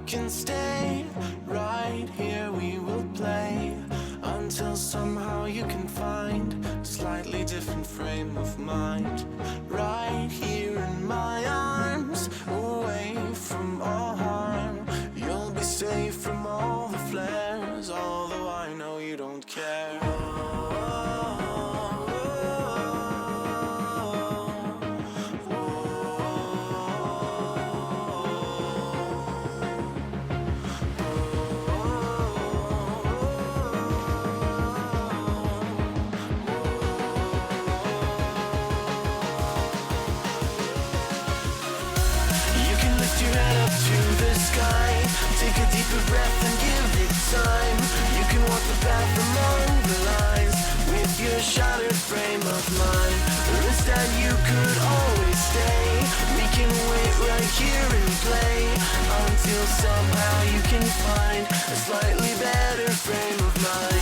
can stay right here. We will play until somehow you can find a slightly different frame of mind. Right here in my arms, away from all harm. You'll be safe from all the flares, although I know you don't care. Take a deeper breath and give it time. You can walk the path among the lines with your shattered frame of mind. Or instead you could always stay. We can wait right here and play until somehow you can find a slightly better frame of mind.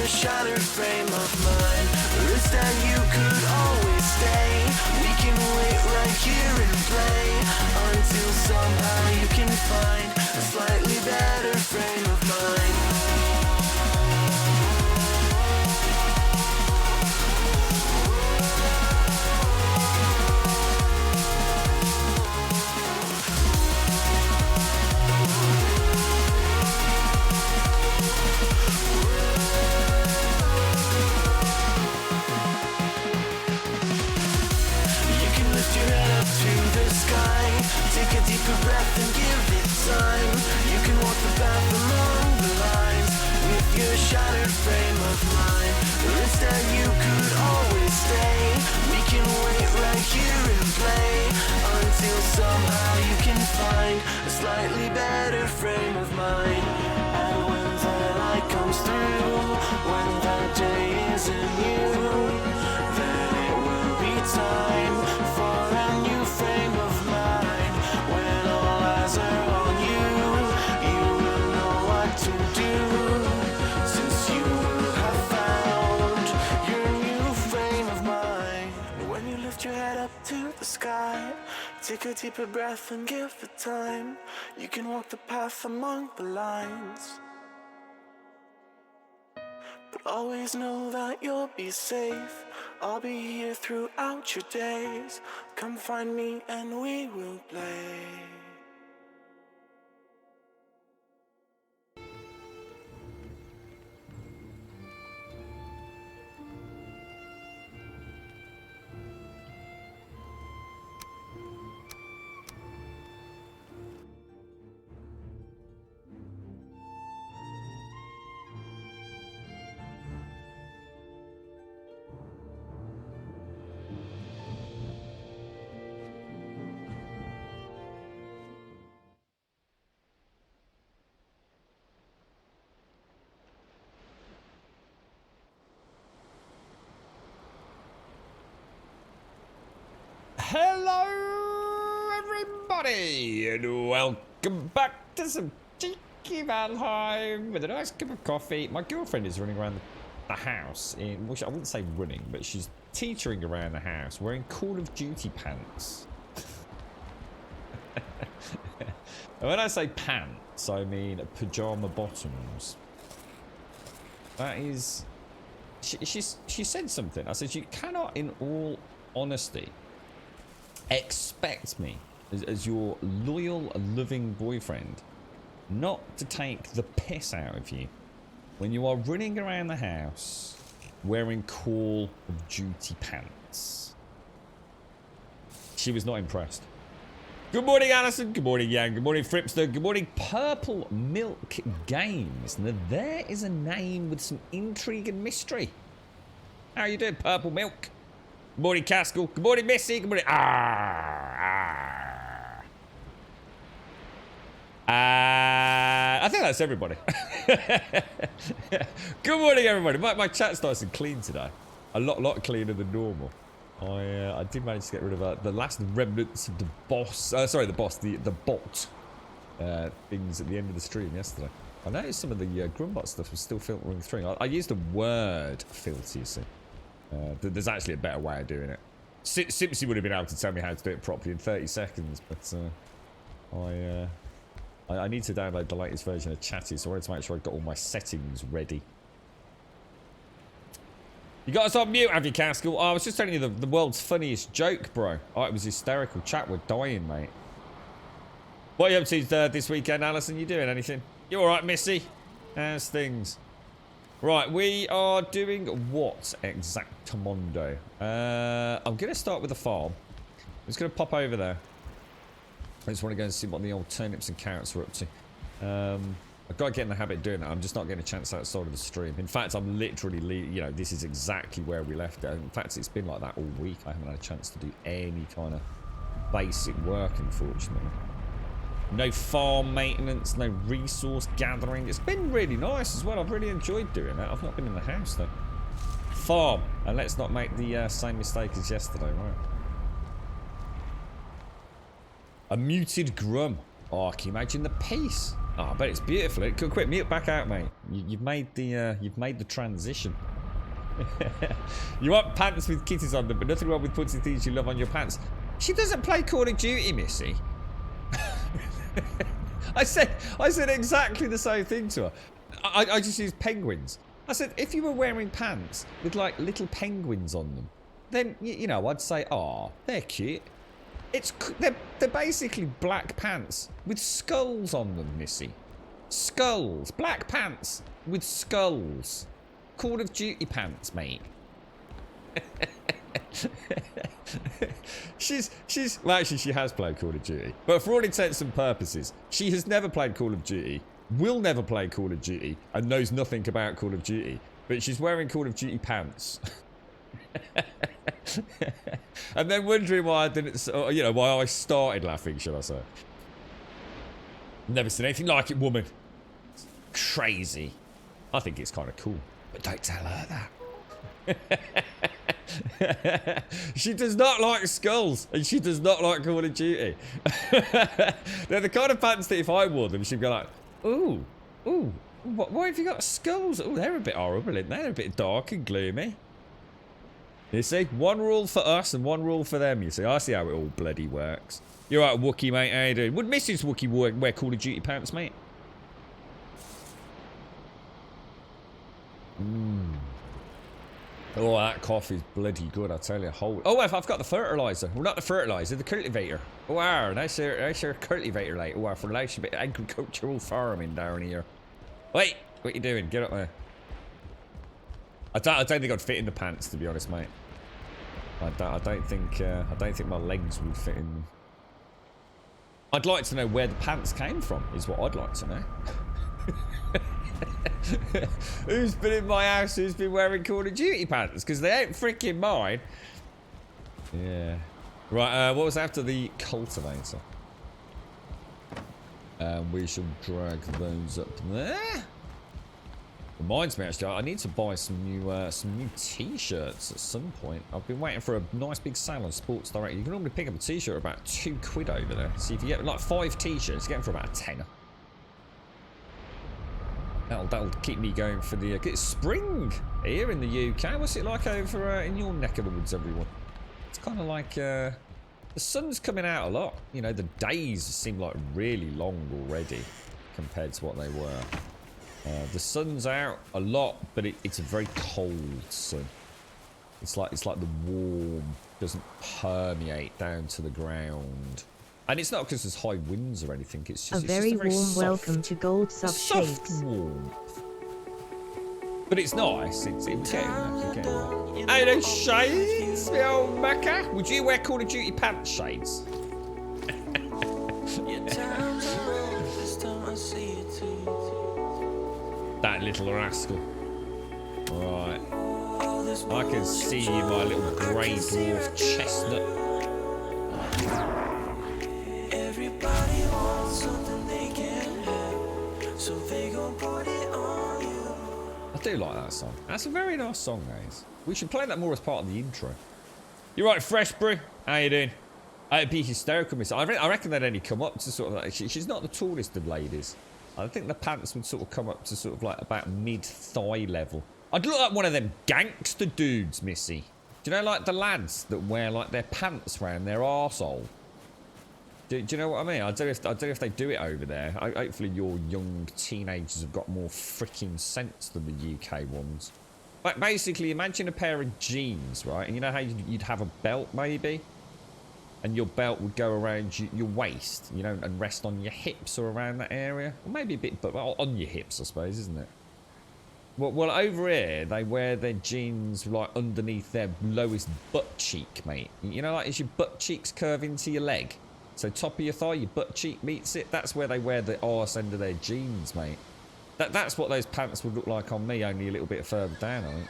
Shattered frame of mind. Or instead you could always stay. We can wait right here and play until somehow you can find a slightly better frame of mind. Take a deeper breath and give it time. You can walk the path along the lines with your shattered frame of mind. Or instead you could always stay. We can wait right here and play until somehow you can find a slightly better frame of mind. And when the light comes through, when the day isn't new, then it will be time for a new frame of mind. When all eyes are on you, you will know what to do, since you will have found your new frame of mind. When you lift your head up to the sky, take a deeper breath and give it time. You can walk the path among the lines, but always know that you'll be safe. I'll be here throughout your days. Come find me and we will play. Hello everybody and welcome back to some cheeky Valheim with a nice cup of coffee. My girlfriend is running around the house in, well, I wouldn't say running, but she's teetering around the house wearing Call of Duty pants. And when I say pants, So I mean pajama bottoms. That is... She said something. I said, you cannot, in all honesty, expect me, as your loyal, loving boyfriend, not to take the piss out of you when you are running around the house wearing Call of Duty pants. She was not impressed. Good morning, Alison. Good morning, Yang. Good morning, Fripster. Good morning, Purple Milk Games. Now, there is a name with some intrigue and mystery. How you doing, Purple Milk? Good morning, Caskell. Good morning, Missy. Good morning. I think that's everybody. Good morning, everybody. My chat's nice and clean today. A lot cleaner than normal. I did manage to get rid of the last remnants of the boss. The bot things at the end of the stream yesterday. I noticed some of the Grumbot stuff was still filtering through. I used the word filter, you see. There's actually a better way of doing it. Simpsy would have been able to tell me how to do it properly in 30 seconds, but I need to download the latest version of Chatty, so I wanted to make sure I got all my settings ready. You got us on mute, have you, Caskell? Oh, I was just telling you the world's funniest joke, bro. Oh, it was hysterical. Chat, we're dying, mate. What are you up to this weekend, Alison? You doing anything? You alright, Missy? How's things? Right, we are doing what exactamundo? I'm going to start with the farm. I'm just going to pop over there. I just want to go and see what the old turnips and carrots are up to. I've got to get in the habit of doing that. I'm just not getting a chance outside of the stream. In fact, I'm literally, you know, this is exactly where we left it. In fact, it's been like that all week. I haven't had a chance to do any kind of basic work, unfortunately. No farm maintenance, no resource gathering. It's been really nice as well. I've really enjoyed doing that. I've not been in the house, though. Farm. And let's not make the same mistake as yesterday, right? A muted grum. Oh, can you imagine the peace? Oh, I bet it's beautiful. Quick, mute back out, mate. You've made the transition. You want pants with kitties on them, but nothing wrong with putting things you love on your pants. She doesn't play Call of Duty, Missy. I said exactly the same thing to her. I just used penguins. I said, if you were wearing pants with like little penguins on them, then you know I'd say, oh, they're cute. They're basically black pants with skulls on them, Missy. Skulls. Black pants with skulls. Call of Duty pants, mate. Well, actually, she has played Call of Duty. But for all intents and purposes, she has never played Call of Duty, will never play Call of Duty, and knows nothing about Call of Duty. But she's wearing Call of Duty pants. And then wondering why I didn't, you know, why I started laughing, shall I say. Never seen anything like it, woman. It's crazy. I think it's kind of cool. But don't tell her that. She does not like skulls, and she does not like Call of Duty. They're the kind of pants that if I wore them, she'd be like, ooh, why have you got skulls? Oh, they're a bit horrible, aren't they? They're a bit dark and gloomy. You see, one rule for us and one rule for them, you see. I see how it all bloody works. You're right, Wookie, mate. How you doing? Would Mrs. Wookie wear Call of Duty pants, mate? Oh, that coffee's bloody good, I tell you. Oh, I've got the fertiliser. Well, not the fertiliser, the cultivator. Oh, wow, nice cultivator, like. Oh, for a nice bit of agricultural farming down here. Wait, what you doing? Get up there. I don't think I'd fit in the pants, to be honest, mate. I don't think my legs would fit in them. I'd like to know where the pants came from, is what I'd like to know. Who's been in my house who's been wearing Call of Duty pants? Because they ain't freaking mine. Yeah. Right, what was after the cultivator? We shall drag those up there. Reminds me, actually, I need to buy some new t-shirts at some point. I've been waiting for a nice big sale on Sports Direct. You can normally pick up a t-shirt about £2 over there. See if you get like 5 t-shirts, you get them for about a tenner. That'll keep me going for the it's spring here in the UK. What's it like over in your neck of the woods, everyone? It's kind of like the sun's coming out a lot. You know, the days seem like really long already. compared to what they were. The sun's out a lot, but it's a very cold sun. It's like the warm doesn't permeate down to the ground. And it's not because there's high winds or anything. It's just a very warm soft, welcome to Gold Sub Shakes. Warmth. But it's nice. It's getting there. Hey, those shades, me old Mecca. Would you wear Call of Duty pants shades? That little rascal. Right. I can see you, my little grey dwarf chestnut. Everybody wants something they can have, so they gon' put it on you. I do like that song. That's a very nice song, guys. We should play that more as part of the intro. You're right, Fresh Brew. How you doing? It'd be hysterical, miss. I reckon they'd only come up to sort of like... She's not the tallest of ladies. I think the pants would sort of come up to sort of like about mid-thigh level. I'd look like one of them gangster dudes, Missy. Do you know, like the lads that wear like their pants round their arsehole? Do you know what I mean? I don't know if they do it over there. Hopefully your young teenagers have got more freaking sense than the UK ones. Like basically, imagine a pair of jeans, right? And you know how you'd have a belt maybe? And your belt would go around your waist, you know, and rest on your hips or around that area. Or maybe a bit, but on your hips, I suppose, isn't it? Well, over here, they wear their jeans, like, underneath their lowest butt cheek, mate. You know, like, as your butt cheeks curve into your leg. So top of your thigh, your butt cheek meets it. That's where they wear the arse end of their jeans, mate. That's what those pants would look like on me, only a little bit further down, I think.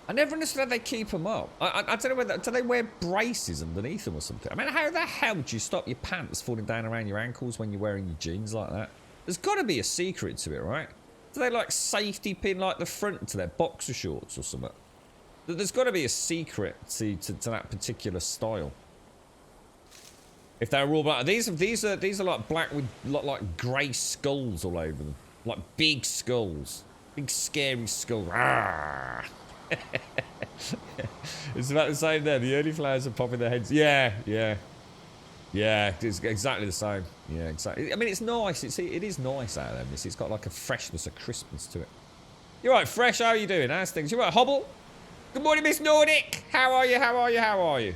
I never understood how they keep them up. I don't know whether... Do they wear braces underneath them or something? I mean, how the hell do you stop your pants falling down around your ankles when you're wearing your jeans like that? There's got to be a secret to it, right? Do they, like, safety pin, like, the front to their boxer shorts or something? There's got to be a secret to that particular style. If they're all black... These are like, black with, like, grey skulls all over them. Like, big skulls. Big, scary skulls. It's about the same there. The early flowers are popping their heads. Yeah. It's exactly the same. Yeah, exactly. I mean, it's nice. It is nice out there. It's got like a freshness, a crispness to it. You're right, Fresh. How are you doing? How's things? You're right, Hobble. Good morning, Miss Nordic. How are you?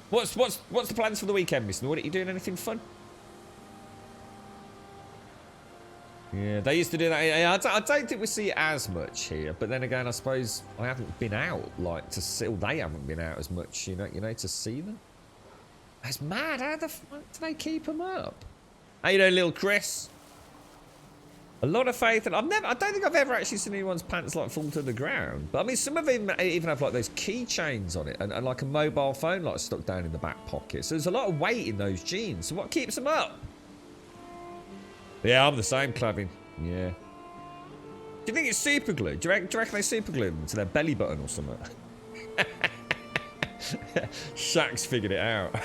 What's the plans for the weekend, Miss Nordic? You doing anything fun? Yeah, they used to do that. Yeah, I don't think we see it as much here. But then again, I suppose I haven't been out like to see. Well, they haven't been out as much, you know, to see them. That's mad. How the fuck do they keep them up? How you doing, little Chris? A lot of faith, and I don't think I've ever actually seen anyone's pants like fall to the ground. But I mean, some of them even have like those keychains on it, and like a mobile phone like stuck down in the back pocket. So there's a lot of weight in those jeans. So what keeps them up? Yeah, I'm the same, Clavin. Yeah. Do you think it's super glue? Do you reckon they super glue them to their belly button or something? Shaq's figured it out.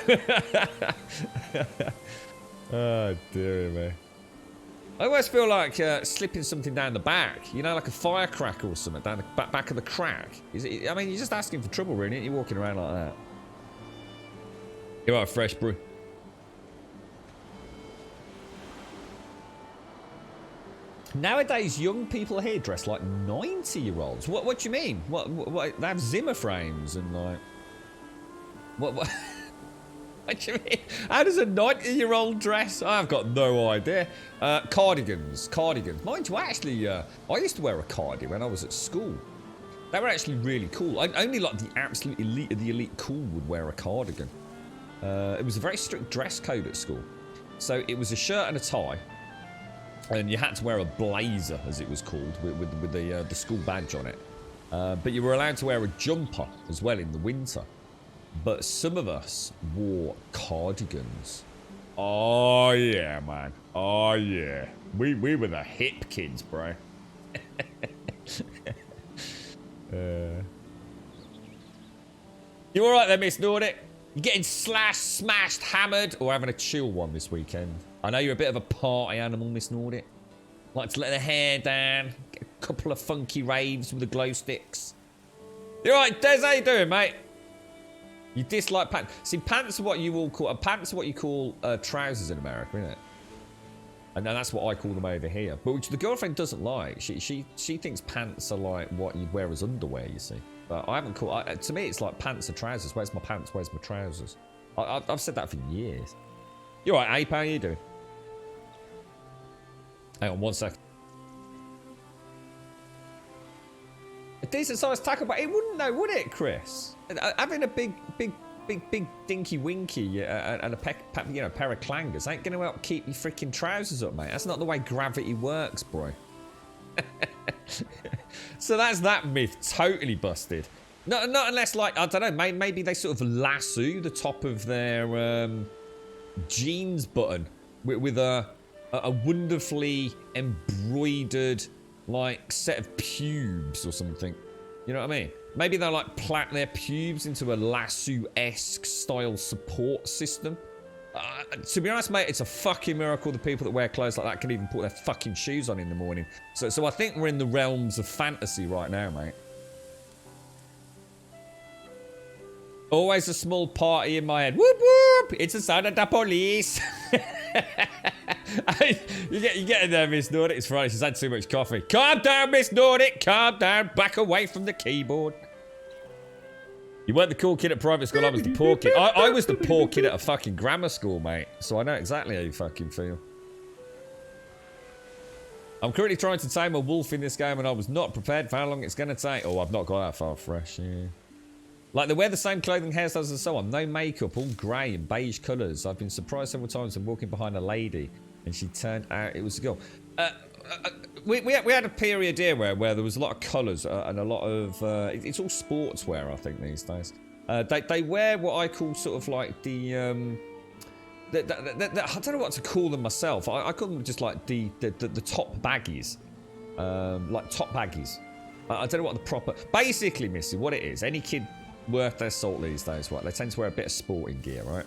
Oh, dear me. I always feel like slipping something down the back. You know, like a firecracker or something down the back of the crack. I mean, you're just asking for trouble, really. You're walking around like that. You're right, Fresh Brew. Nowadays, young people here dress like 90-year-olds. What do you mean? What? They have Zimmer frames and like... What? What do you mean? How does a 90-year-old dress? I've got no idea. Cardigans. Mind you, actually, I used to wear a cardigan when I was at school. They were actually really cool. Only like the absolute elite of the elite cool would wear a cardigan. It was a very strict dress code at school. So it was a shirt and a tie. And you had to wear a blazer, as it was called, with the school badge on it. But you were allowed to wear a jumper as well in the winter. But some of us wore cardigans. Oh, yeah, man. Oh, yeah. We were the hip kids, bro. You all right there, Miss Nordic? You getting slashed, smashed, hammered, or having a chill one this weekend? I know you're a bit of a party animal, Miss Nordic. Like to let the hair down, get a couple of funky raves with the glow sticks. You all right, Des? How you doing, mate? You dislike pants. See, pants are what you all call pants are what you call trousers in America, isn't it? And then that's what I call them over here. But which the girlfriend doesn't like. She thinks pants are like what you'd wear as underwear. You see, but I haven't called. To me, it's like pants are trousers. Where's my pants? Where's my trousers? I've said that for years. You alright, Ape? How are you doing? Hang on 1 second. A decent sized tackle, but it wouldn't though, would it, Chris? Having a big dinky winky and a pair of clangers ain't gonna help keep your freaking trousers up, mate. That's not the way gravity works, bro. So that's that myth totally busted. Not unless, like, I don't know, maybe they sort of lasso the top of their jeans button with a wonderfully embroidered like set of pubes or something. You know what I mean? Maybe they'll like plait their pubes into a lasso-esque style support system. To be honest, mate, it's a fucking miracle the people that wear clothes like that can even put their fucking shoes on in the morning. So I think we're in the realms of fantasy right now, mate. Always a small party in my head. Whoop whoop! It's the sound of the police. You get in there, Miss Nordic. It's Friday. She's had too much coffee. Calm down, Miss Nordic. Calm down. Back away from the keyboard. You weren't the cool kid at private school. I was the poor kid. I was the poor kid at a fucking grammar school, mate. So I know exactly how you fucking feel. I'm currently trying to tame a wolf in this game, and I was not prepared for how long it's going to take. Oh, I've not got that far fresh. Yeah. Like, they wear the same clothing, hairstyles, and so on. No makeup, all grey and beige colours. I've been surprised several times when walking behind a lady, and she turned out it was a girl. We had a period here where there was a lot of colours and a lot of... it's all sportswear, I think, these days. They wear what I call sort of like the I don't know what to call them myself. I call them just like the top baggies. Like top baggies. I don't know what the proper... Basically, Missy, what it is, any kid worth their salt these days, right? They tend to wear a bit of sporting gear, right?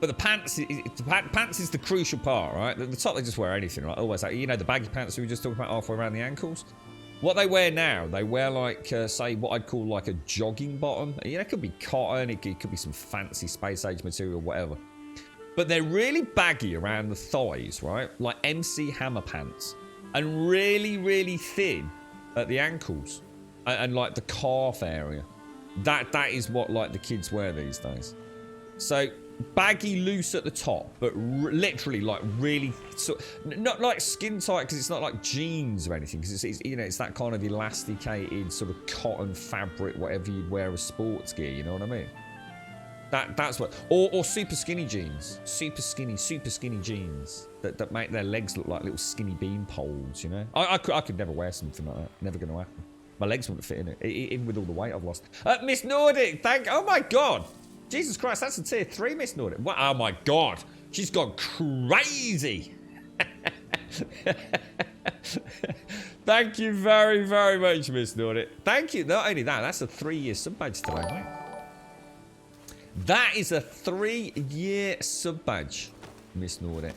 But the pants is the crucial part, right? The top, they just wear anything, right? Always like, you know, the baggy pants we were just talking about halfway around the ankles. What they wear now, they wear like, say, what I'd call like a jogging bottom. You know, it could be cotton, it could be some fancy space age material, whatever. But they're really baggy around the thighs, right? Like MC Hammer pants. And really, really thin at the ankles. And like the calf area. That is what like the kids wear these days. So baggy loose at the top, but literally like really not like skin tight, because it's not like jeans or anything, because it's you know, it's that kind of elasticated sort of cotton fabric, whatever you'd wear as sports gear, you know what I mean? That's what, or super skinny jeans, super skinny jeans that make their legs look like little skinny bean poles, you know? I could never wear something like that. Never gonna happen. My legs wouldn't fit in it, even with all the weight I've lost. Miss Nordic, oh my God. Jesus Christ, that's a tier 3, Miss Nordic. What? Oh my God. She's gone crazy. Thank you very, very much, Miss Nordic. Thank you. Not only that, that's a 3-year sub badge today, mate. That is a 3-year sub badge, Miss Nordic.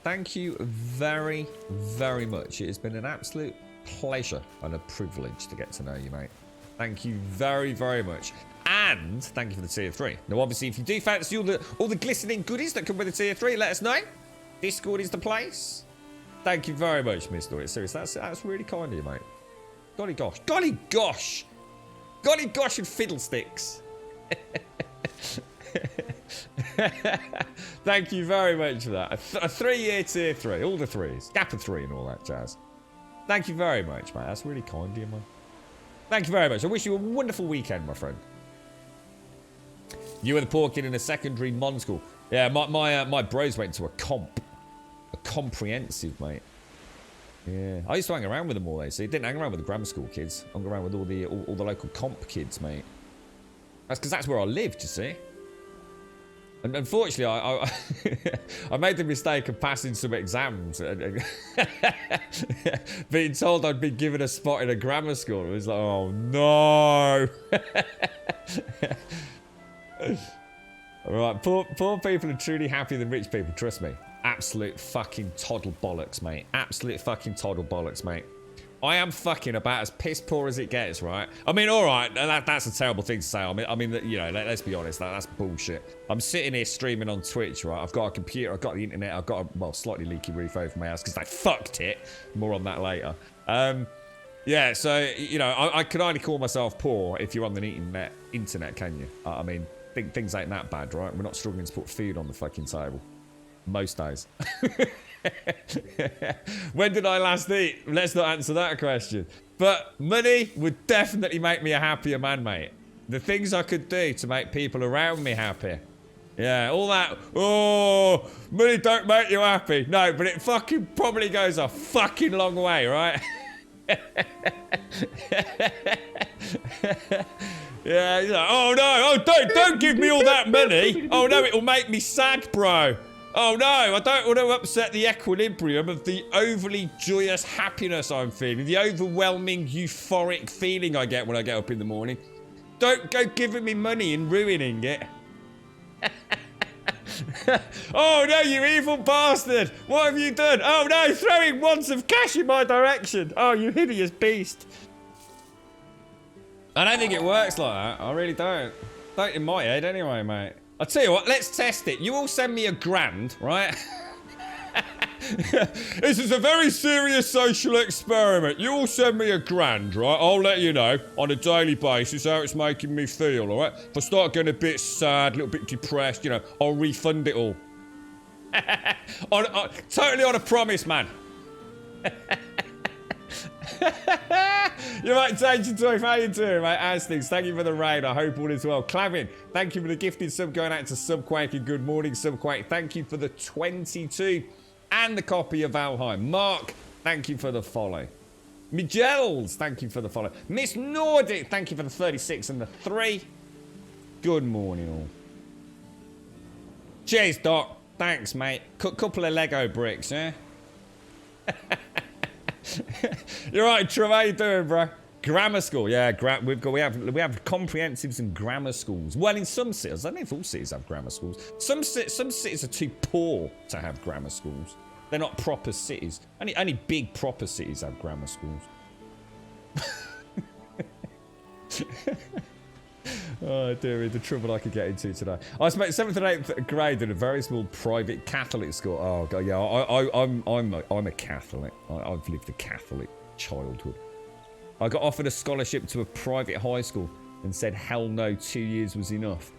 Thank you very, very much. It has been an absolute pleasure and a privilege to get to know you, mate. Thank you very, very much. And thank you for the tier 3. Now, obviously, if you do fancy all the glistening goodies that come with the tier 3, let us know. Discord is the place. Thank you very much, Miss Norris. Seriously, that's really kind of you, mate. Golly gosh. Golly gosh. Golly gosh and fiddlesticks. Thank you very much for that. A 3-year tier 3. All the 3s. Gap of 3 and all that jazz. Thank you very much, mate. That's really kind of you, man. Thank you very much. I wish you a wonderful weekend, my friend. You were the poor kid in a secondary mon school. Yeah, my bros went to a comprehensive, mate. Yeah, I used to hang around with them all. They didn't hang around with the grammar school kids. Hung around with all the local comp kids, mate. That's because that's where I lived, you see. And unfortunately, I made the mistake of passing some exams and being told I'd been given a spot in a grammar school. It was like, oh no. Alright, poor people are truly happier than rich people, trust me. Absolute fucking toddle bollocks, mate. Absolute fucking toddle bollocks, mate. I am fucking about as piss poor as it gets, right? I mean, all right, that's a terrible thing to say. I mean, you know, let's be honest, that's bullshit. I'm sitting here streaming on Twitch, right? I've got a computer, I've got the internet, I've got a, well, slightly leaky roof over my house because they fucked it. More on that later. Yeah, so, you know, I can only call myself poor if you're on the internet, can you? I mean, things ain't that bad, right? We're not struggling to put food on the fucking table. Most days. When did I last eat? Let's not answer that question. But money would definitely make me a happier man, mate. The things I could do to make people around me happy. Yeah, all that, oh, money don't make you happy. No, but it fucking probably goes a fucking long way, right? Yeah, he's like, oh no, oh don't give me all that money. Oh no, it'll make me sad, bro. Oh no, I don't want to upset the equilibrium of the overly joyous happiness I'm feeling, the overwhelming euphoric feeling I get when I get up in the morning. Don't go giving me money and ruining it. Oh no, you evil bastard! What have you done? Oh no, throwing wads of cash in my direction! Oh, you hideous beast! I don't think it works like that. I really don't. Don't in my head anyway, mate. I'll tell you what, let's test it. You all send me £1,000, right? This is a very serious social experiment. You all send me £1,000, right? I'll let you know on a daily basis how it's making me feel, all right? If I start getting a bit sad, a little bit depressed, you know, I'll refund it all. Totally on a promise, man. You might change your toy. How you doing, mate? Astings, thank you for the raid. I hope all is well. Clavin, thank you for the gifted sub going out to Subquake, and good morning, Subquake. Thank you for the 22 and the copy of Valheim. Mark, thank you for the follow. Miguel's, thank you for the follow. Miss Nordic, thank you for the 36 and the 3. Good morning, all. Cheers, Doc. Thanks, mate. Couple of Lego bricks, yeah? You're right, Trev. How you doing, bro? Grammar school, yeah. We have comprehensives and grammar schools. Well, in some cities, I don't know if all cities have grammar schools. Some cities are too poor to have grammar schools. They're not proper cities. Only big proper cities have grammar schools. Oh dear, the trouble I could get into today. I spent 7th and 8th grade in a very small private Catholic school. Oh god, yeah, I'm a Catholic. I've lived a Catholic childhood. I got offered a scholarship to a private high school and said hell no, 2 years was enough.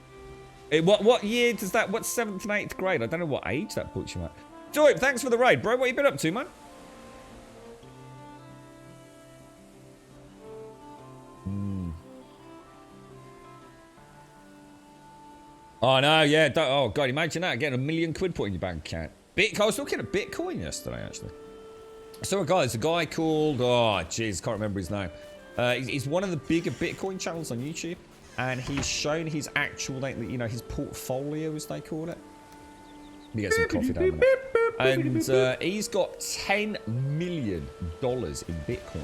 What year does that? What's 7th and 8th grade? I don't know what age that puts you at. Joy, thanks for the raid, bro. What you been up to, man? Oh no, yeah. Oh god, imagine that, getting £1 million put in your bank account. I was looking at Bitcoin yesterday, actually. So there's a guy called, oh jeez, can't remember his name. He's one of the bigger Bitcoin channels on YouTube, and he's shown his actual, you know, his portfolio, as they call it. Let me get some coffee down there. And he's got $10 million in Bitcoin,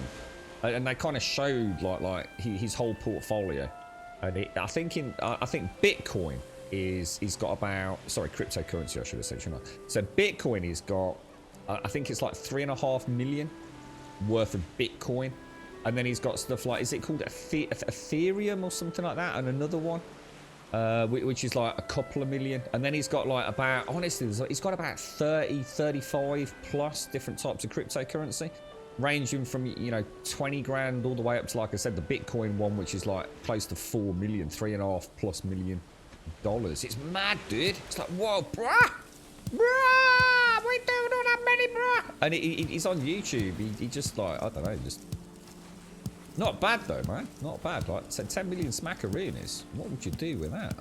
and they kind of showed like his whole portfolio. And I think Bitcoin he's got about, sorry, cryptocurrency I should have said, shouldn't I? So Bitcoin he's got, I think it's like 3.5 million worth of Bitcoin, and then he's got stuff like, is it called Ethereum or something like that, and another one which is like a couple of million, and then he's got like about, honestly, he's got about 35 plus different types of cryptocurrency, ranging from, you know, 20 grand all the way up to, like I said, the Bitcoin one, which is like close to 4 million, 3.5 plus million dollars. It's mad, dude. It's like, whoa, bruh, we doing all that money, bruh. And he's on YouTube. He just like, I don't know, just not bad though, man. Not bad. Like 10 million smackaroonies. What would you do with that?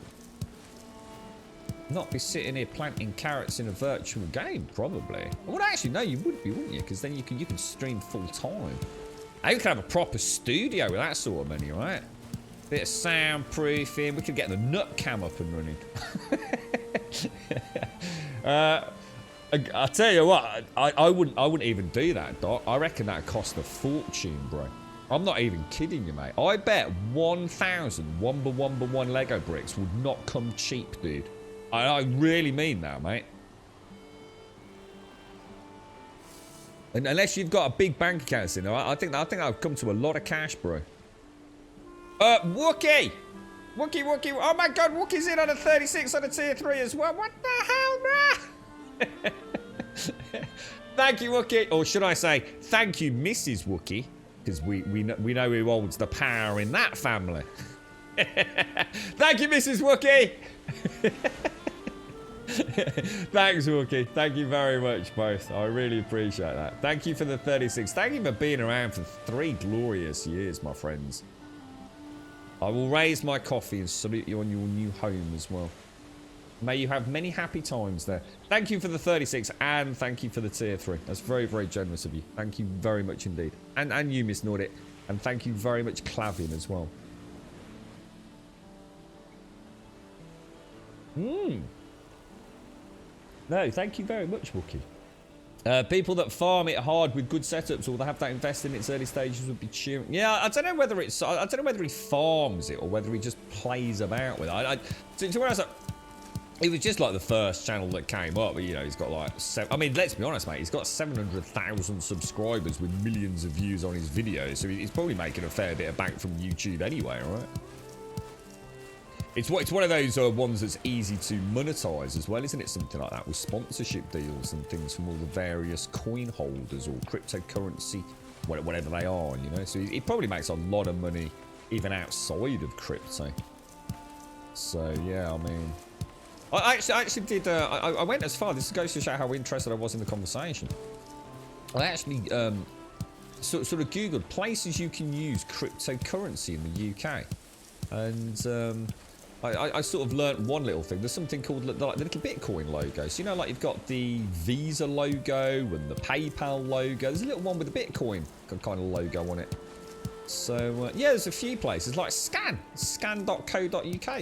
Not be sitting here planting carrots in a virtual game, probably. Well, actually, no, you would be, wouldn't you? Because then you can stream full time. And you could have a proper studio with that sort of money, right? Bit of soundproofing. We could get the nut cam up and running. I tell you what, I wouldn't even do that, Doc. I reckon that cost a fortune, bro. I'm not even kidding you, mate. I bet 1,000 1x1x1 Lego bricks would not come cheap, dude. I really mean that, mate. And unless you've got a big bank account in there, I think I've come to a lot of cash, bro. Wookie! Wookie! Oh my God, Wookie's in on a 36 on a tier 3 as well. What the hell, bro? Thank you, Wookie. Or should I say, thank you, Mrs. Wookie, because we know who holds the power in that family. Thank you, Mrs. Wookie. Thanks, Wookie. Thank you very much, both. I really appreciate that. Thank you for the 36. Thank you for being around for 3 glorious years, my friends. I will raise my coffee and salute you on your new home as well. May you have many happy times there. Thank you for the 36 and thank you for the tier 3. That's very, very generous of you. Thank you very much indeed. And you, Miss Nordic. And thank you very much, Clavian, as well. No, thank you very much, Wookie. People that farm it hard with good setups or they have that invest in its early stages would be cheering. Yeah, I don't know whether it's. I don't know whether he farms it or whether he just plays about with it. To be honest, it was just like the first channel that came up. You know, he's got like I mean, let's be honest, mate. He's got 700,000 subscribers with millions of views on his videos, so he's probably making a fair bit of bank from YouTube anyway, right? It's one of those ones that's easy to monetize as well, isn't it? Something like that with sponsorship deals and things from all the various coin holders or cryptocurrency, whatever they are, you know. So he probably makes a lot of money even outside of crypto. So yeah, I mean, I actually did. I went as far. This goes to show how interested I was in the conversation. I actually sort of googled places you can use cryptocurrency in the UK, and I sort of learnt one little thing. There's something called like the little Bitcoin logos. You know, like you've got the Visa logo and the PayPal logo. There's a little one with the Bitcoin kind of logo on it. So yeah, there's a few places like scan.co.uk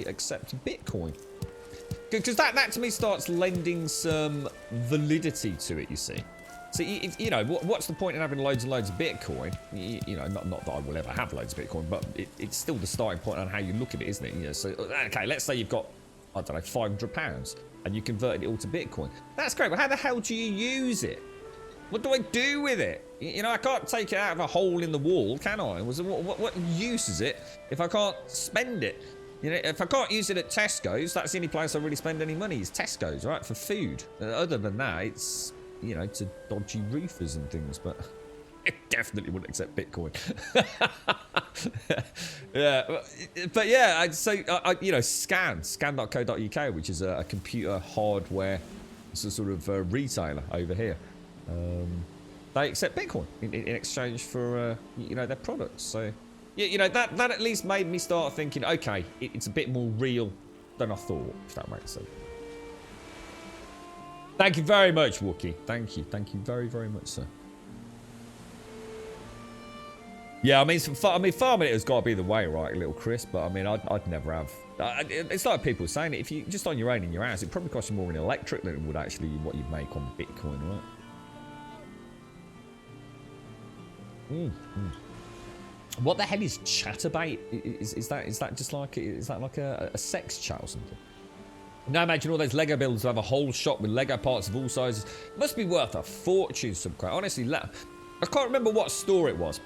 accept Bitcoin. Because that to me starts lending some validity to it, you see. So, you know, what's the point in having loads and loads of Bitcoin? You know, not that I will ever have loads of Bitcoin, but it's still the starting point on how you look at it, isn't it? You know, so, okay, let's say you've got, I don't know, £500 and you converted it all to Bitcoin. That's great, but how the hell do you use it? What do I do with it? You know, I can't take it out of a hole in the wall, can I? What use is it if I can't spend it? You know, if I can't use it at Tesco's, that's the only place I really spend any money is Tesco's, right? For food. Other than that, it's, you know, to dodgy roofers and things, but I definitely wouldn't accept Bitcoin. Yeah, but yeah, you know, scan.co.uk, which is a computer hardware sort of retailer over here. They accept Bitcoin in exchange for, you know, their products. So, yeah, you know, that at least made me start thinking, okay, it's a bit more real than I thought, if that makes sense. Thank you very much, Wookie. Thank you very, very much, sir. Yeah, I mean, farming it has got to be the way, right, little Chris? But I mean, I'd never have. It's like people saying it. If you just on your own in your house, it probably costs you more in electric than it would actually what you'd make on Bitcoin, right? What the hell is Chatterbait? Is that just like a sex chat or something? Now imagine all those Lego builds who have a whole shop with Lego parts of all sizes. Must be worth a fortune, honestly. I can't remember what store it was.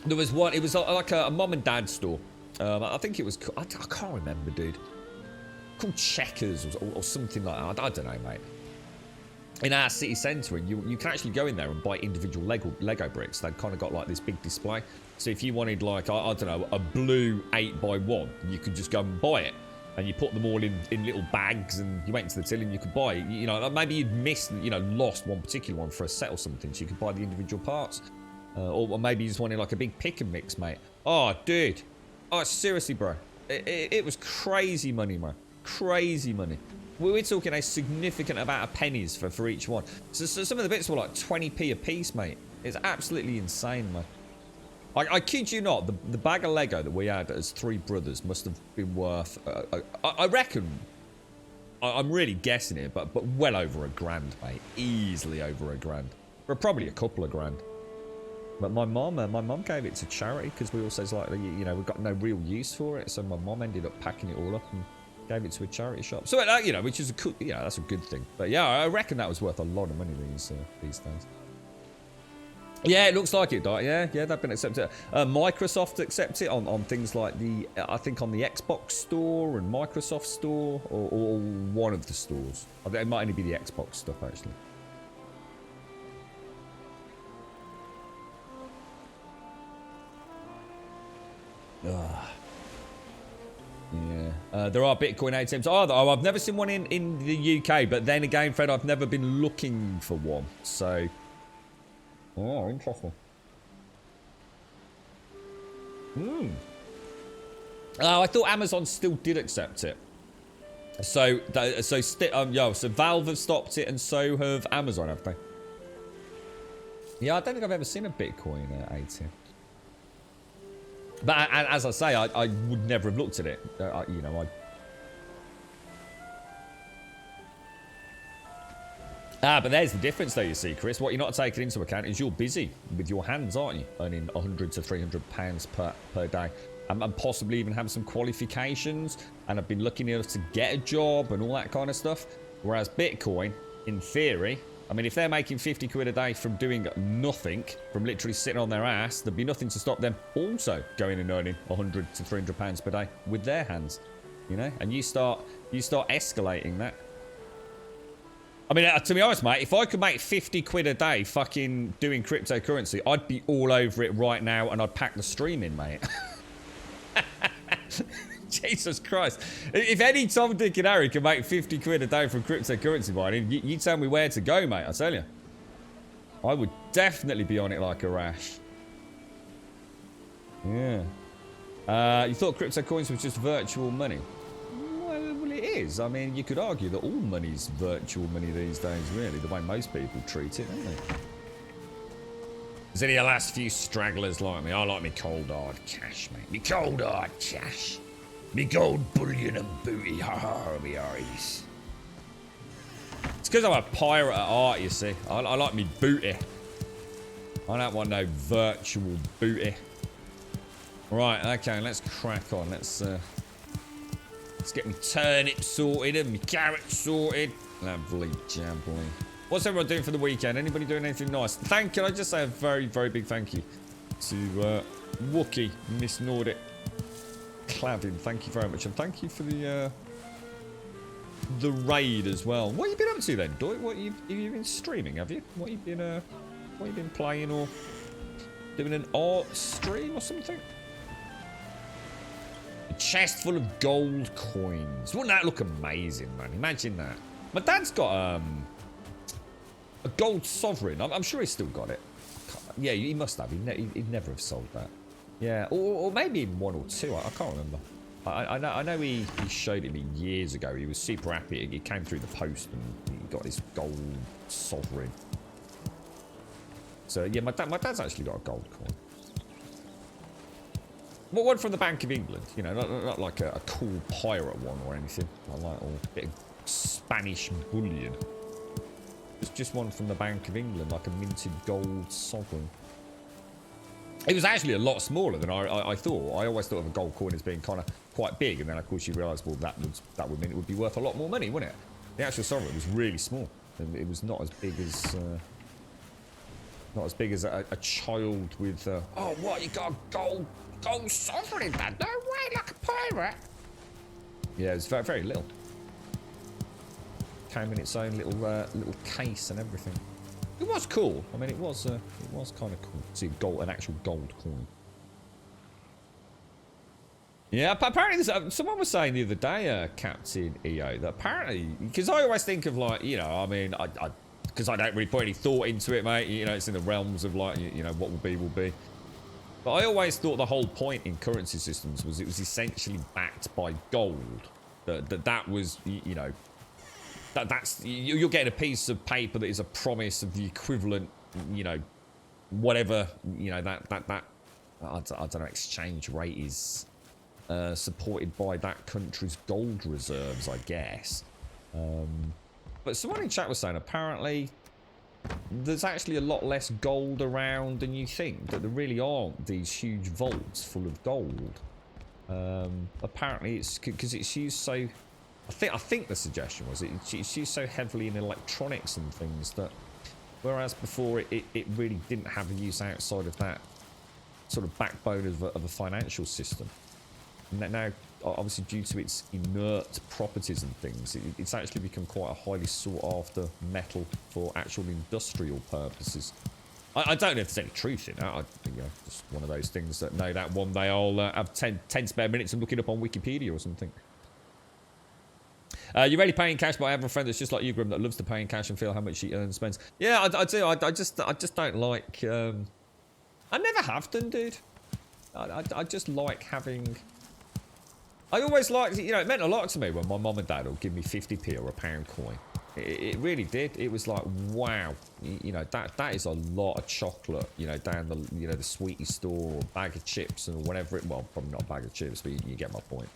There was one. It was like a mom and dad store. I think it was. I can't remember, dude. Called Checkers or something like that. I don't know, mate. In our city centre, you can actually go in there and buy individual Lego bricks. They've kind of got like this big display. So if you wanted like I don't know, a blue 8x1, you could just go and buy it. And you put them all in little bags, and you went to the till and you could buy it. You know, maybe you'd missed, you know, lost one particular one for a set or something, so you could buy the individual parts. Or maybe you just wanted like a big pick and mix, mate. Oh, dude. Oh, seriously, bro. It was crazy money, man. Crazy money. We're talking a significant amount of pennies for each one. So some of the bits were like 20p a piece, mate. It's absolutely insane, man. I kid you not, the bag of Lego that we had as 3 brothers must have been worth, I reckon, I'm really guessing it, but well over £1,000, mate. Easily over £1,000. For probably a couple of grand. But my mum gave it to charity because we all said, like, you know, we've got no real use for it. So my mum ended up packing it all up and gave it to a charity shop. So, you know, which is a cool, you know, that's a good thing. But yeah, I reckon that was worth a lot of money these days. Yeah, it looks like it, Dart. Yeah, they've been accepted. Microsoft accepts it on things like the, I think on the Xbox Store and Microsoft Store, or one of the stores. I think it might only be the Xbox stuff, actually. Ugh. Yeah. There are Bitcoin ATMs. Oh, I've never seen one in the UK, but then again, Fred, I've never been looking for one. So, oh, interesting. Oh, I thought Amazon still did accept it. So Valve have stopped it, and so have Amazon, have they? Yeah, I don't think I've ever seen a Bitcoin ATM. But as I say, I would never have looked at it. You know, but there's the difference, though, you see, Chris. What you're not taking into account is you're busy with your hands, aren't you? Earning £100 to £300 per day. And possibly even have some qualifications. And I've been lucky enough to get a job and all that kind of stuff. Whereas Bitcoin, in theory, I mean, if they're making 50 quid a day from doing nothing, from literally sitting on their ass, there'd be nothing to stop them also going and earning £100 to £300 per day with their hands. You know? And you start escalating that. I mean, to be honest, mate, if I could make 50 quid a day fucking doing cryptocurrency, I'd be all over it right now, and I'd pack the stream in, mate. Jesus Christ. If any Tom, Dick and Harry can make 50 quid a day from cryptocurrency mining, you tell me where to go, mate, I tell you. I would definitely be on it like a rash. Yeah. You thought cryptocurrency was just virtual money? Well, it is. I mean, you could argue that all money's virtual money these days, really, the way most people treat it, don't they? There's any last few stragglers like me. I like me cold hard cash, mate. Me cold hard cash. Me gold bullion and booty. Ha ha, me eyes. It's because I'm a pirate at heart, you see. I like me booty. I don't want no virtual booty. Right, okay, let's crack on. Let's get me turnip sorted and me carrot sorted. Lovely jubbly. What's everyone doing for the weekend? Anybody doing anything nice? Can I just say a very, very big thank you to Wookie, Miss Nordic Cladding. Thank you very much. And thank you for the raid as well. What have you been up to then, Doy? Have you been streaming, have you? What have you been playing or doing an art stream or something? A chest full of gold coins. Wouldn't that look amazing, man? Imagine that. My dad's got a gold sovereign. I'm sure he's still got it. Yeah, he must have. He'd never have sold that. Yeah, or maybe even one or two. I can't remember. I know he showed it me years ago. He was super happy. It came through the post and he got this gold sovereign. So yeah, my dad's actually got a gold coin. What one from the Bank of England? You know, not like a cool pirate one or anything. I like a bit of Spanish bullion. Just one from the Bank of England, like a minted gold sovereign. It was actually a lot smaller than I thought. I always thought of a gold coin as being kind of quite big, and then of course you realise, well, that would mean it would be worth a lot more money, wouldn't it? The actual sovereign was really small, and it was not as big as a child with. Oh, what, you got a gold sovereign, Dad? No way, like a pirate. Yeah, it was very, very little. Came in its own little case and everything. It was cool. I mean, it was kind of cool to see an actual gold coin. Yeah, apparently someone was saying the other day, Captain EO, that apparently, because I always think of like, you know, I mean, because I don't really put any thought into it, mate. You know, it's in the realms of like, you know, what will be will be. But I always thought the whole point in currency systems was it was essentially backed by gold. That was, you know. That's you're getting a piece of paper that is a promise of the equivalent, you know, whatever, you know, that I don't know, exchange rate is supported by that country's gold reserves, I guess. But someone in chat was saying apparently there's actually a lot less gold around than you think. That there really aren't these huge vaults full of gold. Apparently it's because it's used so. I think the suggestion was it's used so heavily in electronics and things that Whereas before it really didn't have a use outside of that sort of backbone of a financial system. And now, obviously, due to its inert properties and things, it's actually become quite a highly sought-after metal for actual industrial purposes. I don't know if there's any truth in that. Just one of those things that know that one day I'll have 10 spare minutes and look it up on Wikipedia or something. You're really paying cash, but I have a friend that's just like you, Grim, that loves to pay in cash and feel how much he earns and spends. Yeah, I do. I just don't like... I never have done, dude. I just like having... I always liked, you know, it meant a lot to me when my mum and dad would give me 50p or a pound coin. It really did. It was like, wow, you know, that is a lot of chocolate, you know, down the, you know, the sweetie store, or bag of chips or whatever it, well, probably not a bag of chips, but you get my point.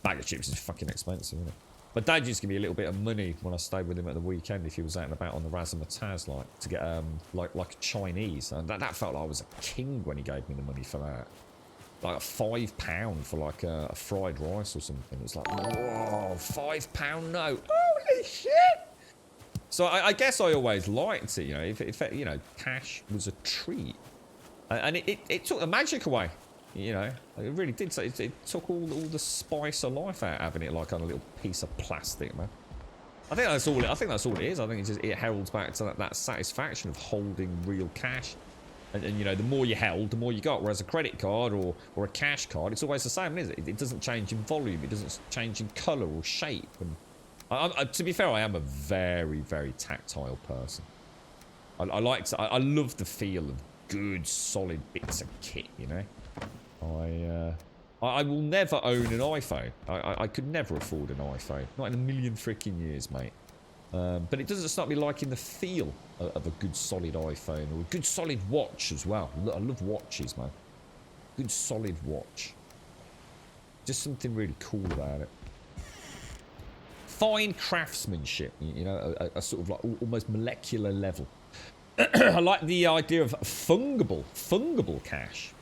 Bag of chips is fucking expensive, isn't it? But dad used to give me a little bit of money when I stayed with him at the weekend if he was out and about on the razzmatazz, like, to get, like a Chinese. And that felt like I was a king when he gave me the money for that. Like £5 for like a fried rice or something. It's like, whoa, £5 note. Holy shit! So I guess I always liked it, you know, if you know, cash was a treat. And it took the magic away, you know. It really did. So it took all the spice of life out, having it like on a little piece of plastic, man. I think that's all it is. I think it heralds back to that satisfaction of holding real cash. And you know, the more you held, the more you got. Whereas a credit card or a cash card, it's always the same, isn't it? It doesn't change in volume. It doesn't change in colour or shape. And to be fair, I am a very, very tactile person. I love the feel of good, solid bits of kit, you know? I will never own an iPhone. I could never afford an iPhone. Not in a million freaking years, mate. But it doesn't stop me liking the feel of a good solid iPhone or a good solid watch as well. I love watches, man. Good solid watch. Just something really cool about it. Fine craftsmanship, you know, a sort of like almost molecular level. I like the idea of fungible cash.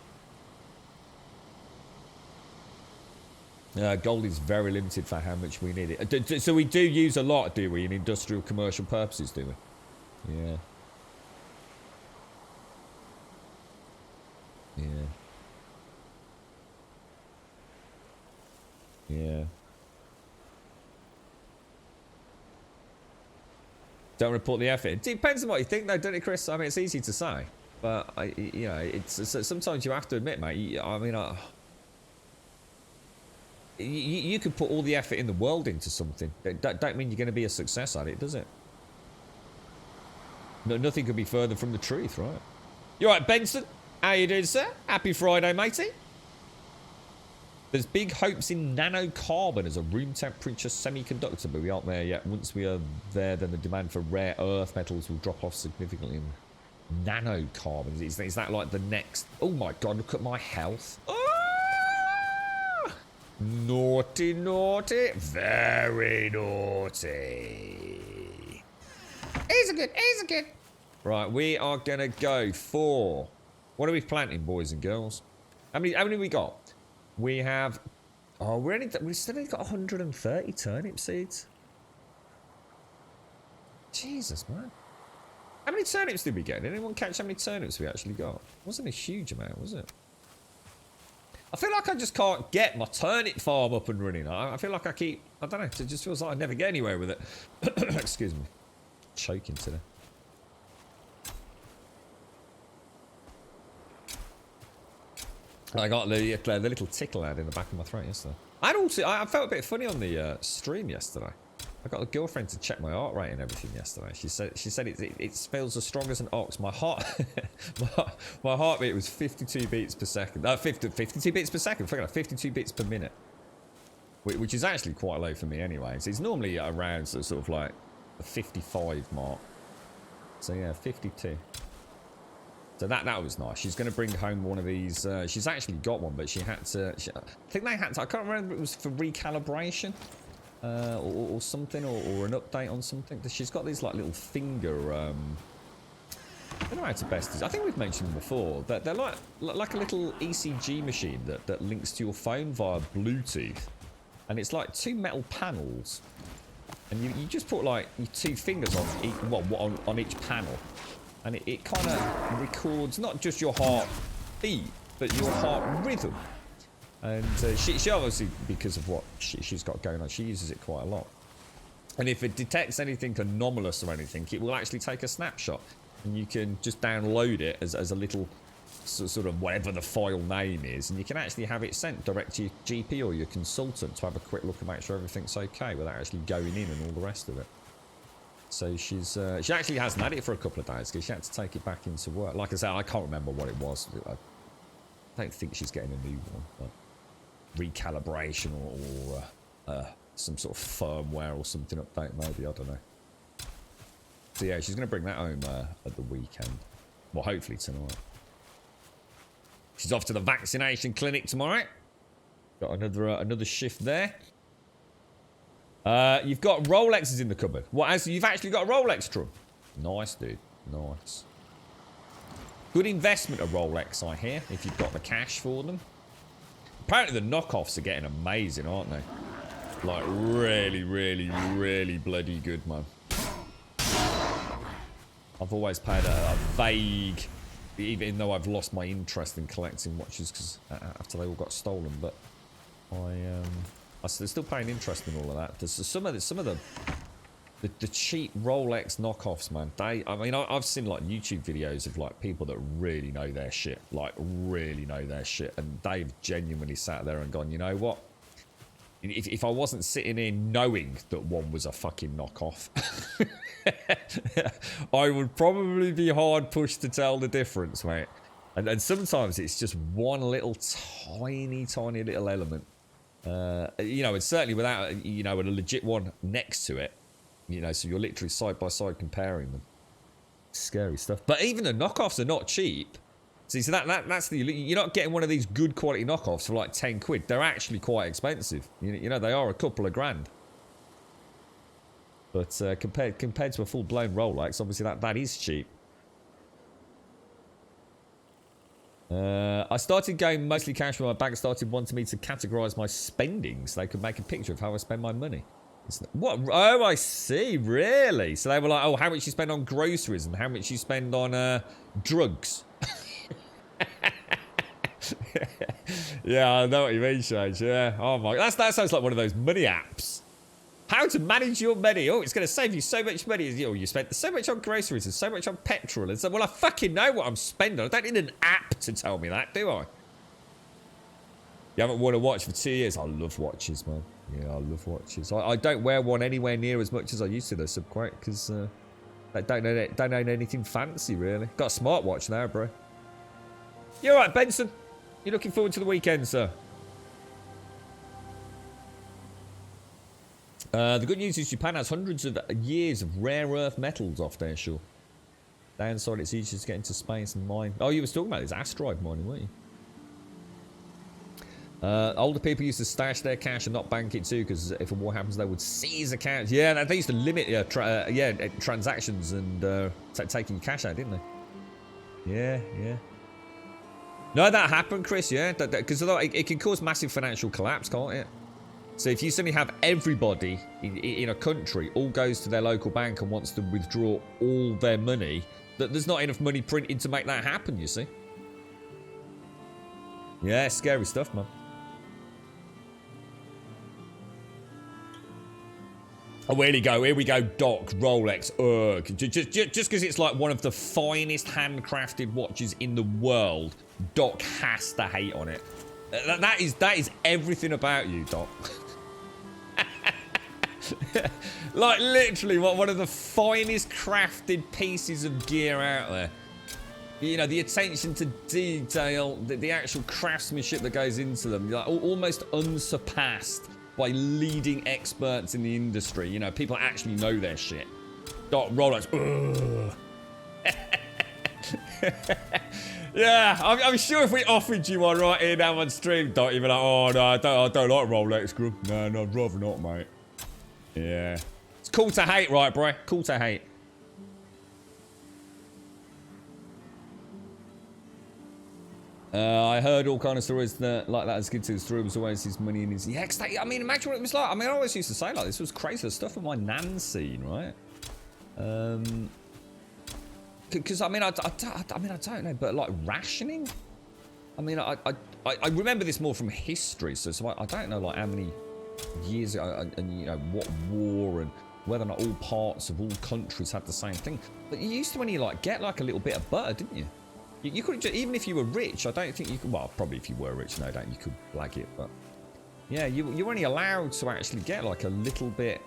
Gold is very limited for how much we need it. So we do use a lot, do we, in industrial commercial purposes, do we? Yeah. Yeah. Yeah. Don't report the effort. It depends on what you think, though, doesn't it, Chris? I mean, it's easy to say, but you know, it's sometimes you have to admit, mate. I mean, you could put all the effort in the world into something. That don't mean you're going to be a success at it, does it? No, nothing could be further from the truth, right? You all right, Benson? How you doing, sir? Happy Friday, matey. There's big hopes in nanocarbon as a room temperature semiconductor, but we aren't there yet. Once we are there, then the demand for rare earth metals will drop off significantly. Nanocarbon, is that like the next... Oh my god, look at my health. Ah! Naughty, naughty. Very naughty. Easy good, easy good. Right, we are going to go for... What are we planting, boys and girls? How many we got? We have... Oh, we've still only got 130 turnip seeds. Jesus, man. How many turnips did we get? Did anyone catch how many turnips we actually got? Wasn't a huge amount, was it? I feel like I just can't get my turnip farm up and running. I feel like I keep... I don't know. It just feels like I never get anywhere with it. Excuse me. Choking today. I got the little tickle out in the back of my throat yesterday. I felt a bit funny on the stream yesterday. I got a girlfriend to check my heart rate and everything yesterday. She said it feels as strong as an ox. My heart my heartbeat was 52 beats per second. 52 beats per second. Forget that, 52 beats per minute, which is actually quite low for me anyway. So it's normally around sort of like the 55 mark. So yeah, 52. So that was nice. She's going to bring home one of these. She's actually got one, but she had to... I think they had to... I can't remember if it was for recalibration or something, or an update on something. She's got these like little finger... I don't know how to best is. I think we've mentioned them before. They're like a little ECG machine that links to your phone via Bluetooth. And it's like two metal panels. And you just put like your two fingers on each panel. And it kind of records not just your heartbeat, but your heart rhythm. And she obviously, because of what she's got going on, she uses it quite a lot. And if it detects anything anomalous or anything, it will actually take a snapshot. And you can just download it as a little sort of whatever the file name is. And you can actually have it sent direct to your GP or your consultant to have a quick look and make sure everything's okay without actually going in and all the rest of it. So she actually hasn't had it for a couple of days because she had to take it back into work. Like I said, I can't remember what it was. I don't think she's getting a new one. But recalibration or some sort of firmware or something update maybe, I don't know. So yeah, she's going to bring that home at the weekend. Well, hopefully tonight. She's off to the vaccination clinic tomorrow. Got another shift there. You've got Rolexes in the cupboard. What? You've actually got a Rolex drum. Nice, dude. Nice. Good investment of Rolex, I hear, if you've got the cash for them. Apparently the knockoffs are getting amazing, aren't they? Like, really, really, really bloody good, man. I've always paid a vague, even though I've lost my interest in collecting watches because after they all got stolen, but I'm still paying interest in all of that. There's some of the cheap Rolex knockoffs, man. I mean, I've seen like YouTube videos of like people that really know their shit, and they've genuinely sat there and gone, you know what? If I wasn't sitting here knowing that one was a fucking knockoff, I would probably be hard pushed to tell the difference, mate. And sometimes it's just one little tiny little element. You know, and certainly without, you know, a legit one next to it, you know, so you're literally side by side comparing them. Scary stuff. But even the knockoffs are not cheap. See, so that's the, you're not getting one of these good quality knockoffs for like 10 quid. They're actually quite expensive. You know, they are a couple of grand. But compared to a full-blown Rolex, obviously that is cheap. I started going mostly cash when my bank started wanting me to categorise my spending so they could make a picture of how I spend my money. What? Oh, I see. Really? So they were like, oh, how much you spend on groceries and how much you spend on drugs. Yeah, I know what you mean, Shage. Yeah. Oh my, that sounds like one of those money apps. How to manage your money. Oh, it's going to save you so much money. Oh, you spent so much on groceries and so much on petrol. And so, well, I fucking know what I'm spending. I don't need an app to tell me that, do I? You haven't worn a watch for 2 years. I love watches, man. Yeah, I love watches. I don't wear one anywhere near as much as I used to, though, Subquake, because I don't own anything fancy, really. Got a smartwatch now, bro. You all right, Benson? You looking forward to the weekend, sir? The good news is Japan has hundreds of years of rare earth metals off their shore. Downside, it's easier to get into space and mine. Oh, you were talking about this asteroid mining, weren't you? Older people used to stash their cash and not bank it too, because if a war happens, they would seize accounts. Yeah, they used to limit transactions and taking cash out, didn't they? Yeah. No, that happened, Chris. Yeah, because it can cause massive financial collapse, can't it? So if you suddenly have everybody in a country all goes to their local bank and wants to withdraw all their money, there's not enough money printed to make that happen. You see? Yeah, scary stuff, man. Oh, here we go, Doc, Rolex, ugh. Just because it's like one of the finest handcrafted watches in the world, Doc has to hate on it. That is everything about you, Doc. Like, literally, one of the finest crafted pieces of gear out there. You know, the attention to detail, the actual craftsmanship that goes into them, like, almost unsurpassed by leading experts in the industry. You know, people actually know their shit. Doc Rolex. Yeah, I'm sure if we offered you one right here now on stream, Doc, you'd be like, oh no, I don't like Rolex, Group. No, I'd rather not, mate. Yeah. It's cool to hate, right, bro? Cool to hate. I heard all kind of stories that, like that as kids who threw was always his money in his... Yeah, I mean, imagine what it was like. I mean, I always used to say, like, this was crazy. The stuff in my Nan scene, right? Because I mean, I don't know, but like rationing. I mean, I remember this more from history, so I don't know like how many years ago, and you know what war and whether or not all parts of all countries had the same thing. But you used to only like get like a little bit of butter, didn't you? You couldn't just, even if you were rich. I don't think you could. Well, probably if you were rich, no doubt you could blag it. But yeah, you were only allowed to actually get like a little bit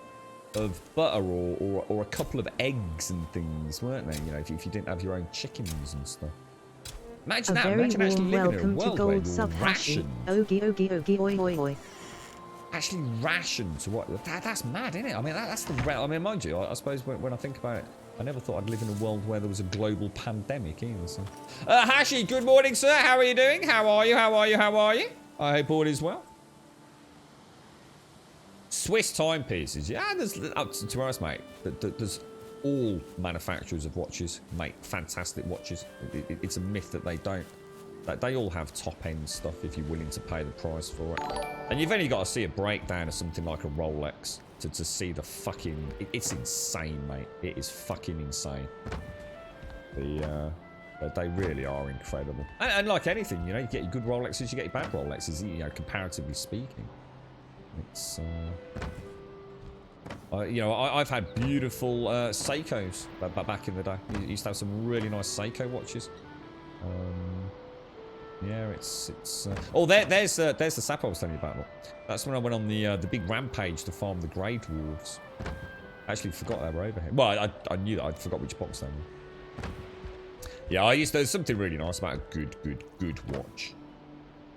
of butter or a couple of eggs and things, weren't they? You know, if you didn't have your own chickens and stuff. Imagine that. Imagine actually living in a world where you're rationed. Ogie, ogie, ogie, oi, oi, oi. Actually rationed to what? That's mad, isn't it? I mean, that's the. I mean, mind you, I suppose when I think about it, I never thought I'd live in a world where there was a global pandemic either. So. Hashi, good morning, sir. How are you doing? How are you? How are you? How are you? I hope all is well. Swiss timepieces. Yeah, there's, to be honest, mate, there's all manufacturers of watches make fantastic watches. It's a myth that they don't. They all have top-end stuff if you're willing to pay the price for it. And you've only got to see a breakdown of something like a Rolex to see the fucking... It's insane, mate. It is fucking insane. They really are incredible. And like anything, you know, you get your good Rolexes, you get your bad Rolexes, you know, comparatively speaking. It's... you know, I've had beautiful Seikos back in the day. You used to have some really nice Seiko watches. Yeah, it's. Oh, there's the sap I was telling you about. Look. That's when I went on the big rampage to farm the Grey Dwarves. I actually forgot they were over here. Well, I knew that. I forgot which box they were. Yeah, there's something really nice about a good watch.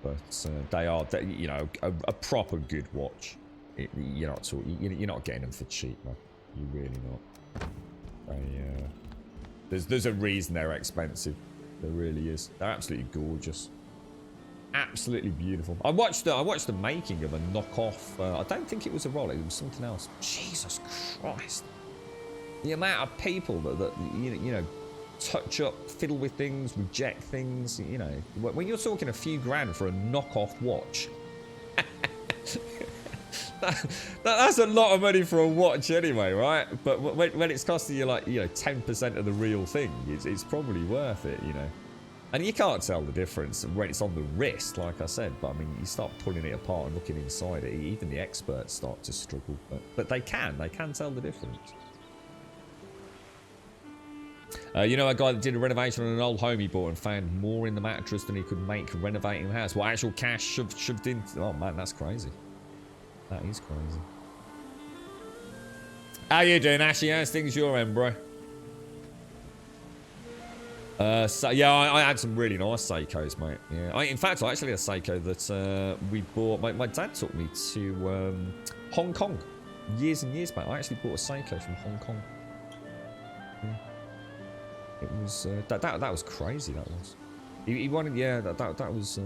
But they are, you know, a proper good watch. You're not getting them for cheap, man. You're really not. There's a reason they're expensive. There really is. They're absolutely gorgeous. Absolutely beautiful. I watched the making of a knockoff. I don't think it was a Rolex. It was something else. Jesus Christ! The amount of people that you know touch up, fiddle with things, reject things. You know, when you're talking a few grand for a knockoff watch. That's a lot of money for a watch anyway, right? But when it's costing you like, you know, 10% of the real thing, it's probably worth it, you know. And you can't tell the difference when it's on the wrist, like I said. But I mean, you start pulling it apart and looking inside it, even the experts start to struggle. But they can tell the difference. You know, a guy that did a renovation on an old home he bought and found more in the mattress than he could make renovating the house. Well, actual cash shoved in. Oh man, that's crazy. That is crazy. How you doing, Ashy? How's things your end, bro? So yeah, I had some really nice Seikos, mate. Yeah, in fact, I actually had a Seiko that we bought. My dad took me to Hong Kong years and years back. I actually bought a Seiko from Hong Kong. Yeah. It was that was crazy. That was. He wanted, yeah. That was.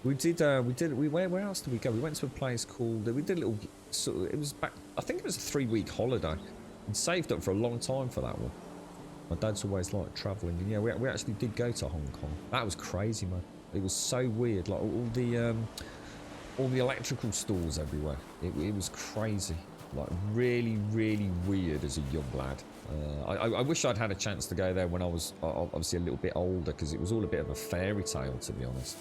Where else did we go? We went to a place called, we did a little, it was back, I think it was a 3-week holiday, and saved up for a long time for that one. My dad's always liked travelling, and yeah, we actually did go to Hong Kong. That was crazy, man. It was so weird, like all the electrical stores everywhere. It was crazy, like really weird as a young lad. I wish I'd had a chance to go there when I was obviously a little bit older, because it was all a bit of a fairy tale, to be honest.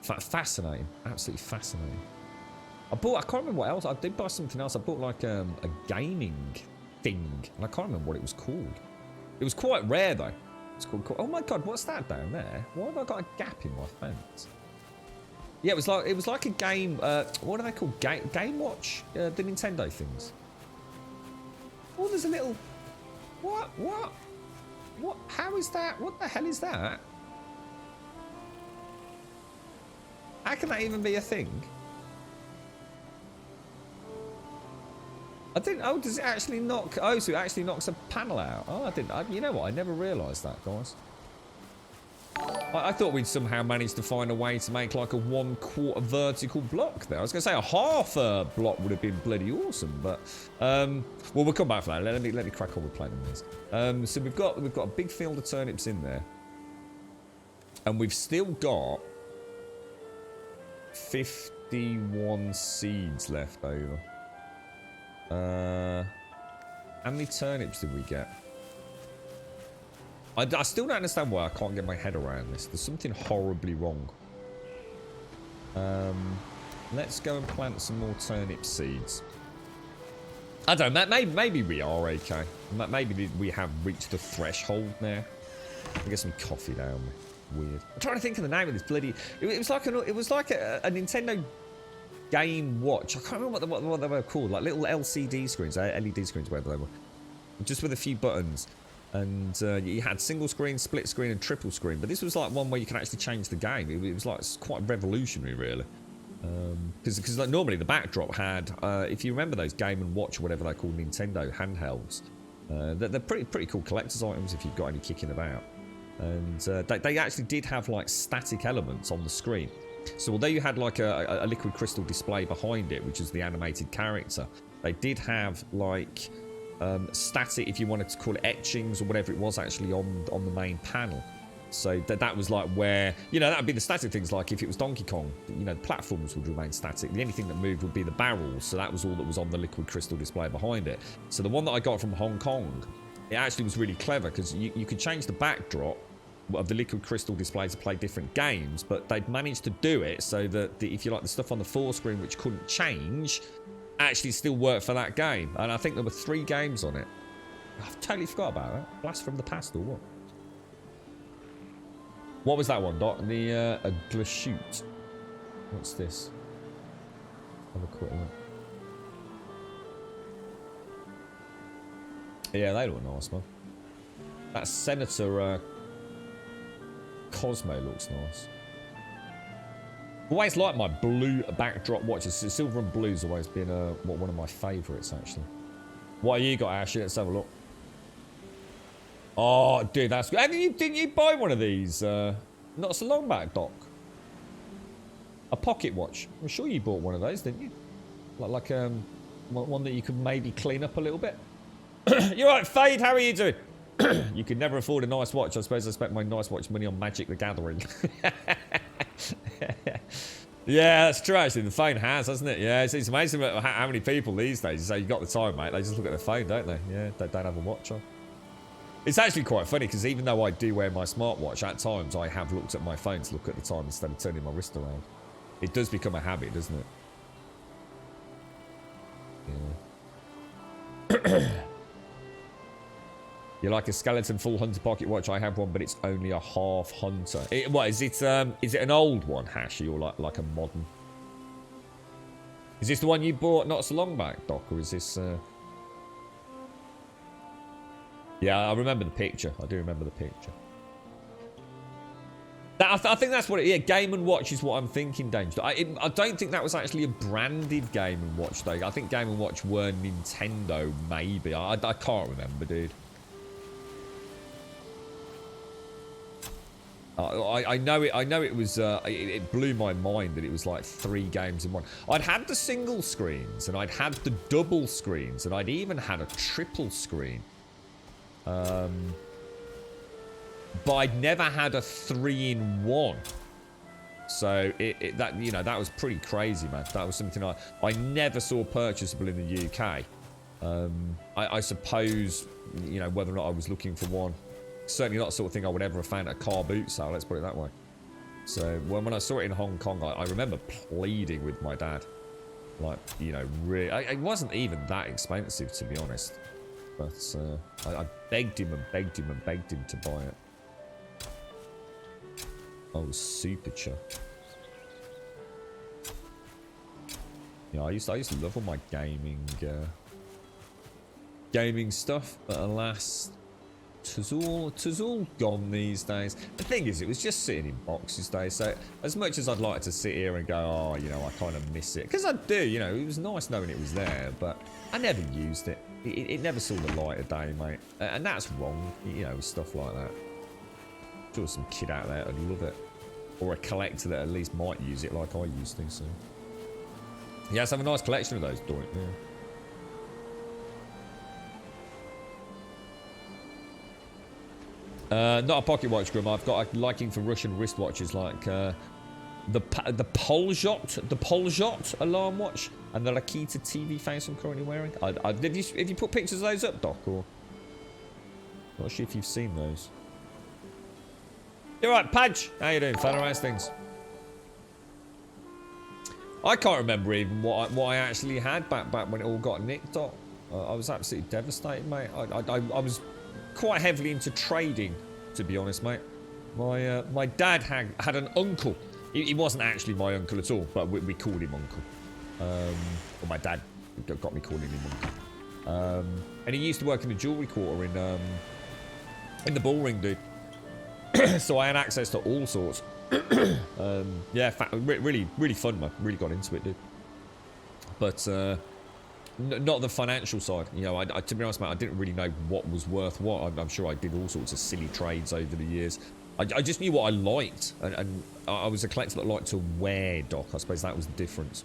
Fascinating, absolutely fascinating. I can't remember what else. I did buy something else. I bought like a gaming thing, and I can't remember what it was called. It was quite rare though. It's called. Oh my god, what's that down there? Why have I got a gap in my fence? Yeah, it was like a game. What are they called? Game Watch, the Nintendo things. Oh, there's a little. What? How is that? What the hell is that? How can that even be a thing? I didn't. Oh, does it actually knock? Oh, so it actually knocks a panel out. Oh, I didn't. You know what? I never realised that, guys. I thought we'd somehow managed to find a way to make like a 1/4 vertical block there. I was going to say a half block would have been bloody awesome, but well, we'll come back for that. Let me crack on with playing this. So we've got a big field of turnips in there, and we've still got 51 seeds left over. How many turnips did we get? I still don't understand why I can't get my head around this. There's something horribly wrong. Let's go and plant some more turnip seeds. I don't know. Maybe we are okay. Maybe we have reached the threshold now. I'll get some coffee down. Weird. I'm trying to think of the name of this bloody. It was like a Nintendo Game Watch. I can't remember what they were called. Like little LCD screens, LED screens, whatever they were. Just with a few buttons. And you had single screen, split screen, and triple screen. But this was like one where you can actually change the game. It was like quite revolutionary, really. Because like normally the backdrop had, if you remember those Game & Watch or whatever they're called, Nintendo handhelds, they're pretty cool collector's items if you've got any kicking about. And they actually did have like static elements on the screen. So although you had like a liquid crystal display behind it, which is the animated character, they did have like static, if you wanted to call it, etchings or whatever it was actually on the main panel. So that was like where, you know, that would be the static things. Like if it was Donkey Kong, you know, the platforms would remain static. The only thing that moved would be the barrels. So that was all that was on the liquid crystal display behind it. So the one that I got from Hong Kong, it actually was really clever because you could change the backdrop of the liquid crystal display to play different games, but they'd managed to do it so that if you like the stuff on the forescreen which couldn't change actually still worked for that game. And I think there were 3 games on it. I've totally forgot about that. Blast from the past or what? What was that one, Doc? The a glashute. What's this? Have a quick look. Yeah, they look nice, man. That Senator Cosmo looks nice. Always like my blue backdrop watches. Silver and blue's always been one of my favourites, actually. What you got, Ashley? Let's have a look. Oh, dude, that's good. Didn't you buy one of these? Not so long back, Doc. A pocket watch. I'm sure you bought one of those, didn't you? Like one that you could maybe clean up a little bit. You're right, Fade. How are you doing? You could never afford a nice watch. I suppose I spent my nice watch money on Magic the Gathering. Yeah, that's true, actually. The phone has, hasn't it? Yeah, it's amazing how many people these days, you say, you got the time, mate. They just look at their phone, don't they? Yeah, they don't have a watch on. It's actually quite funny, because even though I do wear my smartwatch, at times I have looked at my phone to look at the time instead of turning my wrist around. It does become a habit, doesn't it? Yeah. You like a skeleton full hunter pocket watch? I have one, but it's only a half hunter. What is it? Is it an old one, Hashy, or like a modern? Is this the one you bought not so long back, Doc, or is this? Yeah, I remember the picture. I do remember the picture. I think that's what it is. Yeah, Game & Watch is what I'm thinking, Danger. I don't think that was actually a branded Game & Watch, though. I think Game & Watch were Nintendo, maybe. I can't remember, dude. I know it was. It blew my mind that it was like 3 games in one. I'd had the single screens, and I'd had the double screens, and I'd even had a triple screen. But I'd never had a 3-in-1. So that was pretty crazy, man. That was something I never saw purchasable in the UK. I suppose, you know, whether or not I was looking for one. Certainly not the sort of thing I would ever have found at a car boot sale, let's put it that way. So when I saw it in Hong Kong, I remember pleading with my dad. Like, you know, really, it wasn't even that expensive, to be honest. But I begged him and begged him and begged him to buy it. I was super chuffed. Yeah, I used to love all my gaming stuff, but alas, it's all gone these days. The thing is, it was just sitting in boxes days. So as much as I'd like to sit here and go, oh, you know, I kind of miss it, because I do. You know, it was nice knowing it was there, but I never used it. It never saw the light of day, mate, and that's wrong. You know, stuff like that. I'm sure some kid out there would love it, or a collector that at least might use it like I used to. So yeah, let's have a nice collection of those, Doink. Yeah. Not a pocket watch, Grim. I've got a liking for Russian wristwatches like the Poljot alarm watch, and the Lakita TV face I'm currently wearing. Have you put pictures of those up, Doc, or not sure if you've seen those. You're right, Padge. How you doing, fella? How's things? I can't remember even what I actually had back when it all got nicked, Doc. I was absolutely devastated, mate. I was quite heavily into trading, to be honest, mate. My dad had an uncle. He wasn't actually my uncle at all, but we called him uncle. Or my dad got me calling him uncle. And he used to work in the jewellery quarter in the bullring, dude. So I had access to all sorts. Yeah, really fun, man. Really got into it, dude. But not the financial side. You know, to be honest, mate, I didn't really know what was worth what. I'm sure I did all sorts of silly trades over the years. I just knew what I liked, and I was a collector that liked to wear, Doc. I suppose that was the difference.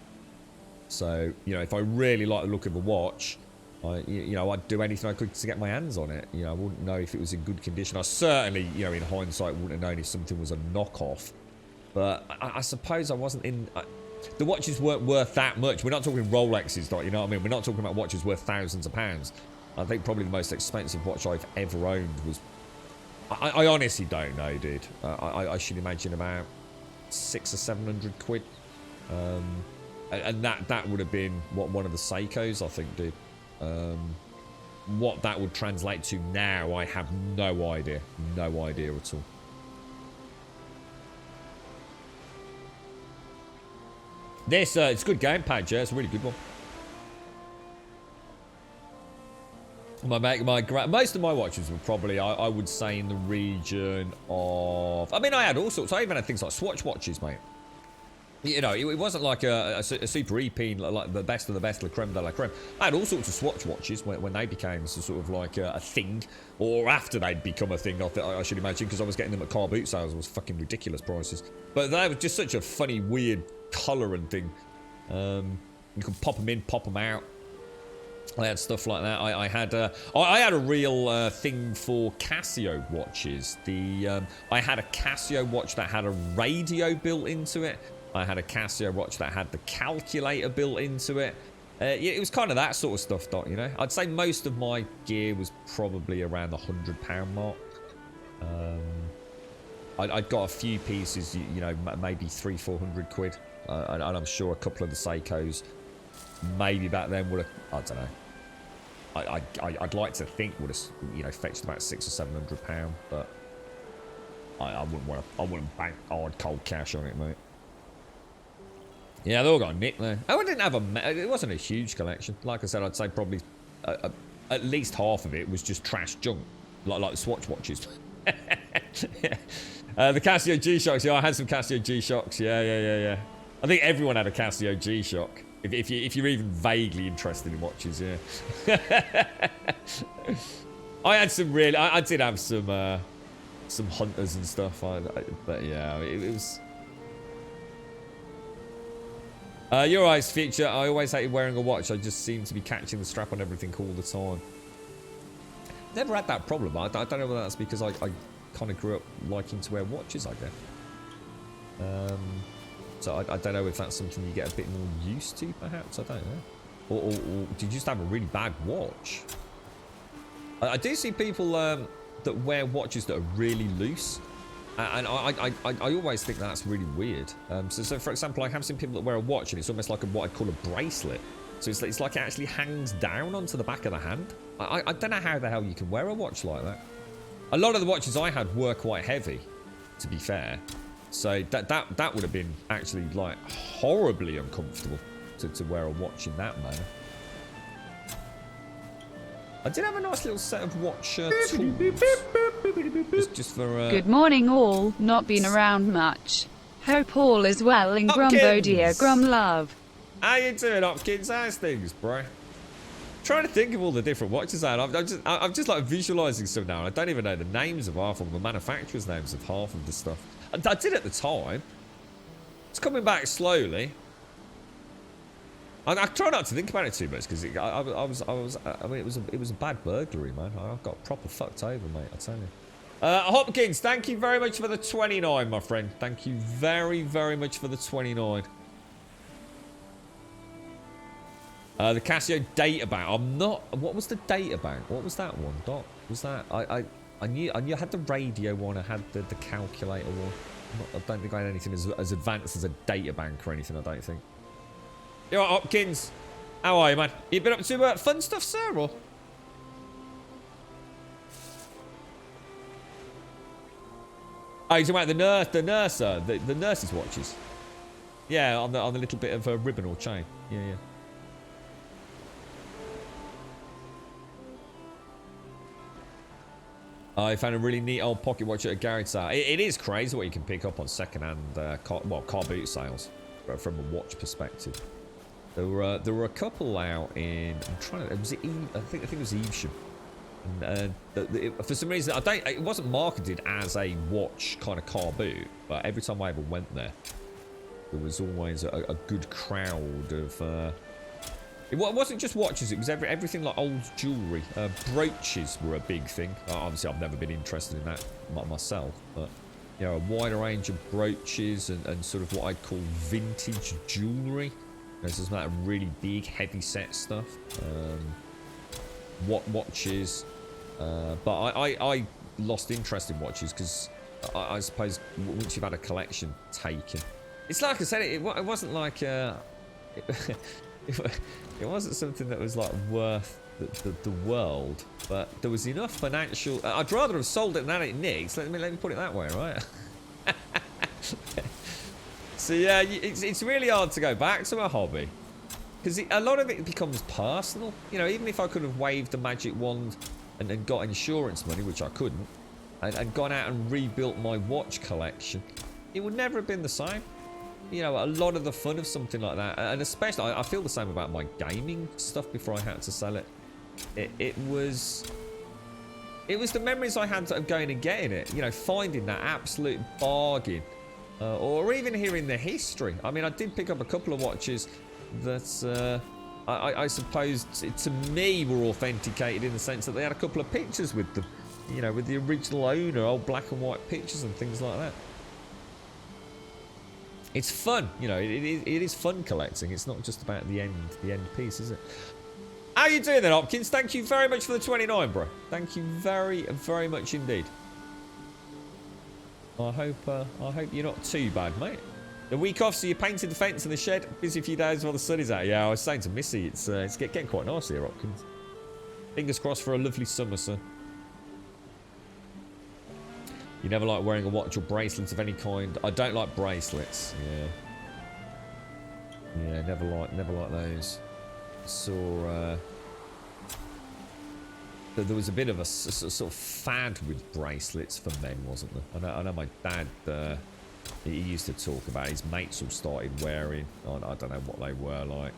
So, you know, if I really liked the look of a watch, I'd do anything I could to get my hands on it. You know, I wouldn't know if it was in good condition. I certainly, you know, in hindsight, wouldn't have known if something was a knockoff. But I suppose I wasn't in... the watches weren't worth that much. We're not talking Rolexes, Doc, you know what I mean? We're not talking about watches worth thousands of pounds. I think probably the most expensive watch I've ever owned was... I honestly don't know, dude. I should imagine about 600 or 700 quid. And that would have been one of the Seikos, I think, dude. What that would translate to now, I have no idea. No idea at all. This, it's a good game, Padge, yeah, it's a really good one. Most of my watches were probably, I would say, in the region of... I mean, I had all sorts. I even had things like Swatch watches, mate. You know, it wasn't like a super EP, like the best of the best, la creme de la creme. I had all sorts of Swatch watches when they became sort of like a thing, or after they'd become a thing, I should imagine, because I was getting them at car boot sales. It was fucking ridiculous prices. But they were just such a funny, weird colour and thing. You could pop them in, pop them out. I had stuff like that. I had a real thing for Casio watches. I had a Casio watch that had a radio built into it. I had a Casio watch that had the calculator built into it. It was kind of that sort of stuff, Doc, you know. I'd say most of my gear was probably around the £100 mark. I'd got a few pieces, you know, maybe 300-400 quid. And I'm sure a couple of the Seikos, maybe back then would have, I don't know. I'd like to think would have, you know, fetched about £600 or £700, but I wouldn't bank hard cold cash on it, mate. Yeah, they all got a nick there. I didn't have it wasn't a huge collection. Like I said, I'd say probably at least half of it was just trash junk, like the Swatch watches. Yeah. The Casio G-Shocks. Yeah, I had some Casio G-Shocks. Yeah. I think everyone had a Casio G-Shock. If you're even vaguely interested in watches, yeah. I had some really... I did have some Hunters and stuff. But yeah, it was... Your eyes, Future. I always hated wearing a watch. I just seem to be catching the strap on everything all the time. Never had that problem. I don't know whether that's because I kind of grew up liking to wear watches, I guess. So I don't know if that's something you get a bit more used to, perhaps. I don't know. Or did you just have a really bad watch? I do see people that wear watches that are really loose. And I always think that's really weird. So for example, I have seen people that wear a watch and it's almost like what I'd call a bracelet. So it's like it actually hangs down onto the back of the hand. I don't know how the hell you can wear a watch like that. A lot of the watches I had were quite heavy, to be fair. So that would have been actually like horribly uncomfortable to wear a watch in that manner. I did have a nice little set of watch tools. Just for... Good morning all, not been around much. Hope all is well in Grumbodia, Grum love. How you doing, Hopkins? How's things, bro? Trying to think of all the different watches I had. I'm just like visualising some now. I don't even know the names of half of them, the manufacturers' names of half of the stuff. I did at the time. It's coming back slowly. I try not to think about it too much because I mean, it was a bad burglary, man. I got proper fucked over, mate. I tell you. Hopkins, thank you very much for the 29, my friend. Thank you very, very much for the 29. The Casio data bank. I'm not. What was the data bank? What was that one, Doc? Was that I knew I had the radio one. I had the calculator one. I don't think I had anything as advanced as a data bank or anything. I don't think. You all right, Hopkins? How are you, man? You been up to fun stuff, sir? Or? Oh, you're talking about the nurse's watches. Yeah, on the little bit of a ribbon or chain. Yeah. I found a really neat old pocket watch at a garage sale. It is crazy what you can pick up on second-hand car boot sales from a watch perspective. There were a couple out in. I'm trying to. Was it? I think it was Evesham. And for some reason, it wasn't marketed as a watch kind of car boot, but every time I ever went there was always a good crowd of. It wasn't just watches, it was everything like old jewellery. Brooches were a big thing. Obviously, I've never been interested in that myself, but you know, a wider range of brooches and sort of what I'd call vintage jewellery. There's some of that really big, heavy set stuff. Watches. But I lost interest in watches because I suppose once you've had a collection taken. It's like I said, it wasn't like... It wasn't something that was like worth the world, but there was enough financial. I'd rather have sold it than had it nicked. Let me put it that way, right? So yeah, it's really hard to go back to a hobby because a lot of it becomes personal. You know, even if I could have waved the magic wand and got insurance money, which I couldn't, and gone out and rebuilt my watch collection, it would never have been the same. You know, a lot of the fun of something like that, and especially I feel the same about my gaming stuff before I had to sell it. It was the memories I had of going and getting it, you know, finding that absolute bargain, or even hearing the history. I mean, I did pick up a couple of watches that I suppose to me were authenticated in the sense that they had a couple of pictures with them, you know, with the original owner, old black and white pictures and things like that. It's fun, you know, it is fun collecting. It's not just about the end piece, is it? How you doing then, Hopkins? Thank you very much for the 29, bro. Thank you very, very much indeed. I hope you're not too bad, mate. The week off, so you painted the fence in the shed. Busy a few days while the sun is out. Yeah, I was saying to Missy, it's getting quite nice here, Hopkins. Fingers crossed for a lovely summer, sir. You never like wearing a watch or bracelets of any kind. I don't like bracelets. Yeah, never like those. Saw there was a bit of a sort of fad with bracelets for men, wasn't there? I know my dad. He used to talk about his mates all started wearing. I don't know what they were like.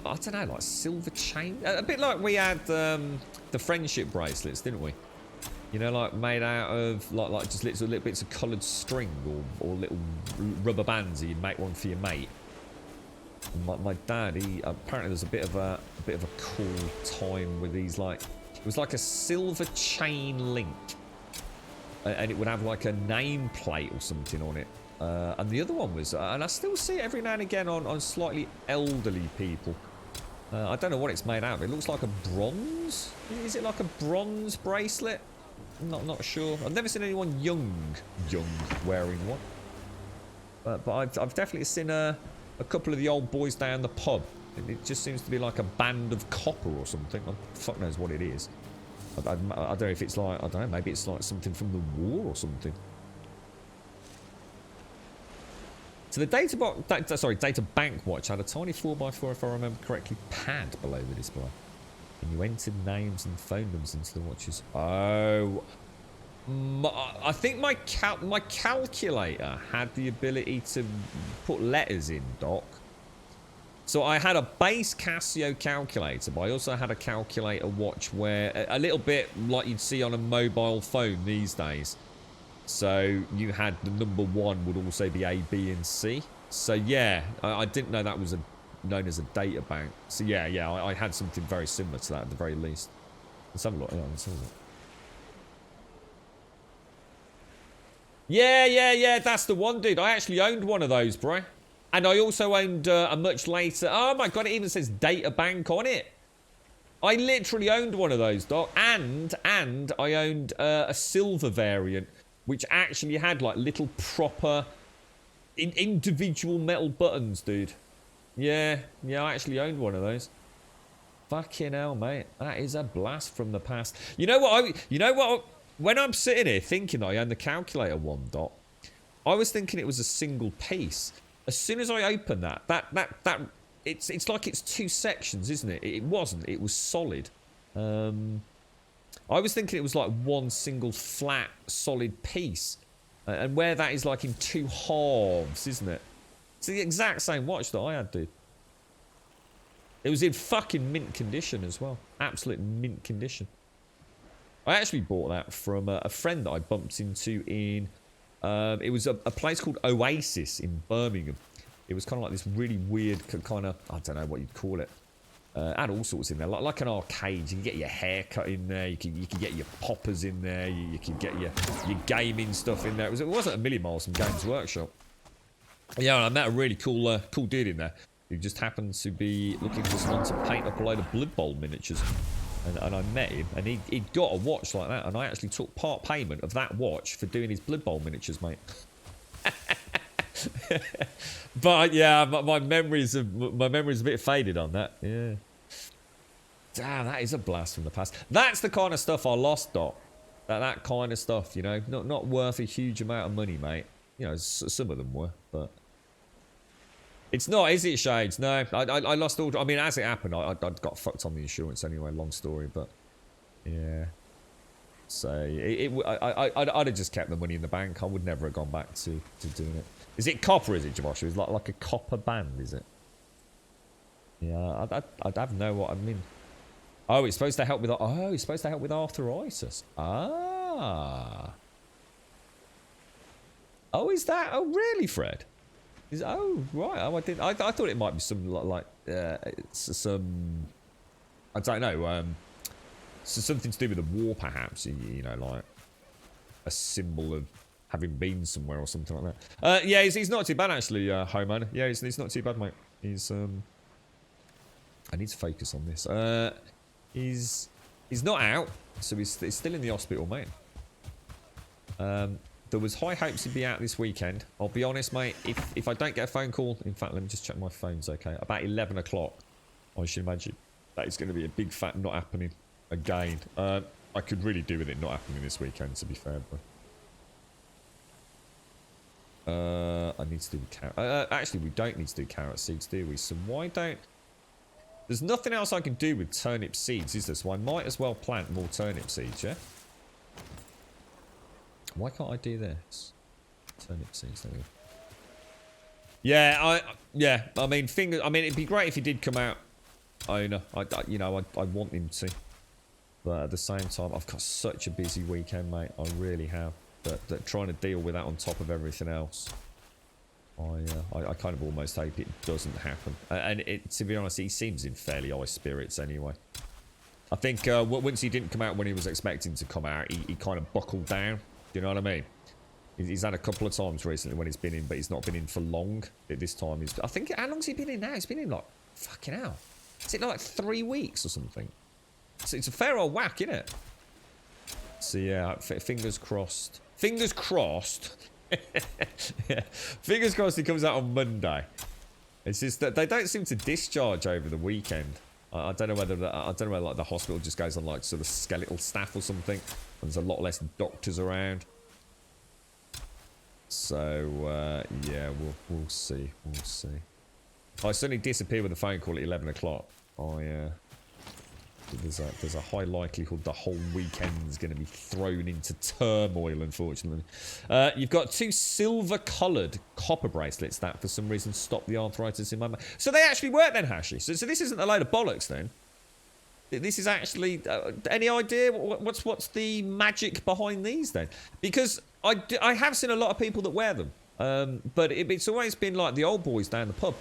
I don't know, like silver chain. A bit like we had the friendship bracelets, didn't we? You know, like made out of like just little bits of coloured string or little rubber bands. You'd make one for your mate. And my dad, apparently there's a bit of a cool time with these, like it was like a silver chain link, and it would have like a nameplate or something on it. And the other one was, and I still see it every now and again on slightly elderly people. I don't know what it's made out of. It looks like a bronze. Is it like a bronze bracelet? Not sure. I've never seen anyone young wearing one. But I've definitely seen a couple of the old boys down the pub. It just seems to be like a band of copper or something. Fuck knows what it is. I don't know if it's like, I don't know, maybe it's like something from the war or something. So the data bank watch had a tiny 4x4, if I remember correctly, pad below the display. And you entered names and phone numbers into the watches. Oh, I think my calculator had the ability to put letters in, Doc. So I had a base Casio calculator, but I also had a calculator watch where a little bit like you'd see on a mobile phone these days. So you had the number 1 would also be A, B, and C. So yeah, I didn't know that was known as a data bank. So yeah, I had something very similar to that at the very least. Let's have a look. Yeah, let's have a look. Yeah, that's the one, dude. I actually owned one of those, bro. And I also owned a much later... Oh, my God, it even says data bank on it. I literally owned one of those, Doc. And I owned a silver variant, which actually had, like, little proper individual metal buttons, dude. Yeah, I actually owned one of those. Fucking hell, mate. That is a blast from the past. You know what? When I'm sitting here thinking that I own the calculator one, Doc, I was thinking it was a single piece. As soon as I open that it's like it's two sections, isn't it? It wasn't. It was solid. I was thinking it was like one single flat, solid piece. And where that is like in two halves, isn't it? It's the exact same watch that I had, dude. It was in fucking mint condition as well. Absolute mint condition. I actually bought that from a friend that I bumped into in... it was a place called Oasis in Birmingham. It was kind of like this really weird kind of... I don't know what you'd call it. Had all sorts in there. Like an arcade. You can get your hair cut in there. You can get your poppers in there. You can get your gaming stuff in there. It wasn't a million miles from Games Workshop. Yeah, I met a really cool dude in there. Who just happened to be looking for someone to paint up a load of Blood Bowl miniatures. And I met him, and he'd got a watch like that, and I actually took part payment of that watch for doing his Blood Bowl miniatures, mate. But yeah, my memory's a bit faded on that. Yeah. Damn, that is a blast from the past. That's the kind of stuff I lost, Doc. That kind of stuff, you know, not worth a huge amount of money, mate. You know, some of them were, but it's not, is it, Shades? No, I lost all. I mean, as it happened, I got fucked on the insurance anyway. Long story, but yeah. So I'd have just kept the money in the bank. I would never have gone back to doing it. Is it copper? Is it, Josh? Is like a copper band? Is it? Yeah, I'd have know what I mean. Oh, it's supposed to help with. Oh, it's supposed to help with arthritis. Ah. Oh, is that? Oh, really, Fred? Oh, right. Oh, I thought it might be some like some. I don't know. So something to do with the war, perhaps. You know, like a symbol of having been somewhere or something like that. Yeah, he's not too bad actually, homeowner. Yeah, he's not too bad, mate. He's I need to focus on this. He's not out, so he's still in the hospital, mate. There was high hopes he'd be out this weekend. I'll be honest, mate. If I don't get a phone call, in fact, let me just check my phone's okay. About 11 o'clock, I should imagine that is going to be a big fat not happening again. I could really do with it not happening this weekend, to be fair, but I need to do carrot. Actually, we don't need to do carrot seeds, do we? So why don't... There's nothing else I can do with turnip seeds, is there? So I might as well plant more turnip seeds, yeah? Why can't I do this? Turnip seeds, there we go. Yeah, I mean, it'd be great if he did come out owner. I want him to. But at the same time, I've got such a busy weekend, mate. I really have. That trying to deal with that on top of everything else, I kind of almost hope it doesn't happen. And to be honest, he seems in fairly high spirits anyway. I think once he didn't come out when he was expecting to come out, he kind of buckled down. Do you know what I mean? He's had a couple of times recently when he's been in, but he's not been in for long. This time, I think, how long's he been in now? He's been in like, fucking hell. Is it like 3 weeks or something? So it's a fair old whack, isn't it? So yeah, fingers crossed. Fingers crossed. Yeah. Fingers crossed he comes out on Monday. It's just that they don't seem to discharge over the weekend. I don't know whether like the hospital just goes on like sort of skeletal staff or something. And there's a lot less doctors around. So yeah, we'll see. We'll see. I suddenly disappear with a phone call at 11 o'clock. There's a high likelihood the whole weekend's going to be thrown into turmoil, unfortunately. You've got 2 silver-coloured copper bracelets that, for some reason, stop the arthritis in my mouth. So they actually work then, Hashi. So this isn't a load of bollocks then. This is actually... any idea what's the magic behind these then? Because I have seen a lot of people that wear them. But it's always been like the old boys down the pub.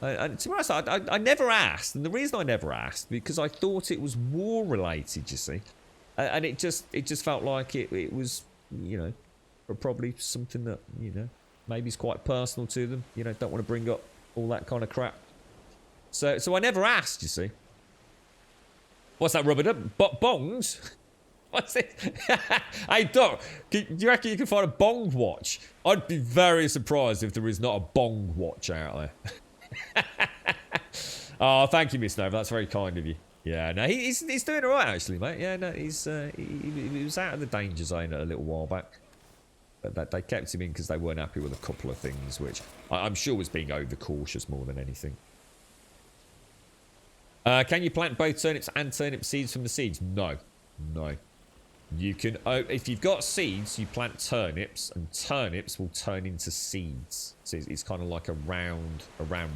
And to be honest, I never asked, and the reason I never asked because I thought it was war related, you see, and it just felt like it was, you know, are probably something that, you know, maybe is quite personal to them. You know, don't want to bring up all that kind of crap. So I never asked, you see. What's that rubber duck? Bongs? What's this? Hey, Doc, do you reckon you can find a bong watch? I'd be very surprised if there is not a bong watch out there. Oh, thank you, Miss Nova. That's very kind of you. Yeah, no, he's doing all right, actually, mate. Yeah, no, he was out of the danger zone a little while back. But they kept him in because they weren't happy with a couple of things, which I'm sure was being overcautious more than anything. Can you plant both turnips and turnip seeds from the seeds? No. No. You can, if you've got seeds, you plant turnips, and turnips will turn into seeds. So it's kind of like a round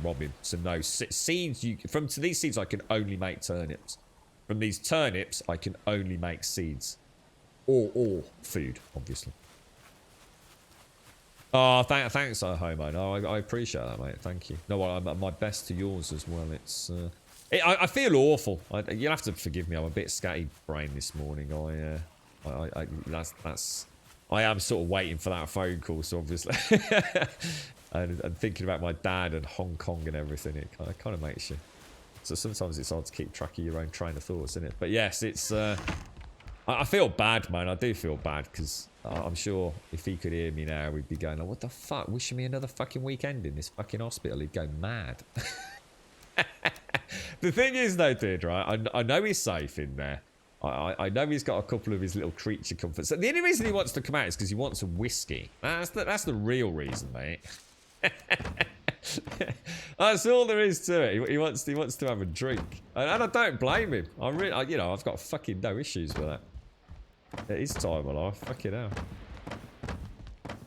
robin. So no, seeds, from these seeds I can only make turnips. From these turnips I can only make seeds. Or food, obviously. Oh, thanks, Homo. No, I appreciate that, mate. Thank you. No, my best to yours as well. It's, I feel awful. You'll have to forgive me. I'm a bit scatty-brained this morning. I am sort of waiting for that phone call, so obviously. and thinking about my dad and Hong Kong and everything, it kind of makes you. So sometimes it's hard to keep track of your own train of thoughts, isn't it? But yes, it's. I feel bad, man. I do feel bad because I'm sure if he could hear me now, we'd be going, "Oh, what the fuck? Wishing me another fucking weekend in this fucking hospital." He'd go mad. The thing is, though, dude, right? I know he's safe in there. I know he's got a couple of his little creature comforts. The only reason he wants to come out is because he wants a whiskey. That's the real reason, mate. That's all there is to it. He wants to have a drink, and I don't blame him. I've got fucking no issues with that. It is time of life. Fucking hell.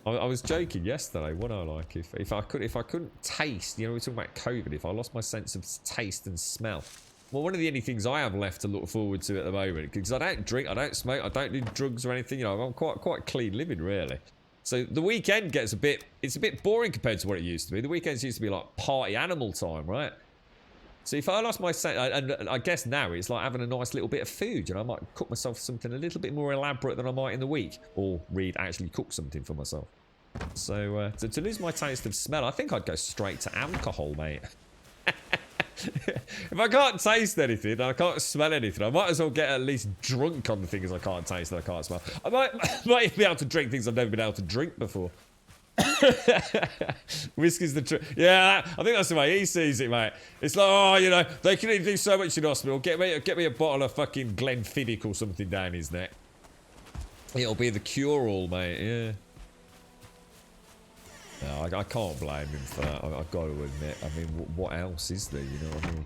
I was joking yesterday, wasn't I? Like if I couldn't taste, you know, we're talking about COVID. If I lost my sense of taste and smell. Well, one of the only things I have left to look forward to at the moment, because I don't drink, I don't smoke, I don't do drugs or anything, you know, I'm quite clean living, really. So the weekend gets it's a bit boring compared to what it used to be. The weekends used to be like party animal time, right? So if I lost my sense, and I guess now it's like having a nice little bit of food, you know, I might cook myself something a little bit more elaborate than I might in the week, or actually cook something for myself. So to lose my taste of smell, I think I'd go straight to alcohol, mate. If I can't taste anything and I can't smell anything, I might as well get at least drunk on the things I can't taste and I can't smell. I might even be able to drink things I've never been able to drink before. Whiskey's the truth. Yeah, I think that's the way he sees it, mate. It's like, oh, you know, they can only do so much in hospital. Get me a bottle of fucking Glenfiddich or something down his neck. It'll be the cure-all, mate. Yeah. No, I can't blame him for that. I've got to admit. I mean, what else is there? You know what I mean?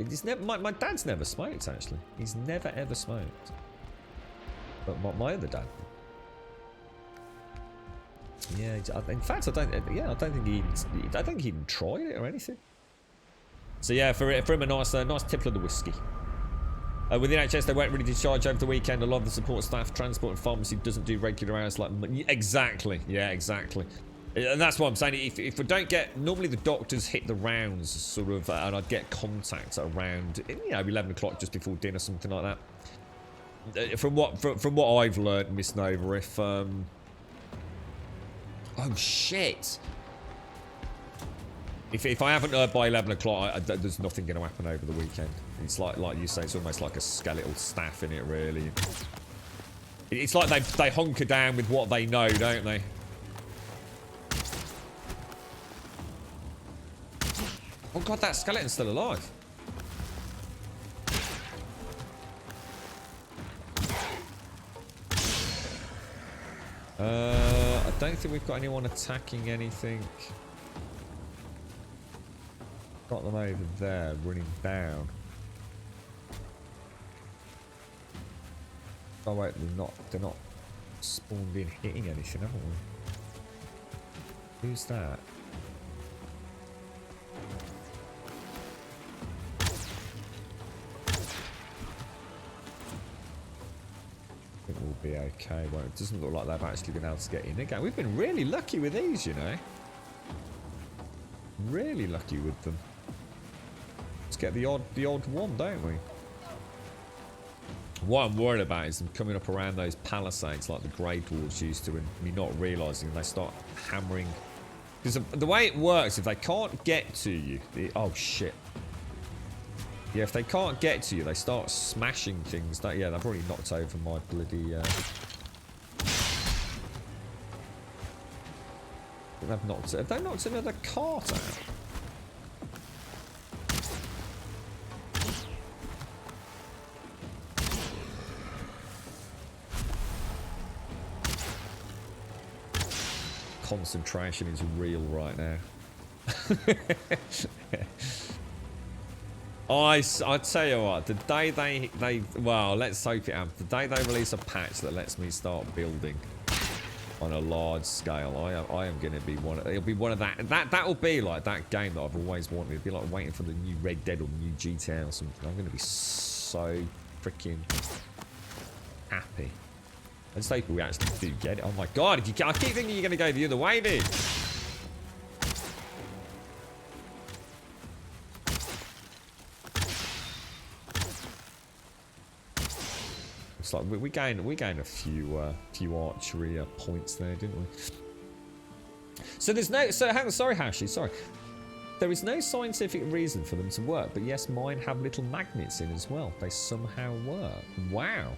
He's never. My dad's never smoked. Actually, he's never ever smoked. But my other dad. Yeah. In fact, I don't think he even tried it or anything. So yeah, for him a nice tipple of the whiskey. With the NHS, they weren't really discharged over the weekend. A lot of the support staff, transport and pharmacy doesn't do regular hours like... Exactly. Yeah, exactly. And that's what I'm saying. If we don't get... Normally the doctors hit the rounds, sort of, and I'd get contact around, you know, 11 o'clock just before dinner, something like that. From what I've learned, Miss Nova, if... Oh, shit! If I haven't heard by 11 o'clock, there's nothing going to happen over the weekend. It's like you say, it's almost like a skeletal staff in it, really. It's like they hunker down with what they know, don't they? Oh god, that skeleton's still alive. I don't think we've got anyone attacking anything. Got them over there, running down. Oh wait, they're not spawned in hitting anything, haven't we? Who's that? I think we'll be okay. Well, it doesn't look like they've actually been able to get in again. We've been really lucky with these, you know. Really lucky with them. Let's get the odd one, don't we? What I'm worried about is them coming up around those palisades like the Grey Dwarves used to, and me not realising they start hammering. Because the way it works, if they can't get to you, oh shit. Yeah, if they can't get to you, they start smashing things. Yeah, they've already knocked over my bloody. Have they knocked another cart out? Concentration is real right now. I tell you what, the day they well, let's hope it happens. The day they release a patch that lets me start building on a large scale, I am going to be one. It'll be one of that'll be like that game that I've always wanted. It'll be like waiting for the new Red Dead or new GTA or something. I'm going to be so freaking happy. I just hope we actually do get it. Oh my god! I keep thinking you're going to go the other way, dude. It's like we gained a few archery points there, didn't we? So there's no. So hang on, sorry, Hashi, sorry. There is no scientific reason for them to work, but yes, mine have little magnets in as well. They somehow work. Wow,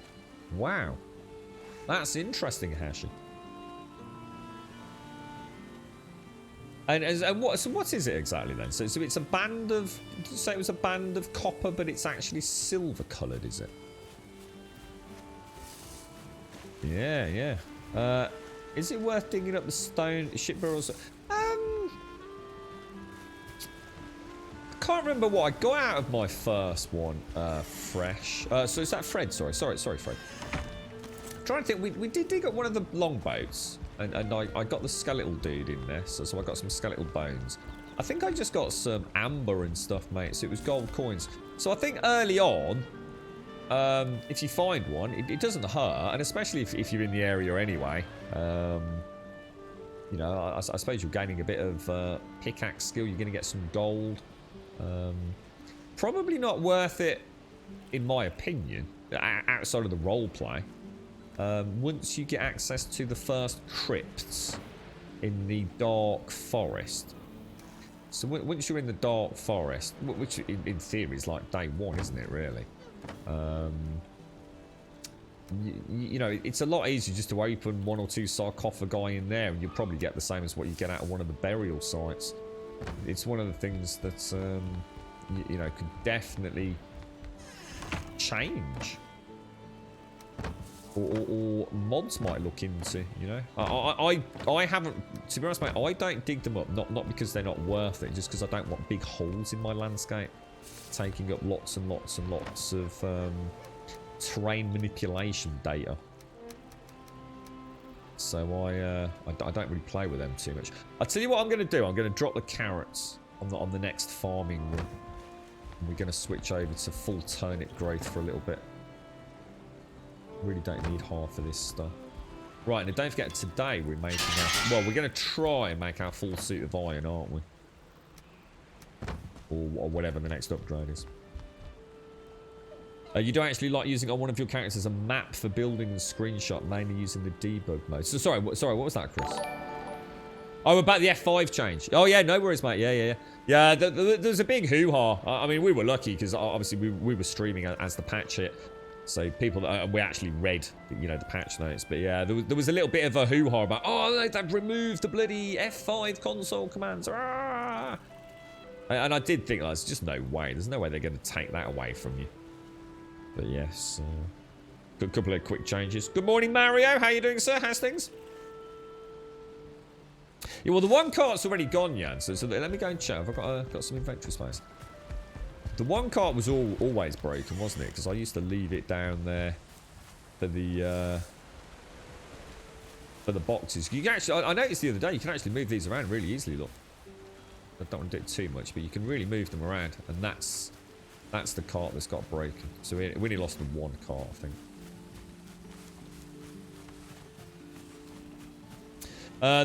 wow, that's interesting, Hashi. And what? So what is it exactly then? So it's a band of. Did you say it was a band of copper, but it's actually silver coloured, is it? Yeah, yeah. Is it worth digging up the stone ship barrels? I can't remember what I got out of my first one. Fresh. So is that Fred? Sorry, Fred. I'm trying to think. We did dig up one of the longboats, and I got the skeletal dude in there. So I got some skeletal bones. I think I just got some amber and stuff, mate. So it was gold coins. So I think early on. If you find one, it doesn't hurt, and especially if you're in the area anyway. You know, I suppose you're gaining a bit of pickaxe skill. You're going to get some gold. Probably not worth it, in my opinion, outside of the role play. Once you get access to the first crypts in the Dark Forest. So once you're in the Dark Forest, which in theory is like day one, isn't it, really? You know, it's a lot easier just to open one or two sarcophagi in there, and you'll probably get the same as what you get out of one of the burial sites. It's one of the things that you know, could definitely change, or mods might look into. You know, I haven't, to be honest, mate. I don't dig them up, not because they're not worth it, just because I don't want big holes in my landscape taking up lots and lots and lots of terrain manipulation data. So I don't really play with them too much. I'll tell you what I'm going to do. I'm going to drop the carrots on the next farming run. And we're going to switch over to full turnip growth for a little bit. Really don't need half of this stuff. Right, now don't forget, today we're making our... Well, we're going to try and make our full suit of iron, aren't we? Or whatever the next upgrade is. You don't actually like using on one of your characters as a map for building and screenshot, mainly using the debug mode. So sorry, what was that, Chris? Oh, about the F5 change. Oh yeah, no worries, mate. Yeah. There's a big hoo-ha. I mean, we were lucky because obviously we were streaming as the patch hit, so people we actually read, you know, the patch notes. But yeah, there was a little bit of a hoo-ha about, oh, they've removed the bloody F5 console commands. Ah! And I did think, there's just no way. There's no way they're going to take that away from you. But yes, a couple of quick changes. Good morning, Mario. How you doing, sir? How's things? Yeah, well, the one cart's already gone, Jan. So let me go and check. I've got some inventory space. The one cart was always broken, wasn't it? Because I used to leave it down there for the boxes. You can actually, I noticed the other day, you can actually move these around really easily. Look. I don't want to do it too much, but you can really move them around, and that's the cart that's got broken. So we only lost the one cart, I think.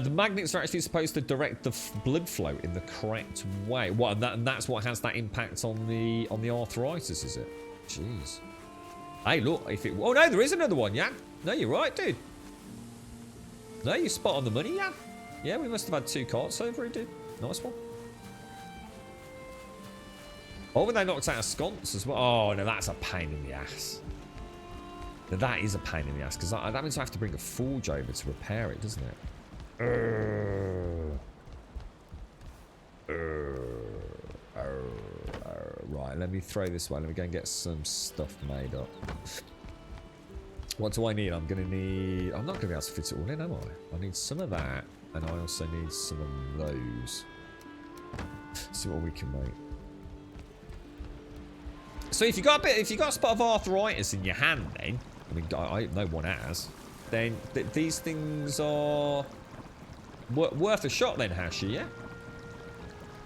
The magnets are actually supposed to direct the blood flow in the correct way. What? And that's what has that impact on the arthritis, is it? Jeez. Hey, look, if it... Oh, no, there is another one, yeah? No, you're right, dude. No, you spot on the money, yeah? Yeah, we must have had 2 carts over it, dude. Nice one. Oh, but they knocked out a sconce as well. Oh, no, that's a pain in the ass. Now, that is a pain in the ass, because that means I have to bring a forge over to repair it, doesn't it? Right, let me throw this one. Let me go and get some stuff made up. What do I need? I'm going to need... I'm not going to be able to fit it all in, am I? I need some of that, and I also need some of those. See what we can make. So if you got a spot of arthritis in your hand, then I mean, no one has. Then these things are worth a shot, then, Hashi. Yeah.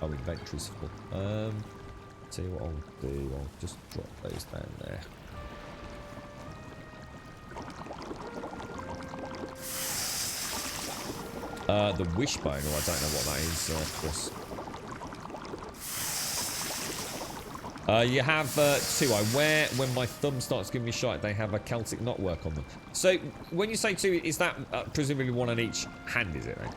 Oh, inventory's full. Tell you what I'll do. I'll just drop those down there. The wishbone. Oh, I don't know what that is, Chris. You have 2. I wear when my thumb starts giving me shite. They have a Celtic knotwork on them. So when you say 2, is that presumably 1 on each hand? Is it? Then?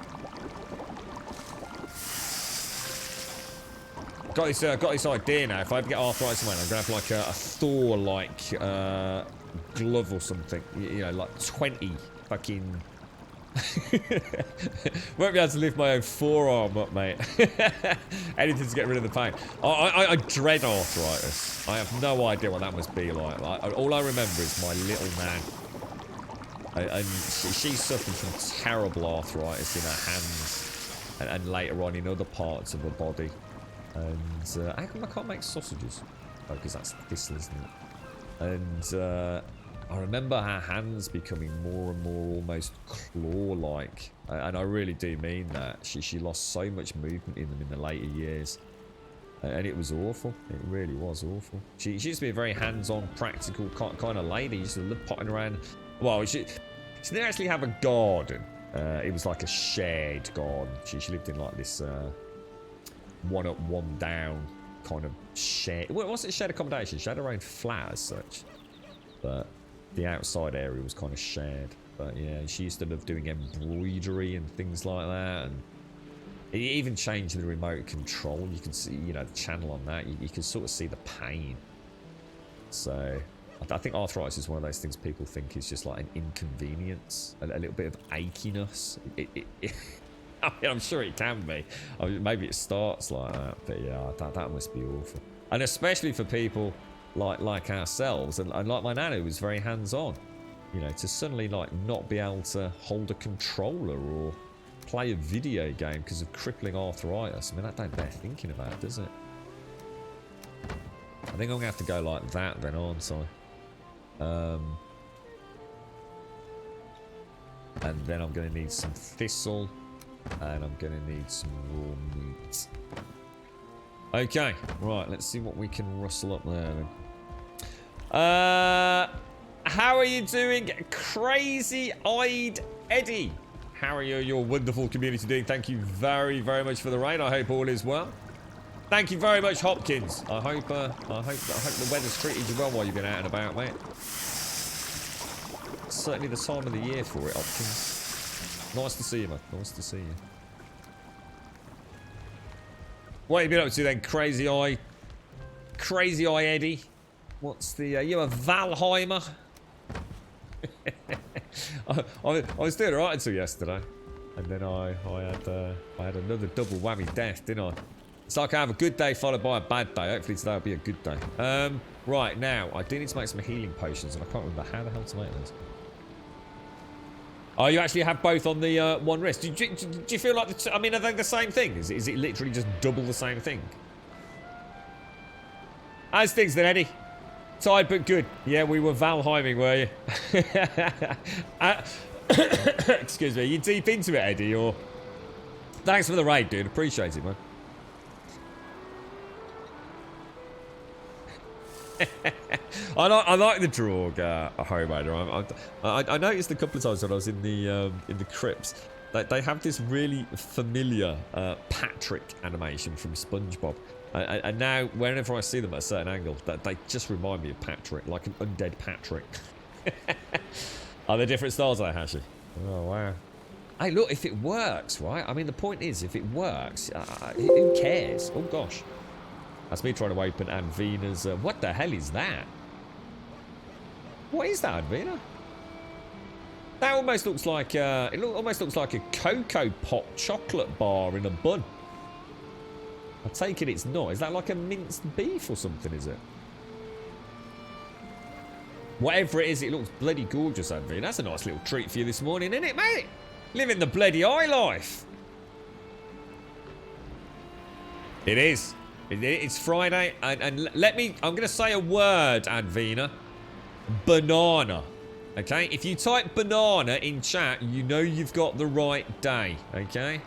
Got this idea now. If I ever get arthritis in my hand, I'm gonna have like a Thor-like glove or something. You know, like 20 fucking. Won't be able to lift my own forearm up, mate. Anything to get rid of the pain. I dread arthritis. I have no idea what that must be like. All I remember is my little nan. And she suffered from terrible arthritis in her hands. And later on in other parts of her body. And how come I can't make sausages? Oh, because that's thistle, isn't it? And I remember her hands becoming more and more almost claw-like. And I really do mean that. She lost so much movement in them in the later years. And it was awful. It really was awful. She used to be a very hands-on, practical kind of lady. She used to love potting around. Well, she didn't actually have a garden. It was like a shared garden. She lived in like this one up, one down kind of shared... Well, it wasn't shared accommodation. She had her own flat as such. But the outside area was kind of shared. But yeah, she used to love doing embroidery and things like that. And it even changed the remote control. You can see, you know, the channel on that. You can sort of see the pain. So I think arthritis is one of those things people think is just like an inconvenience. A little bit of achiness. I mean, I'm sure it can be. I mean, maybe it starts like that. But yeah, that must be awful. And especially for people like ourselves, and like my nana, who was very hands-on, you know, to suddenly like not be able to hold a controller or play a video game because of crippling arthritis. I mean, that don't bear thinking about, does it? I think I'm gonna have to go like that then, aren't I? And then I'm gonna need some thistle, and I'm gonna need some raw meat. Okay, right, let's see what we can rustle up there then. How are you doing, crazy-eyed Eddie? How are you, your wonderful community doing? Thank you very, very much for the raid. I hope all is well. Thank you very much, Hopkins. I hope the weather's treated you well while you've been out and about, mate. It's certainly the time of the year for it, Hopkins. Nice to see you, man. Nice to see you. What have you been up to then, crazy eye Eddie? What's the you a Valheimer? I was doing alright until yesterday, and then I had another double whammy death, didn't I? It's like I have a good day followed by a bad day. Hopefully today will be a good day. Right now I do need to make some healing potions, and I can't remember how the hell to make those. Oh, you actually have both on the one wrist. Do you feel like I mean, are they the same thing? Is it literally just double the same thing? How's things then, Eddie? Tired but good. Yeah, we were Valheiming, were you? Excuse me. Are you deep into it, Eddie? Or thanks for the raid, dude. Appreciate it, man. I like the Droog homemader. I noticed a couple of times when I was in the crypts that they have this really familiar Patrick animation from SpongeBob. And now, whenever I see them at a certain angle, they just remind me of Patrick, like an undead Patrick. Are there different styles there, Hashi? Oh, wow. Hey, look, if it works, right? I mean, the point is, if it works, who cares? Oh, gosh. That's me trying to open Anvina's... what the hell is that? What is that, Anvina? That almost looks like... almost looks like a Cocoa Pop chocolate bar in a bun. I take it it's not. Is that like a minced beef or something, is it? Whatever it is, it looks bloody gorgeous, Anvina. That's a nice little treat for you this morning, isn't it, mate? Living the bloody high life. It is. It's Friday, and let me... I'm going to say a word, Anvina. Banana. Okay? If you type banana in chat, you know you've got the right day. Okay?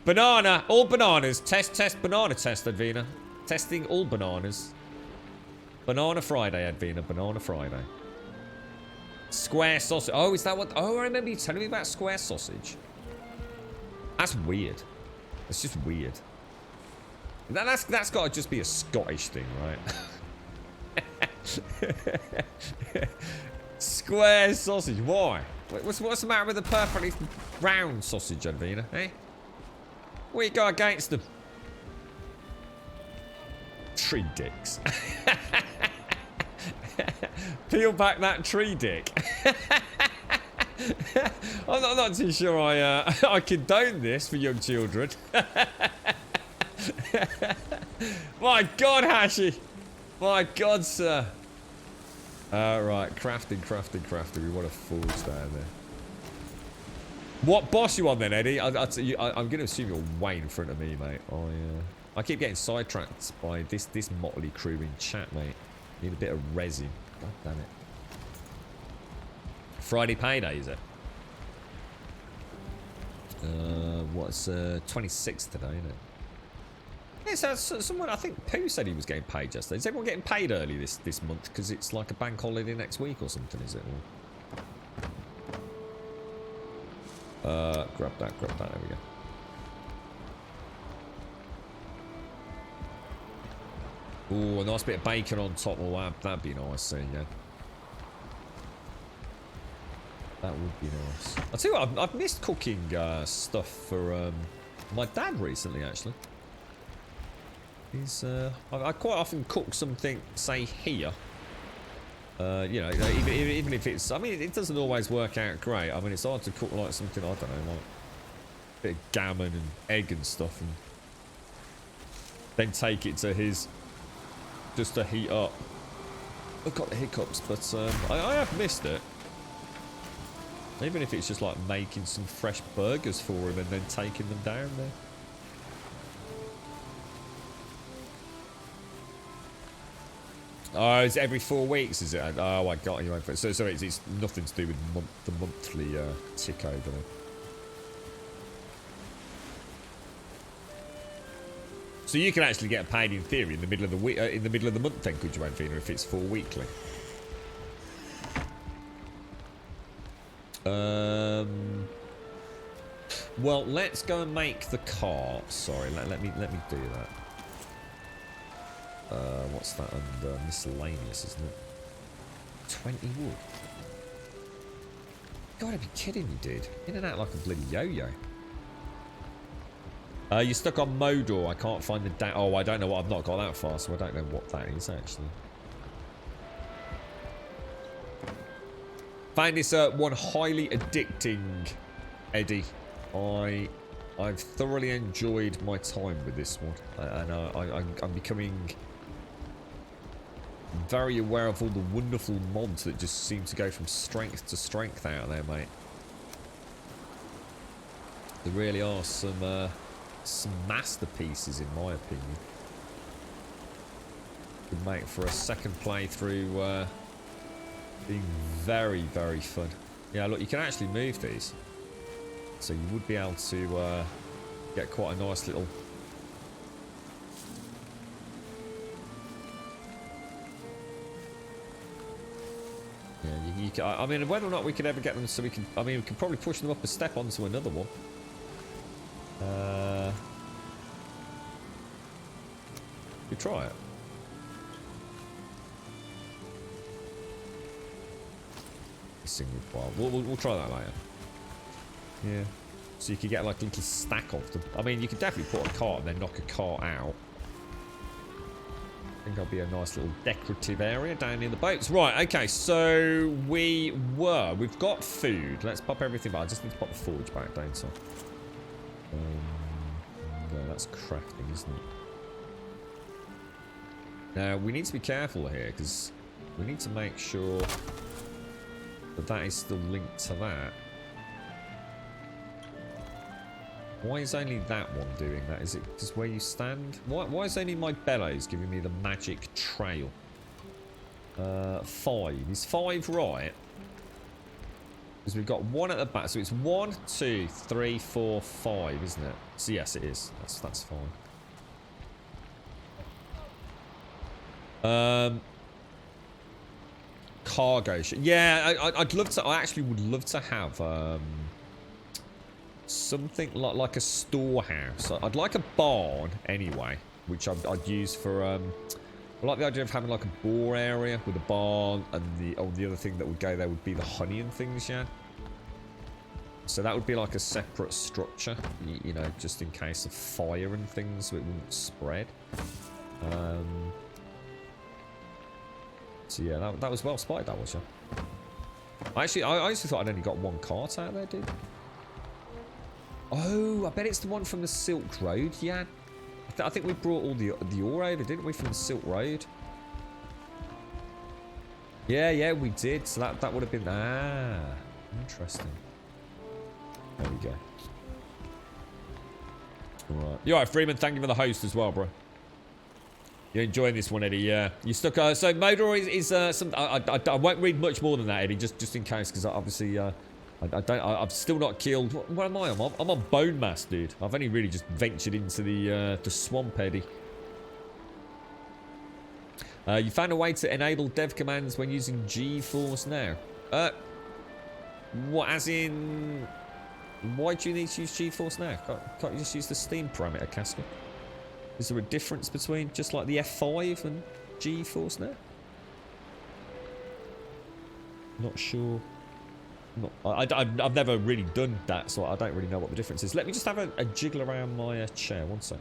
Banana. All bananas. Test, banana test, Advina. Testing all bananas. Banana Friday, Advina. Banana Friday. Square sausage. Oh, is that what... Oh, I remember you telling me about square sausage. That's weird. It's just weird. That's got to just be a Scottish thing, right? Square sausage. Why? What's the matter with the perfectly round sausage, Advina? Eh? What you got against them? Tree dicks. Peel back that tree dick. I'm not too sure I condone this for young children. My God, Hashi. My God, sir. Right, crafting. We want a forge down there. What boss you on then, Eddie? I'm going to assume you're way in front of me, mate. I keep getting sidetracked by this motley crew in chat, mate. Need a bit of resin. God damn it. Friday payday, is it? What's 26th today, isn't it? Yeah, so someone, I think Pooh said he was getting paid yesterday. Is everyone getting paid early this month? Because it's like a bank holiday next week or something, is it? Grab that, there we go. Ooh, a nice bit of bacon on top. Oh, that'd be nice, yeah. That would be nice. I'll tell you what, I've missed cooking stuff for my dad recently, actually. I quite often cook something, say, here. You know, even if it's... I mean, it doesn't always work out great. I mean, it's hard to cook like something, I don't know, like a bit of gammon and egg and stuff, and then take it to his... just to heat up. I've got the hiccups, but I have missed it. Even if it's just like making some fresh burgers for him and then taking them down there. Oh, it's every 4 weeks, is it? Oh, I got you. So it's nothing to do with the monthly tick over there. So you can actually get paid in theory in the middle of the week, in the middle of the month, then, could you, Anvina, if it's 4 weekly? Well, let's go and make the car. Sorry, let me do that. What's that under? Miscellaneous, isn't it? 20 wood. You gotta be kidding me, dude. In and out like a bloody yo-yo. You're stuck on Modor. I can't find the oh, I don't know what. I've not got that far, so I don't know what that is, actually. Found this one highly addicting, Eddie. I've thoroughly enjoyed my time with this one, and I'm becoming very aware of all the wonderful mods that just seem to go from strength to strength out there, mate. There really are some masterpieces, in my opinion. Could make for a second playthrough being very, very fun. Yeah, look, you can actually move these. So you would be able to get quite a nice little... Yeah, you can, I mean, whether or not we could ever get them so we can... I mean, we could probably push them up a step onto another one. You try it. Single file. We'll try that later. Yeah. So you can get like a little stack of them. I mean, you can definitely put a cart and then knock a cart out. I think that'll be a nice little decorative area down in the boats. Right, okay, so we've got food. Let's pop everything back. I just need to pop the forge back down, so. No, that's crafting, isn't it? Now, we need to be careful here, because we need to make sure that that is still linked to that. Why is only that one doing that? Is it just where you stand? Why is only my bellows giving me the magic trail? 5. Is 5 right? Because we've got 1 at the back. So it's 1, 2, 3, 4, 5, isn't it? So yes, it is. That's fine. Cargo ship. Yeah, I'd love to. I actually would love to have something like a storehouse. I'd like a barn anyway, which I'd use for. I like the idea of having like a boar area with a barn, and the other thing that would go there would be the honey and things. Yeah. So that would be like a separate structure, you know, just in case of fire and things, so it wouldn't spread. So yeah, that was well spotted, that was, yeah. Actually, I actually thought I'd only got 1 cart out there, dude. Oh, I bet it's the one from the Silk Road, yeah. I think we brought all the ore over, didn't we, from the Silk Road? Yeah, we did. So that would have been... Ah, interesting. There we go. Alright. You alright, Freeman? Thank you for the host as well, bro. You're enjoying this one, Eddie, yeah. You stuck... so Modor is some... I won't read much more than that, Eddie, just in case, because obviously... I've still not killed... What am I on? I'm on Bone Mass, dude. I've only really just ventured into the swamp, Eddie. You found a way to enable dev commands when using GeForce now. What, as in... Why do you need to use GeForce now? Can't you just use the Steam parameter, Casca? Is there a difference between just like the F5 and GeForce now? Not sure. I've never really done that, so I don't really know what the difference is. Let me just have a jiggle around my chair. One sec.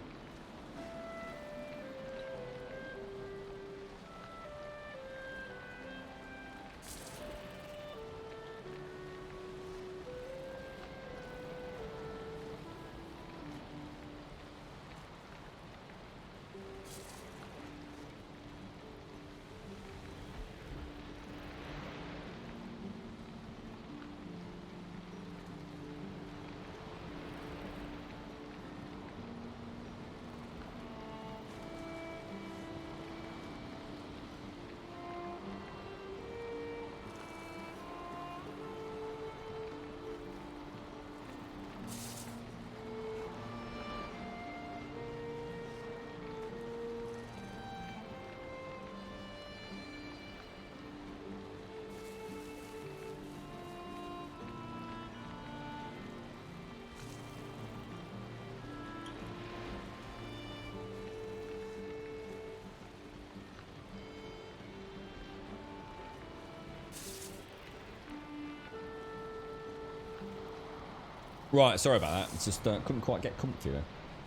Right, sorry about that. It's just couldn't quite get comfy there.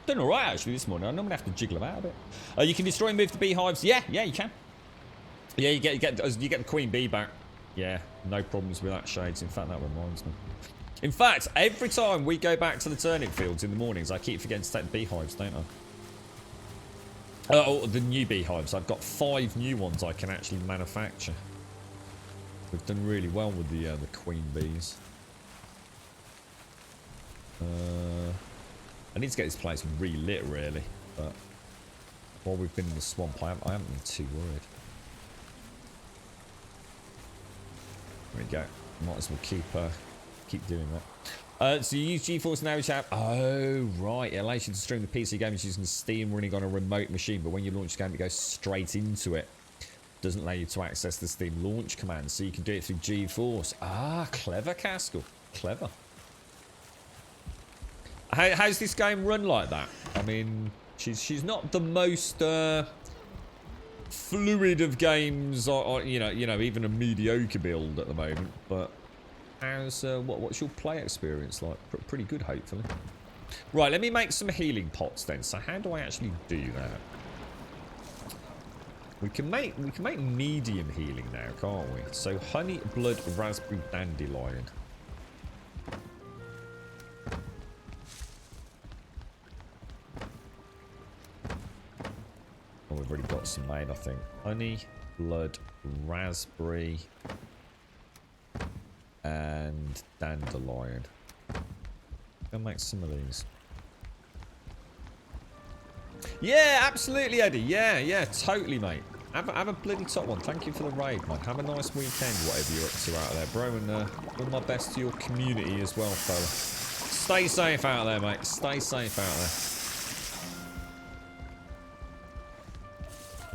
Done all right actually this morning. I'm gonna have to jiggle about a bit. You can destroy and move the beehives. Yeah, you can. Yeah, you get the queen bee back. Yeah, no problems with that, Shades. In fact, that reminds me. In fact, every time we go back to the turnip fields in the mornings, I keep forgetting to take the beehives, don't I? Oh, the new beehives. I've got 5 new ones I can actually manufacture. We've done really well with the queen bees. I need to get this place relit, really, but while we've been in the swamp, I haven't been too worried. There we go. Might as well keep doing that. So you use GeForce now, chap. Oh, right. It allows you to stream the PC games using Steam running on a remote machine, but when you launch the game, it goes straight into it. Doesn't allow you to access the Steam launch command, so you can do it through GeForce. Ah, clever, Castle. Clever. how's this game run like that? I mean, she's not the most fluid of games, or you know, even a mediocre build at the moment. But how's what's your play experience like? Pretty good, hopefully. Right, let me make some healing pots then. So how do I actually do that? We can make medium healing now, can't we? So honey, blood, raspberry, dandelion. Oh, we've already got some made, I think. Honey, blood, raspberry, and dandelion. I'll make some of these. Yeah, absolutely, Eddie. Yeah, totally, mate. Have a bloody top one. Thank you for the raid, man. Have a nice weekend, whatever you're up to out there, bro. And all my best to your community as well, fella. Stay safe out there, mate. Stay safe out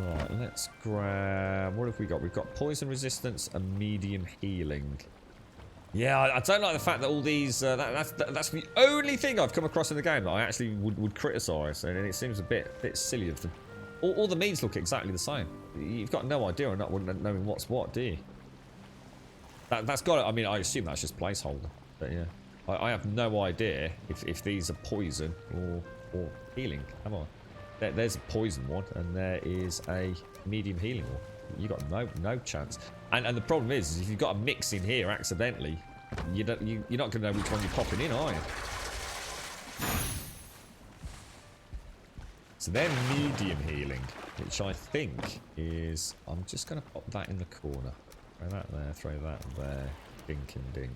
there. Right, let's grab... What have we got? We've got poison resistance and medium healing. Yeah, I don't like the fact that all these... that's the only thing I've come across in the game that I actually would criticise. And it seems a bit silly of them. All the meats look exactly the same. You've got no idea or not knowing what's what, do you? That's got it. I mean, I assume that's just placeholder. But yeah. I have no idea if these are poison or healing. Come on. There's a poison one, and there is a medium healing one. You got no chance. And the problem is if you've got a mix in here accidentally, you're not going to know which one you're popping in, are you? So they're medium healing, which I think is... I'm just going to pop that in the corner. Throw that there, throw that there. Dink and dink.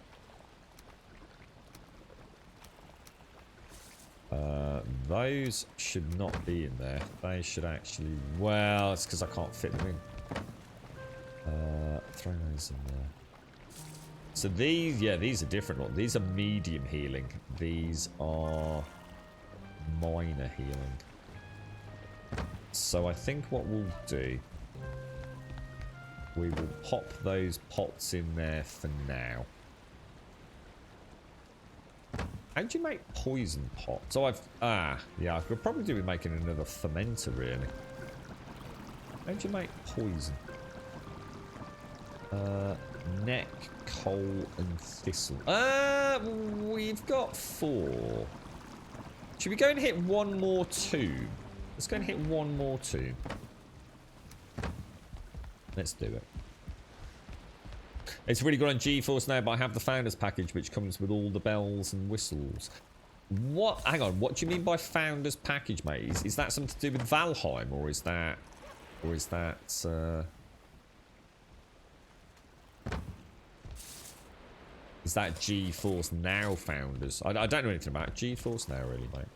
Those should not be in there. They should actually... Well, it's because I can't fit them in. Throw those in there. So these... Yeah, these are different ones. These are medium healing. These are minor healing. So I think what we'll do... We will pop those pots in there for now. How do you make poison pots? So yeah, I could probably do with making another fermenter, really. How do you make poison? Neck, coal, and thistle. We've got 4. Should we go and hit one more tube? Let's go and hit one more tube. Let's do it. It's really good on GeForce now, but I have the Founders package, which comes with all the bells and whistles. What? Hang on. What do you mean by Founders package, mate? Is that something to do with Valheim, or is that is that GeForce Now Founders? I don't know anything about GeForce Now, really, mate.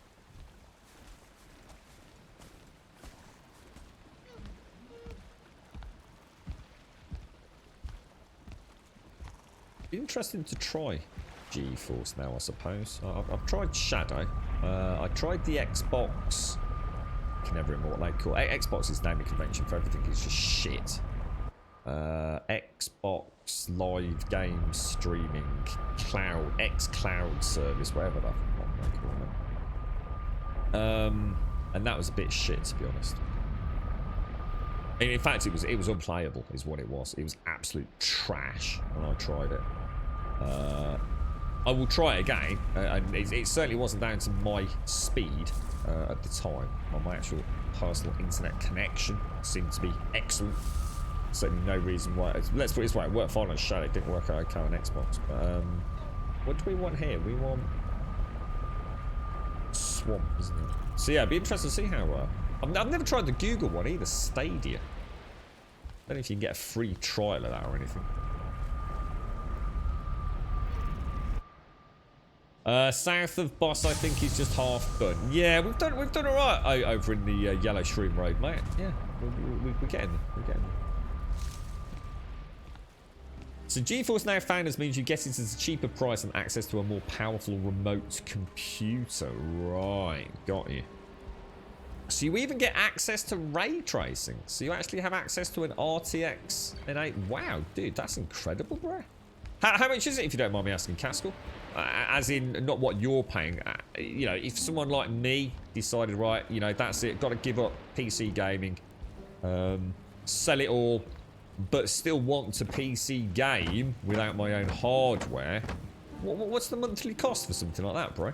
Interesting to try GeForce Now, I suppose. I've tried Shadow. I tried the Xbox. I can never remember what they call it. Xbox's naming convention for everything is just shit. Xbox live game streaming cloud, xCloud service, whatever the fuck they call it. And that was a bit shit, to be honest. In fact, it was unplayable, is what it was. It was absolute trash when I tried it. I will try it again, and it certainly wasn't down to my speed at the time. My actual personal internet connection seemed to be excellent. Certainly no reason why. Let's put it this way: it worked fine on Shadow, it didn't work okay on Xbox. But what do we want here? We want swamp, isn't it? So yeah, it'd be interesting to see how. I've never tried the Google one either. Stadia. I don't know if you can get a free trial of that or anything. South of boss, I think he's just half done. Yeah, we've done all right over in the Yellow Shroom Road, mate. Yeah, we're getting there. We're getting there. So GeForce Now Founders means you get it at a cheaper price and access to a more powerful remote computer. Right, got you. So you even get access to ray tracing. So you actually have access to an RTX 8. Wow, dude, that's incredible, bro. How much is it, if you don't mind me asking, Caskell? As in, not what you're paying. You know, if someone like me decided, right, you know, that's it, got to give up PC gaming, sell it all, but still want to PC game without my own hardware, what's the monthly cost for something like that, bro?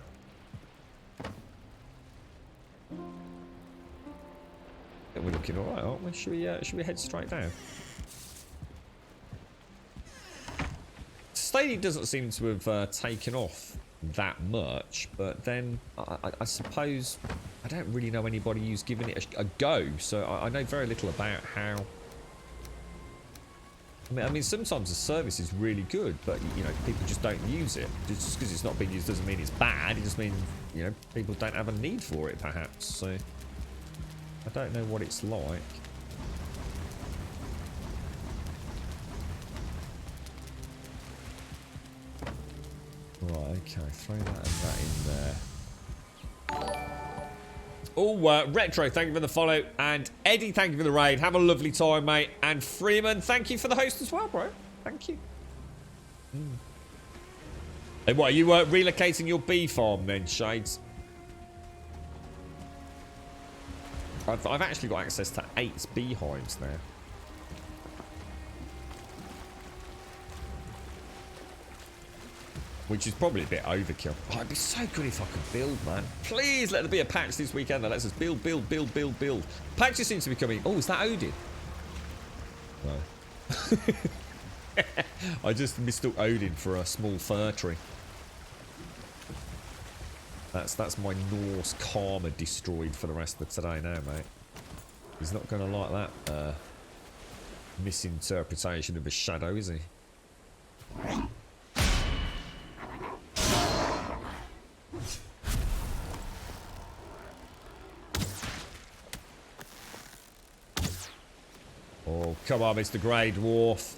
We're looking alright, aren't we? Should we head straight down? Stadia doesn't seem to have taken off that much, but then I suppose I don't really know anybody who's given it a go, so I know very little about how. I mean, sometimes the service is really good, but you know, people just don't use it. Just because it's not being used doesn't mean it's bad. It just means, you know, people don't have a need for it, perhaps. So I don't know what it's like. Right, okay, throw that and that in there. Oh, Retro, thank you for the follow. And Eddie, thank you for the raid. Have a lovely time, mate. And Freeman, thank you for the host as well, bro. Thank you. Hey, what, are you relocating your bee farm then, Shades? I've actually got access to 8 beehives now. Which is probably a bit overkill. Oh, it'd be so good if I could build, man. Please let there be a patch this weekend that lets us build. Patches seem to be coming. Oh, is that Odin? No. I just mistook Odin for a small fir tree. That's my Norse karma destroyed for the rest of today now, mate. He's not going to like that misinterpretation of a shadow, is he? Oh, come on, Mr. Grey Dwarf.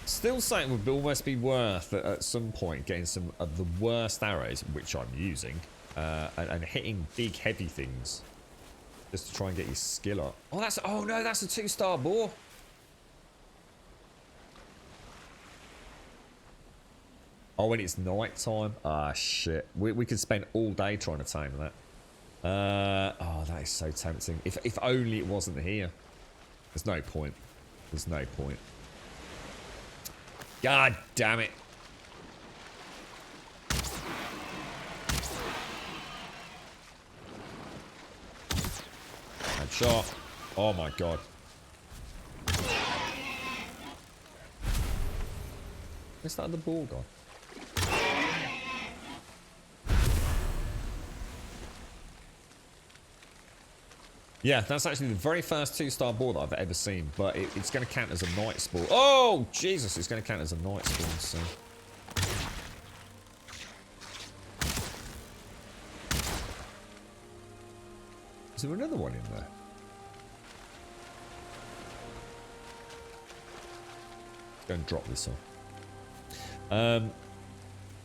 Still saying it would almost be worth at some point getting some of the worst arrows, which I'm using, and hitting big heavy things just to try and get your skill up. Oh no, that's a 2-star boar. Oh, when it's night time? Ah, shit. We could spend all day trying to tame that. Oh, that is so tempting. If only it wasn't here. There's no point. There's no point. God damn it. Headshot. Oh my god. Where's that other ball gone? Yeah, that's actually the very first 2-star ball that I've ever seen, but it's going to count as a night spawn. Oh, Jesus, it's going to count as a night spawn, so. Is there another one in there? Go and drop this off.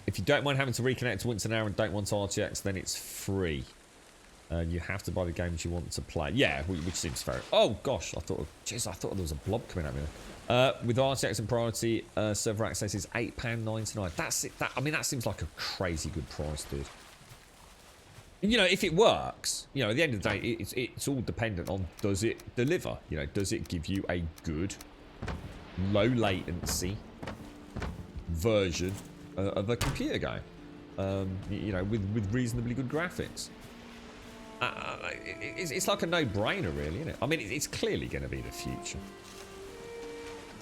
If you don't mind having to reconnect once an hour and don't want RTX, then it's free. You have to buy the games you want to play. Yeah, which seems fair. Oh gosh, I thought there was a blob coming at me there. With RTX and priority, server access is £8.99. That's it. I mean, that seems like a crazy good price, dude. You know, if it works, you know, at the end of the day, it's all dependent on, does it deliver? You know, does it give you a good, low latency version of a computer game? You know, with reasonably good graphics. It's like a no-brainer, really, isn't it? I mean, it's clearly going to be the future.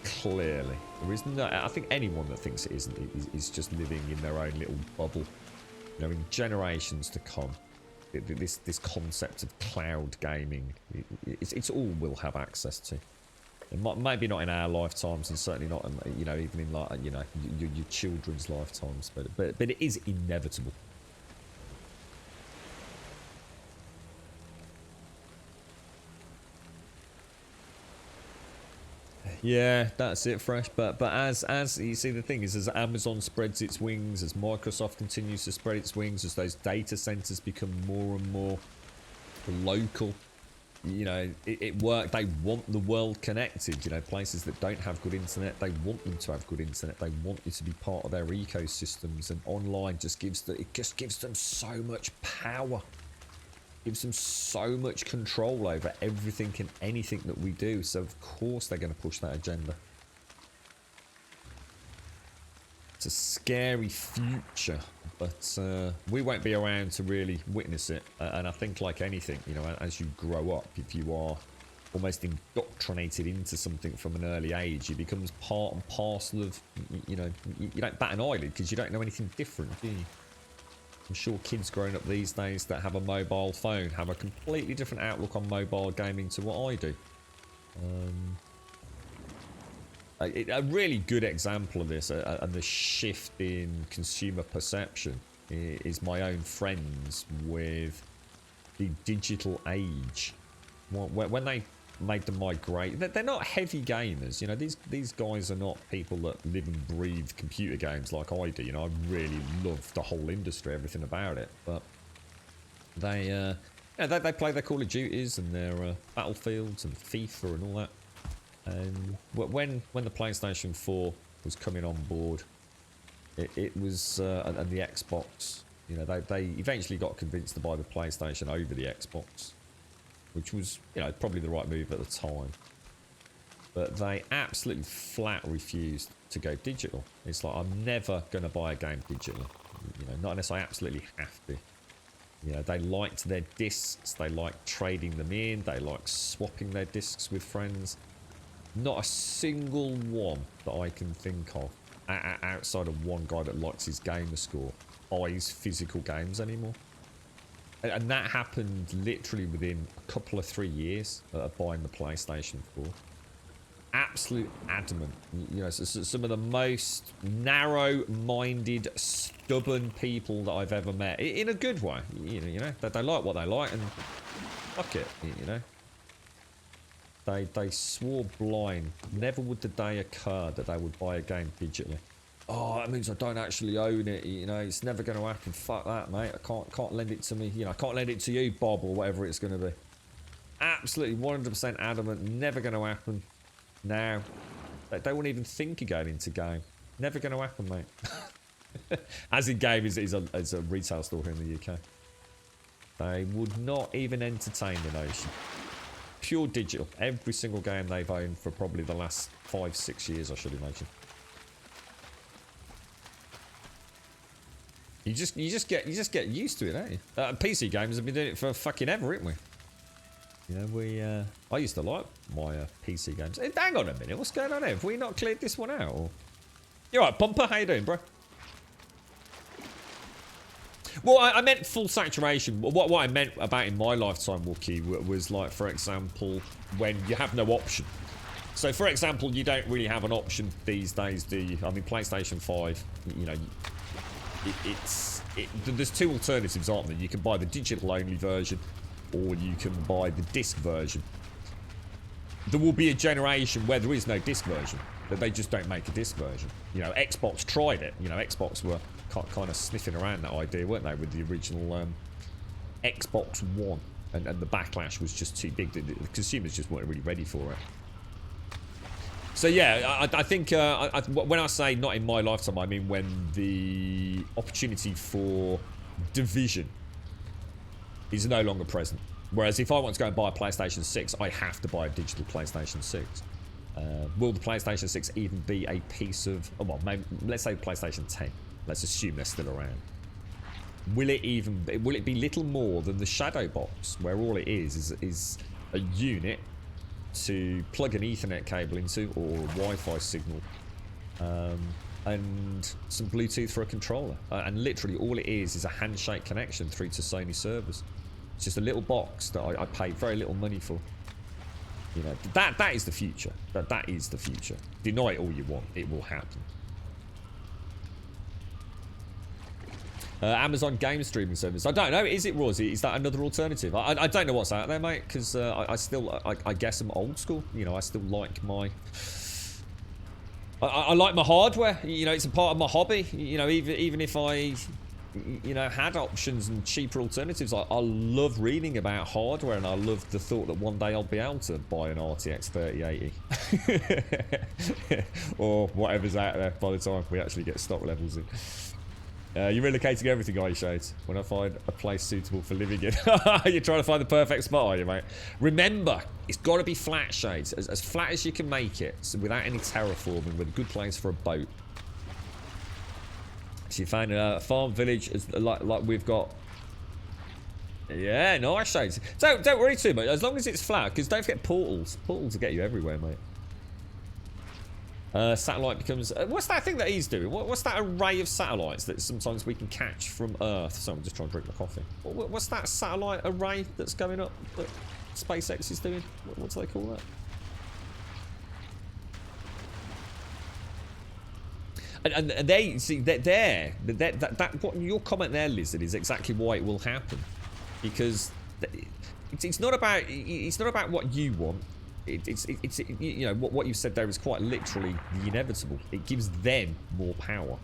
Clearly. There is no, I think anyone that thinks it isn't is just living in their own little bubble. You know, in generations to come, this concept of cloud gaming, it's all we'll have access to. Maybe not in our lifetimes, and certainly not, you know, even in, like, you know, your children's lifetimes, but it is inevitable. Yeah, that's it, Fresh. But as you see, the thing is, as Amazon spreads its wings, as Microsoft continues to spread its wings, as those data centers become more and more local, You know, it worked. They want the world connected. You know, places that don't have good internet, they want them to have good internet. They want you to be part of their ecosystems, and online just gives them so much power. Gives them so much control over everything and anything that we do. So of course they're going to push that agenda. It's a scary future, but we won't be around to really witness it. And I think, like anything, you know, as you grow up, if you are almost indoctrinated into something from an early age, it becomes part and parcel of, you know, you don't bat an eyelid because you don't know anything different, do you? I'm sure kids growing up these days that have a mobile phone have a completely different outlook on mobile gaming to what I do. A really good example of this and the shift in consumer perception is my own friends with the digital age. When they made the migration, they're not heavy gamers. You know, these guys are not people that live and breathe computer games like I do. You know, I really love the whole industry, everything about it. But they play their Call of Duties and their Battlefields and FIFA and all that. And when the PlayStation 4 was coming on board, it was and the Xbox, you know, they eventually got convinced to buy the PlayStation over the Xbox, which was, you know, probably the right move at the time. But they absolutely flat refused to go digital. It's like, I'm never going to buy a game digitally, you know, not unless I absolutely have to. You know, they liked their discs, they liked trading them in, they liked swapping their discs with friends. Not a single one that I can think of, outside of one guy that likes his gamer score, buys physical games anymore. And that happened literally within a couple of 3 years of buying the PlayStation 4. Absolute adamant. You know, some of the most narrow-minded, stubborn people that I've ever met. In a good way. You know, they like what they like and fuck it, you know. They swore blind. Never would the day occur that they would buy a game digitally. Oh, that means I don't actually own it. You know, it's never going to happen. Fuck that, mate. I can't lend it to me. You know, I can't lend it to you, Bob, or whatever it's going to be. Absolutely 100% adamant. Never going to happen. Now, they won't even think of going into game. Never going to happen, mate. As in game is a retail store here in the UK. They would not even entertain the notion. Pure digital. Every single game they've owned for probably the last 5-6 years, I should imagine. You just get used to it, don't you? PC games have been doing it for fucking ever, haven't we? You know, I used to like my PC games. Hey, hang on a minute, what's going on here? Have we not cleared this one out? Or... You alright, Bumper? How you doing, bro? Well, I meant full saturation. What I meant about in my lifetime, Wookie, was like, for example, when you have no option. So, for example, you don't really have an option these days, do you? I mean, PlayStation 5, you know, there's two alternatives, aren't there? You can buy the digital-only version, or you can buy the disc version. There will be a generation where there is no disc version, that they just don't make a disc version. You know, Xbox tried it. You know, Xbox were kind of sniffing around that idea, weren't they, with the original Xbox One, and the backlash was just too big. The consumers just weren't really ready for it. So yeah, I think when I say not in my lifetime, I mean when the opportunity for division is no longer present. Whereas if I want to go and buy a PlayStation 6, I have to buy a digital PlayStation 6. Will the PlayStation 6 even be a piece of... Oh, well, maybe, let's say PlayStation 10. Let's assume they're still around. Will it be little more than the Shadow Box, where all it is a unit to plug an Ethernet cable into, or a Wi-Fi signal, and some Bluetooth for a controller. And literally all it is a handshake connection through to Sony servers. It's just a little box that I paid very little money for. You know, that is the future. That is the future. Deny it all you want, it will happen. Amazon game streaming service. I don't know. Is it Rosie? Is that another alternative? I don't know what's out there, mate. Because I guess I'm old school. You know, I still like my. I like my hardware. You know, it's a part of my hobby. You know, even if I you know, had options and cheaper alternatives. I love reading about hardware, and I love the thought that one day I'll be able to buy an RTX 3080 or whatever's out there by the time we actually get stock levels in. You're relocating everything, are you, Shades? When I find a place suitable for living in. You're trying to find the perfect spot, are you, mate? Remember, it's got to be flat, Shades. As flat as you can make it, so without any terraforming, with a good place for a boat. So you found a farm village like we've got. Yeah, nice, Shades. Don't worry too much, as long as it's flat, because don't forget portals. Portals will get you everywhere, mate. Satellite becomes... what's that thing that he's doing? What's that array of satellites that sometimes we can catch from Earth? So I'm just trying to drink my coffee. What's that satellite array that's going up that SpaceX is doing? What do they call that? And they see that what your comment there, Lizard, is exactly why it will happen, because it's not about what you want. It's you know, what you said there is quite literally the inevitable. It gives them more power.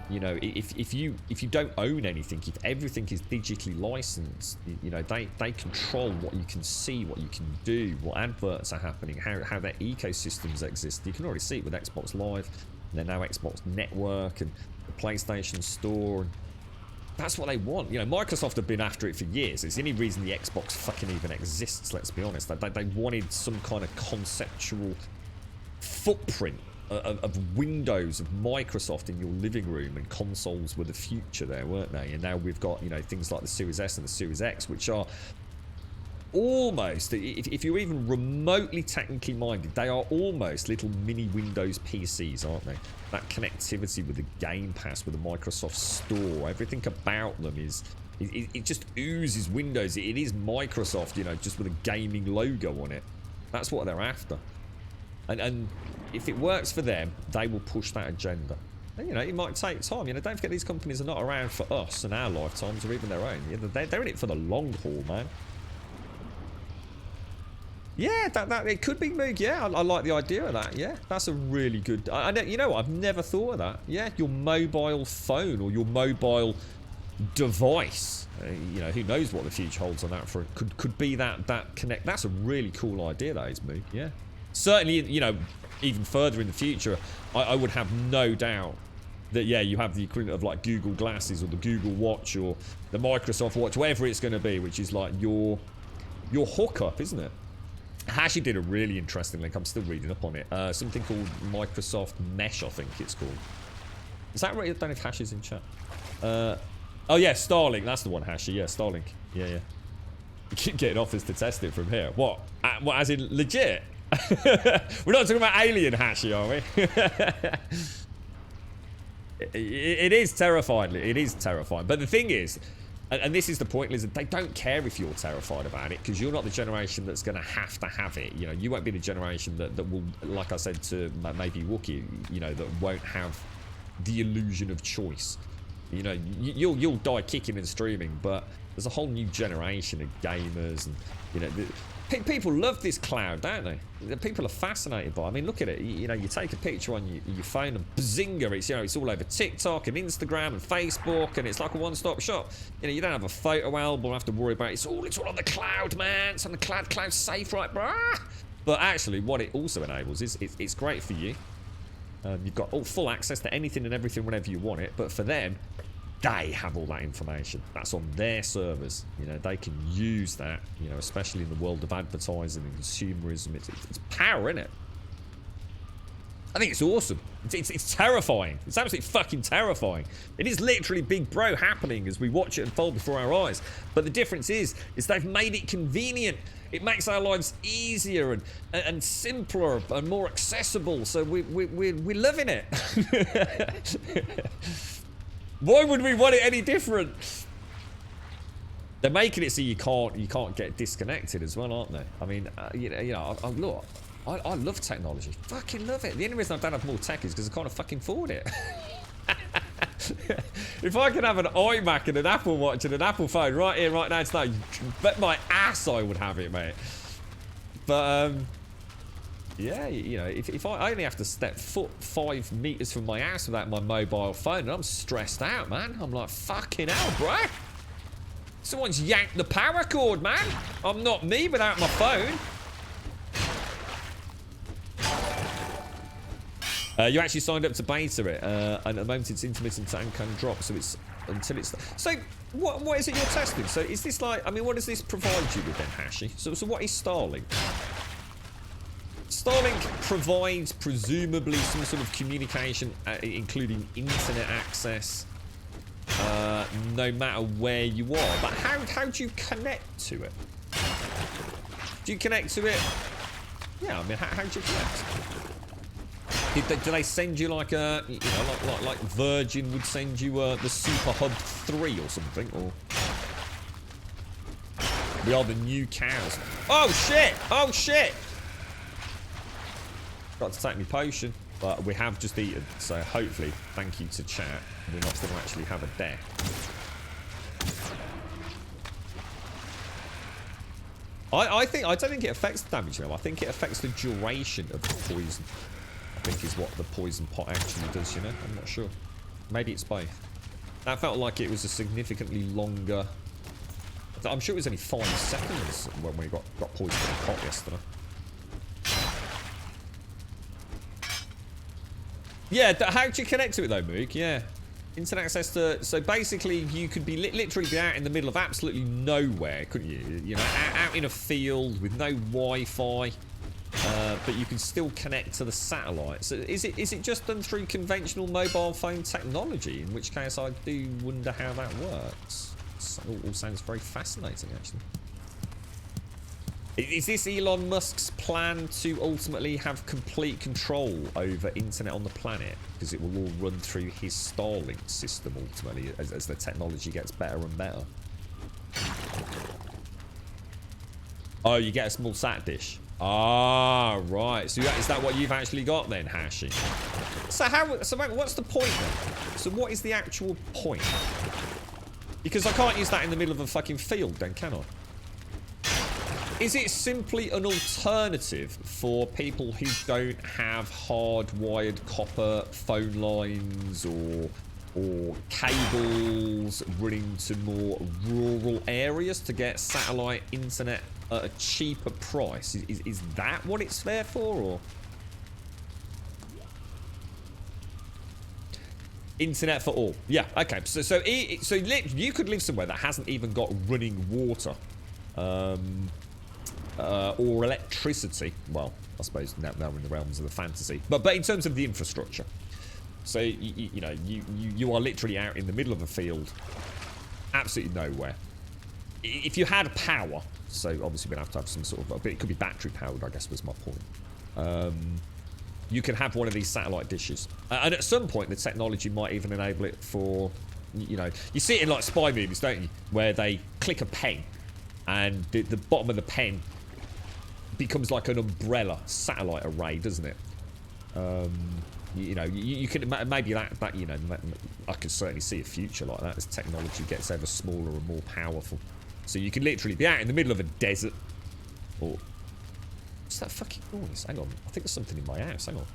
You know, if you don't own anything, if everything is digitally licensed, you know, they control what you can see, what you can do, what adverts are happening, how their ecosystems exist. You can already see it with Xbox Live, and then now Xbox Network and the PlayStation Store. And that's what they want. You know, Microsoft have been after it for years. It's the only reason the Xbox fucking even exists, let's be honest. They wanted some kind of conceptual footprint of Windows, of Microsoft in your living room, and consoles were the future there, weren't they? And now we've got, you know, things like the Series S and the Series X, which are almost, if you're even remotely technically minded, they are almost little mini Windows PCs, aren't they? That connectivity with the Game Pass, with the Microsoft Store, everything about them is, it just oozes Windows. It is Microsoft, you know, just with a gaming logo on it. That's what they're after. And if it works for them, they will push that agenda. And, you know, it might take time. You know, don't forget these companies are not around for us and our lifetimes, or even their own. They're in it for the long haul, man. Yeah, that it could be Moog. Yeah, I like the idea of that. Yeah, that's a really good... you know what? I've never thought of that. Yeah, your mobile phone or your mobile device. You know, who knows what the future holds on that front. Could be that connect. That's a really cool idea, that is, Moog. Yeah. Certainly, you know, even further in the future, I would have no doubt that, yeah, you have the equivalent of like Google Glasses or the Google Watch or the Microsoft Watch, whatever it's going to be, which is like your hookup, isn't it? Hashi did a really interesting link. I'm still reading up on it. Something called Microsoft Mesh, I think it's called. Is that right? I don't know if Hashi's in chat. Oh yeah, Starlink. That's the one, Hashi. Yeah, Starlink. Yeah. You keep getting offers to test it from here. What? What? As in legit? We're not talking about alien, Hashi, are we? It is terrifying. It is terrifying. But the thing is, and this is the point, Lizard, they don't care if you're terrified about it, because you're not the generation that's going to have it. You know, you won't be the generation that will, like I said to maybe Wookiee, you know, that won't have the illusion of choice. You know, you'll die kicking and streaming, but there's a whole new generation of gamers, and, you know, people love this cloud, don't they? People are fascinated by it. I mean, look at it. You know, you take a picture on your phone and bazinga, it's, you know, it's all over TikTok and Instagram and Facebook, and it's like a one-stop shop. You know, you don't have a photo album, have to worry about it. It's all on the cloud, man. It's on the cloud. Cloud's safe, right, bruh? But actually, what it also enables is it's great for you. You've got full access to anything and everything whenever you want it. But for them, they have all that information. That's on their servers. You know, they can use that, you know, especially in the world of advertising and consumerism. It's power, isn't it? I think it's awesome. It's terrifying. It's absolutely fucking terrifying. It is literally Big Bro happening as we watch it unfold before our eyes. But the difference is they've made it convenient. It makes our lives easier and simpler and more accessible. So we're loving it. Why would we want it any different? They're making it so you can't get disconnected as well, aren't they? I mean, you know, look, I love technology. Fucking love it. The only reason I don't have more tech is because I can't fucking afford it. If I could have an iMac and an Apple Watch and an Apple phone right here, right now, tonight, bet my ass I would have it, mate. But Yeah, you know, if I only have to step foot 5 meters from my house without my mobile phone, and I'm stressed out, man. I'm like, fucking hell, bro. Someone's yanked the power cord, man. I'm not me without my phone. You actually signed up to beta it, and at the moment it's intermittent and can drop, so it's until it's. So what is it you're testing? So is this like? I mean, what does this provide you with then, Hashi? So what is Starlink? Starlink provides presumably some sort of communication, including internet access, no matter where you are. But how do you connect to it? Do you connect to it? Yeah, I mean, how do you connect? Do they send you like a, you know, like Virgin would send you the Super Hub 3 or something, or we are the new cows? Oh shit! Oh shit! Got to take me potion, but we have just eaten, so hopefully, thank you to chat, we're not going to actually have a death. I don't think it affects the damage level. I think it affects the duration of the poison. I think is what the poison pot actually does, you know? I'm not sure. Maybe it's both. That felt like it was a significantly longer... I'm sure it was only 5 seconds when we got poisoned in the pot yesterday. Yeah, how do you connect to it though, Moog? Yeah. Internet access to... So basically, you could be literally be out in the middle of absolutely nowhere, couldn't you? You know, out in a field with no Wi-Fi. But you can still connect to the satellite. So is it just done through conventional mobile phone technology? In which case, I do wonder how that works. It all sounds very fascinating, actually. Is this Elon Musk's plan to ultimately have complete control over internet on the planet? Because it will all run through his Starlink system ultimately as the technology gets better and better. Oh, you get a small sat dish. Ah, right. So is that what you've actually got then, Hashi? So what's the point then? So what is the actual point? Because I can't use that in the middle of a fucking field then, can I? Is it simply an alternative for people who don't have hardwired copper phone lines or cables running to more rural areas to get satellite internet at a cheaper price? Is that what it's there for, or? Internet for all. Yeah, okay. So you could live somewhere that hasn't even got running water. Or electricity. Well, I suppose now we're in the realms of the fantasy. But in terms of the infrastructure. So, you know, you are literally out in the middle of a field. Absolutely nowhere. If you had power, so obviously we're going to have some sort of... But it could be battery powered, I guess was my point. You can have one of these satellite dishes. And at some point, the technology might even enable it for... You know, you see it in like spy movies, don't you? Where they click a pen. And the bottom of the pen becomes like an umbrella satellite array, doesn't it? You know, you can maybe that you know, I can certainly see a future like that as technology gets ever smaller and more powerful. So you can literally be out in the middle of a desert, or what's that fucking noise? Hang on, I think there's something in my house. Hang on.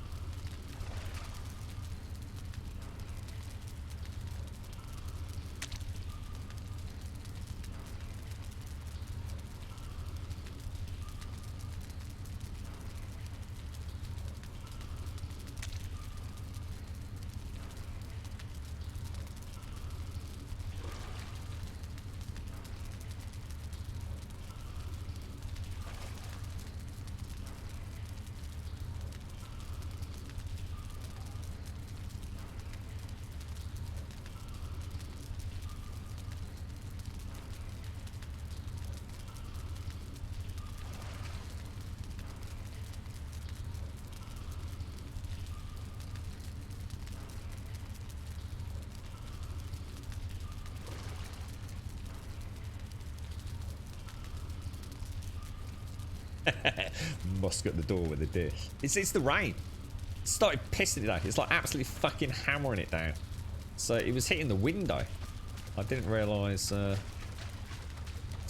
Musk at the door with a dish. It's the rain. It started pissing it down. It's like absolutely fucking hammering it down. So it was hitting the window. I didn't realise.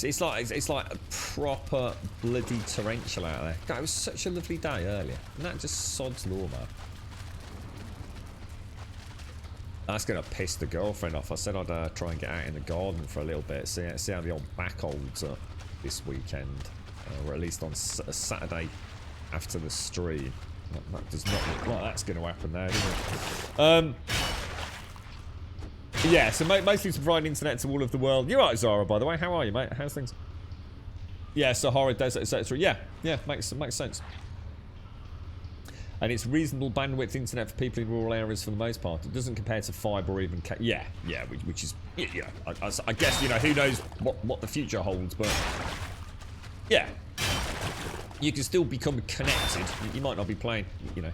It's like a proper bloody torrential out there. God, it was such a lovely day earlier. And that just sods law, man. That's going to piss the girlfriend off. I said I'd try and get out in the garden for a little bit, see how the old back holds up this weekend. Or at least on a Saturday after the stream. That does not look like that's going to happen there, does it? Yeah, so mostly to provide internet to all of the world. You're right, Zara, by the way. How are you, mate? How's things? Yeah, Sahara Desert, etc. Yeah, makes sense. And it's reasonable bandwidth internet for people in rural areas for the most part. It doesn't compare to fibre or even... which is... Yeah, I guess, you know, who knows what the future holds, but... Yeah. You can still become connected. You might not be playing, you know,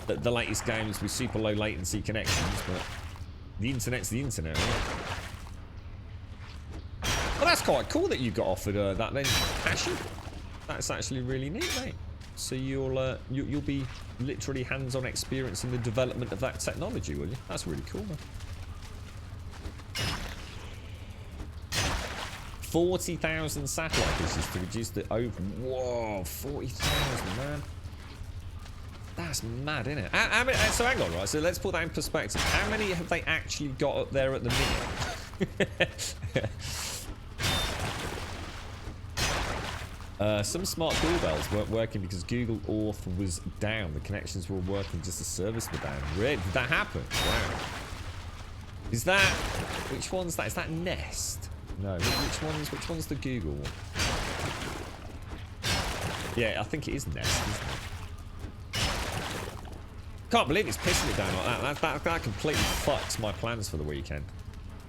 the latest games with super low latency connections, but... The internet's the internet, right? Well, that's quite cool that you got offered that then, Ashy. That's actually really neat, mate. So you'll be literally hands-on experience in the development of that technology, will you? That's really cool, man. 40,000 satellite dishes to reduce the over. Whoa, 40,000, man. That's mad, isn't it? How many, so hang on, right? So let's put that in perspective. How many have they actually got up there at the minute? Some smart doorbells weren't working because Google Earth was down. The connections were working, just the service were down. Really? Did that happen? Wow. Is that... Which one's that? Is that Nest? No. Which one's the Google one? Yeah, I think it is Nest, isn't it? Can't believe it's pissing it down like that. That completely fucks my plans for the weekend.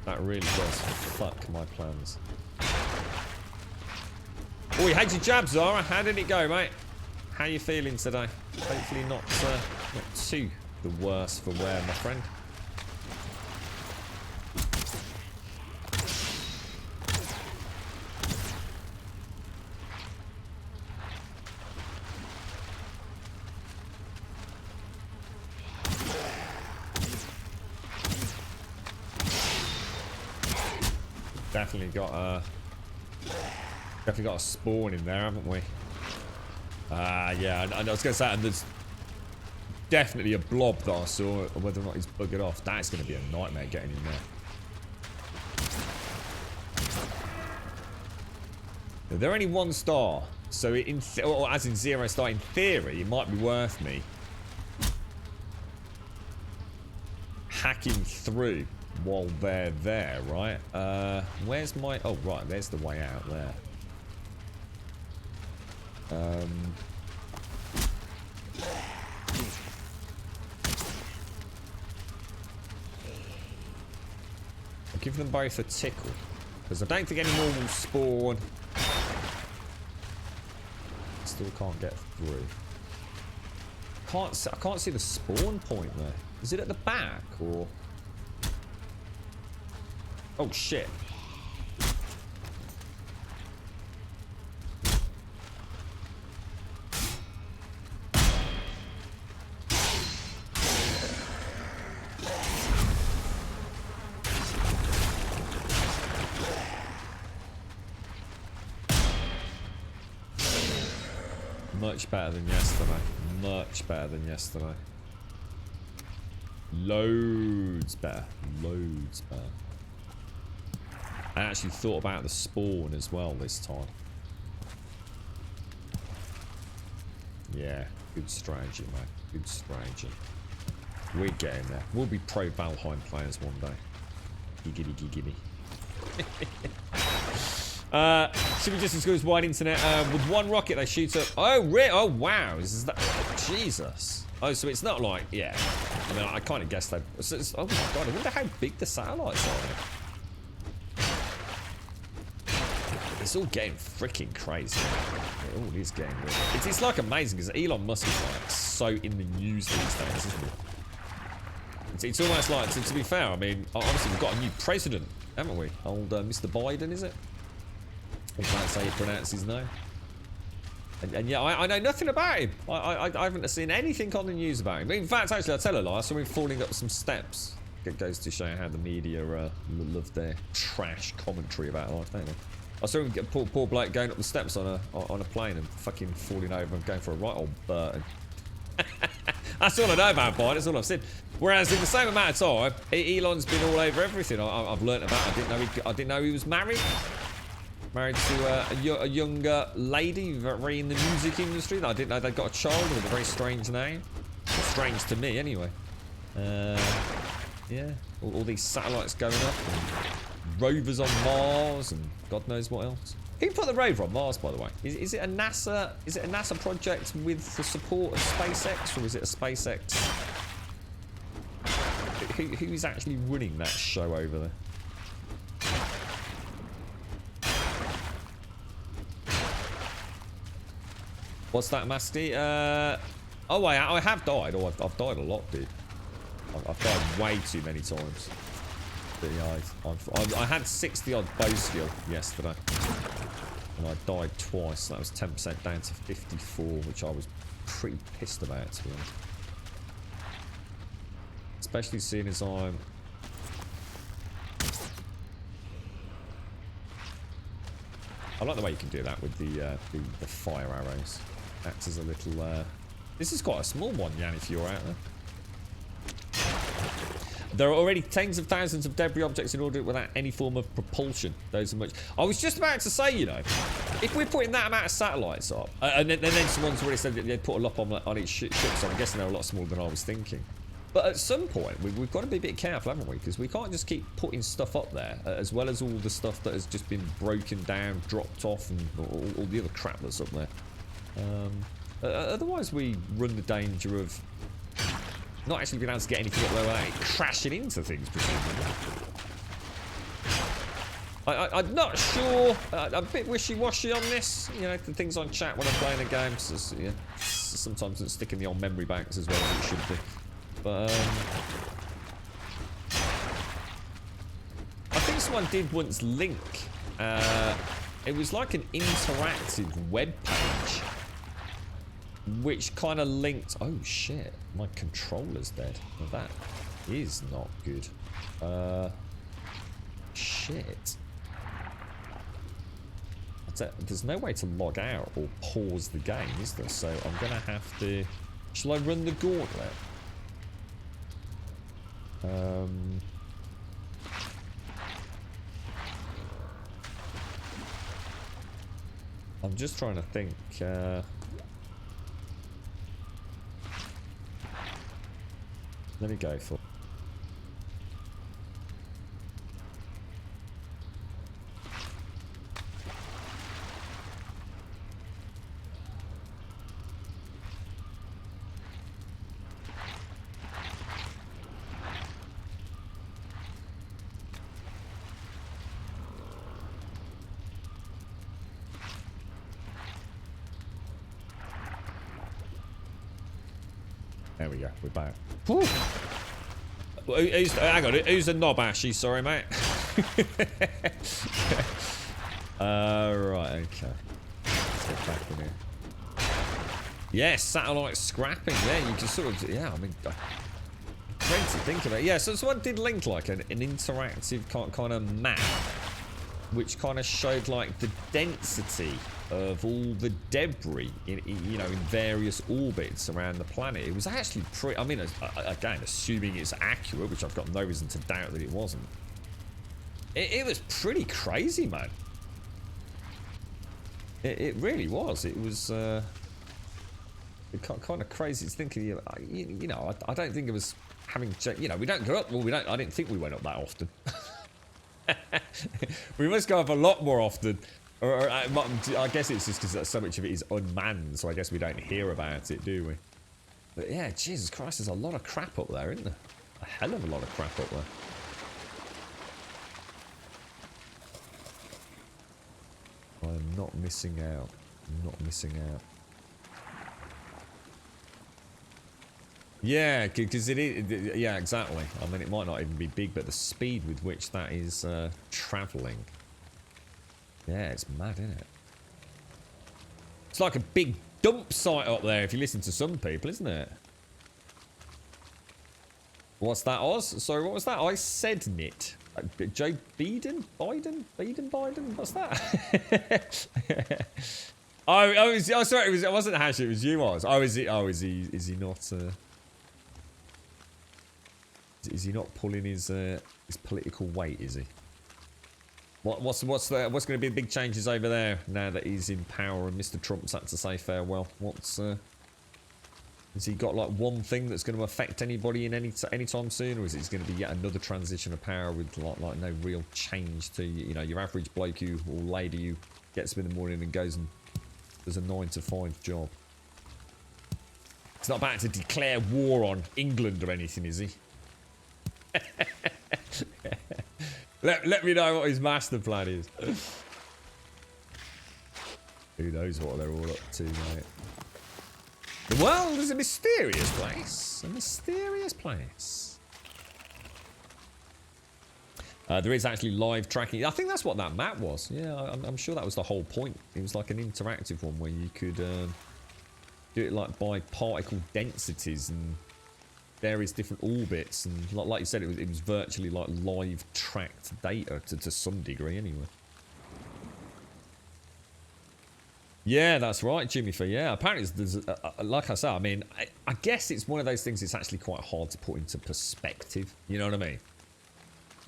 That really does fuck my plans. Oh, you had your jab, Zara. How did it go, mate? How you feeling today? Hopefully not too the worse for wear, my friend. Definitely got a spawn in there, haven't we? Yeah, I was gonna say, and there's definitely a blob that I saw. Whether or not he's buggered off, that's gonna be a nightmare getting in there. They're only 1 star, so or as in 0 star. In theory, it might be worth me hacking through while they're there, right? Where's my... Oh, right, there's the way out there. I'll give them both a tickle, because I don't think any more will spawn. Still can't get through. I can't see the spawn point there. Is it at the back, or... Oh, shit. Much better than yesterday. Much better than yesterday. Loads better. Loads better. I actually thought about the spawn as well this time. Yeah, good strategy, mate. Good strategy. We're getting there. We'll be pro Valheim players one day. Giggity, giggity. Should be just as good as wide internet. With 1 rocket, they shoot up. Oh, really? Oh, wow. Is that... Jesus. Oh, so it's not like... Yeah. I mean, I kind of guessed they... Oh, my God. I wonder how big the satellites are. It's all getting freaking crazy. It all is getting weird. It's like amazing because Elon Musk is like so in the news these days, isn't it? It's almost like, to be fair, I mean, obviously we've got a new president, haven't we? Old Mr. Biden, is it? If that's how you pronounce his name. And yeah, I know nothing about him. I haven't seen anything on the news about him. In fact, actually, I'll tell a lie. I saw him falling up some steps. It goes to show how the media love their trash commentary about life, don't they? I saw him get poor bloke going up the steps on a plane and fucking falling over and going for a right old Burton. That's all I know about Biden. That's all I've seen. Whereas in the same amount of time, Elon's been all over everything. I've learnt about. I didn't know he was married. Married to a younger lady, very in the music industry. I didn't know they'd got a child with a very strange name. Strange to me, anyway. Yeah, all these satellites going up, and rovers on Mars, and God knows what else. Who put the rover on Mars, by the way? Is it a NASA? Is it a NASA project with the support of SpaceX, or is it a SpaceX? Who is actually running that show over there? What's that, Masty? Oh, I have died. Oh, I've died a lot, dude. I've died way too many times. But yeah, I had 60 odd bow skill yesterday, and I died twice. That was 10% down to 54, which I was pretty pissed about, to be honest. Especially seeing as I'm. I like the way you can do that with the fire arrows. Acts as a little. This is quite a small one, Jan, if you're out there. There are already tens of thousands of debris objects in orbit without any form of propulsion. Those are much. I was just about to say, you know, if we're putting that amount of satellites up, and then someone's already said that they'd put a lot on each ship, so I'm guessing they're a lot smaller than I was thinking. But at some point, we've got to be a bit careful, haven't we? Because we can't just keep putting stuff up there, as well as all the stuff that has just been broken down, dropped off, and all the other crap that's up there. Otherwise, we run the danger of not actually being able to get anything up there without it crashing into things, presumably. I'm not sure. I'm a bit wishy-washy on this. You know, the things on chat when I'm playing a game. So, yeah, sometimes it's sticking the old memory banks as well as it should be. But I think someone did once link. It was like an interactive web page, which kind of linked. Oh shit! My controller's dead. Well, that is not good. Shit. There's no way to log out or pause the game, is there? So I'm gonna have to. Shall I run the gauntlet? I'm just trying to think. Let me go for. There we go, we're back. Whew. Hang on, who's the knob, Ashy? Sorry, mate. Right, okay. Let's get back in here. Yes, satellite scrapping. Yeah, you can sort of. Yeah, I mean, great to think about. Yeah, so someone did link like an interactive kind of map, which kind of showed like the density of all the debris in, you know, in various orbits around the planet. It was actually pretty. I mean, again, assuming it's accurate, which I've got no reason to doubt that it wasn't. It was pretty crazy, man. It really was. It was kind of crazy. It's thinking, you know, I don't think it was having. You know, we don't go up. Well, we don't. I didn't think we went up that often. We must go up a lot more often. Or I guess it's just because so much of it is unmanned, so I guess we don't hear about it, do we? But yeah, Jesus Christ, there's a lot of crap up there, isn't there? A hell of a lot of crap up there. I'm not missing out. I'm not missing out. Yeah, because it is. Yeah, exactly. I mean, it might not even be big, but the speed with which that is travelling. Yeah, it's mad, isn't it? It's like a big dump site up there if you listen to some people, isn't it? What's that, Oz? Sorry, what was that? I said knit. Joe Biden? Biden? What's that? oh, sorry, it wasn't Hash, it was you, Oz. Is he not, is he not pulling his political weight, is he? What's going to be the big changes over there now that he's in power and Mr. Trump's had to say farewell? Has he got like one thing that's going to affect anybody in anytime soon, or is it going to be yet another transition of power with like no real change to your average bloke or lady who gets up in the morning and goes and does a 9-to-5 job? He's not about to declare war on England or anything, is he? Let me know what his master plan is. Who knows what they're all up to, mate. The world is a mysterious place. A mysterious place. There is actually live tracking. I think that's what that map was. Yeah, I'm sure that was the whole point. It was like an interactive one where you could do it like by particle densities and various different orbits, and like you said, it was virtually like live tracked data to some degree anyway. Yeah, that's right, Jimmy. Yeah, apparently there's like I said, I mean, I guess it's one of those things. It's actually quite hard to put into perspective. You know what I mean?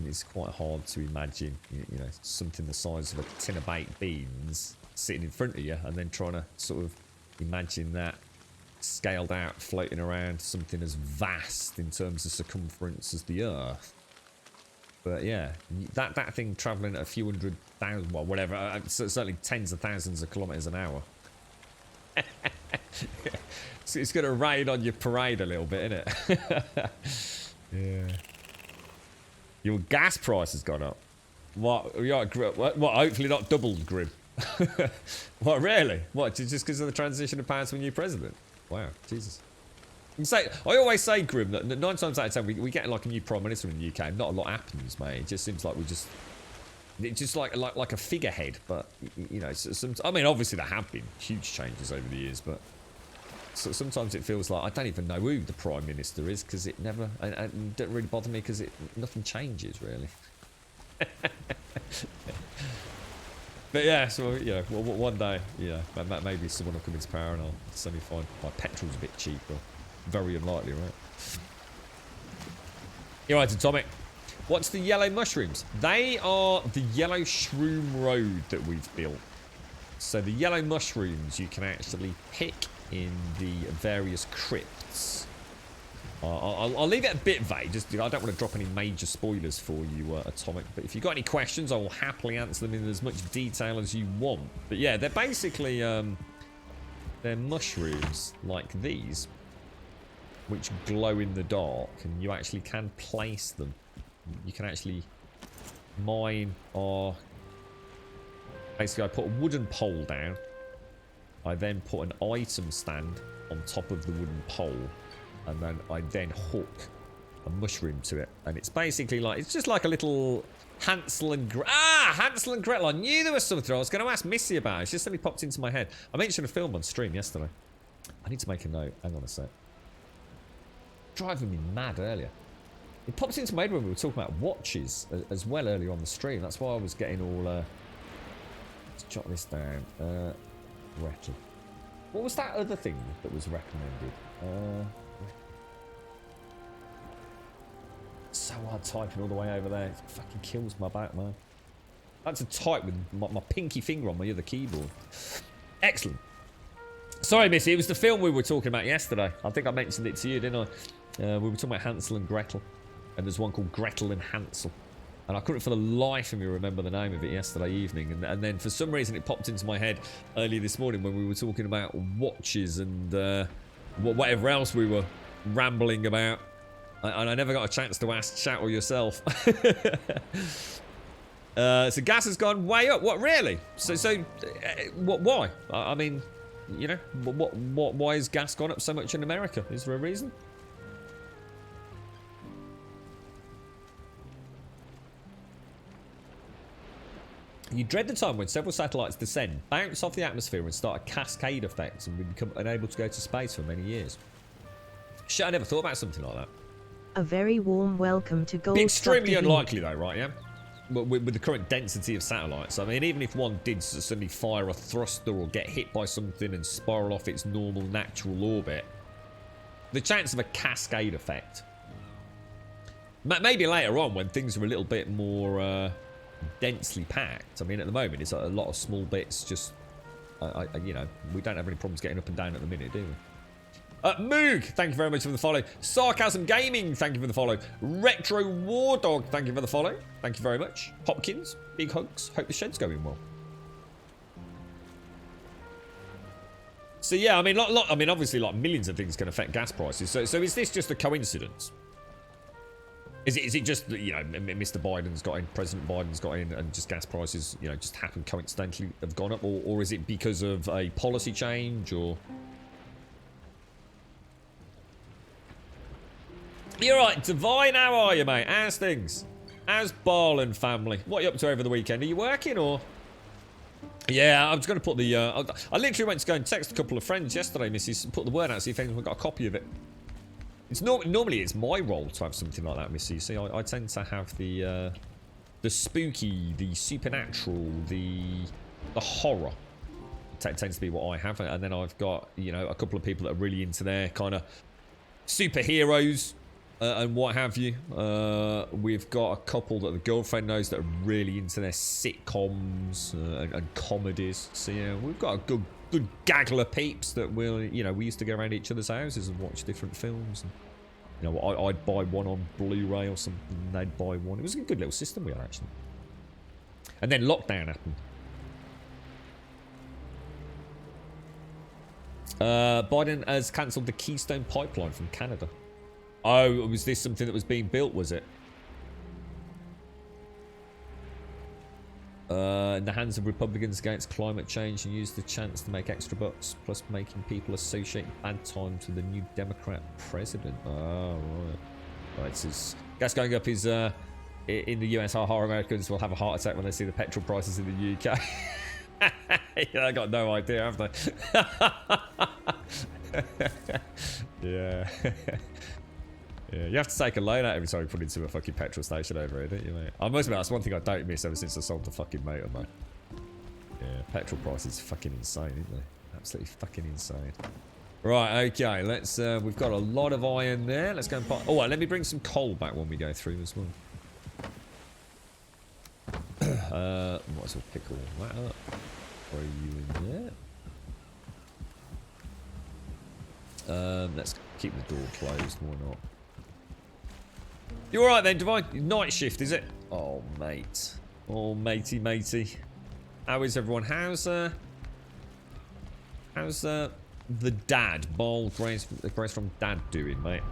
It's quite hard to imagine, something the size of a tin of baked beans sitting in front of you, and then trying to sort of imagine that scaled out, floating around something as vast in terms of circumference as the Earth. But yeah, that thing travelling at a few 100,000, well, whatever, certainly tens of thousands of kilometres an hour. So it's going to rain on your parade a little bit, isn't it? Yeah. Your gas price has gone up. What? Hopefully not doubled, Grim. What, really? What, just because of the transition of power to a new president? Wow, Jesus. I always say, Grim, that 9 times out of 10 we get like a new prime minister in the UK and not a lot happens, mate. It just seems like it's just like a figurehead. But I mean, obviously there have been huge changes over the years, but sometimes it feels like I don't even know who the prime minister is because it never, and it doesn't really bother me because nothing changes really. But yeah, so one day, maybe someone will come into power and I'll suddenly find my petrol's a bit cheaper. Very unlikely, right? You're right, Atomic. What's the yellow mushrooms? They are the yellow shroom road that we've built. So the yellow mushrooms you can actually pick in the various crypts. I'll leave it a bit vague. Just I don't want to drop any major spoilers for you, Atomic. But if you've got any questions, I will happily answer them in as much detail as you want. But yeah, they're basically they're mushrooms like these, which glow in the dark, and you actually can place them. You can actually mine or basically I put a wooden pole down. I then put an item stand on top of the wooden pole, and then I then hook a mushroom to it, and it's basically like it's just like a little Hansel and Gretel. I knew there was something I was going to ask Missy about. It's just suddenly popped into my head. I mentioned a film on stream yesterday. I need to make a note. Hang on a sec. Driving me mad earlier. It popped into my head when we were talking about watches as well earlier on the stream. That's why I was getting all. Let's jot this down. Gretel. What was that other thing that was recommended? So hard typing all the way over there. It fucking kills my back, man. I had to type with my pinky finger on my other keyboard. Excellent. Sorry, Missy. It was the film we were talking about yesterday. I think I mentioned it to you, didn't I? We were talking about Hansel and Gretel. And there's one called Gretel and Hansel. And I couldn't for the life of me remember the name of it yesterday evening. And then for some reason it popped into my head earlier this morning when we were talking about watches and whatever else we were rambling about. And I never got a chance to ask chat or yourself. So gas has gone way up. What, really? What? Why? I mean, why has gas gone up so much in America? Is there a reason? You dread the time when several satellites descend, bounce off the atmosphere and start a cascade effect, and we become unable to go to space for many years. Shit, I never thought about something like that. A very warm welcome to Gold. Be extremely Dr. unlikely though, right? Yeah. But with the current density of satellites, I mean, even if one did suddenly fire a thruster or get hit by something and spiral off its normal natural orbit, the chance of a cascade effect. Maybe later on when things are a little bit more densely packed. I mean, at the moment, it's a lot of small bits. Just, you know, we don't have any problems getting up and down at the minute, do we? Moog, thank you very much for the follow. Sarcasm Gaming, thank you for the follow. Retro War Dog, thank you for the follow. Thank you very much. Hopkins, big hugs. Hope the shed's going well. So yeah, I mean, obviously, like millions of things can affect gas prices. So is this just a coincidence? Is it just that, you know, Mr. Biden's got in, President Biden's got in, and just gas prices, you know, just happen coincidentally have gone up, or is it because of a policy change, or? You're right, Divine, how are you, mate? How's things? How's Barland family? What are you up to over the weekend? Are you working, or? Yeah, I was going to put the... I literally went to go and text a couple of friends yesterday, Mrs. Put the word out, see if anyone got a copy of it. It's normally it's my role to have something like that, Missy. See, I tend to have the spooky, the supernatural, the horror. It tends to be what I have. And then I've got, you know, a couple of people that are really into their kind of superheroes. And what have you. We've got a couple that the girlfriend knows that are really into their sitcoms and comedies. So yeah, we've got a good gaggle of peeps that will, you know, we used to go around each other's houses and watch different films. And, you know, I'd buy one on Blu-ray or something, and they'd buy one. It was a good little system we had, actually. And then lockdown happened. Biden has cancelled the Keystone Pipeline from Canada. Oh, was this something that was being built, was it? In the hands of Republicans against climate change, and used the chance to make extra bucks, plus making people associate bad times with the new Democrat president. Oh, right. Right, so gas going up is, in the US, our Americans will have a heart attack when they see the petrol prices in the UK. Yeah, I got no idea, have they? Yeah. Yeah, you have to take a loan out every time you put into a fucking petrol station over here, don't you, mate? I must admit, that's one thing I don't miss ever since I sold the fucking motor, mate. Yeah, petrol prices are fucking insane, isn't they? Absolutely fucking insane. Right, okay, let's, we've got a lot of iron there. Let's go and put... Oh, let me bring some coal back when we go through as well. Might as well pick all that up. Throw you in there. Let's keep the door closed, why not? You alright then, Divine? Night shift, is it? Oh, mate. Oh, matey. How is everyone? How's the dad, Ball, Grace from Dad doing, mate?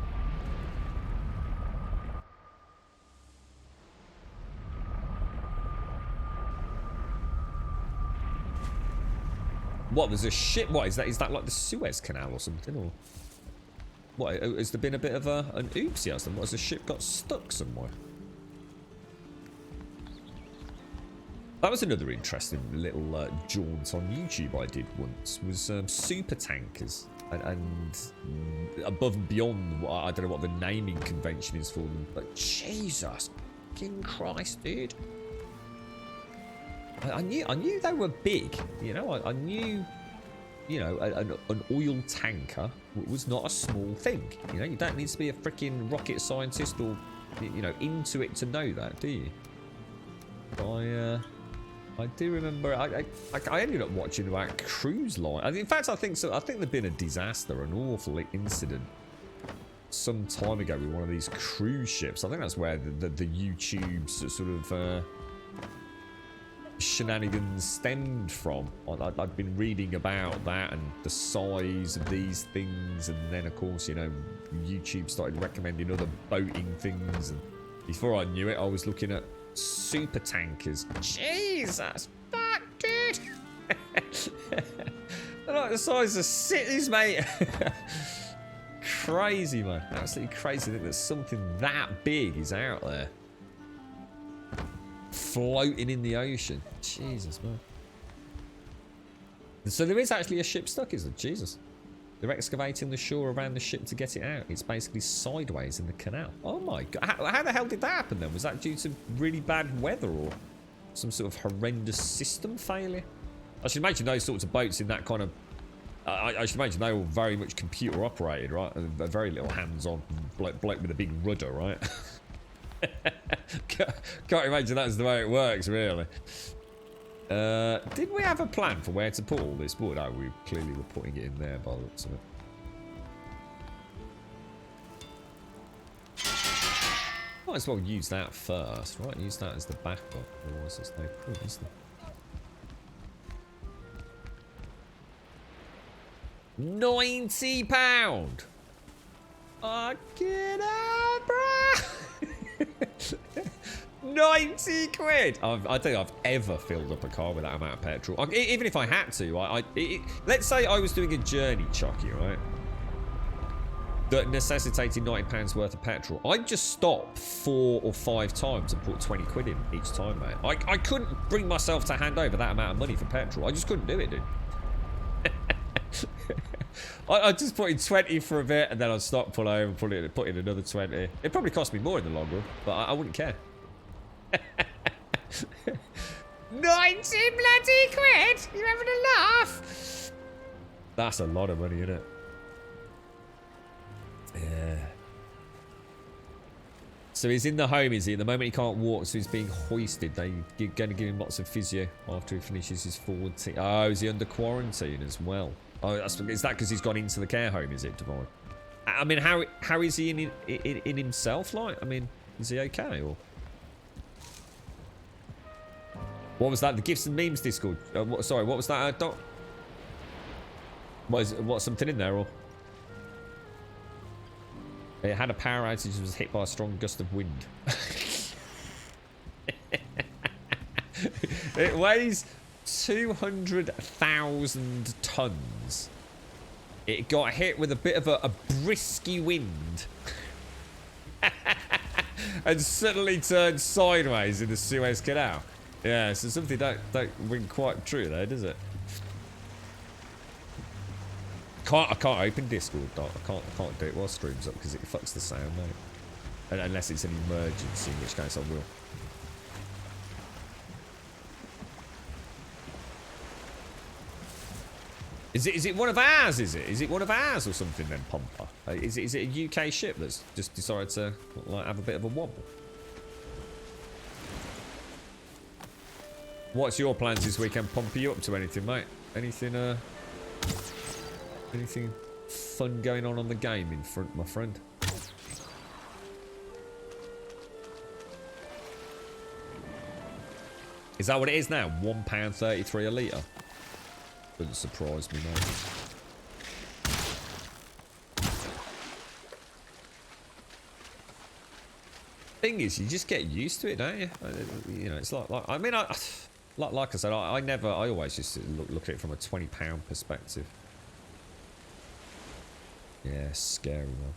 What, there's a ship? What, is that like the Suez Canal or something, or? What, has there been a bit of an oopsie or something? What, has the ship got stuck somewhere? That was another interesting little jaunt on YouTube I did once, was super tankers. And above and beyond, I don't know what the naming convention is for them, but Jesus fucking Christ, dude. I knew they were big, you know, I knew... You know, an oil tanker was not a small thing. You know, you don't need to be a freaking rocket scientist or, you know, into it to know that, do you? I do remember. I ended up watching about cruise line. In fact, I think so. I think there'd been a disaster, an awful incident, some time ago with one of these cruise ships. I think that's where the YouTube's sort of. Shenanigans stemmed from. I'd been reading about that and the size of these things, and then of course, you know, YouTube started recommending other boating things, and before I knew it, I was looking at super tankers. Jesus fuck, dude. They're like the size of cities, mate. Crazy, man. Absolutely crazy to think that something that big is out there, floating in the ocean. Jesus, man. So there is actually a ship stuck, is there? Jesus. They're excavating the shore around the ship to get it out. It's basically sideways in the canal. Oh my god. How the hell did that happen then? Was that due to really bad weather or some sort of horrendous system failure? I should imagine those sorts of boats in that kind of... I should imagine they were very much computer operated, right? And very little hands-on bloke with a big rudder, right? Can't imagine that's the way it works, really. Did we have a plan for where to put all this wood? Oh, we clearly were putting it in there by the looks of it. Might as well use that first, right? Use that as the backup, otherwise there's no point, is there? £90! Fucking hell, bruh! 90 quid! I don't think I've ever filled up a car with that amount of petrol. Even if I had to, let's say I was doing a journey, Chucky, right? That necessitated £90 worth of petrol. I'd just stop 4 or 5 times and put 20 quid in each time, mate. I couldn't bring myself to hand over that amount of money for petrol. I just couldn't do it, dude. I'd just put in 20 for a bit and then I'd stop, pull over, put in another 20. It'd probably cost me more in the long run, but I wouldn't care. 90 bloody quid! You're having a laugh? That's a lot of money, isn't it? Yeah. So he's in the home, is he? At the moment he can't walk, so he's being hoisted. They're going to give him lots of physio after he finishes his forward. Oh, is he under quarantine as well? Oh, is that because he's gone into the care home? Is it, Devon? I mean, how is he in himself? Like, I mean, is he okay or? What was that? The Gifts and Memes Discord. Sorry, what was that? Doc? What's something in there or? It had a power outage and was hit by a strong gust of wind. It weighs 200,000 tons. It got hit with a bit of a brisky wind. And suddenly turned sideways in the Suez Canal. Yeah, so something don't ring quite true there, does it? I can't open Discord, Doc. I can't do it while stream's up because it fucks the sound, mate. Unless it's an emergency, in which case I will. Is it one of ours? Is it one of ours or something? Then Pomper. Is it a UK ship that's just decided to like have a bit of a wobble? What's your plans this weekend, Pomper? You up to anything, mate? Anything fun going on the game in front, my friend? Is that what it is now? £1.33 a litre? Doesn't surprise me, mate. Thing is, you just get used to it, don't you? You know, it's like I mean, like I said, I always just look at it from a £20 perspective. Yeah, scary, man.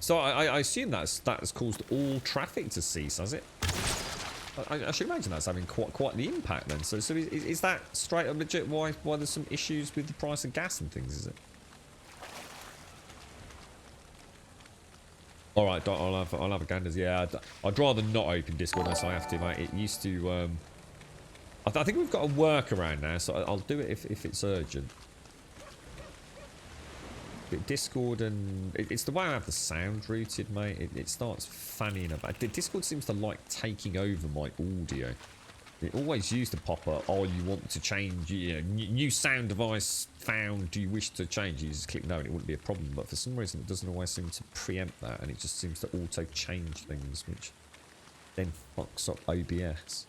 So I assume that's caused all traffic to cease, has it? I should imagine that's having quite the impact then. So is that straight up legit why there's some issues with the price of gas and things, is it? Alright, I'll have a gander. Yeah, I'd rather not open Discord unless I have to, mate. It used to... I think we've got a workaround now, so I'll do it if it's urgent. Discord and... It's the way I have the sound routed, mate. It starts fanning about. Discord seems to like taking over my audio. It always used to pop up, oh, you want to change, new sound device found, do you wish to change? You just click no and it wouldn't be a problem, but for some reason it doesn't always seem to preempt that, and it just seems to auto change things, which then fucks up OBS.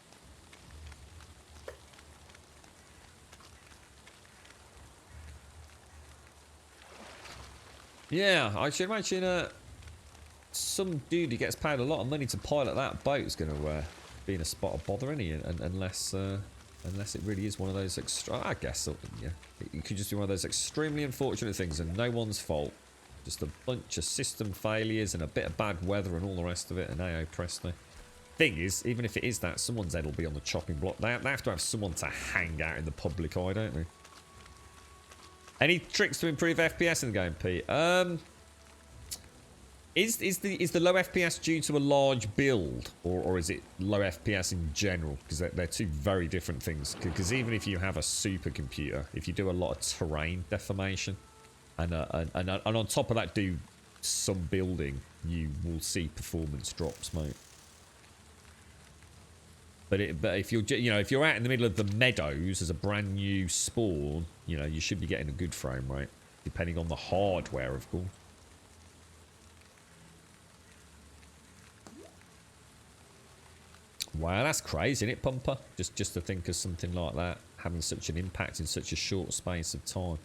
Yeah, I should imagine some dude who gets paid a lot of money to pilot that boat is going to be in a spot of bother, isn't he? Unless it really is one of those I guess, yeah. It could just be one of those extremely unfortunate things and no one's fault. Just a bunch of system failures and a bit of bad weather and all the rest of it, and AO Presley. thing is, even if it is that, someone's head will be on the chopping block. They have to have someone to hang out in the public eye, don't they? Any tricks to improve FPS in the game, Pete? Is the low FPS due to a large build, or is it low FPS in general? Because they're two very different things. Because even if you have a supercomputer, if you do a lot of terrain deformation, and on top of that do some building, you will see performance drops, mate. But if you're out in the middle of the meadows as a brand new spawn, you should be getting a good frame rate, depending on the hardware, of course. Wow, that's crazy, isn't it, Pumper? Just to think of something like that having such an impact in such a short space of time.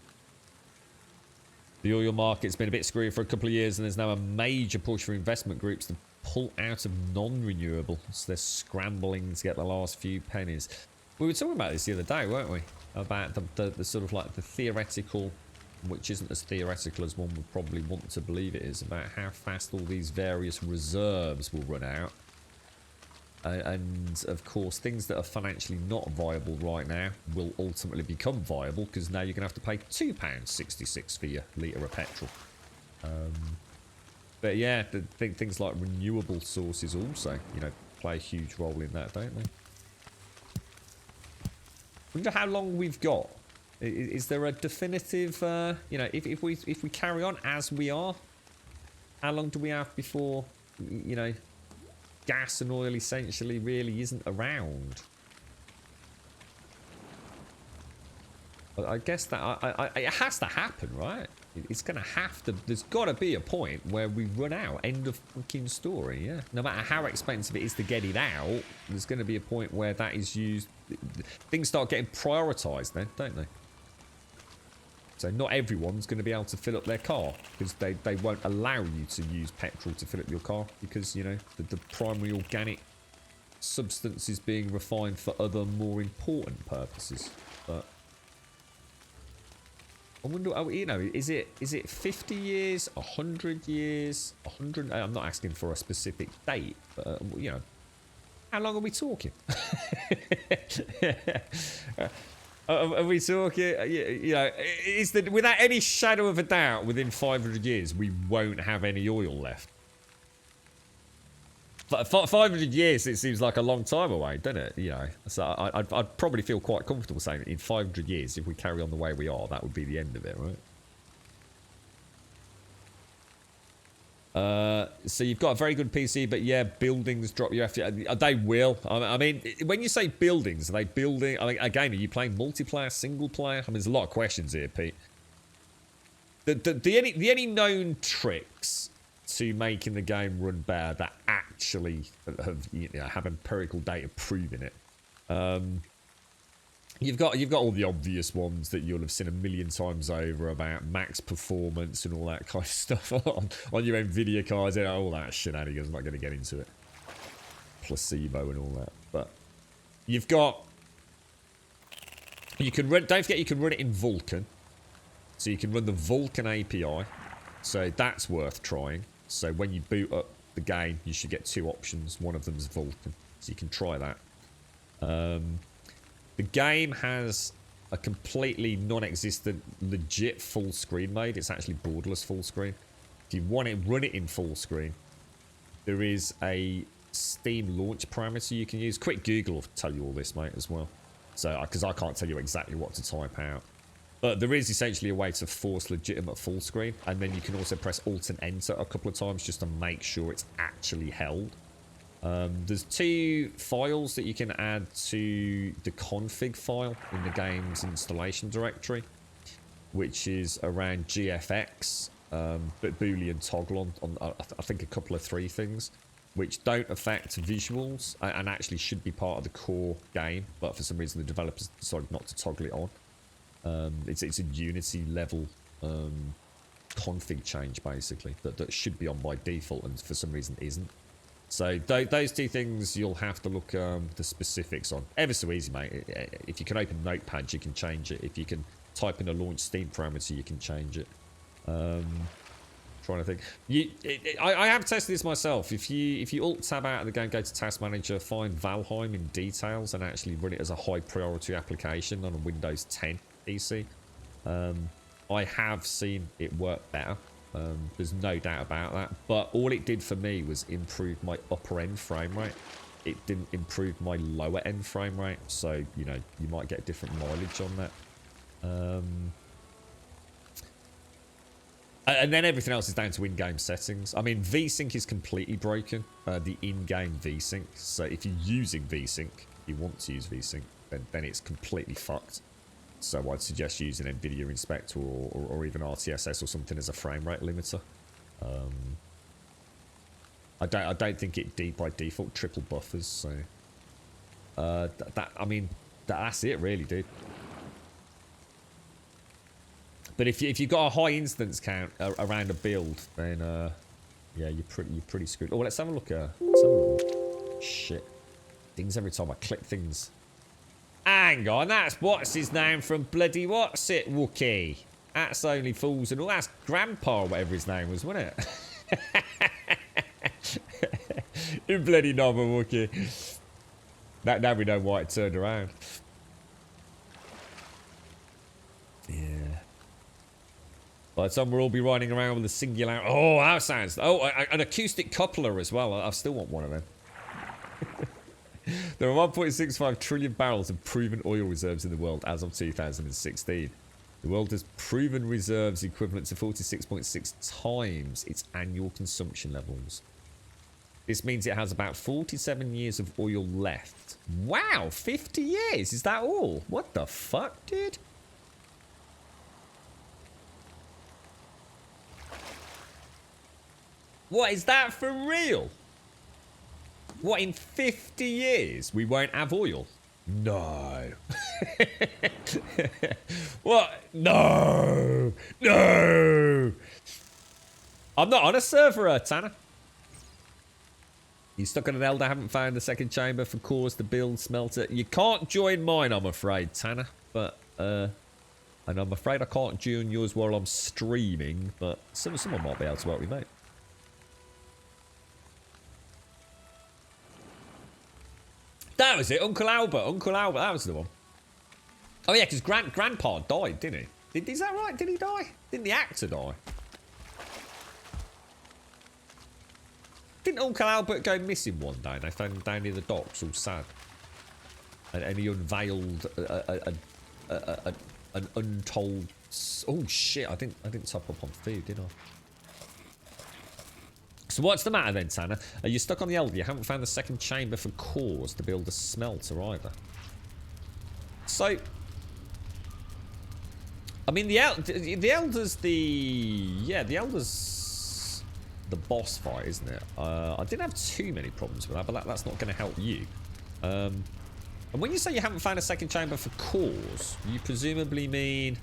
The oil market's been a bit screwy for a couple of years, and there's now a major push for investment groups to pull out of non-renewables. They're scrambling to get the last few pennies. We were talking about this the other day, weren't we? About the sort of like the theoretical, which isn't as theoretical as one would probably want to believe it is, about how fast all these various reserves will run out. And of course, things that are financially not viable right now will ultimately become viable, because now you're going to have to pay £2.66 for your litre of petrol. But yeah, things like renewable sources also, play a huge role in that, don't they? Wonder how long we've got. Is there a definitive, if we carry on as we are, how long do we have before, gas and oil essentially really isn't around? I guess that it has to happen, right? It's going to have to. There's got to be a point where we run out. End of fucking story. Yeah. No matter how expensive it is to get it out, there's going to be a point where that is used. Things start getting prioritised then, don't they? So not everyone's going to be able to fill up their car, because they won't allow you to use petrol to fill up your car, because the primary organic substance is being refined for other more important purposes. But I wonder, is it 50 years, 100 years, 100? I'm not asking for a specific date, but how long are we talking? Are we talking, is that without any shadow of a doubt, within 500 years, we won't have any oil left? 500 years, it seems like a long time away, doesn't it? So I'd probably feel quite comfortable saying that in 500 years, if we carry on the way we are, that would be the end of it, right? So you've got a very good PC, but yeah, buildings drop your FPS. They will. I mean, when you say buildings, are they building? I mean, again, are you playing multiplayer, single player? I mean, there's a lot of questions here, Pete. The any known tricks to making the game run better that actually have empirical data proving it? You've got all the obvious ones that you'll have seen a million times over about max performance and all that kind of stuff on your Nvidia cards, all that shenanigans. I'm not going to get into it. Placebo and all that, but you can run. Don't forget, you can run it in Vulkan, so you can run the Vulkan API. So that's worth trying. So when you boot up the game, you should get two options. One of them is Vulkan, so you can try that. The game has a completely non-existent, legit full screen mode. It's actually borderless full screen. If you want to run it in full screen, there is a Steam launch parameter you can use. Quick Google will tell you all this, mate, as well. So, because I can't tell you exactly what to type out. But there is essentially a way to force legitimate full screen. And then you can also press Alt and Enter a couple of times just to make sure it's actually held. There's two files that you can add to the config file in the game's installation directory, which is around GFX, but Boolean toggle on I think a couple of three things, which don't affect visuals and actually should be part of the core game, but for some reason the developers decided not to toggle it on. It's a Unity level config change basically that should be on by default, and for some reason isn't. So those two things you'll have to look the specifics on. Ever so easy, mate. If you can open Notepad, you can change it. If you can type in a launch Steam parameter, you can change it. Trying to think. I have tested this myself. If you alt tab out of the game, go to Task Manager, find Valheim in details, and actually run it as a high priority application on a Windows 10 PC, I have seen it work better. There's no doubt about that. But all it did for me was improve my upper end frame rate. It didn't improve my lower end frame rate. So, you know, you might get different mileage on that. And then everything else is down to in-game settings. I mean, VSync is completely broken. The in-game VSync. So if you're using VSync, you want to use VSync, then it's completely fucked. So I'd suggest using NVIDIA Inspector or even RTSS or something as a frame rate limiter. I don't think it by default triple buffers. So I mean, that's it really, dude. But if you've got a high instance count around a build, then yeah, you're pretty screwed. Oh, let's have a look. Shit, things every time I click things. Hang on, that's what's his name from bloody what's it, Wookie? That's Only Fools and all. That's Grandpa, or whatever his name was, wasn't it? You bloody novel, Wookie. Now we know why it turned around. Yeah. By the time we'll all be riding around with a singular... Oh, that sounds... Oh, an acoustic coupler as well. I still want one of them. There are 1.65 trillion barrels of proven oil reserves in the world as of 2016. The world has proven reserves equivalent to 46.6 times its annual consumption levels. This means it has about 47 years of oil left. Wow, 50 years? Is that all? What the fuck, dude? What, is that for real? What, in 50 years we won't have oil? No. What? No. No. I'm not on a server, Tanner. You stuck on an elder, haven't found the second chamber for cores to build smelter. You can't join mine, I'm afraid, Tanner. But, and I'm afraid I can't join yours while I'm streaming. But someone might be able to help me, mate. That was it, Uncle Albert. Uncle Albert, that was the one. Oh yeah, because Grandpa died, didn't he? Is that right? Did he die? Didn't the actor die? Didn't Uncle Albert go missing one day? They found him down near the docks, all sad. And he unveiled an untold... Oh shit! I didn't top up on food, did I? So what's the matter then, Tanner? Are you stuck on the Elder? You haven't found the second chamber for cores to build a smelter either. So, I mean, the Elder's the Elder's the boss fight, isn't it? I didn't have too many problems with that, but that's not going to help you. And when you say you haven't found a second chamber for cores, you presumably mean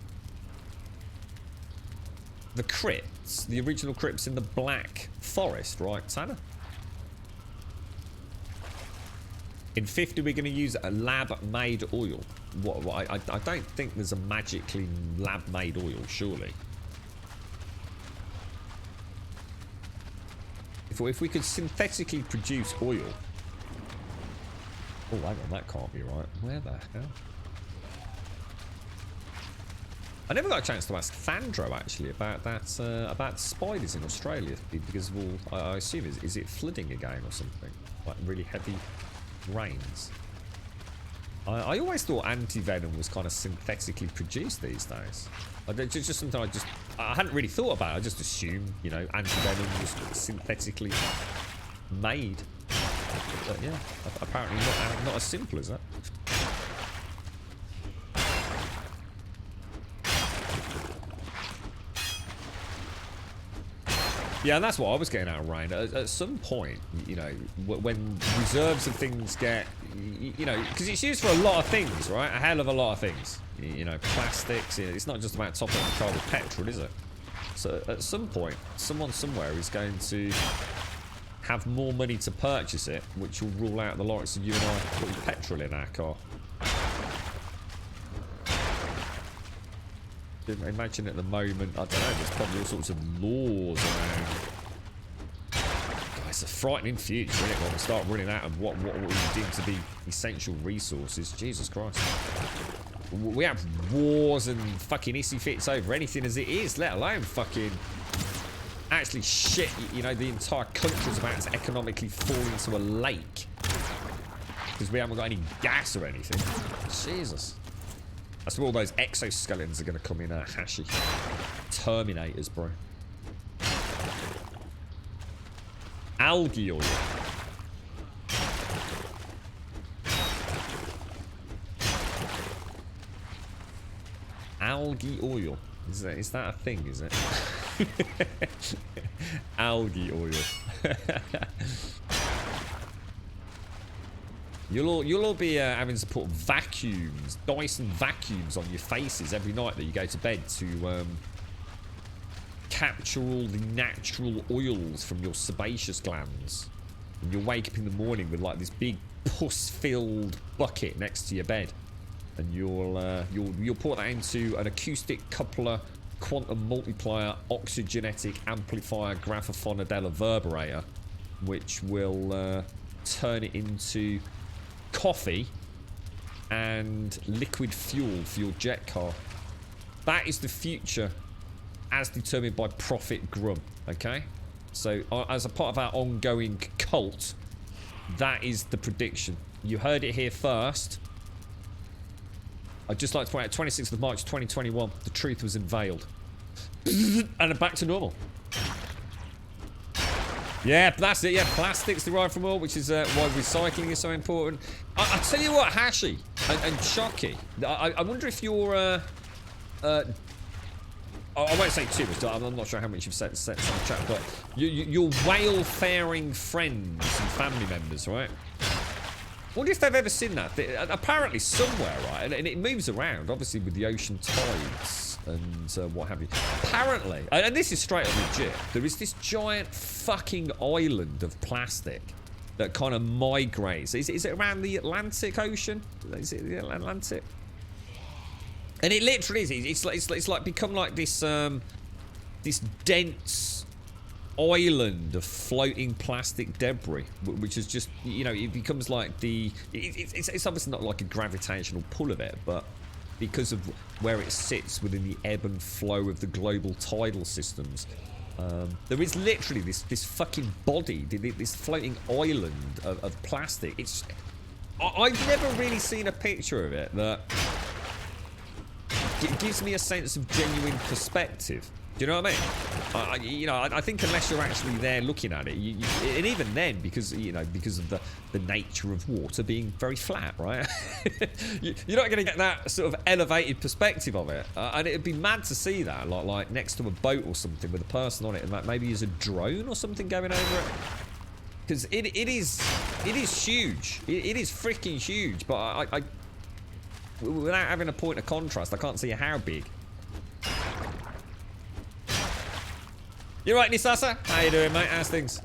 the crypts, the original crypts in the Black Forest, right, Tanner? In 50, we're going to use a lab-made oil. I don't think there's a magically lab-made oil, surely. If we could synthetically produce oil... Oh, hang on, that can't be right. Where the hell? I never got a chance to ask Fandro, actually, about that, about spiders in Australia, because of all, I assume, is it flooding again or something? Like really heavy rains? I always thought anti-venom was kind of synthetically produced these days. Just something I hadn't really thought about. I just assumed, you know, anti-venom was synthetically made. But yeah, apparently not as simple as that. Yeah, and that's what I was getting at, Ryan. At some point, you know, when reserves of things get, you know, because it's used for a lot of things, right? A hell of a lot of things. You know, plastics. It's not just about topping the car with petrol, is it? So at some point, someone somewhere is going to have more money to purchase it, which will rule out the likes of you and I putting petrol in our car. Imagine at the moment, I don't know, there's probably all sorts of laws around. God, it's a frightening future, isn't it? When we start running out of what we deem to be essential resources. Jesus Christ. We have wars and fucking issy fits over anything as it is, let alone fucking actually shit, you know, the entire country's about to economically fall into a lake because we haven't got any gas or anything. Jesus. That's where all those exoskeletons are going to come in, Hashi. Terminators, bro. Algae oil. Algae oil. Is that a thing, is it? Algae oil. You'll all be having to put vacuums, Dyson vacuums on your faces every night that you go to bed to capture all the natural oils from your sebaceous glands. And you'll wake up in the morning with like this big pus-filled bucket next to your bed. And you'll put that into an acoustic coupler, quantum multiplier, oxygenetic amplifier, graphophonodella reverberator, which will turn it into coffee and liquid fuel for your jet car. That is the future as determined by Prophet Grum, okay? So as a part of our ongoing cult, that is the prediction. You heard it here first. I'd just like to point out 26th of March 2021, the truth was unveiled. And back to normal. Yeah, that's it. Yeah, plastics derived from oil, which is why recycling is so important. I tell you what, Hashi and Chucky, I wonder if you're... I won't say too much. I'm not sure how much you've said in the chat, but your whale-faring friends and family members, right? I wonder if they've ever seen that. Apparently somewhere, right? And it moves around, obviously, with the ocean tides and what have you. Apparently, and this is straight up legit, there is this giant fucking island of plastic that kind of migrates. Is it around the Atlantic Ocean? Is it the Atlantic? And it literally is. It's like become like this this dense island of floating plastic debris, which is just, you know, it becomes like the it's obviously not like a gravitational pull of it, but because of where it sits within the ebb and flow of the global tidal systems, there is literally this fucking body, this floating island of plastic. I've never really seen a picture of it that it gives me a sense of genuine perspective. Do you know what I mean? I think unless you're actually there looking at it, and even then, because of the nature of water being very flat, right? You're not going to get that sort of elevated perspective of it, and it'd be mad to see that, like next to a boat or something with a person on it, and like maybe use a drone or something going over it. Because it is huge. It is freaking huge. But I without having a point of contrast, I can't see how big. You right, Nisasa? How you doing, mate? How's things?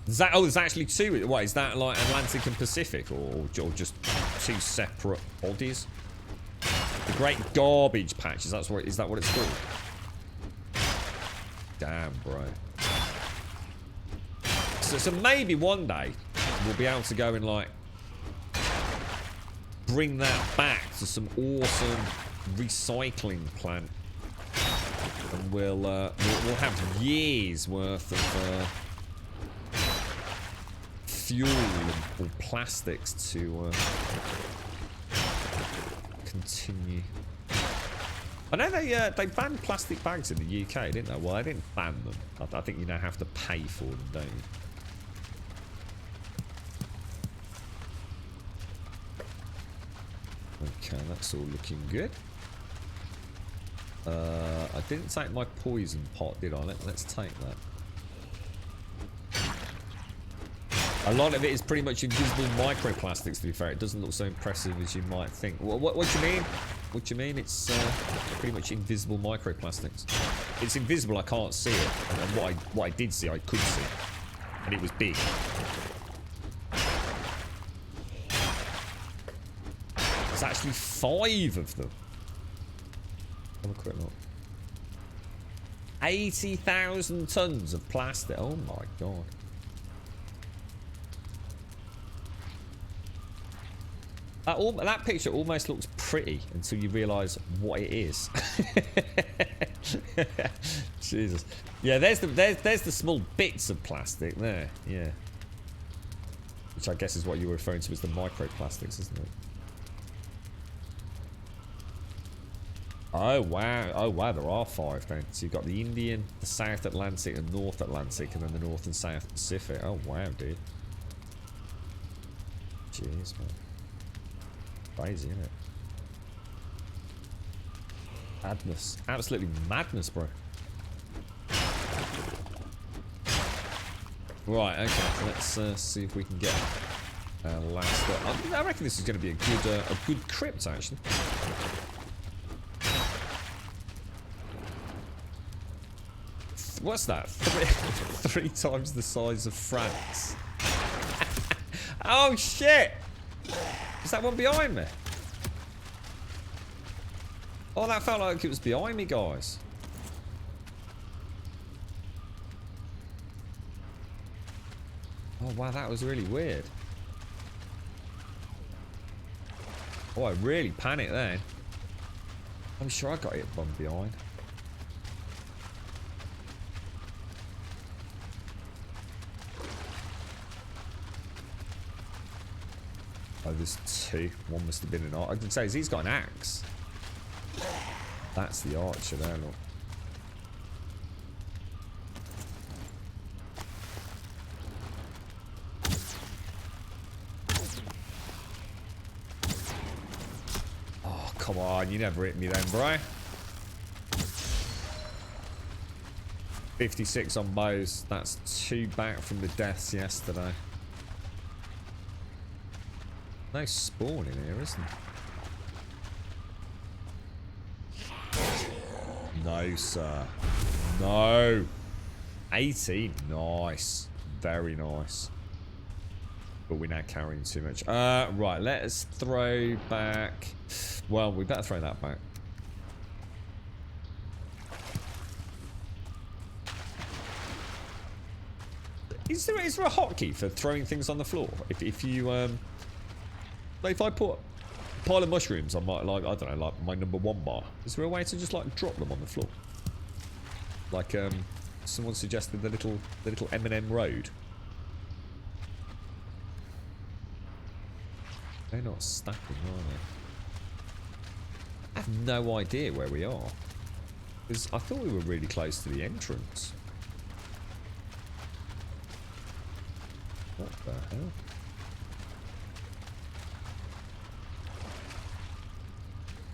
There's actually two. What, is that like Atlantic and Pacific, or just two separate bodies? The Great Garbage Patch, is that what it's called? Damn, bro. So maybe one day we'll be able to go and like bring that back to some awesome recycling plant, and we'll have years worth of fuel or plastics to continue. I know they banned plastic bags in the UK, didn't they? Well, I didn't ban them. I think you now have to pay for them, don't you? Okay, that's all looking good. I didn't take my poison pot, did I? Let's take that. A lot of it is pretty much invisible microplastics, to be fair. It doesn't look so impressive as you might think. What do you mean? What do you mean? It's pretty much invisible microplastics. It's invisible, I can't see it. And what I did see, I could see. And it was big. There's actually 5 of them. Have a quick look. 80,000 tons of plastic. Oh my god. That picture almost looks pretty until you realise what it is. Jesus. Yeah, there's the small bits of plastic there. Yeah. Which I guess is what you were referring to as the microplastics, isn't it? Oh wow. Oh wow, there are 5 then. So you've got the Indian, the South Atlantic and North Atlantic, and then the North and South Pacific. Oh wow, dude. Jeez, man. Crazy, isn't it? Madness. Absolutely madness, bro. Right, okay. Let's see if we can get last up. I reckon this is going to be a good crypt, actually. What's that? 3 times the size of France. Oh, shit! Is that one behind me? Oh, that felt like it was behind me, guys. Oh, wow, that was really weird. Oh, I really panicked then. I'm sure I got hit from behind. Oh, there's 2. One must have been an archer. I can say, he's got an axe. That's the archer there, look. Oh, come on. You never hit me then, bro. 56 on bows. That's 2 back from the deaths yesterday. No spawn in here, isn't there? No, sir. No. 18. Nice. Very nice. But we're now carrying too much. Right, let us throw back. Well, we better throw that back. Is there a hotkey for throwing things on the floor? If you if I put a pile of mushrooms on my, like, I don't know, like my number 1 bar, is there a way to just like drop them on the floor? Like someone suggested the little M&M road. They're not stacking, are they? I have no idea where we are. Because I thought we were really close to the entrance. What the hell?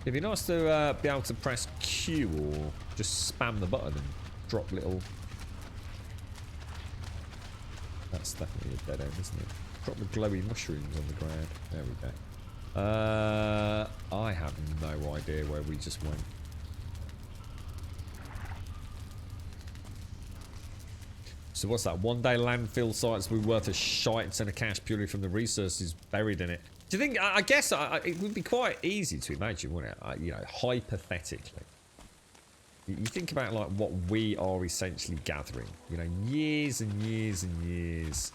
It'd be nice to be able to press Q or just spam the button and drop little... That's definitely a dead end, isn't it? Drop the glowy mushrooms on the ground. There we go. I have no idea where we just went. So what's that? 1 day landfill sites will be worth a shite ton of cash purely from the resources buried in it. Do you think, I guess it would be quite easy to imagine, wouldn't it? You know, hypothetically. You think about like what we are essentially gathering. You know, years and years and years.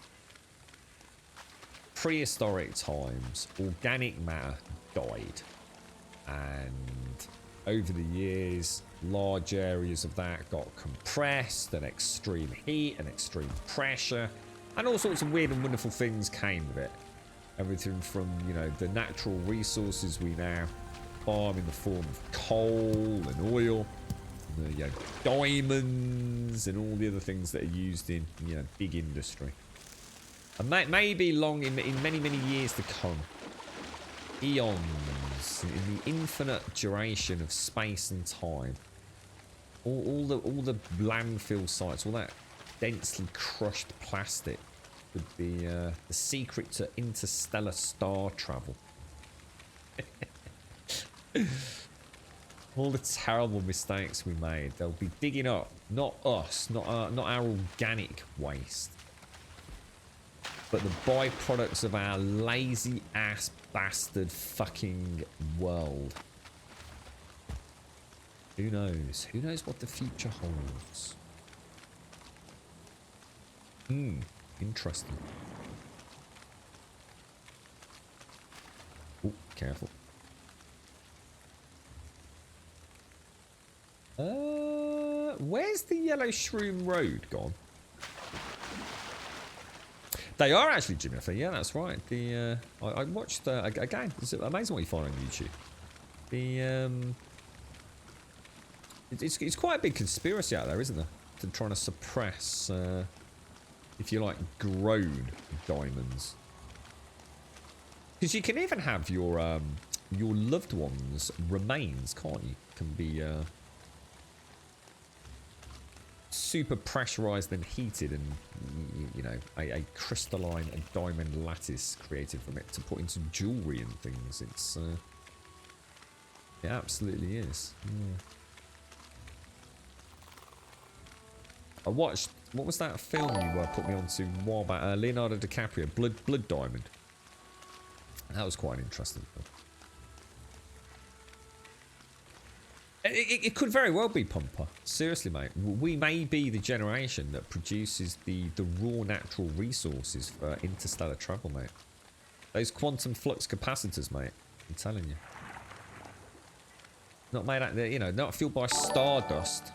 Prehistoric times, organic matter died. And over the years, large areas of that got compressed, and extreme heat and extreme pressure. And all sorts of weird and wonderful things came of it. Everything from, you know, the natural resources we now farm in the form of coal and oil, and, you know, diamonds and all the other things that are used in, you know, big industry. And maybe long in many, many years to come, eons, in the infinite duration of space and time, all the landfill sites, all that densely crushed plastic would be the secret to interstellar star travel. All the terrible mistakes we made, they'll be digging up, not us, not our organic waste. but the byproducts of our lazy ass bastard fucking world. Who knows? Who knows what the future holds? Interesting. Oh, careful. Where's the Yellow Shroom Road gone? They are actually, Jimmy. Yeah, that's right. The I watched again. It's amazing what you find on YouTube. The it's quite a big conspiracy out there, isn't there? To trying to suppress, if you like, grown diamonds. Because you can even have your loved ones' remains, can't you? Can be super pressurized and heated, and you know, a crystalline diamond lattice created from it to put into jewelry and things. It's it absolutely is. Yeah. I watched, what was that film you put me onto a while back? Leonardo DiCaprio, Blood Diamond. That was quite an interesting film. It could very well be, Pumper. Seriously, mate. We may be the generation that produces the raw natural resources for interstellar travel, mate. Those quantum flux capacitors, mate. I'm telling you. Not made out there, you know, not fueled by stardust.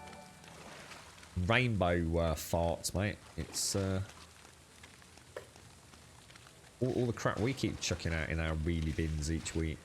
Rainbow farts, mate. It's all the crap we keep chucking out in our wheelie bins each week.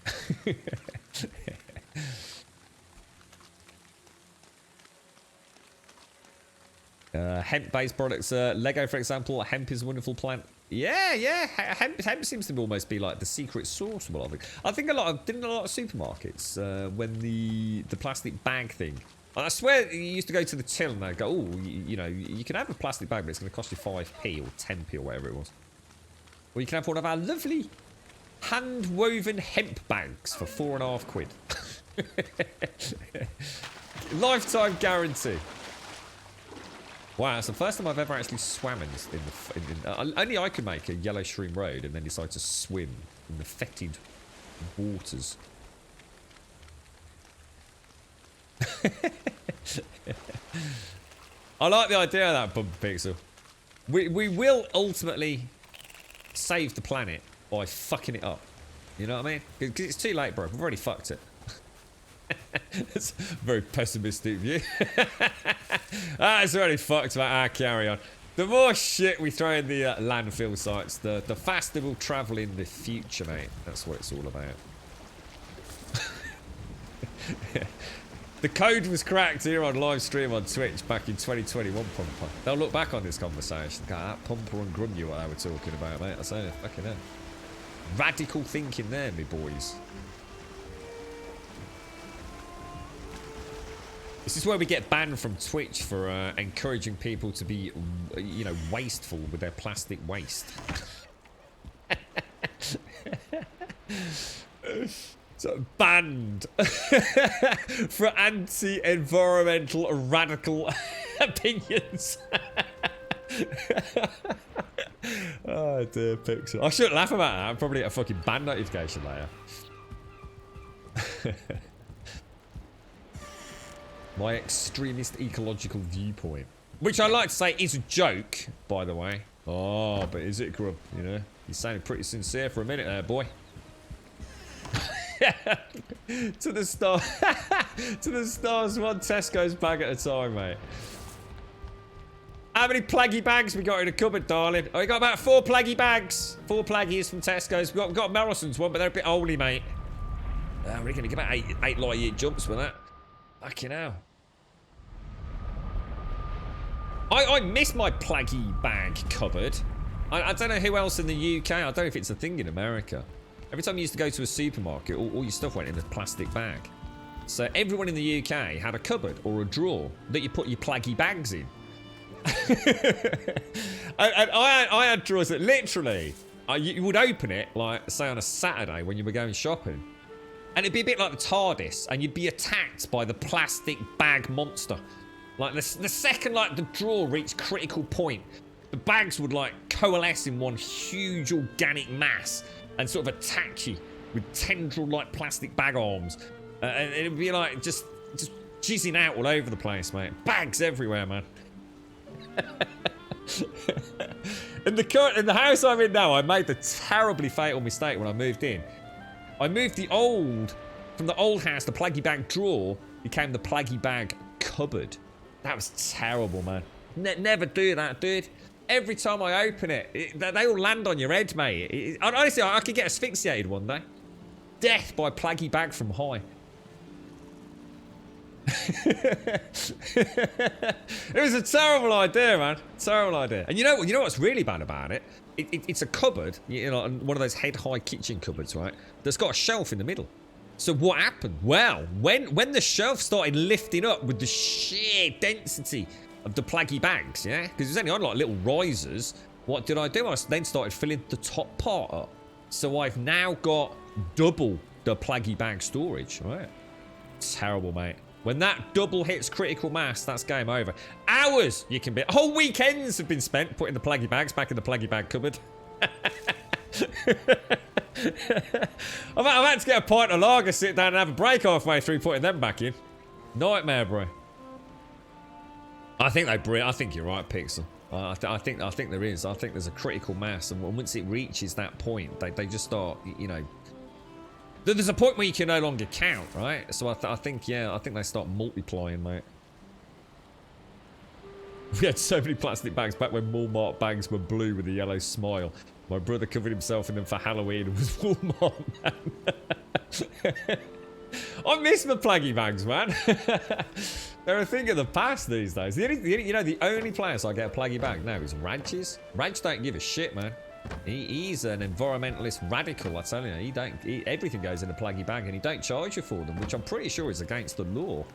Hemp-based products, Lego, for example. Hemp is a wonderful plant. Yeah. Hemp seems to almost be like the secret sauce. Well, I think a lot of supermarkets when the plastic bag thing. I swear you used to go to the till and they'd go, oh, you know, you can have a plastic bag, but it's going to cost you 5p or 10p or whatever it was. Or you can have one of our lovely hand-woven hemp bags for £4.50. Lifetime guarantee. Wow, it's the first time I've ever actually swam in only I could make a Yellow Shroom Road and then decide to swim in the fetid waters. I like the idea of that, Bumper Pixel. We will ultimately save the planet by fucking it up. You know what I mean? Because it's too late, bro. We've already fucked it. That's a very pessimistic view. It's already fucked about our carry on. The more shit we throw in the landfill sites, the faster we'll travel in the future, mate. That's what it's all about. The code was cracked here on live stream on Twitch back in 2021, Pumper. They'll look back on this conversation. God, that Pumper and Grum you what they were talking about, mate. I say, fucking hell. Radical thinking there, me boys. This is where we get banned from Twitch for encouraging people to be, you know, wasteful with their plastic waste. So banned for anti-environmental radical opinions. Oh dear, Pixel. I shouldn't laugh about that. I'll probably get a fucking ban notification later. My extremist ecological viewpoint. Which I like to say is a joke, by the way. Oh, but is it, Grub? You know, you sounded pretty sincere for a minute there, boy. To the star. To the stars, one Tesco's bag at a time, mate. How many plaggy bags we got in the cupboard, darling? Oh, we got about 4 plaggy bags. 4 plaggies from Tesco's. We got Morrison's one, but they're a bit oldie, mate. We're going to get about 8 light year jumps with that. Fucking hell. I miss my plaggy bag cupboard. I don't know who else in the UK. I don't know if it's a thing in America. Every time you used to go to a supermarket, all your stuff went in a plastic bag. So everyone in the UK had a cupboard or a drawer that you put your plaggy bags in. and I had drawers that literally, you would open it, like, say on a Saturday when you were going shopping. And it'd be a bit like the TARDIS, and you'd be attacked by the plastic bag monster. Like, the second, like, the drawer reached critical point, the bags would like coalesce in one huge organic mass and sort of attack you with tendril-like plastic bag arms. And it'd be like just jizzing out all over the place, mate. Bags everywhere, man. In the house I'm in now, I made the terribly fatal mistake when I moved in. I moved from the old house, the plaggy bag drawer became the plaggy bag cupboard. That was terrible, man. Never do that, dude. Every time I open it, they all land on your head, mate. Honestly, I could get asphyxiated one day. Death by plaggy bag from high. It was a terrible idea, man. Terrible idea. And you know what's really bad about it? It's a cupboard, you know, one of those head-high kitchen cupboards, right? That's got a shelf in the middle. So what happened? Well, when the shelf started lifting up with the sheer density of the plaggy bags, yeah, because it was only on like little risers. What did I do? I then started filling the top part up. So I've now got double the plaggy bag storage, right? Terrible, mate. When that double hits critical mass, that's game over. Hours you can be. Whole weekends have been spent putting the plaggy bags back in the plaggy bag cupboard. I've had to get a pint of lager, sit down and have a break halfway through putting them back in. Nightmare, bro. I think you're right, Pixel. I think there is. I think there's a critical mass, and once it reaches that point, they just start, you know. There's a point where you can no longer count, right? So I think they start multiplying, mate. We had so many plastic bags back when Walmart bags were blue with a yellow smile. My brother covered himself in them for Halloween and was Walmart, man. I miss my plaggy bags, man. They're a thing of the past these days. The only place I get a plaggy bag now is Raj's. Raj don't give a shit, man. He's an environmentalist radical, I tell you. Everything goes in a plaggy bag and he don't charge you for them, which I'm pretty sure is against the law.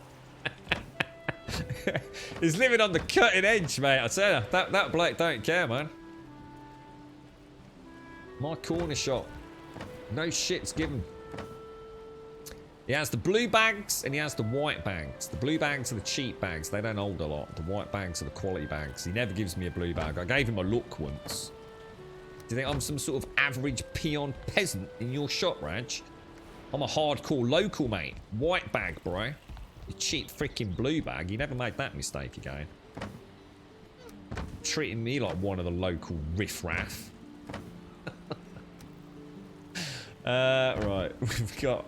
He's living on the cutting edge, mate. I tell you, that bloke don't care, man. My corner shop. No shit's given. He has the blue bags and he has the white bags. The blue bags are the cheap bags. They don't hold a lot. The white bags are the quality bags. He never gives me a blue bag. I gave him a look once. Do you think I'm some sort of average peon peasant in your shop, Raj? I'm a hardcore local, mate. White bag, bro. You cheap freaking blue bag. You never made that mistake again. Treating me like one of the local riffraff. Right.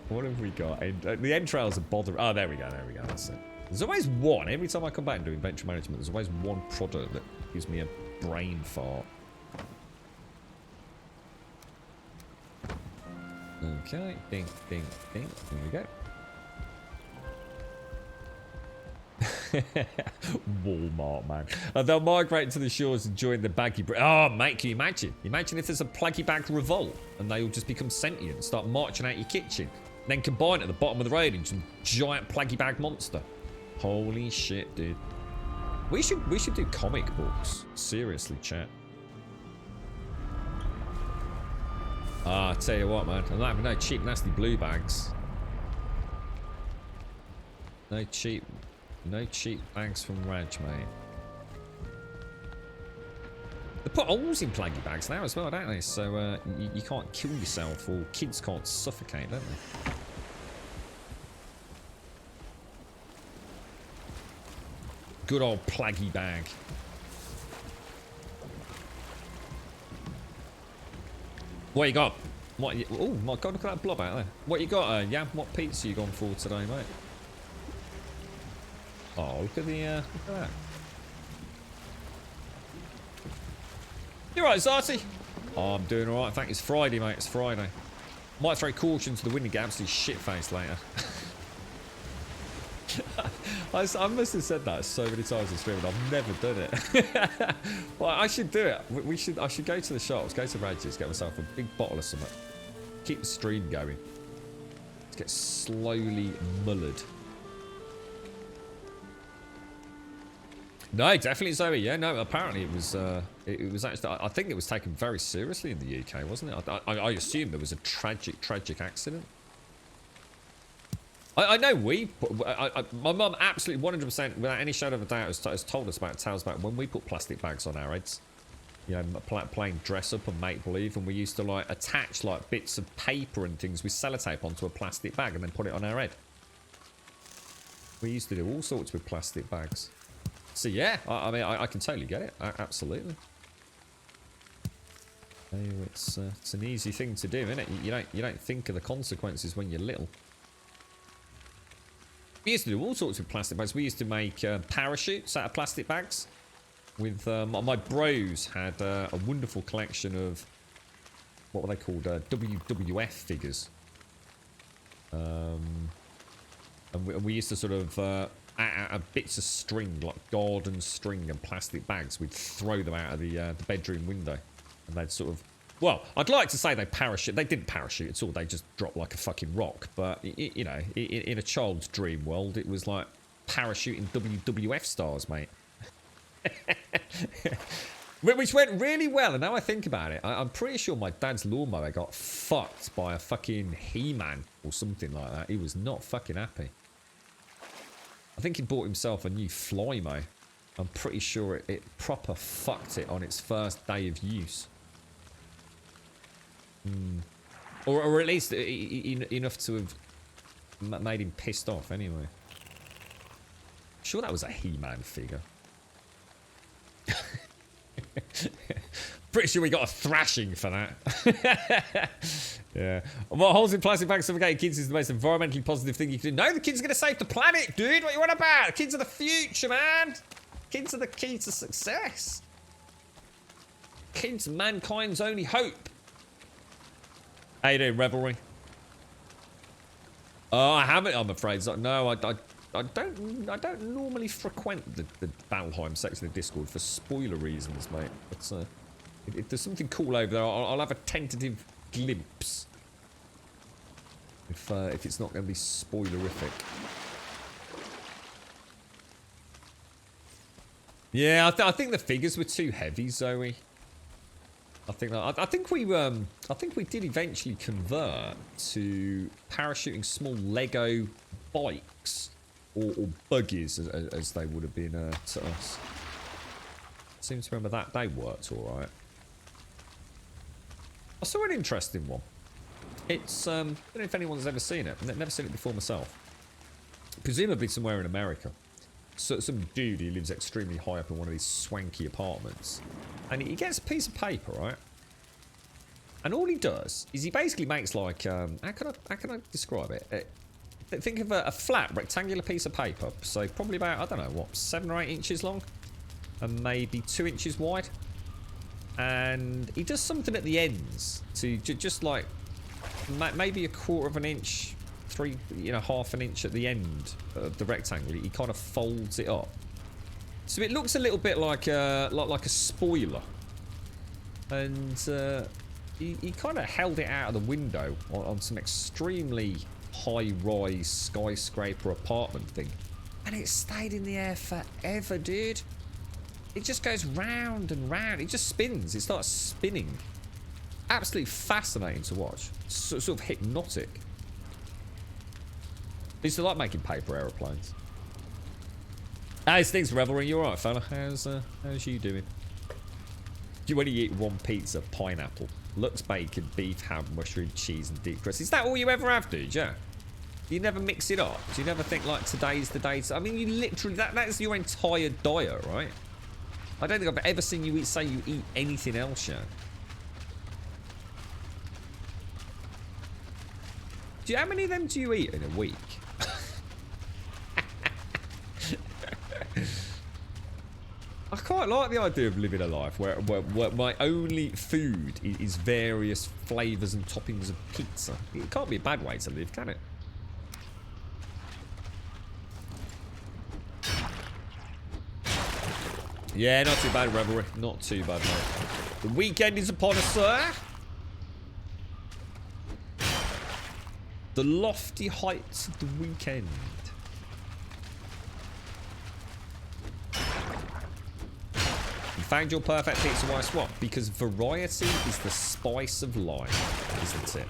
What have we got? The entrails are bothering. Oh, there we go. That's it. There's always one. Every time I come back and do inventory management, there's always one product that gives me a brain fart. Okay, ding. Here we go. Walmart, man. They'll migrate to the shores and join the baggy... Oh, mate, can you imagine? Imagine if there's a plaggy bag revolt and they all just become sentient and start marching out your kitchen. Then combine at the bottom of the road into some giant plaggy bag monster. Holy shit, dude. We should do comic books. Seriously, chat. I tell you what, man. I'm not having no cheap, nasty blue bags. No cheap bags from Raj, mate. They put holes in plaggy bags now as well, don't they? So you can't kill yourself, or kids can't suffocate, don't they? Good old plaggy bag. What you got? Oh my god, look at that blob out there. What you got, Yam? What pizza you gone for today, mate? Oh, look at that. You right, Zarty? Oh, I'm doing alright. Thank you. It's Friday, mate. It's Friday. Might throw caution to the wind and get absolutely shit-faced later. I must have said that so many times in stream, and I've never done it. Well, I should do it. I should go to the shops, go to Raj's, get myself a big bottle of something. Keep the stream going. Let's get slowly mullered. No, definitely Zoe. Yeah, no. Apparently it was actually. I think it was taken very seriously in the UK, wasn't it? I assume there was a tragic accident. I know my mum absolutely 100%, without any shadow of a doubt, has told us about tales about when we put plastic bags on our heads. you know, playing dress up and make believe, and we used to like attach like bits of paper and things with sellotape onto a plastic bag and then put it on our head. We used to do all sorts with plastic bags. So yeah, I mean, I can totally get it. Absolutely. It's an easy thing to do, isn't it? You don't think of the consequences when you're little. We used to do all sorts with plastic bags. We used to make parachutes out of plastic bags. With my bros had a wonderful collection of what were they called? WWF figures. And we used to sort of out of bits of string, like garden string and plastic bags. We'd throw them out of the bedroom window. And they'd sort of, well, I'd like to say they parachute. They didn't parachute at all. They just dropped like a fucking rock. But, you know, in a child's dream world, it was like parachuting WWF stars, mate. Which went really well. And now I think about it, I'm pretty sure my dad's lawnmower got fucked by a fucking He-Man or something like that. He was not fucking happy. I think he bought himself a new Flymo. I'm pretty sure it proper fucked it on its first day of use. Or at least enough to have made him pissed off anyway. Sure that was a He-Man figure. Pretty sure we got a thrashing for that. Yeah. What holds in plastic bags suffocating kids is the most environmentally positive thing you can do. No, the kids are going to save the planet, dude. What you want about? The kids are the future, man. Kids are the key to success. Kids are mankind's only hope. How you doing, Revelry? Oh, I haven't, I'm afraid. No, I don't normally frequent the Valheim section of Discord for spoiler reasons, mate. But if there's something cool over there, I'll have a tentative glimpse. If it's not going to be spoilerific. Yeah, I think the figures were too heavy, Zoe. I think we did eventually convert to parachuting small Lego bikes or buggies as they would have been to us. Seems to remember that they worked all right. I saw an interesting one. It's I don't know if anyone's ever seen it. I've never seen it before myself. Presumably somewhere in America. So some dude who lives extremely high up in one of these swanky apartments, and he gets a piece of paper, right? And all he does is he basically makes like how can I describe it? Think of a flat rectangular piece of paper, so probably about, I don't know what, 7 or 8 inches long, and maybe 2 inches wide. And he does something at the ends to just like maybe 1/4 of an inch. Half an inch at the end of the rectangle. He kind of folds it up, so it looks a little bit like a spoiler. And he kind of held it out of the window on some extremely high-rise skyscraper apartment thing, and it stayed in the air forever, dude. It just goes round and round. It just spins. It starts spinning. Absolutely fascinating to watch. Sort of hypnotic. I used to like making paper aeroplanes. How's things, Revelry? You alright, fella? How's you doing? Do you only eat one pizza? Pineapple. Lux, bacon, beef, ham, mushroom, cheese, and deep crust. Is that all you ever have, dude? Yeah. You never mix it up? Do you never think, like, today's the day to... I mean, you literally... That's your entire diet, right? I don't think I've ever seen you say you eat anything else, yeah. How many of them do you eat in a week? I quite like the idea of living a life where my only food is various flavours and toppings of pizza. It can't be a bad way to live, can it? Yeah, not too bad, Revelry. Not too bad, mate. The weekend is upon us, sir. The lofty heights of the weekend. You found your perfect pizza, why swap? Because variety is the spice of life, isn't it?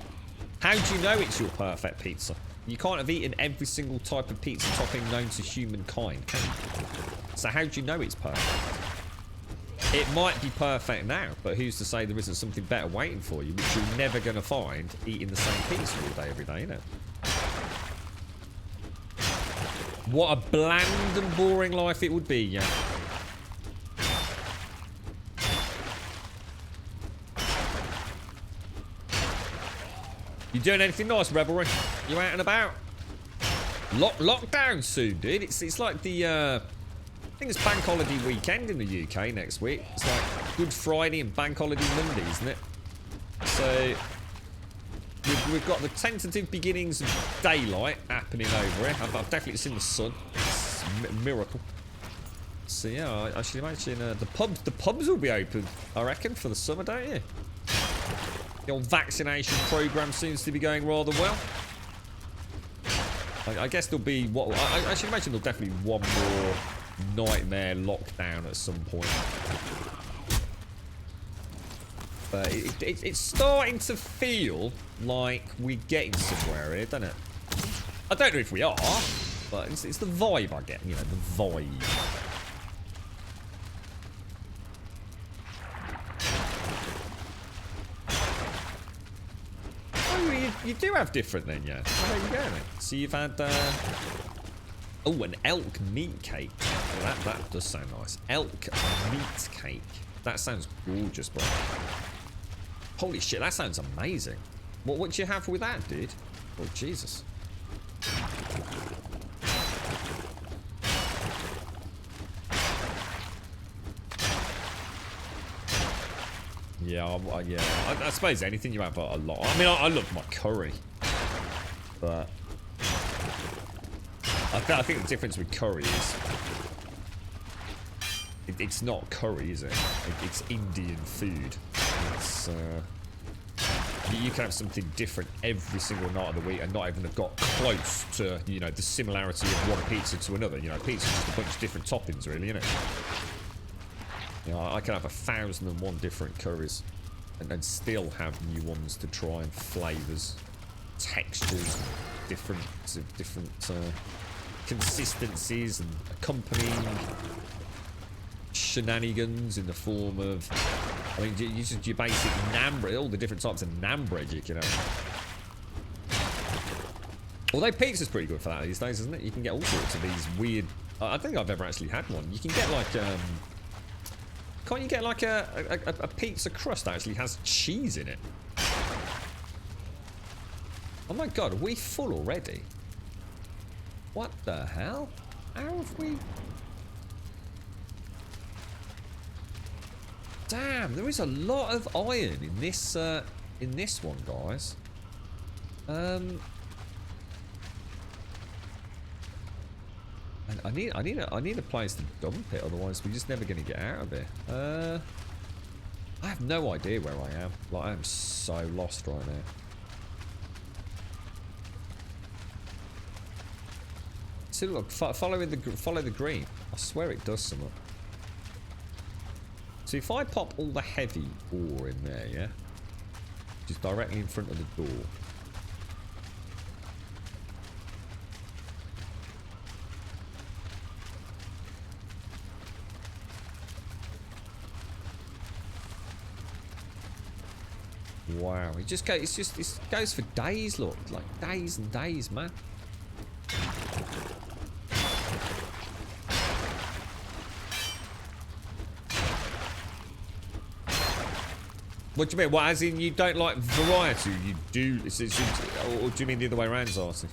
How do you know it's your perfect pizza? You can't have eaten every single type of pizza topping known to humankind, can you? So how do you know it's perfect? It might be perfect now, but who's to say there isn't something better waiting for you, which you're never going to find eating the same pizza all day, every day, innit? What a bland and boring life it would be, yeah. You doing anything nice, Revelry? You out and about? Lockdown soon, dude. It's like the I think it's Bank Holiday weekend in the UK next week. It's like Good Friday and Bank Holiday Monday, isn't it? So we've got the tentative beginnings of daylight happening over here. I've definitely seen the sun. It's a miracle. So yeah, I should imagine the pubs will be open, I reckon, for the summer, don't you? The old vaccination program seems to be going rather well. I guess there'll be what I should imagine there'll definitely be one more nightmare lockdown at some point. But it's starting to feel like we're getting somewhere here, doesn't it? I don't know if we are, but it's the vibe I get, you know, the vibe. You do have different then, yeah. Well, there you go then. So you've had, oh, an elk meat cake. Well, that does sound nice. Elk meat cake. That sounds gorgeous, bro. Holy shit, that sounds amazing. What do you have with that, dude? Oh, Jesus. Yeah, yeah. I suppose anything you have a lot. I mean, I love my curry, but I think the difference with curry is it's not curry, is it? It's Indian food. It's you can have something different every single night of the week and not even have got close to, you know, the similarity of one pizza to another. You know, pizza's just a bunch of different toppings, really, isn't it? You know, I can have 1,001 different curries and then still have new ones to try, and flavours, textures, different consistencies, and accompanying shenanigans in the form of, I mean, just your basic naan bread, all the different types of naan bread you can have. Although pizza's pretty good for that these days, isn't it? You can get all sorts of these weird. I don't think I've ever actually had one. You can get like can't you get like a pizza crust that actually has cheese in it? Oh my god, are we full already? What the hell? How have we... Damn, there is a lot of iron in this one, guys. I need a place to dump it, otherwise we're just never going to get out of here. I have no idea where I am. Like, I am so lost right now. So look, follow the green. I swear it does something. So if I pop all the heavy ore in there, yeah, just directly in front of the door. Wow, it goes for days, look, like days and days, man. What do you mean? What, as in you don't like variety? You do, or do you mean the other way around, Zarty?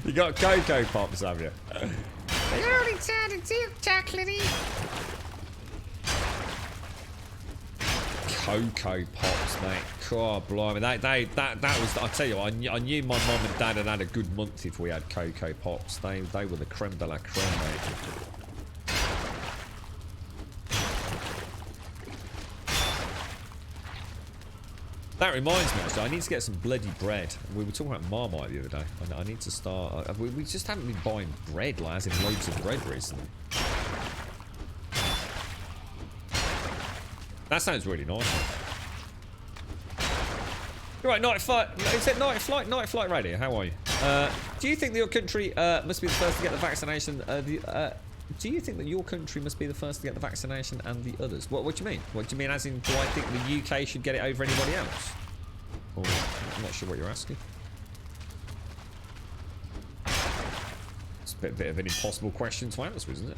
You got Cocoa Pops, have you? They're only sounding too chocolatey. Cocoa Pops, mate. God, blimey. That was, I tell you, I knew my mum and dad had a good month if we had Cocoa Pops. They were the creme de la creme, mate. That reminds me, actually, I need to get some bloody bread. We were talking about Marmite the other day. I need to start... we just haven't been buying bread, like, as in loads of bread recently. That sounds really nice. You're right, Night Flight. Is it Night Flight? Night Flight Radio, how are you? Do you think that your country must be the first to get the vaccination? Do you think that your country must be the first to get the vaccination and the others? What do you mean? What do you mean as in, do I think the UK should get it over anybody else? Or, I'm not sure what you're asking. It's a bit of an impossible question to answer, isn't it?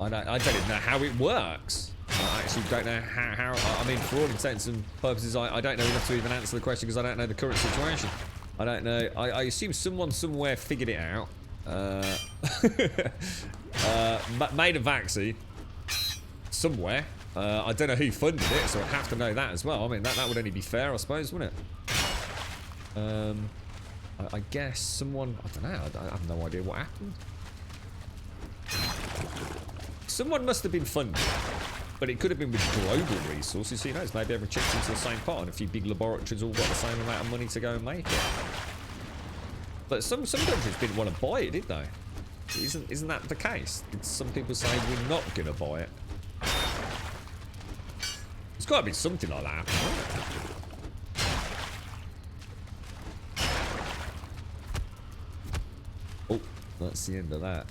I don't even know how it works. I actually don't know how I mean, for all intents and purposes, I don't know enough to even answer the question because I don't know the current situation. I don't know. I assume someone somewhere figured it out. Made a vaccine somewhere. I don't know who funded it, so I'd have to know that as well. I mean, that would only be fair, I suppose, wouldn't it? I guess someone... I don't know. I have no idea what happened. Someone must have been funded. But it could have been with global resources. Who knows? Maybe everyone chipped into the same pot and a few big laboratories all got the same amount of money to go and make it. But some countries didn't want to buy it, did they? Isn't that the case? Did some people say we're not going to buy it? There's got to be something like that. Oh, that's the end of that.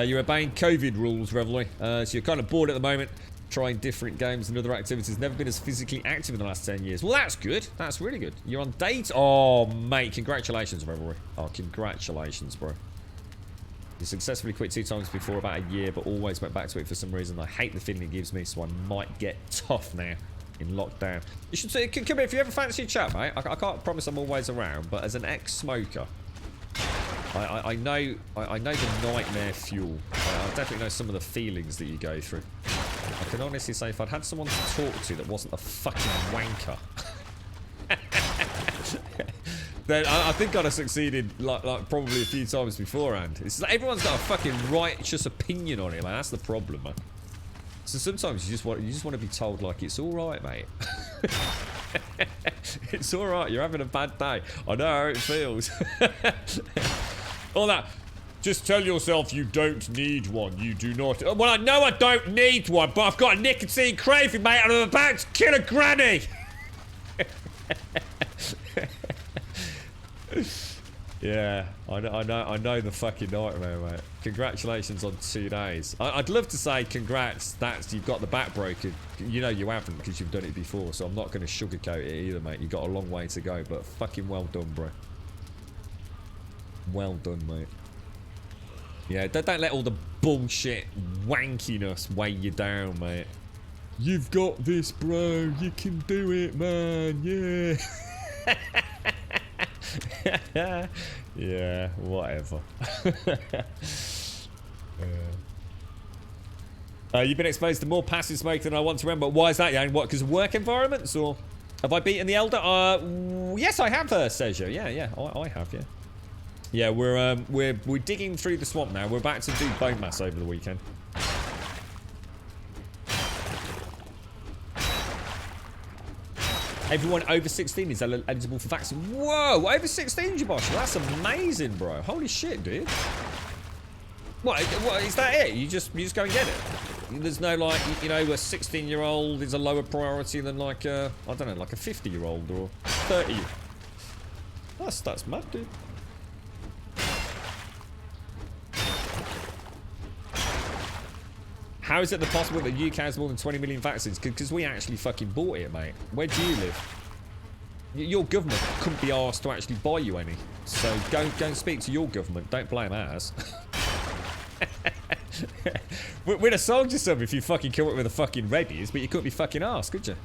You're obeying COVID rules, Revelry. So you're kind of bored at the moment, trying different games and other activities. Never been as physically active in the last 10 years. Well, that's good. That's really good. You're on date. Oh, mate. Congratulations, Revelry. Oh, congratulations, bro. You successfully quit 2 times before about a year, but always went back to it for some reason. I hate the feeling it gives me, so I might get tough now in lockdown. You should say, come here if you ever fancy a chat, mate. I can't promise I'm always around, but as an ex-smoker, I know the nightmare fuel. I definitely know some of the feelings that you go through. I can honestly say if I'd had someone to talk to that wasn't a fucking wanker, then I think I'd have succeeded like probably a few times beforehand. It's like everyone's got a fucking righteous opinion on it, man. That's the problem, man. So sometimes you just want to be told like it's all right, mate. It's all right. You're having a bad day. I know how it feels. All that. Just tell yourself you don't need one. You do not. Well, I know I don't need one, but I've got a nicotine craving, mate, and I'm about to kill a granny. Yeah, I know the fucking nightmare, mate. Congratulations on 2 days. I'd love to say congrats that you've got the back broken. You know you haven't because you've done it before, so I'm not going to sugarcoat it either, mate. You've got a long way to go, but fucking well done, bro. Well done, mate. Yeah, don't let all the bullshit wankiness weigh you down, mate. You've got this, bro. You can do it, man. Yeah. Yeah, whatever. You've been exposed to more passive smoke than I want to remember. Why is that, Yang? What, because of work environments, or have I beaten the Elder? Yes, I have, Sergio. Yeah, I have, yeah. Yeah, we're digging through the swamp now. We're about to do bone mass over the weekend. Everyone over 16 is eligible for vaccine. Whoa, over 16, Jabosh. That's amazing, bro. Holy shit, dude. What is that it? You just go and get it? There's no, like, you know, a 16-year-old is a lower priority than, like, I don't know, like a 50-year-old or 30. That's mad, dude. How is it possible that the UK has more than 20 million vaccines? Because we actually fucking bought it, mate. Where do you live? Your government couldn't be asked to actually buy you any. So go and speak to your government. Don't blame ours. We'd have sold you some if you fucking come up with a fucking rabies, but you couldn't be fucking asked, could you?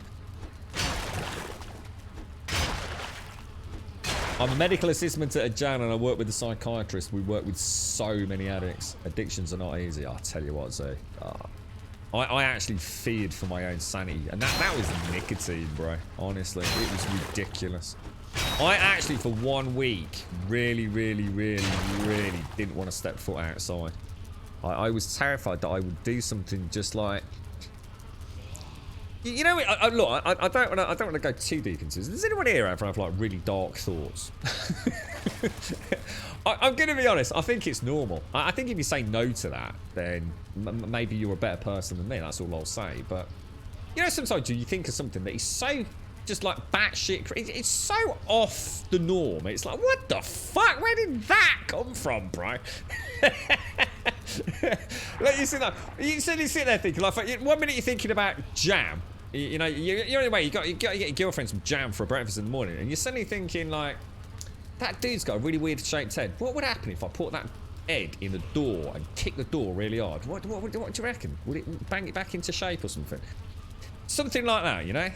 I'm a medical assistant at a jail and I work with a psychiatrist. We work with so many addicts. Addictions are not easy. I'll tell you what, Zoe. I actually feared for my own sanity. And that was nicotine, bro. Honestly, it was ridiculous. I actually, for 1 week, really didn't want to step foot outside. I was terrified that I would do something just like... You know, look, I don't want to go too deep into this. Does anyone here ever have like really dark thoughts? I'm going to be honest. I think it's normal. I think if you say no to that, then maybe you're a better person than me. That's all I'll say. But you know, sometimes you think of something that is so just like batshit. It's so off the norm. It's like, what the fuck? Where did that come from, bro? Like you sit there thinking, like, 1 minute you're thinking about jam. You know, you're on your way. You got to get your girlfriend some jam for breakfast in the morning, and you're suddenly thinking, like, that dude's got a really weird shaped head. What would happen if I put that egg in the door and kick the door really hard? What do you reckon? Would it bang it back into shape or something? Something like that, you know?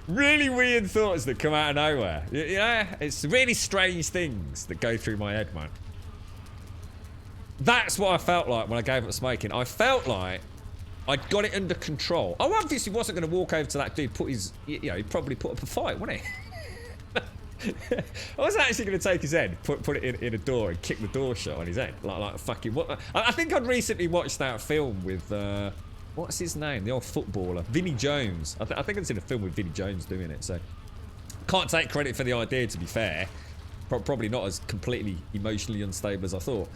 Really weird thoughts that come out of nowhere. You know? It's really strange things that go through my head, man. That's what I felt like when I gave up smoking. I felt like I'd got it under control. I obviously wasn't going to walk over to that dude, he'd probably put up a fight, wouldn't he? I wasn't actually going to take his head, put it in a door and kick the door shut on his head. Like fucking what? I think I'd recently watched that film with, what's his name? The old footballer. Vinnie Jones. I think I'd seen a film with Vinnie Jones doing it, so. Can't take credit for the idea, to be fair. Probably not as completely emotionally unstable as I thought.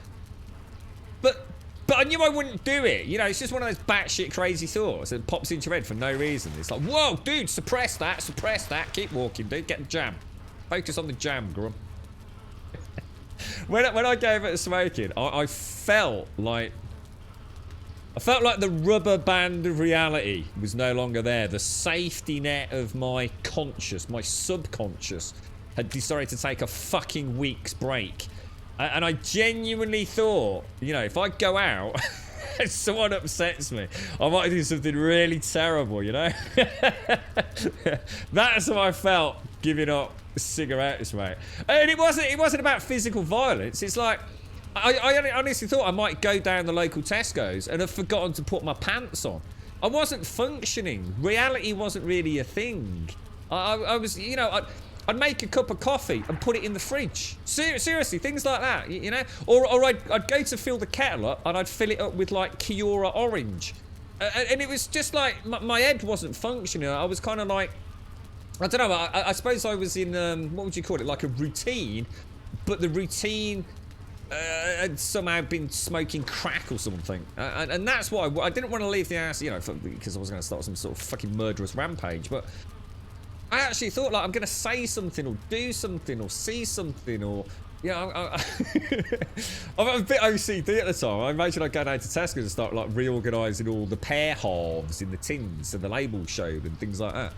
But I knew I wouldn't do it. You know, it's just one of those batshit crazy thoughts that pops into your head for no reason. It's like, whoa, dude, suppress that. Keep walking, dude. Get the jam. Focus on the jam, Grum. when I gave it smoking, I felt like the rubber band of reality was no longer there. The safety net of my conscious, my subconscious, had decided to take a fucking week's break. And I genuinely thought, you know, if I go out and someone upsets me, I might do something really terrible, you know? That's how I felt giving up cigarettes, mate. And it wasn't about physical violence. It's like, I honestly thought I might go down the local Tesco's and have forgotten to put my pants on. I wasn't functioning. Reality wasn't really a thing. I was, you know, I'd make a cup of coffee and put it in the fridge. Seriously, things like that, you know? Or I'd go to fill the kettle up and I'd fill it up with, like, Kiora orange. And it was just like, my head wasn't functioning. I was kind of like, I don't know, I suppose I was in, what would you call it? Like a routine, but the routine had somehow been smoking crack or something. And that's why I didn't want to leave the house, you know, because I was going to start some sort of fucking murderous rampage, but I actually thought, like, I'm going to say something or do something or see something or, you know, I'm a bit OCD at the time. I imagine I'd go down to Tesco and start, like, reorganising all the pear halves in the tins so the labels showed and things like that.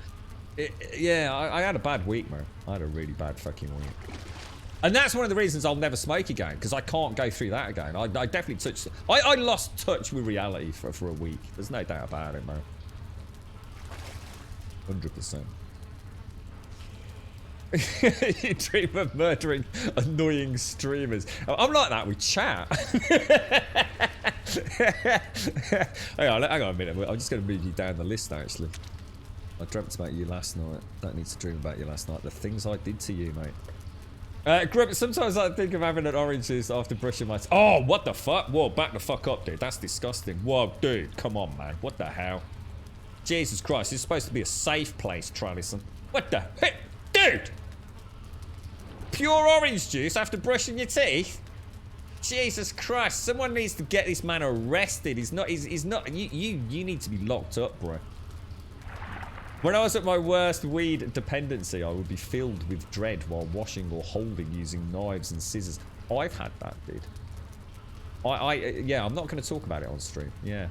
I had a bad week, man. I had a really bad fucking week. And that's one of the reasons I'll never smoke again, because I can't go through that again. I definitely I lost touch with reality for a week. There's no doubt about it, man. 100%. You dream of murdering annoying streamers. I'm like that with chat. hang on a minute. I'm just going to move you down the list, actually. I dreamt about you last night. Don't need to dream about you last night. The things I did to you, mate. Grub, sometimes I think of having an orange juice after brushing my teeth. Oh, what the fuck? Whoa, back the fuck up, dude. That's disgusting. Whoa, dude. Come on, man. What the hell? Jesus Christ. It's supposed to be a safe place, Trallison. What the heck? Dude! Pure orange juice after brushing your teeth? Jesus Christ. Someone needs to get this man arrested. He's not... You need to be locked up, bro. When I was at my worst weed dependency, I would be filled with dread while washing or holding using knives and scissors. I've had that, dude. Yeah, I'm not going to talk about it on stream. Yeah.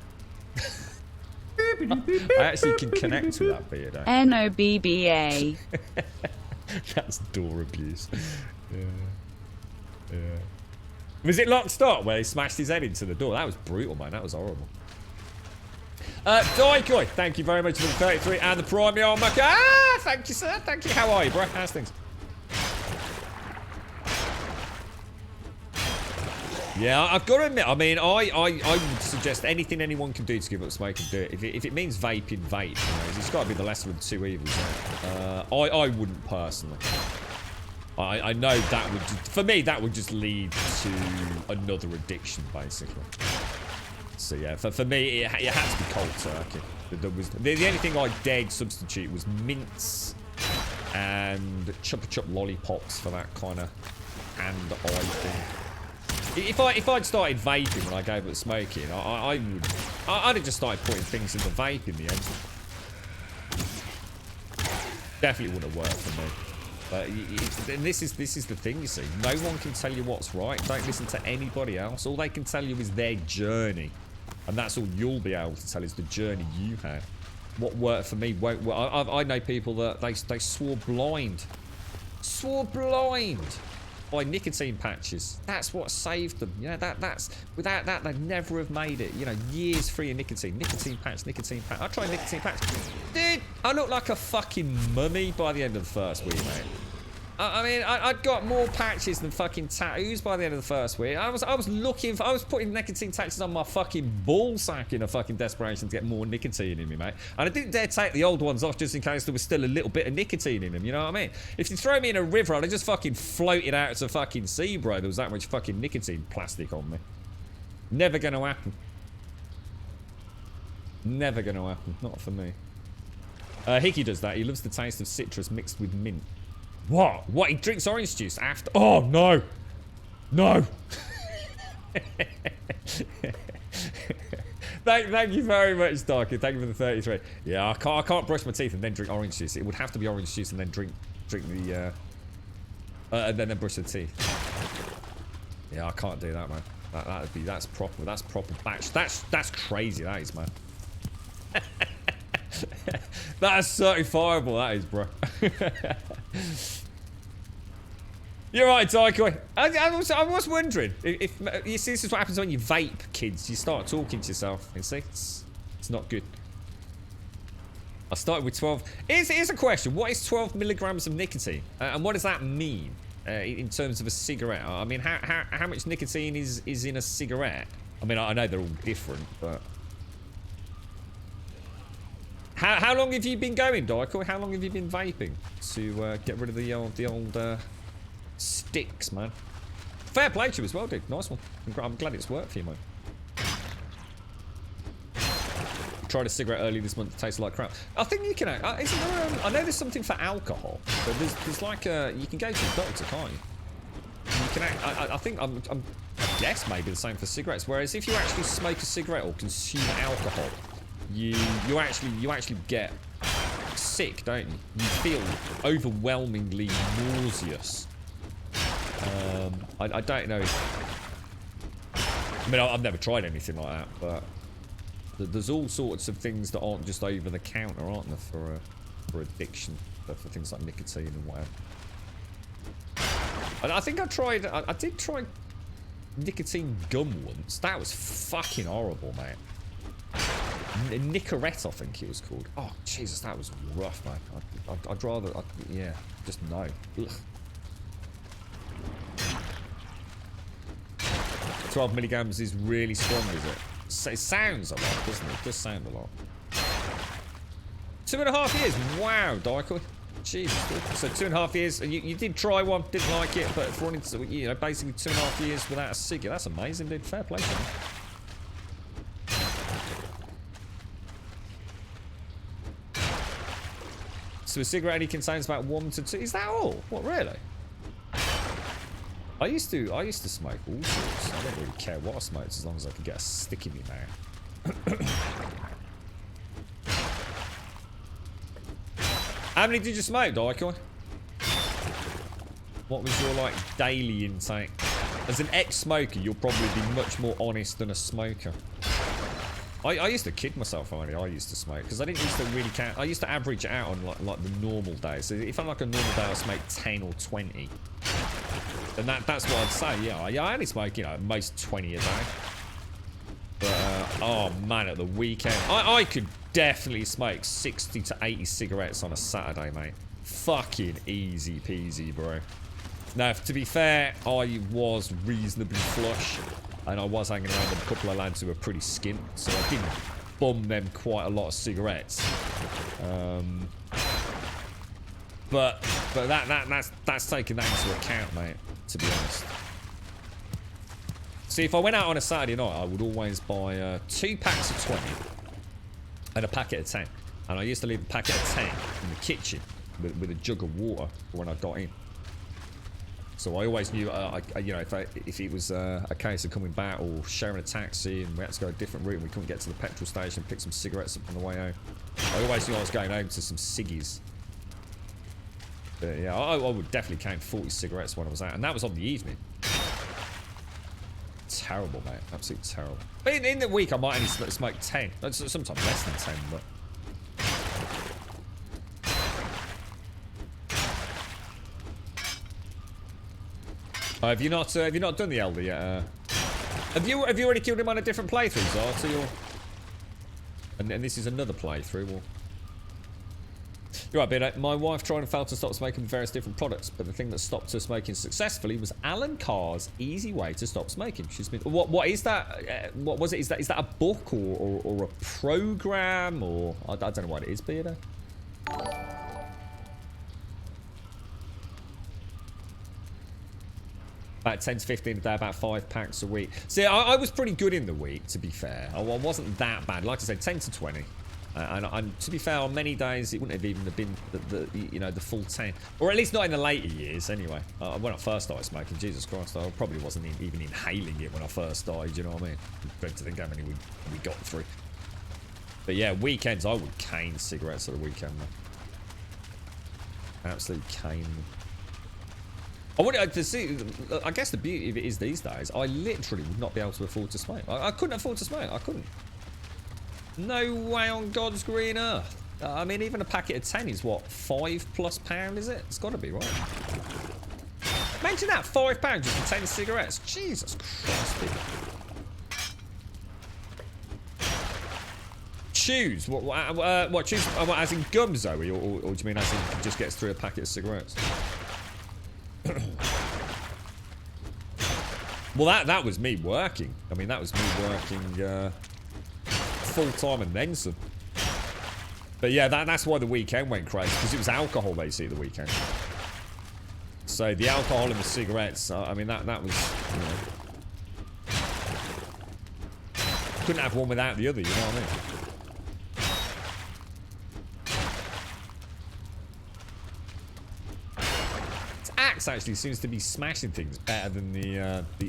I actually can connect to that beard. NOBBA. That's door abuse. Yeah. Was it Lock Stock where he smashed his head into the door? That was brutal, man. That was horrible. Doikoi, thank you very much for the 33 and the Prime Yarmulke. Ah, thank you, sir. Thank you. How are you, bro? How's things? Yeah, I've got to admit, I mean, I would suggest anything anyone can do to give up smoking, do it. If it means vaping, vape. You know, it's got to be the lesser of the two evils. I wouldn't personally. I know that would, for me, that would just lead to another addiction, basically. So yeah, for me, it had to be cold turkey. The only thing I dared substitute was mints and Chupa Chup lollipops for that kind of hand-eye thing. If I'd started vaping when I gave up smoking, I'd have just started putting things in the vape in the end. Definitely wouldn't have worked for me. But and this is the thing, you see. No one can tell you what's right. Don't listen to anybody else. All they can tell you is their journey. And that's all you'll be able to tell is the journey you had. What worked for me won't work. I know people that they swore blind. Swore blind by nicotine patches. That's what saved them. You know, that's without that they'd never have made it. You know, years free of nicotine. Nicotine patch, nicotine patch. I tried nicotine patch. Dude, I looked like a fucking mummy by the end of the first week, mate. I mean, I'd got more patches than fucking tattoos by the end of the first week. I was putting nicotine patches on my fucking ball sack in a fucking desperation to get more nicotine in me, mate. And I didn't dare take the old ones off just in case there was still a little bit of nicotine in them, you know what I mean? If you throw me in a river, I'd have just fucking floated out to fucking sea, bro. There was that much fucking nicotine plastic on me. Never gonna happen. Never gonna happen. Not for me. Hickey does that. He loves the taste of citrus mixed with mint. What? What? He drinks orange juice after? Oh, no. No. Thank you very much, Darky. Thank you for the 33. Yeah, I can't brush my teeth and then drink orange juice. It would have to be orange juice and then drink the, and then brush the teeth. Yeah, I can't do that, man. That's proper batch. That's crazy, that is, man. That is certifiable, that is, bro. You're right, Daikoi. I was wondering if you see, this is what happens when you vape, kids. You start talking to yourself. You see, it's not good. I started with 12. Here's a question: what is 12 milligrams of nicotine, and what does that mean in terms of a cigarette? I mean, how much nicotine is in a cigarette? I mean, I know they're all different, but. How long have you been going, Daikoi? How long have you been vaping to get rid of the old sticks, man? Fair play to you as well, dude. Nice one. I'm glad it's worked for you, mate. Tried a cigarette early this month. It tasted like crap. I think you can. Isn't there? I know there's something for alcohol, but there's like you can go to the doctor, can't you? You can. I think I guess maybe the same for cigarettes. Whereas if you actually smoke a cigarette or consume alcohol. You actually get sick, don't you? You feel overwhelmingly nauseous. I don't know. I mean, I've never tried anything like that, but there's all sorts of things that aren't just over the counter, aren't there, for addiction, for things like nicotine and whatever. And I think I did try nicotine gum once. That was fucking horrible, mate. Nicorette, I think it was called. Oh, Jesus, that was rough, man. I'd rather, yeah, just no. Ugh. 12 milligrams is really strong, is it? It sounds a lot, doesn't it? It does sound a lot. 2.5 years. Wow, Daikoi. Jesus. So 2.5 years, and you did try one, didn't like it, but for basically 2.5 years without a cigarette. That's amazing, dude. Fair play to you. So a cigarette only contains about 1 to 2. Is that all? What, really? I used to smoke all sorts. I don't really care what I smoked as long as I could get a stick in me mouth. How many did you smoke, Daikoi? What was your like daily intake? As an ex-smoker, you'll probably be much more honest than a smoker. I used to kid myself only. I used to smoke because I didn't used to really count. I used to average it out on like the normal days. So if I'm like a normal day, I smoke 10 or 20. And that's what I'd say. Yeah, I only smoke most 20 a day. But oh man, at the weekend, I could definitely smoke 60 to 80 cigarettes on a Saturday, mate. Fucking easy peasy, bro. Now, to be fair, I was reasonably flush. And I was hanging around with a couple of lads who were pretty skint, so I did bum them quite a lot of cigarettes. But that's taking that into account, mate. To be honest. See, if I went out on a Saturday night, I would always buy 2 packs of 20 and a packet of 10. And I used to leave a packet of 10 in the kitchen with a jug of water when I got in. So I always knew, if it was a case of coming back or sharing a taxi and we had to go a different route and we couldn't get to the petrol station, pick some cigarettes up on the way home. I always knew I was going home to some ciggies. But yeah, I would definitely count 40 cigarettes when I was out, and that was on the evening. Terrible, mate. Absolutely terrible. But in the week, I might only smoke 10. Sometimes less than 10, but... have you not done the Elder yet? Have you already killed him on a different playthrough, Zar? So you're... And this is another playthrough, or... You're right, Beardo. My wife tried and failed to stop smoking with various different products, but the thing that stopped her smoking successfully was Alan Carr's easy way to stop smoking. She's been... What is that? What was it? Is that a book or a program, or... I don't know what it is, Beardo. About 10 to 15 a day, about 5 packs a week. See, I was pretty good in the week, to be fair. I wasn't that bad. Like I said, 10 to 20. And to be fair, on many days, it wouldn't have even been the full 10. Or at least not in the later years, anyway. When I first started smoking, Jesus Christ, I probably wasn't even inhaling it when I first started, you know what I mean? Great to think how many we got through. But yeah, weekends, I would cane cigarettes at the weekend, man. Absolutely cane them. I wanted to see, I guess the beauty of it is these days, I literally would not be able to afford to smoke. I couldn't afford to smoke, I couldn't. No way on God's green earth. I mean, even a packet of 10 is what, £5+, is it? It's got to be, right? Imagine that, £5 just for 10 cigarettes. Jesus Christ, dude. Choose? What choose? What, as in gum, Zoe? Or do you mean as in just gets through a packet of cigarettes? Well, that was me working. I mean, that was me working full-time and then some. But yeah, that's why the weekend went crazy, because it was alcohol they see the weekend. So the alcohol and the cigarettes, I mean, that was, you know, couldn't have one without the other, you know what I mean? Axe actually seems to be smashing things better than the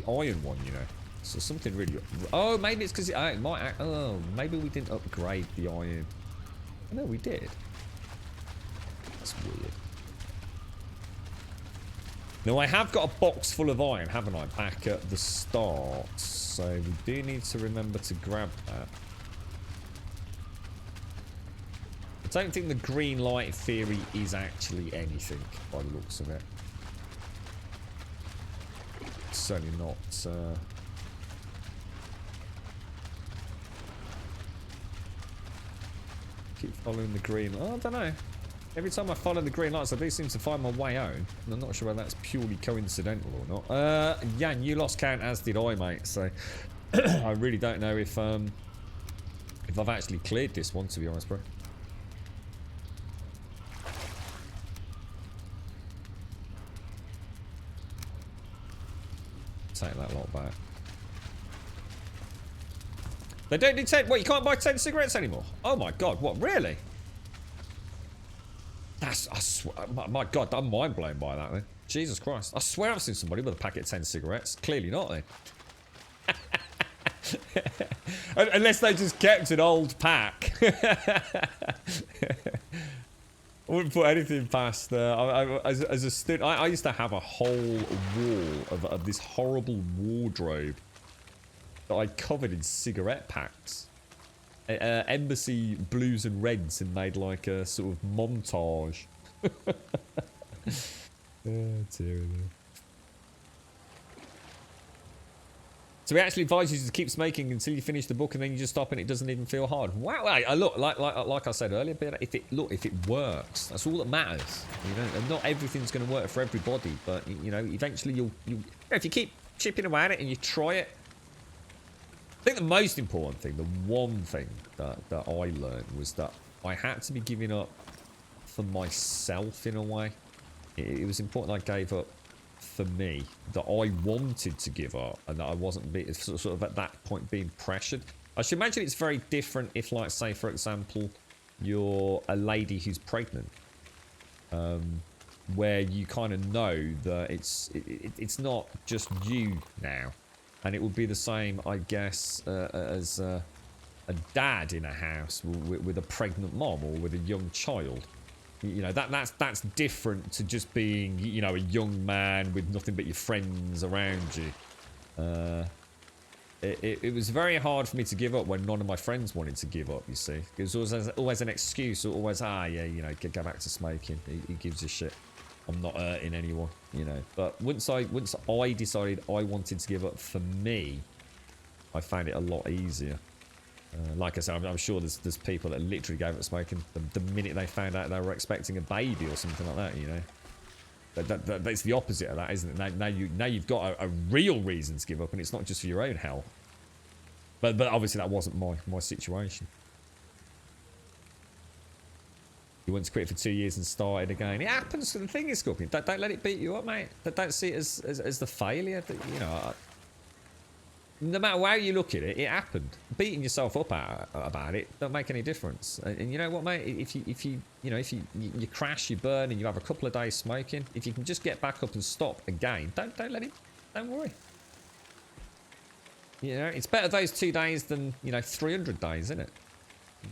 iron one, you know. So something really... Oh, maybe it's because it might... Oh, maybe we didn't upgrade the iron. No, we did. That's weird. Now, I have got a box full of iron, haven't I? Back at the start. So we do need to remember to grab that. I don't think the green light theory is actually anything, by the looks of it. Certainly not... Keep following the green. Oh, I don't know. Every time I follow the green lights, I do seem to find my way home. And I'm not sure whether that's purely coincidental or not. Jan, you lost count, as did I, mate. So I really don't know if I've actually cleared this one, to be honest, bro. Take that lot back. They don't do 10. What, you can't buy 10 cigarettes anymore? Oh my god, what, really? That's, I swear, my god, I'm mind blown by that, then. Jesus Christ. I swear I've seen somebody with a packet of 10 cigarettes. Clearly not, then. Unless they just kept an old pack. I wouldn't put anything past as a student. I used to have a whole wall of this horrible wardrobe that I covered in cigarette packs. Embassy blues and reds, and made like a sort of montage. Oh, dear. So we actually advise you to keep smoking until you finish the book, and then you just stop, and it doesn't even feel hard. Wow! Look, like I said earlier, but if it works, that's all that matters. You know, and not everything's going to work for everybody, but you know, eventually you'll if you keep chipping away at it and you try it. I think the most important thing, the one thing that I learned, was that I had to be giving up for myself in a way. It was important I gave up for me, that I wanted to give up, and that I wasn't sort of at that point being pressured. I should imagine it's very different if, like, say, for example, you're a lady who's pregnant, where you kind of know that it's not just you now. And it would be the same, I guess, as a dad in a house with a pregnant mom or with a young child. You know, that's different to just being, you know, a young man with nothing but your friends around you. It was very hard for me to give up when none of my friends wanted to give up, you see. Because always an excuse, always, yeah, you know, go back to smoking. He gives a shit. I'm not hurting anyone, you know. But once I decided I wanted to give up, for me, I found it a lot easier. Like I said, I'm sure there's people that literally gave up smoking the minute they found out they were expecting a baby or something like that, you know. That's the opposite of that, isn't it? Now you've got a real reason to give up, and it's not just for your own health. But obviously that wasn't my situation. You once quit for 2 years and started again. It happens. The thing is, Scorpion, don't let it beat you up, mate. Don't see it as the failure. That, you know, no matter how you look at it, it happened. Beating yourself up about it don't make any difference. And you know what, mate? If you crash, you burn, and you have a couple of days smoking, if you can just get back up and stop again, don't let it. Don't worry. You know, it's better those 2 days than, you know, 300 days, isn't it?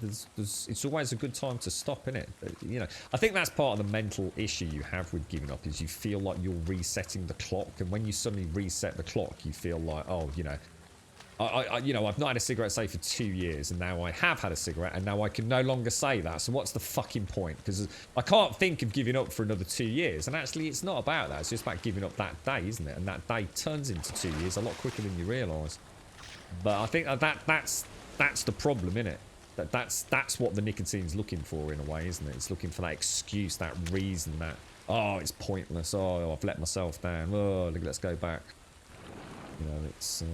It's always a good time to stop, isn't it? But, you know, I think that's part of the mental issue you have with giving up, is you feel like you're resetting the clock, and when you suddenly reset the clock, you feel like, oh, you know, I've not had a cigarette, say, for 2 years, and now I have had a cigarette, and now I can no longer say that. So what's the fucking point? Because I can't think of giving up for another 2 years. And actually, it's not about that. It's just about giving up that day, isn't it? And that day turns into 2 years a lot quicker than you realise. But I think that's the problem, isn't it? That's what the nicotine's looking for in a way, isn't it? It's looking for that excuse, that reason, that, oh, it's pointless. Oh, I've let myself down. Oh, let's go back. You know, it's...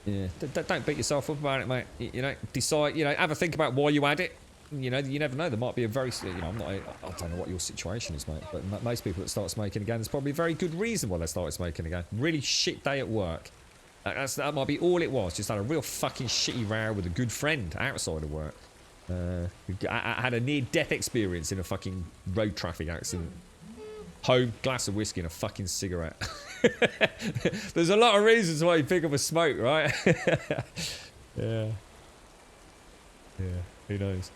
yeah, don't beat yourself up about it, mate. You know, decide, you know, have a think about why you had it. You know, you never know. There might be a very, you know, I don't know what your situation is, mate, but most people that start smoking again, there's probably a very good reason why they started smoking again. Really shit day at work. That might be all it was. Just had a real fucking shitty row with a good friend outside of work. I had a near-death experience in a fucking road traffic accident. Home, glass of whiskey and a fucking cigarette. There's a lot of reasons why you pick up a smoke, right? Yeah. Yeah, who knows?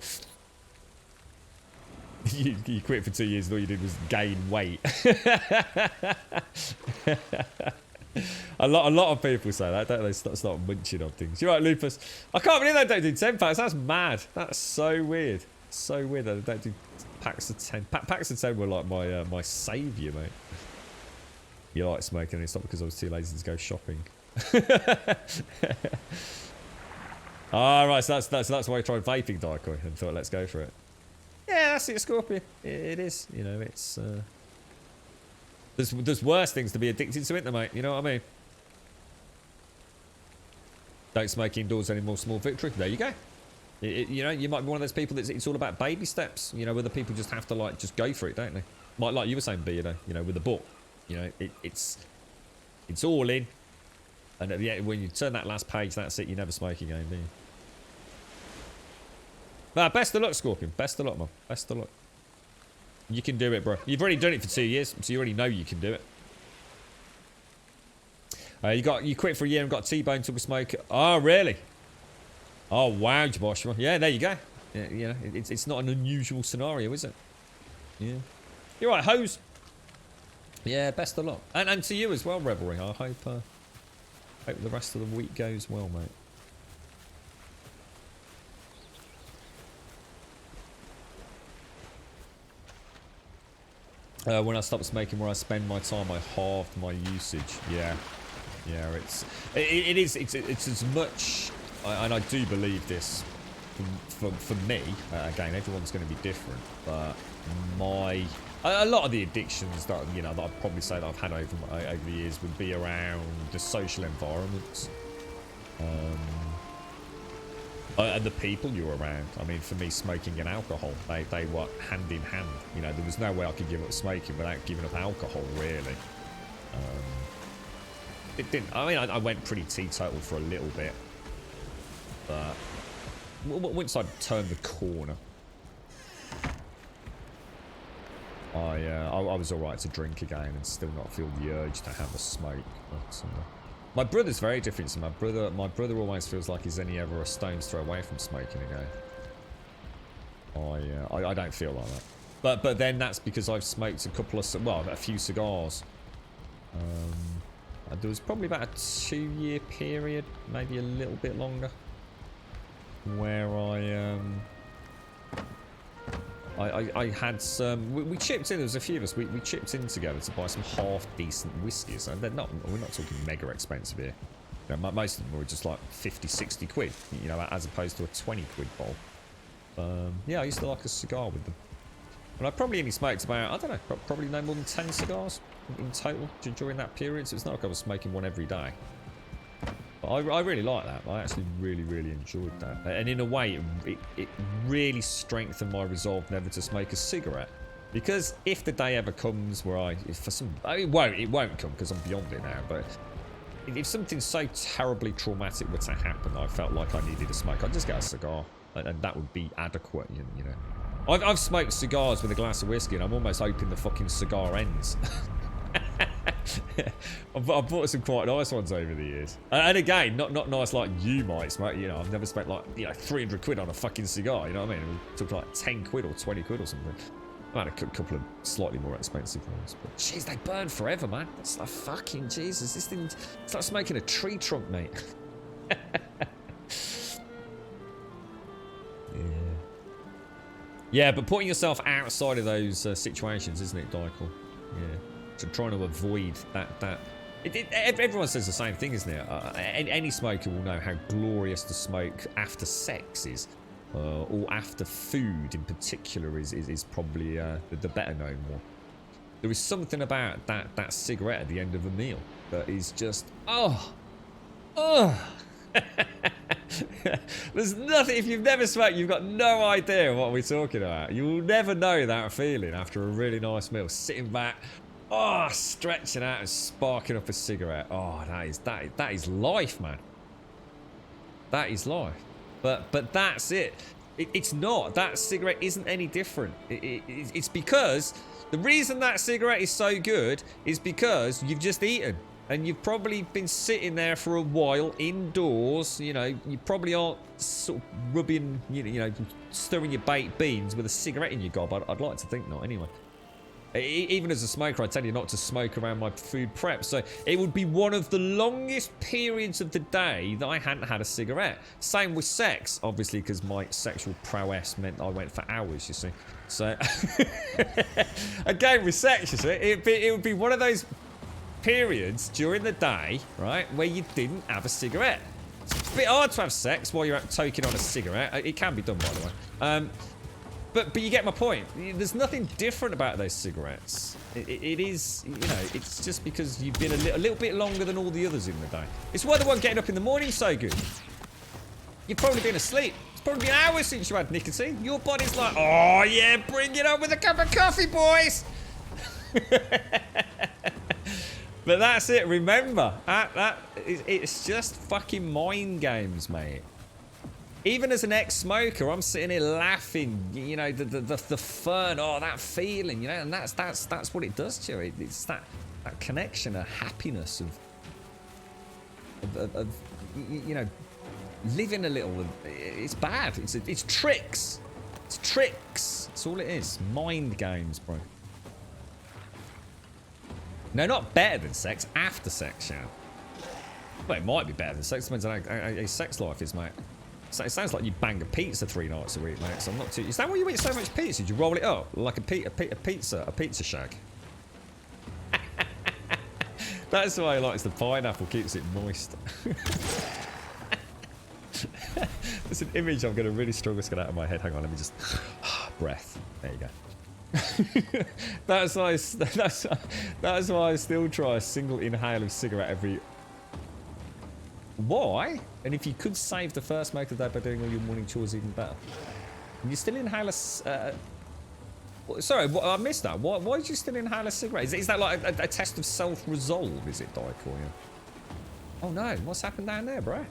You quit for 2 years and all you did was gain weight. A lot of people say that, don't they? Start munching on things. You're right, Lupus. I can't believe they don't do 10 packs. That's mad. That's so weird. So weird that they don't do packs of 10. Packs of 10 were like my saviour, mate. You like smoking, and it's not because I was too lazy to go shopping. Right, so that's why I tried vaping, Daikoi, and thought, let's go for it. Yeah, that's it, Scorpion. It is. You know, it's... There's worse things to be addicted to, isn't there, mate? You know what I mean? Don't smoke indoors anymore, small victory. There you go. You know, you might be one of those people that's it's all about baby steps. You know, where the people just have to, like, just go for it, don't they? Like you were saying, B, you know, with the book. You know, it's all in. And at the end, when you turn that last page, that's it. You never smoke again, do you? Nah, best of luck, Scorpion. Best of luck, man. Best of luck. You can do it, bro. You've already done it for 2 years, so you already know you can do it. You quit for a year and got T-bone, took a smoke. Oh, really? Oh, wow, Joshua. Yeah, there you go. Yeah, you know, it's not an unusual scenario, is it? Yeah. You're right, hose. Yeah, best of luck. And to you as well, Revelry. I hope the rest of the week goes well, mate. When I stopped smoking, where I spend my time, I halved my usage. Yeah, it's as much, and I do believe this. For me, again, everyone's going to be different, but a lot of the addictions that that I'd probably say that I've had over the years would be around the social environments. And the people you're around. I mean, for me, smoking and alcohol, they were hand in hand. You know, there was no way I could give up smoking without giving up alcohol, really. It didn't. I mean, I went pretty teetotal for a little bit, but once I turned the corner, I was all right to drink again and still not feel the urge to have a smoke. But, my brother's very different. So my brother always feels like he's only ever a stone's throw away from smoking again. I don't feel like that. But then that's because I've smoked a few cigars. There was probably about a 2-year period, maybe a little bit longer, where I had some. We chipped in. There was a few of us. We chipped in together to buy some half decent whiskies, and they're not. We're not talking mega expensive here. You know, most of them were just like 50, 60 quid. You know, as opposed to a 20 quid bowl. Yeah, I used to like a cigar with them. And I probably only smoked about, I don't know, probably no more than 10 cigars in total during that period. So it's not like I was smoking one every day. But I really like that. I actually really, really enjoyed that. And in a way, it really strengthened my resolve never to smoke a cigarette. Because if the day ever comes where it won't come because I'm beyond it now. But if something so terribly traumatic were to happen, I felt like I needed a smoke, I'd just get a cigar. And that would be adequate, you know. I've smoked cigars with a glass of whiskey and I'm almost hoping the fucking cigar ends. I've bought some quite nice ones over the years. And again, not nice like you might smoke. You know, I've never spent like, 300 quid on a fucking cigar, you know what I mean? We took like 10 quid or 20 quid or something. I've had a couple of slightly more expensive ones. But jeez, they burn forever, man. It's like fucking Jesus. This thing, it's like smoking a tree trunk, mate. Yeah, but putting yourself outside of those situations, isn't it, Dykel? Yeah. So trying to avoid that. Everyone says the same thing, isn't it? Any smoker will know how glorious the smoke after sex is. Or after food in particular is probably the better known one. There is something about that cigarette at the end of a meal that is just, There's nothing. If you've never smoked, you've got no idea what we're talking about. You will never know that feeling after a really nice meal, sitting back, stretching out and sparking up a cigarette. That is life, man. That is life. But that's it. It's not. That cigarette isn't any different. It's because the reason that cigarette is so good is because you've just eaten. And you've probably been sitting there for a while indoors. You know, you probably aren't sort of rubbing, stirring your baked beans with a cigarette in your gob. I'd like to think not, anyway. Even as a smoker, I tell you not to smoke around my food prep. So it would be one of the longest periods of the day that I hadn't had a cigarette. Same with sex, obviously, because my sexual prowess meant I went for hours, you see. So, again, with sex, you see, it would be one of those periods during the day, right, where you didn't have a cigarette. It's a bit hard to have sex while you're out toking on a cigarette. It can be done, by the way. But you get my point. There's nothing different about those cigarettes. It is, it's just because you've been a little bit longer than all the others in the day. It's why the one getting up in the morning so good. You've probably been asleep. It's probably been hours since you had nicotine. Your body's like, oh yeah, bring it on with a cup of coffee, boys. But that's it. Remember, it's just fucking mind games, mate. Even as an ex-smoker, I'm sitting here laughing. The fun, that feeling, and that's what it does to you. It's that connection, a happiness of living a little. It's bad. It's tricks. It's tricks. That's all it is. Mind games, bro. No, not better than sex. After sex, yeah. Well, it might be better than sex. Depends on how your sex life is, mate. So it sounds like you bang a pizza 3 nights a week, mate. So I'm not too. Is that why you eat so much pizza? Do you roll it up like a pizza shag? That's why he likes the pineapple. Keeps it moist. There's an image I'm going to really struggle to get out of my head. Hang on, let me just breath. There you go. That's why I still try a single inhale of cigarette every. Why? And if you could save the first smoke of the day by doing all your morning chores, even better. And you still inhale a. Sorry, I missed that. Why did you still inhale a cigarette? Is that like a test of self-resolve? Is it, Dykel? Yeah. Oh no! What's happened down there, bro?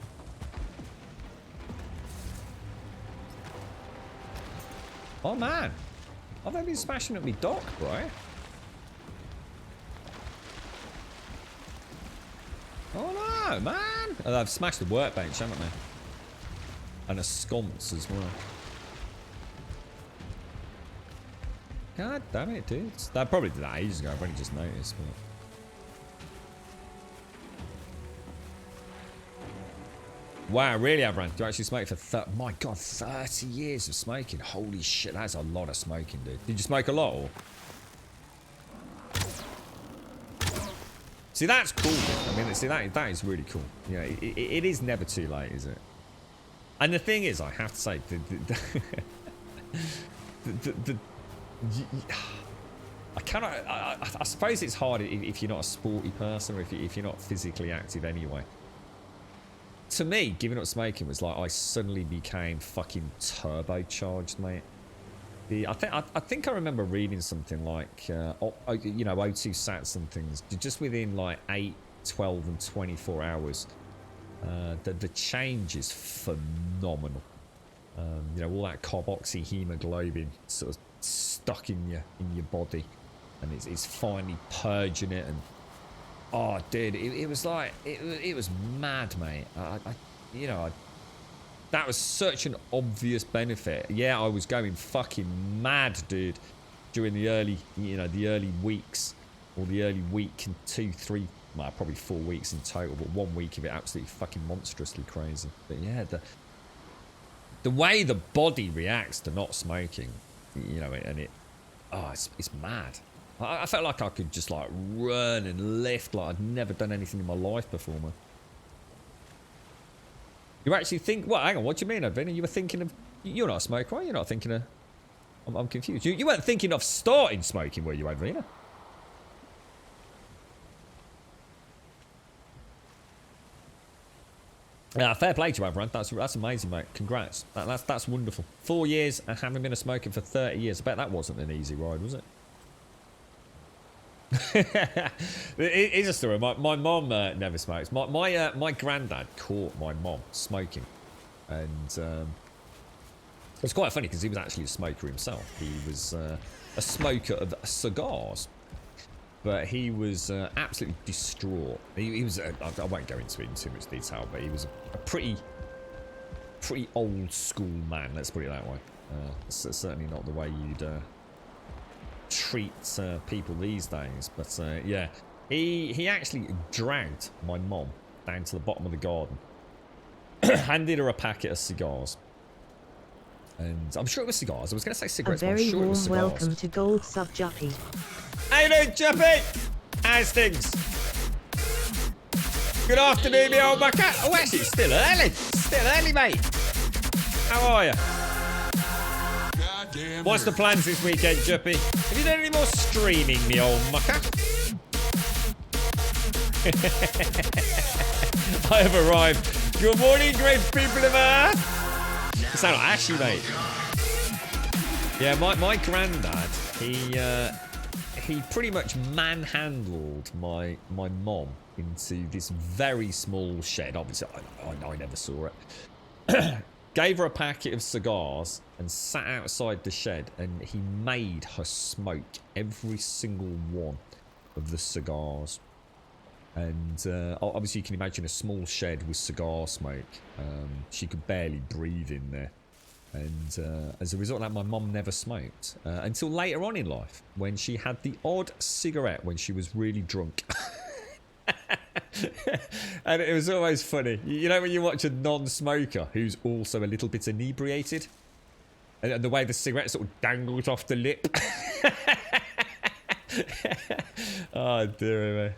Oh man! Have they been smashing at me dock, bro? Oh no, man! Oh, they've smashed the workbench, haven't they? And a sconce as well. God damn it, dude. That probably did that ages ago. I've only just noticed. But... Wow, really, Abran? Do you actually smoke for my God, 30 years of smoking? Holy shit, that's a lot of smoking, dude. Did you smoke a lot, or? See, that's cool. I mean, see, that is really cool. Yeah, it is never too late, is it? And the thing is, I have to say, I cannot. I suppose it's hard if you're not a sporty person, or if you're not physically active anyway. To me, giving up smoking was like I suddenly became fucking turbocharged, mate. I think I remember reading something like, you know, O2 sats and things. Just within like 8, 12, and 24 hours, the change is phenomenal. You know, all that carboxyhemoglobin sort of stuck in your body, and it's finally purging it. And oh, dude, it was like it was mad, mate. That was such an obvious benefit. Yeah, I was going fucking mad, dude, during the early weeks, or the early week and 2, 3, well, probably 4 weeks in total, but 1 week of it absolutely fucking monstrously crazy. But yeah, the way the body reacts to not smoking, you know, and it's mad. I felt like I could just like run and lift like I'd never done anything in my life before, man. You actually think... Well, hang on. What do you mean, Advina? You were thinking of... You're not a smoker, right? You're not thinking of... I'm confused. You weren't thinking of starting smoking, were you, Advina? Yeah, fair play to you, Advina. That's amazing, mate. Congrats. That's wonderful. 4 years and having been a smoker for 30 years. I bet that wasn't an easy ride, was it? It is a story. My mom never smokes. My granddad caught my mom smoking, and it's quite funny because he was actually a smoker himself. He was a smoker of cigars, but he was absolutely distraught. He was I won't go into it in too much detail, but he was a pretty old school man. Let's put it that way. Certainly not the way you'd treat people these days, but yeah, he actually dragged my mom down to the bottom of the garden, handed her a packet of cigars, and I'm sure it was cigars. I was going to say cigarettes, but I'm sure it was cigars. Welcome to Gold Sub Juppy. How you doing, Juppy? How's things? Good afternoon, me old mucker. Oh, actually, it's still early, mate. How are you? What's the plans this weekend, Juppy? Have you done any more streaming, me old mucker? I have arrived. Good morning, great people of Earth. You sound like Ashy, mate. Yeah, my granddad, he pretty much manhandled my mom into this very small shed. Obviously, I never saw it. Gave her a packet of cigars and sat outside the shed, and he made her smoke every single one of the cigars. And obviously you can imagine a small shed with cigar smoke. She could barely breathe in there. And as a result of that, my mum never smoked until later on in life, when she had the odd cigarette when she was really drunk. And it was always funny, you know, when you watch a non-smoker who's also a little bit inebriated, and the way the cigarette sort of dangles off the lip. Oh dear me,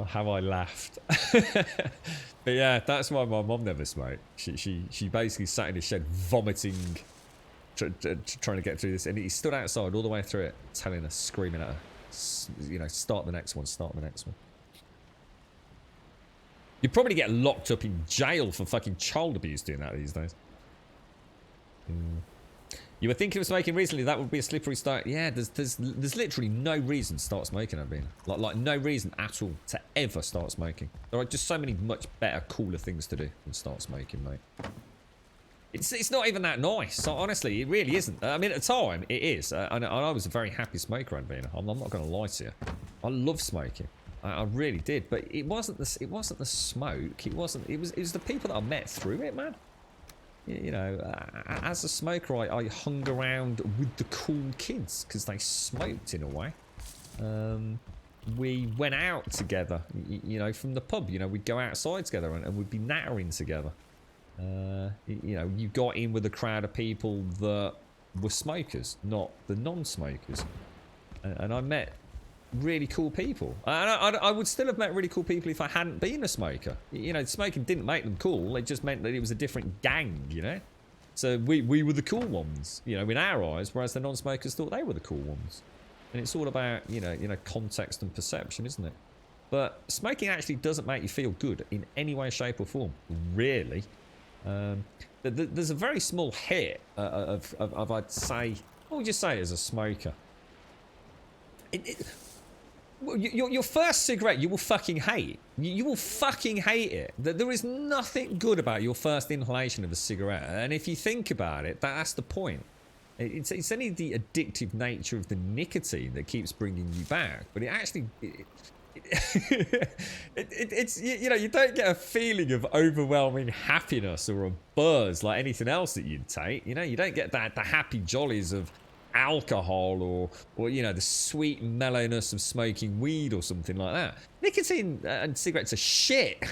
oh, how I laughed. But yeah, that's why my mom never smoked. She basically sat in the shed vomiting, trying to get through this, and he stood outside all the way through it, telling her, screaming at her, you know, start the next one. You'd probably get locked up in jail for fucking child abuse doing that these days. You were thinking of smoking recently. That would be a slippery start. Yeah, there's literally no reason to start smoking, I've been. Like no reason at all to ever start smoking. There are just so many much better, cooler things to do than start smoking, mate. It's not even that nice. So honestly, it really isn't. I mean, at the time, it is. And I was a very happy smoker, Advina. I'm not going to lie to you. I love smoking. I really did, but it wasn't the smoke. It was the people that I met through it, man. you know, as a smoker, I hung around with the cool kids because they smoked in a way. We went out together, you know, from the pub. You know, we'd go outside together and we'd be nattering together. You know, you got in with a crowd of people that were smokers, not the non-smokers. And I met really cool people. And I would still have met really cool people if I hadn't been a smoker. You know, smoking didn't make them cool. It just meant that it was a different gang, you know? So we were the cool ones, you know, in our eyes, whereas the non-smokers thought they were the cool ones. And it's all about, you know, context and perception, isn't it? But smoking actually doesn't make you feel good in any way, shape or form, really. There's a very small hit of I'd say, what would you say as a smoker? Your first cigarette, you will fucking hate. You will fucking hate it. There is nothing good about your first inhalation of a cigarette. And if you think about it, that's the point. It's only the addictive nature of the nicotine that keeps bringing you back. But it actually... it's you know, you don't get a feeling of overwhelming happiness or a buzz like anything else that you'd take. You know, you don't get the happy jollies of alcohol or you know, the sweet mellowness of smoking weed or something like that. Nicotine and cigarettes are shit.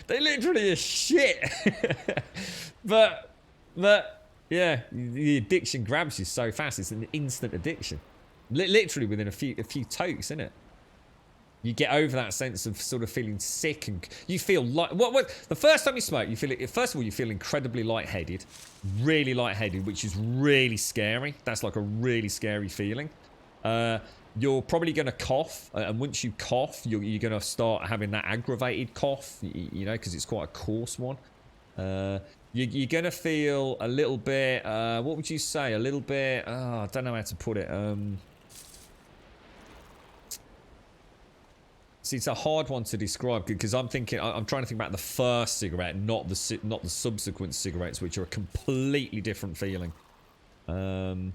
They literally are shit. but yeah, the addiction grabs you so fast. It's an instant addiction. Literally within a few tokes, isn't it? You get over that sense of sort of feeling sick, and you feel like what the first time you smoke, you feel it. First of all, you feel incredibly lightheaded, really lightheaded, which is really scary. That's like a really scary feeling. You're probably going to cough, and once you cough, you're going to start having that aggravated cough, you know, because it's quite a coarse one. You're going to feel a little bit, what would you say? A little bit, I don't know how to put it. See, it's a hard one to describe because I'm trying to think about the first cigarette, not the subsequent cigarettes, which are a completely different feeling. I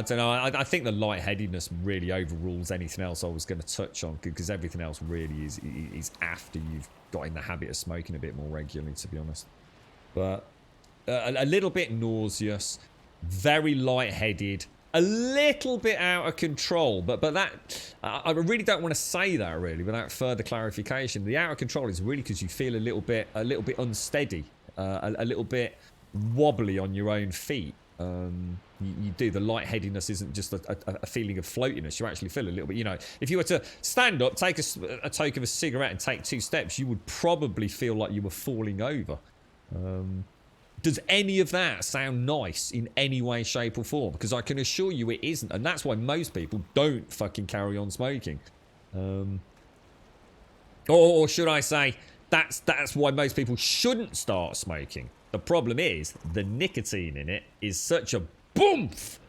don't know. I think the lightheadedness really overrules anything else I was going to touch on because everything else really is after you've got in the habit of smoking a bit more regularly, to be honest. But a little bit nauseous, very lightheaded, a little bit out of control. But that I really don't want to say that really without further clarification. The out of control is really because you feel a little bit unsteady, a little bit wobbly on your own feet. You do. The lightheadedness isn't just a feeling of floatiness. You actually feel a little bit, you know, if you were to stand up, take a toke of a cigarette and take 2 steps, you would probably feel like you were falling over. Does any of that sound nice in any way, shape or form? Because I can assure you it isn't, and that's why most people don't fucking carry on smoking. Or should I say, that's why most people shouldn't start smoking. The problem is, the nicotine in it is such a boomph.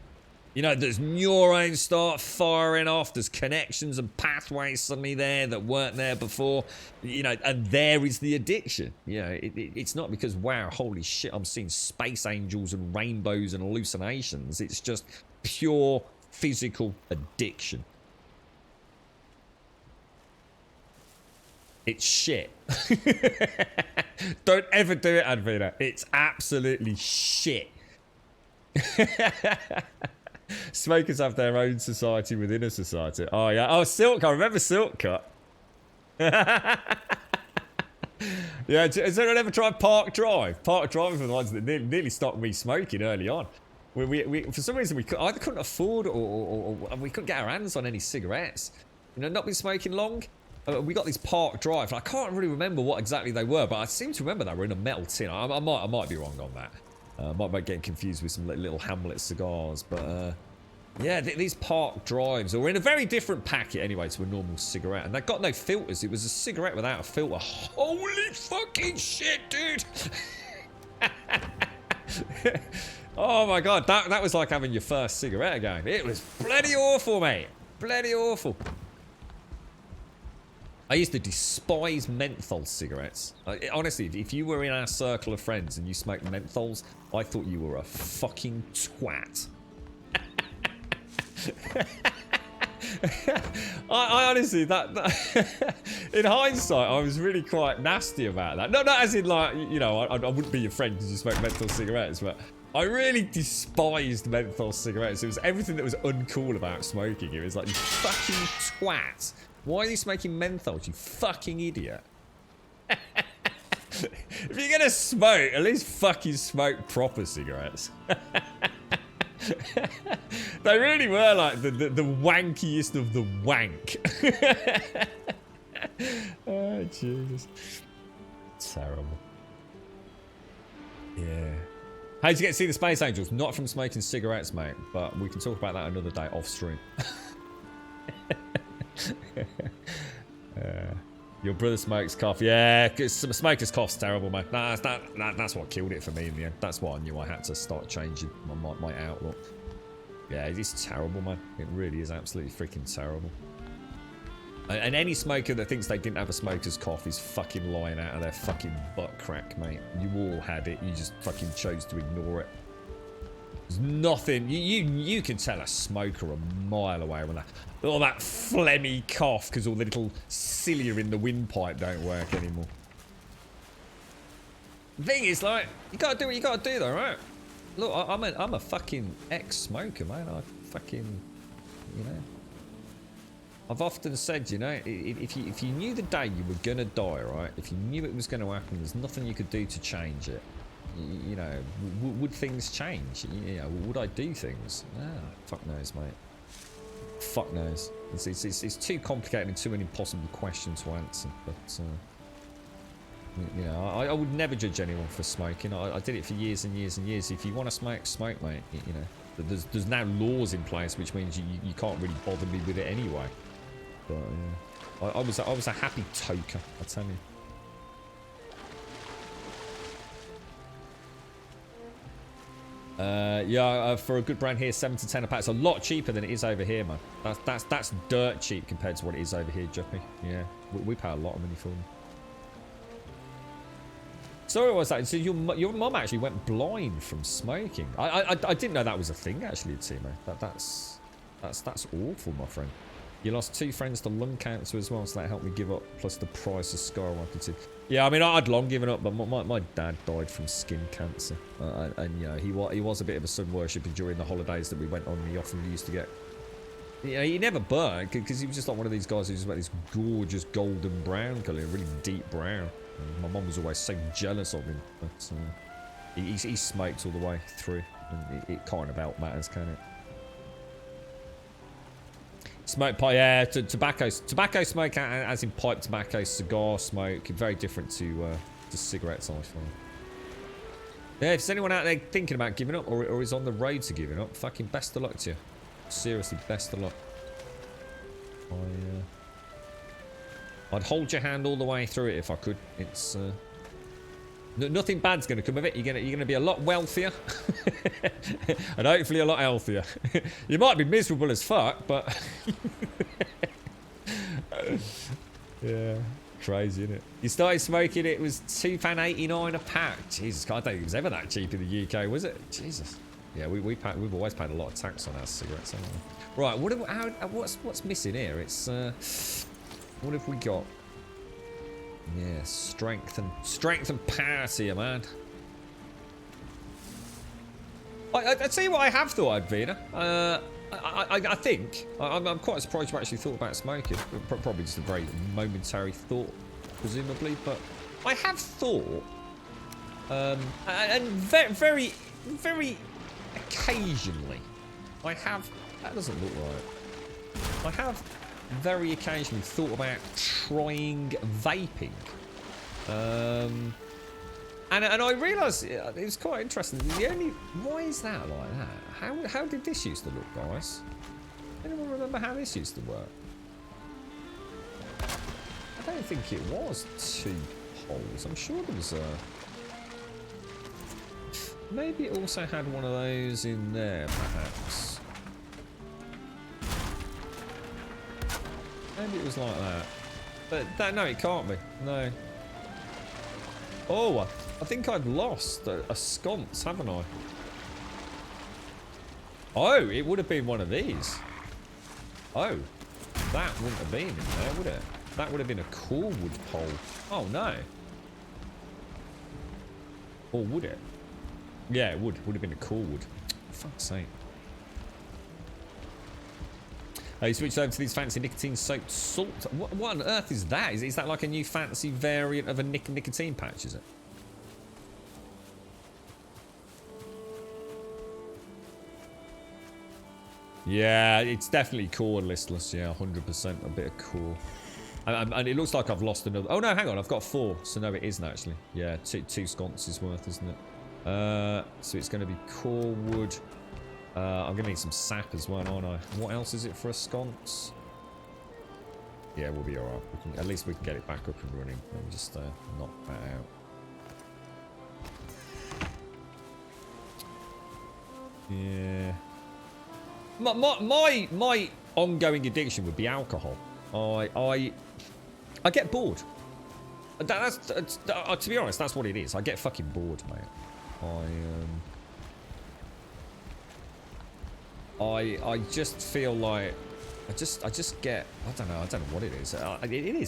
You know, there's neurons start firing off, there's connections and pathways suddenly there that weren't there before, you know, and there is the addiction. You know, it's not because, wow, holy shit, I'm seeing space angels and rainbows and hallucinations. It's just pure physical addiction. It's shit. Don't ever do it, Advina. It's absolutely shit. Smokers have their own society within a society. Oh, yeah. Oh, Silk Cut. Remember Silk Cut? Yeah, has anyone ever tried Park Drive? Park Drive was the ones that nearly stopped me smoking early on. We for some reason, we either couldn't afford or we couldn't get our hands on any cigarettes. You know, not been smoking long. We got these Park Drive, and I can't really remember what exactly they were, but I seem to remember they were in a metal tin. I might be wrong on that. Might be getting confused with some little Hamlet cigars, but yeah, these Park Drives are in a very different packet anyway to a normal cigarette, and they got no filters. It was a cigarette without a filter. Holy fucking shit, dude! Oh my god, that was like having your first cigarette again. It was bloody awful, mate. Bloody awful. I used to despise menthol cigarettes. Honestly, if you were in our circle of friends and you smoked menthols, I thought you were a fucking twat. I honestly, that in hindsight, I was really quite nasty about that. Not as in like, you know, I wouldn't be your friend because you smoke menthol cigarettes, but I really despised menthol cigarettes. It was everything that was uncool about smoking. It was like, you fucking twat. Why are you smoking menthol, you fucking idiot? If you're gonna smoke, at least fucking smoke proper cigarettes. They really were like the wankiest of the wank. Oh, Jesus. Terrible. Yeah. How did you get to see the Space Angels? Not from smoking cigarettes, mate, but we can talk about that another day off stream. Your brother smokes cough. Yeah, smoker's cough's terrible, mate. That's what killed it for me in the end. That's why I knew I had to start changing my outlook. Yeah, it's terrible, man. It really is absolutely freaking terrible. And any smoker that thinks they didn't have a smoker's cough is fucking lying out of their fucking butt crack, mate. You all had it. You just fucking chose to ignore it. There's nothing. You can tell a smoker a mile away when all that phlegmy cough because all the little cilia in the windpipe don't work anymore. The thing is, like, you gotta do what you gotta do, though, right? Look, I'm a fucking ex-smoker, man. I fucking, you know. I've often said, you know, if you knew the day you were gonna die, right? If you knew it was gonna happen, there's nothing you could do to change it. You know, would things change? You know, would I do things? Ah, fuck knows, mate. Fuck knows. It's too complicated and too many possible questions to answer. But you know, I would never judge anyone for smoking. I did it for years and years and years. If you want to smoke, smoke, mate. You know, there's now laws in place, which means you can't really bother me with it anyway. But yeah, I was a happy toker, I tell you. Yeah, for a good brand here, 7 to 10 a pack. It's a lot cheaper than it is over here, man. That's dirt cheap compared to what it is over here, Juppy. Yeah, we pay a lot of money for them. Sorry, what was that? So your mum actually went blind from smoking. I didn't know that was a thing actually, Timo. That's awful, my friend. You lost 2 friends to lung cancer as well, so that helped me give up. Plus the price of Scar I wanted to. Yeah, I mean, I'd long given up, but my dad died from skin cancer, and you know he was a bit of a sun worshipper during the holidays that we went on. He often used to get, you know, he never burned because he was just like one of these guys who's about this gorgeous golden brown colour, really deep brown. And my mum was always so jealous of him, but he smoked all the way through, and it kind of helped matters, can it? Smoke pipe, yeah, tobacco smoke, as in pipe tobacco, cigar smoke, very different to cigarettes, I find. Yeah, if there's anyone out there thinking about giving up or is on the road to giving up, fucking best of luck to you. Seriously, best of luck. I'd hold your hand all the way through it if I could. It's nothing bad's going to come of it. You're gonna be a lot wealthier, and hopefully a lot healthier. You might be miserable as fuck, but yeah, crazy, isn't it? You started smoking, it was £2.89 a pack. Jesus, I don't think it was ever that cheap in the UK, was it? Jesus. Yeah, we've always paid a lot of tax on our cigarettes, haven't we? Right, what's missing here? It's what have we got? Yeah, strength and power to you, man. I tell you what I have thought I'd Vina. I think I'm quite surprised you actually thought about smoking. Probably just a very momentary thought, presumably. But I have thought, and very occasionally, I have. That doesn't look right. I have very occasionally thought about trying vaping, and I realised it was quite interesting. Why is that like that? How did this used to look, guys? Anyone remember how this used to work? I don't think it was 2 holes. I'm sure there was a. Maybe it also had one of those in there, perhaps. Maybe it was like that. But no, it can't be. No. Oh, I think I've lost a sconce, haven't I? Oh, it would have been one of these. Oh, that wouldn't have been in there, would it? That would have been a cool wood pole. Oh, no. Or would it? Yeah, it would. Would have been a cool wood. For fuck's sake. You switched over to these fancy nicotine-soaked salt. What on earth is that? Is that like a new fancy variant of a nicotine patch, is it? Yeah, it's definitely core listless. Yeah, 100% a bit of core. And it looks like I've lost another. Oh, no, hang on. I've got 4. So, no, it isn't actually. Yeah, two sconces worth, isn't it? So, it's going to be core wood. I'm going to need some sap as well, aren't I? What else is it for a sconce? Yeah, we'll be alright. At least we can get it back up and running. Let me just knock that out. Yeah. My ongoing addiction would be alcohol. I get bored. That's to be honest, that's what it is. I get fucking bored, mate. I just feel like I just get, I don't know what it is.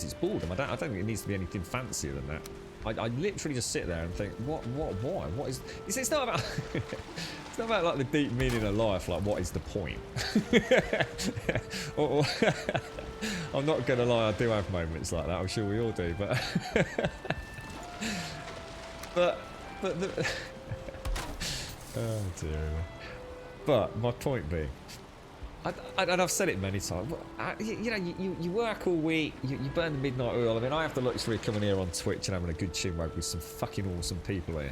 It's boredom. I don't think it needs to be anything fancier than that. I literally just sit there and think, why? What is? It's not about. It's not about like the deep meaning of life. Like, what is the point? or I'm not gonna lie, I do have moments like that. I'm sure we all do, but the, oh dear. But my point being, and I've said it many times, you know, you work all week, you burn the midnight oil. I mean, I have the luxury of coming here on Twitch and having a good chinwag with some fucking awesome people here,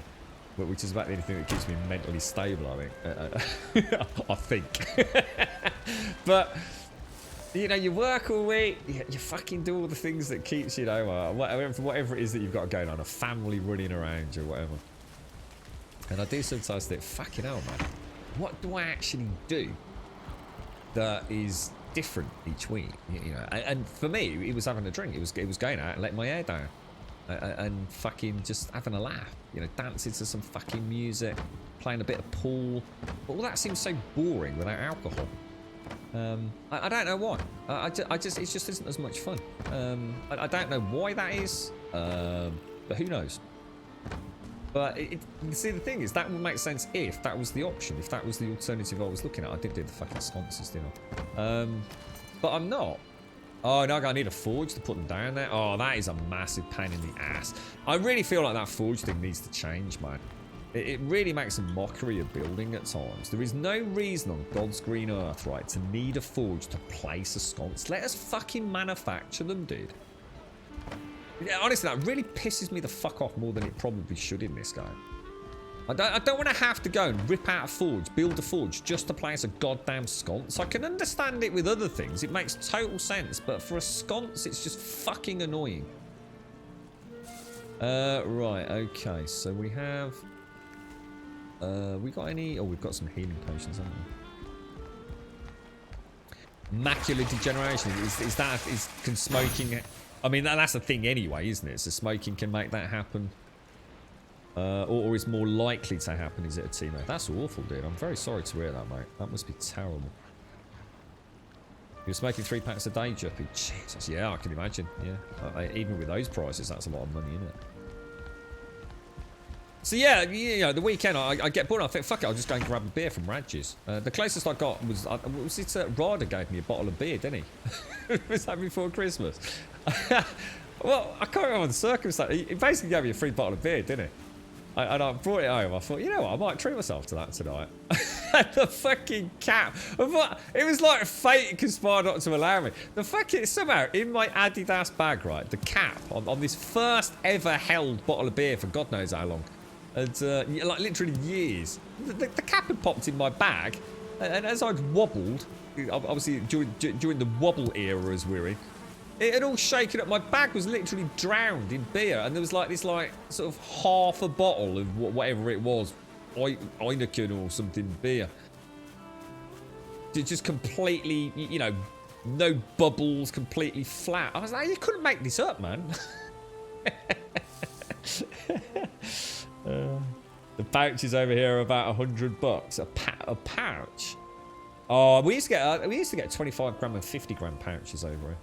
which is about the only thing that keeps me mentally stable, I think. I think. But, you know, you work all week, you fucking do all the things that keeps, you know, whatever it is that you've got going on, a family running around you, whatever. And I do sometimes think, fucking hell, man. What do I actually do that is different each week? You know, and for me, it was having a drink. It was going out and letting my hair down, and fucking just having a laugh. You know, dancing to some fucking music, playing a bit of pool. But all that seems so boring without alcohol. I don't know why. It just isn't as much fun. I don't know why that is, but who knows? But see, the thing is, that would make sense if that was the option, if that was the alternative I was looking at. I did do the fucking sconces, didn't I? But I'm not. Oh, now I need a forge to put them down there. Oh, that is a massive pain in the ass. I really feel like that forge thing needs to change, man. It really makes a mockery of building at times. There is no reason on God's green earth, right, to need a forge to place a sconce. Let us fucking manufacture them, dude. Yeah, honestly, that really pisses me the fuck off more than it probably should in this game. I don't want to have to go and rip out a forge, build a forge just to place a goddamn sconce. I can understand it with other things. It makes total sense. But for a sconce, it's just fucking annoying. Right, okay. So we have... we got any... Oh, we've got some healing potions, haven't we? Macular degeneration. Can smoking... I mean, that's the thing anyway, isn't it? So smoking can make that happen. Or it's more likely to happen, is it, a teammate? That's awful, dude. I'm very sorry to hear that, mate. That must be terrible. You're smoking 3 packs a day, Juppy. Jesus, yeah, I can imagine. Yeah, even with those prices, that's a lot of money, isn't it? So yeah, you know, the weekend I get bored. I think, fuck it, I'll just go and grab a beer from Radges. The closest I got was it? Rada gave me a bottle of beer, didn't he? Was that before Christmas? Well, I can't remember the circumstance. He basically gave me a free bottle of beer, didn't he? And I brought it home. I thought, you know what, I might treat myself to that tonight. The fucking cap. It was like fate conspired not to allow me. The fucking, somehow, in my Adidas bag, right, the cap on this first ever held bottle of beer for God knows how long. And, like, literally years. The cap had popped in my bag. And as I'd wobbled, obviously during the wobble era as we're in, it had all shaken up. My bag was literally drowned in beer, and there was like this, like, sort of half a bottle of whatever it was, Heineken or something beer. Just completely, you know, no bubbles, completely flat. I was like, you couldn't make this up, man. The pouches over here are about $100. A pouch. Oh, we used to get 25 gram and 50 gram pouches over here.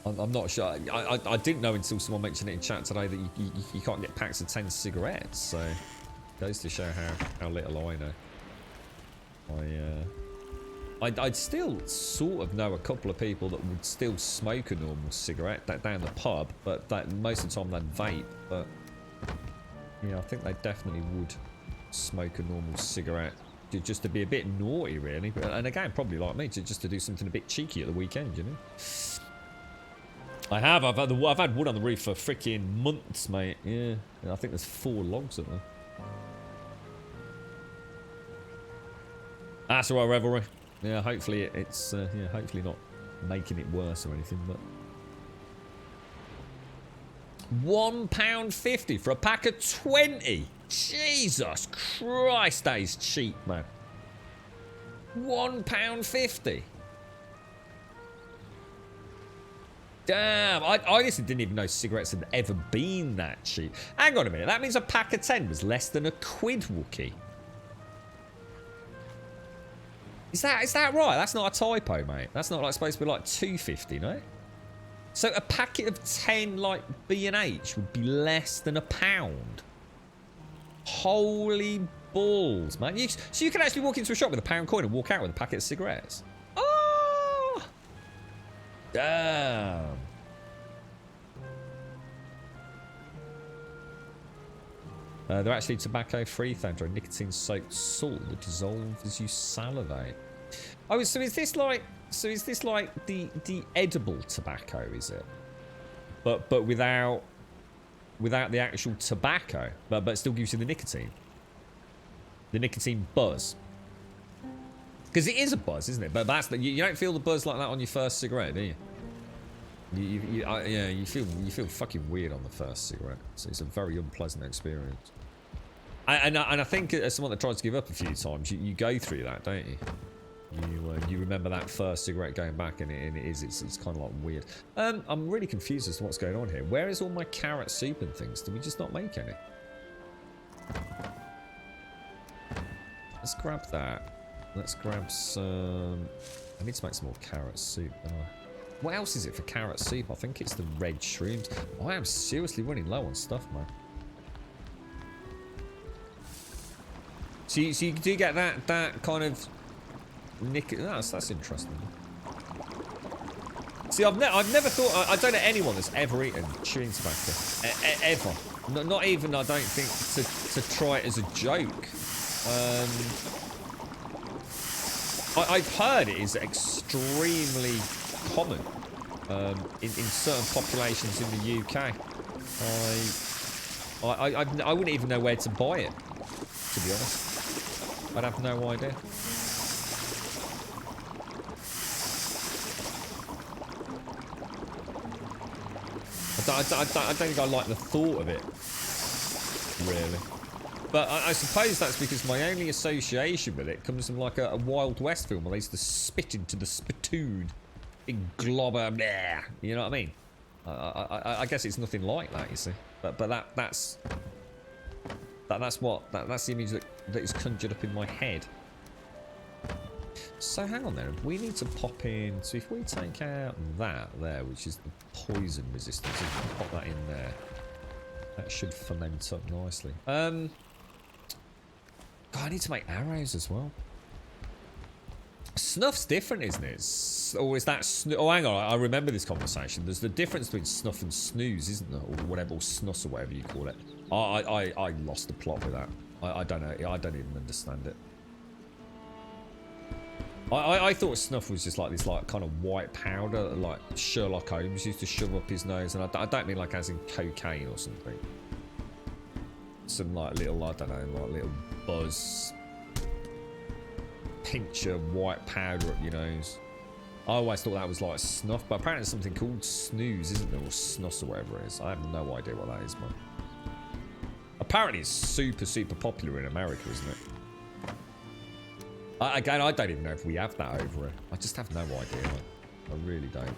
I'm not sure. I didn't know until someone mentioned it in chat today that you can't get packs of 10 cigarettes. So goes to show how little I know. I'd still sort of know a couple of people that would still smoke a normal cigarette down the pub, but that most of the time they'd vape. But yeah, I think they definitely would smoke a normal cigarette just to be a bit naughty, really. And again, probably like me, just to do something a bit cheeky at the weekend, you know. I've had wood on the roof for freaking months, mate. Yeah, I think there's 4 logs up there. That's all right, Revelry. Yeah, hopefully it's yeah, hopefully not making it worse or anything, but £1.50 for a pack of 20. Jesus Christ, that is cheap, man. £1.50. Damn, I honestly didn't even know cigarettes had ever been that cheap. Hang on a minute, that means a pack of 10 was less than £1, Wookie. Is that right? That's not a typo, mate. That's not like supposed to be like £2.50, no? So a packet of 10 like B&H would be less than £1. Holy balls, man. So you can actually walk into a shop with £1 coin and walk out with a packet of cigarettes. Oh! Damn. They're actually tobacco-free, Thandro. Nicotine-soaked salt that dissolves as you salivate. Oh, so is this like the edible tobacco? Is it? But without the actual tobacco, but it still gives you the nicotine. The nicotine buzz. Because it is a buzz, isn't it? But that's you don't feel the buzz like that on your first cigarette, do you? Yeah, you feel fucking weird on the first cigarette. So it's a very unpleasant experience. And I think as someone that tries to give up a few times, you go through that, don't you? You remember that first cigarette going back, and it's kind of like weird. I'm really confused as to what's going on here. Where is all my carrot soup and things? Did we just not make any? Let's grab that. Let's grab some. I need to make some more carrot soup. What else is it for carrot soup? I think it's the red shrooms. I am seriously running low on stuff, man. So you do get that kind of that's interesting. See, I've never thought. I don't know anyone that's ever eaten chewing tobacco ever. Not even, I don't think, to try it as a joke. I've heard it is extremely common in certain populations in the UK. I wouldn't even know where to buy it, to be honest. I'd have no idea. I don't think I like the thought of it, really. But I suppose that's because my only association with it comes from like a Wild West film where they used to spit into the spittoon. Big globber, bleh, you know what I mean? I guess it's nothing like that, you see. But that's the image that is conjured up in my head. So hang on there, we need to pop in. So if we take out that there, which is the poison resistance, if we pop that in there, that should ferment up nicely. God, I need to make arrows as well. Snuff's different, isn't it? Or is that oh, hang on, I remember this conversation. There's the difference between snuff and snooze, isn't there? Or whatever, or snus or whatever you call it. I lost the plot with that. I don't know. I don't even understand it. I thought snuff was just like this, like kind of white powder, like Sherlock Holmes used to shove up his nose, and I don't mean like as in cocaine or something. Some like little, I don't know, like little buzz pinch of white powder up your nose. I always thought that was like snuff, but apparently there's something called snooze, isn't there, or snus or whatever it is. I have no idea what that is, man. Apparently it's super popular in America, isn't it? Again, I don't even know if we have that over here. I just have no idea. I really don't.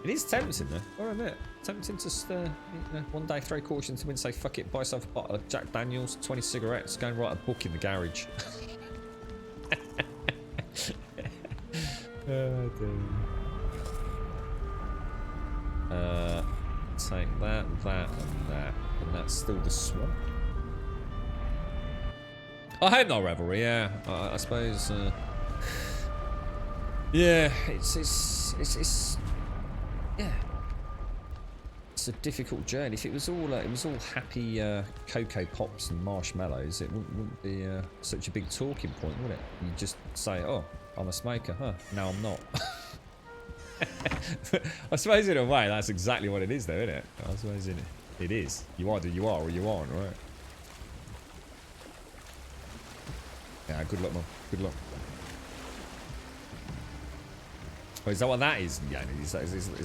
It is tempting though. I'll admit. Tempting to one day throw caution to win, say fuck it, buy yourself a bottle of Jack Daniels, 20 cigarettes, go and write a book in the garage. Oh, take that, that, and that. And that's still the swamp. I hope not Revelry, yeah. I suppose yeah, it's yeah. It's a difficult journey. If it was all happy Cocoa Pops and marshmallows, it wouldn't be such a big talking point, would it? You just say, "Oh, I'm a smoker, huh? No, I'm not." I suppose in a way that's exactly what it is, though, isn't it? I suppose it is. You either you are or you aren't, right? Yeah. Good luck, man. Good luck. Oh, is that what that is? Yeah, is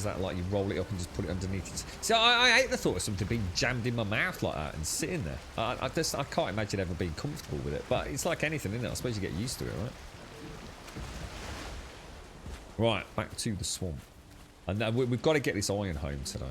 that like you roll it up and just put it underneath it? See, I hate the thought of something being jammed in my mouth like that and sitting there. I can't imagine ever being comfortable with it. But it's like anything, isn't it? I suppose you get used to it, right? Right, back to the swamp. And we've got to get this iron home today.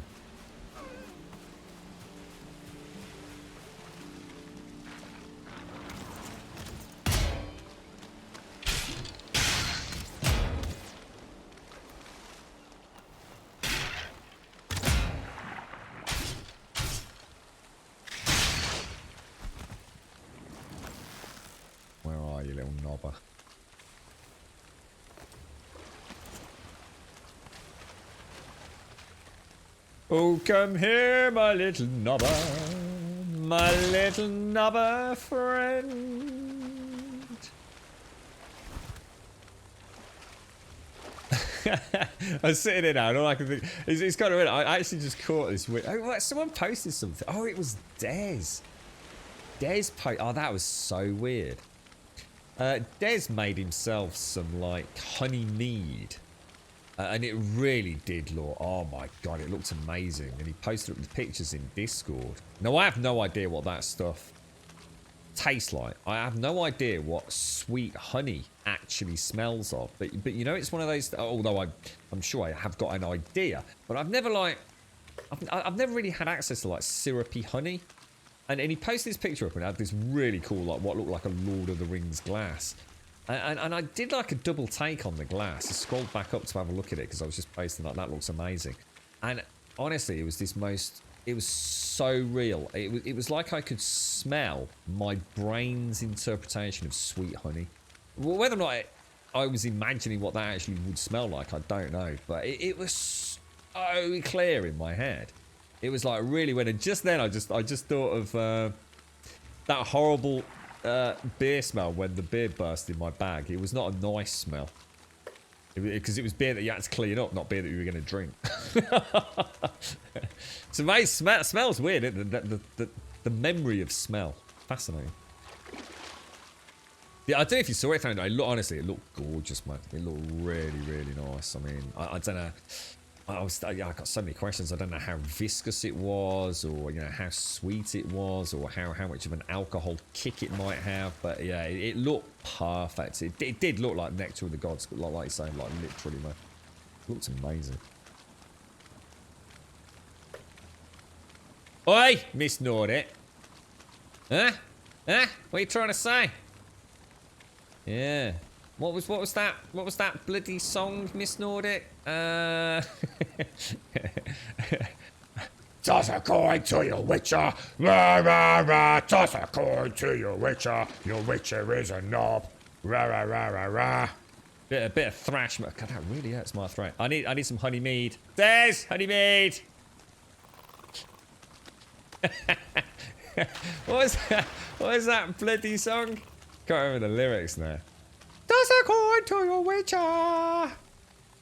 Where are you, little knobber? Oh, come here, my little knobber friend. I was sitting there now, and all I can think is kind of. I actually just caught this. Oh, someone posted something. Oh, it was Des. Oh, that was so weird. Des made himself some like honey mead. And it really did look, oh my god, it looked amazing. And he posted up the pictures in Discord. Now, I have no idea what that stuff tastes like. I have no idea what sweet honey actually smells of. But you know, it's one of those, although I'm sure I have got an idea. But I've never really had access to like syrupy honey. And he posted this picture up and had this really cool, like what looked like a Lord of the Rings glass. And I did like a double take on the glass. I scrolled back up to have a look at it because I was just posting like that looks amazing. And honestly, it was so real. It was like I could smell my brain's interpretation of sweet honey. Well, whether or not I was imagining what that actually would smell like, I don't know. But it was so clear in my head. It was like really when, and just then I just thought of that horrible beer smell when the beer burst in my bag. It was not a nice smell because it was beer that you had to clean up, not beer that you were going to drink. So mate, smells weird, isn't it? The memory of smell, fascinating. Yeah, I don't know if you saw it. Honestly, it looked gorgeous, man. It looked really, really nice. I mean, I don't know. I got so many questions. I don't know how viscous it was, or you know how sweet it was, or how much of an alcohol kick it might have. But yeah, it looked perfect. It did look like Nectar of the Gods, like you say, like literally, man. It looks amazing. Oi, Miss Nordic. Huh? What are you trying to say? Yeah. What was that? What was that bloody song, Miss Nordic? Toss a coin to your witcher. Rah, rah, rah. Toss a coin to your witcher. Your witcher is a knob. Rah, rah, rah, rah, rah. A bit of thrash. God, that really hurts my throat. I need some honey mead. Des, honey mead. What was that bloody song? Can't remember the lyrics now. Toss a coin to your witcher. Toss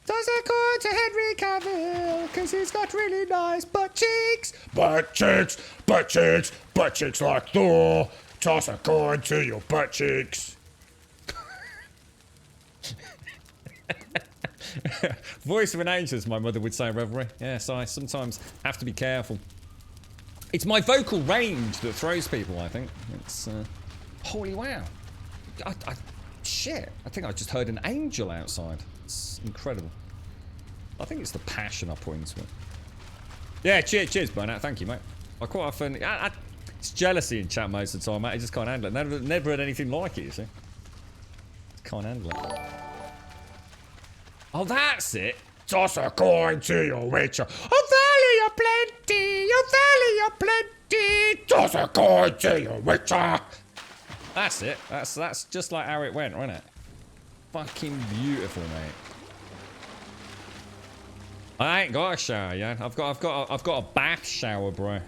a coin to Henry Cavill, cause he's got really nice butt cheeks. Butt cheeks, butt cheeks, butt cheeks like Thor. Toss a coin to your butt cheeks. Voice of an angel, as my mother would say, Revelry. Yes, I sometimes have to be careful. It's my vocal range that throws people, I think. It's, holy wow. Shit, I think I just heard an angel outside. It's incredible. I think it's the passion I put into it. Yeah, cheers, Burnout. Thank you, mate. I quite often... it's jealousy in chat most of the time, mate. I just can't handle it. Never had anything like it, you see. Can't handle it. Oh, that's it. Toss a coin to your witcher. A valley of plenty. A valley of plenty. Toss a coin to your witcher. That's it. That's just like how it went, wasn't it? Fucking beautiful, mate. I ain't got a shower, yeah. I've got a bath shower, bro.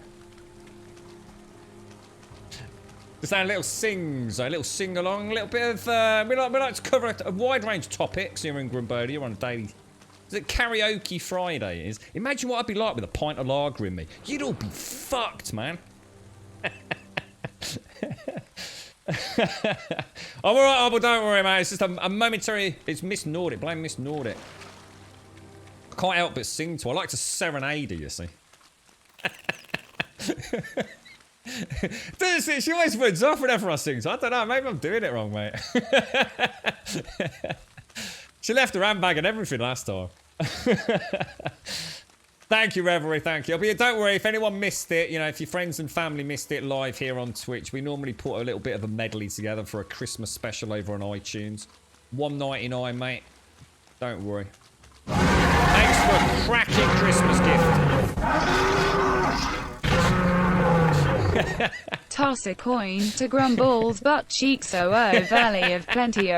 Just a little sings, a little sing along, a little bit of. We like to cover a wide range of topics here in Grumbodia on a daily. Is it Karaoke Friday? It is. Imagine what I'd be like with a pint of lager in me. You'd all be fucked, man. I'm alright, but don't worry, mate. It's just a momentary. It's Miss Nordic. Blame Miss Nordic. I can't help but sing to her. I like to serenade her, you see. She always puts off whenever I sing, so I don't know. Maybe I'm doing it wrong, mate. She left her handbag and everything last time. Thank you, Revelry, thank you. But don't worry, if anyone missed it, you know, if your friends and family missed it live here on Twitch, we normally put a little bit of a medley together for a Christmas special over on iTunes. $1.99, mate. Don't worry. Thanks for a cracking Christmas gift. Toss a coin to Grumble's butt cheeks. Oh valley of plenty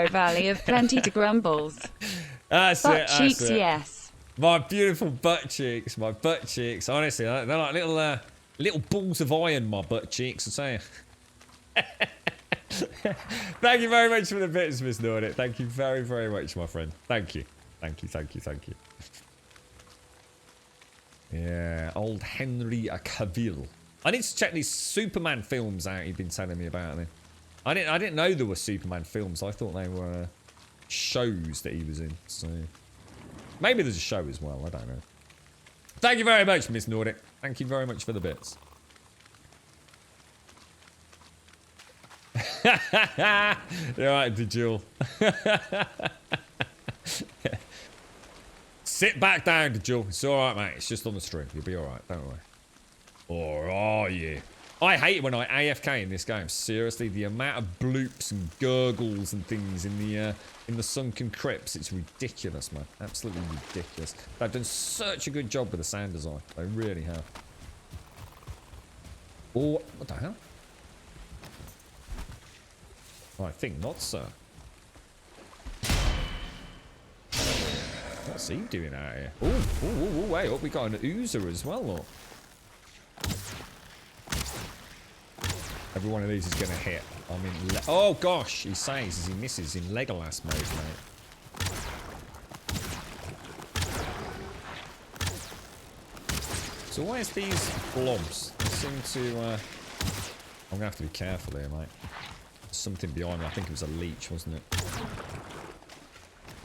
to Grumble's. That's butt it. cheeks, That's it. yes. My beautiful butt cheeks. My butt cheeks. Honestly, they're like little balls of iron. My butt cheeks. I say. Thank you very much for the bits, Miss Nordic. Thank you very, very much, my friend. Thank you. Thank you. Thank you. Thank you. Yeah, old Henry Cavill. I need to check these Superman films out you've been telling me about. Then I didn't know there were Superman films. I thought they were shows that he was in. So maybe there's a show as well. I don't know. Thank you very much, Miss Nordic. Thank you very much for the bits. You're right, Dejul. Sit back down, Dejul. It's alright, mate. It's just on the stream. You'll be alright. Don't worry. Or are you? I hate it when I AFK in this game. Seriously, the amount of bloops and gurgles and things in the sunken crypts, it's ridiculous, man. Absolutely ridiculous. They've done such a good job with the sound design. They really have. Or what the hell? I think not, sir. What's he doing out here? Oh, wait up. We got an oozer as well, look. Every one of these is going to hit. I'm in. Oh gosh, he says as he misses in Legolas mode, mate. So where's these blobs? They seem to. I'm gonna have to be careful here, mate. There's something behind me. I think it was a leech, wasn't it?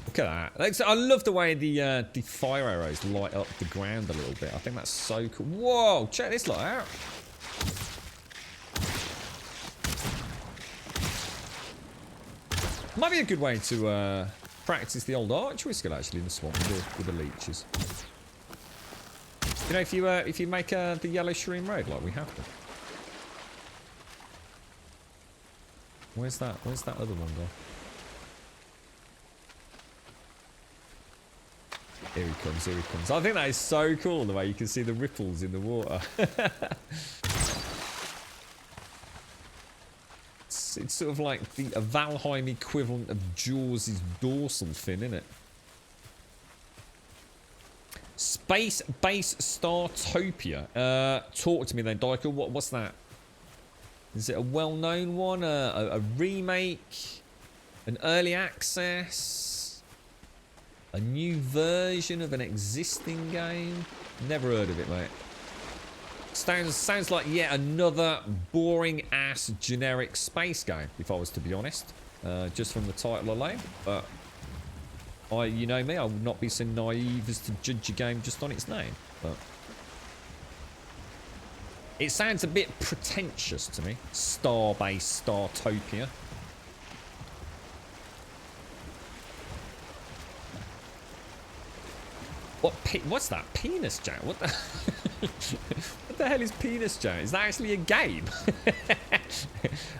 Look at that. I love the way the fire arrows light up the ground a little bit. I think that's so cool. Whoa! Check this lot out. Might be a good way to practice the old archery skill actually in the swamp with the leeches. You know, if you make the yellow shroom road like we have to. Where's that other one gone? Here he comes, here he comes. I think that is so cool the way you can see the ripples in the water. It's sort of like the Valheim equivalent of Jaws' dorsal fin, isn't it? Space Base Startopia. Talk to me then, Dyker. What's that? Is it a well-known one? A remake? An early access? A new version of an existing game? Never heard of it, mate. Sounds like yet another boring-ass generic space game, if I was to be honest. Just from the title alone. But, you know me, I would not be so naive as to judge a game just on its name. But it sounds a bit pretentious to me. Starbase Startopia. What's that? Penis Jam? What the? What the hell is Penis Jam? Is that actually a game?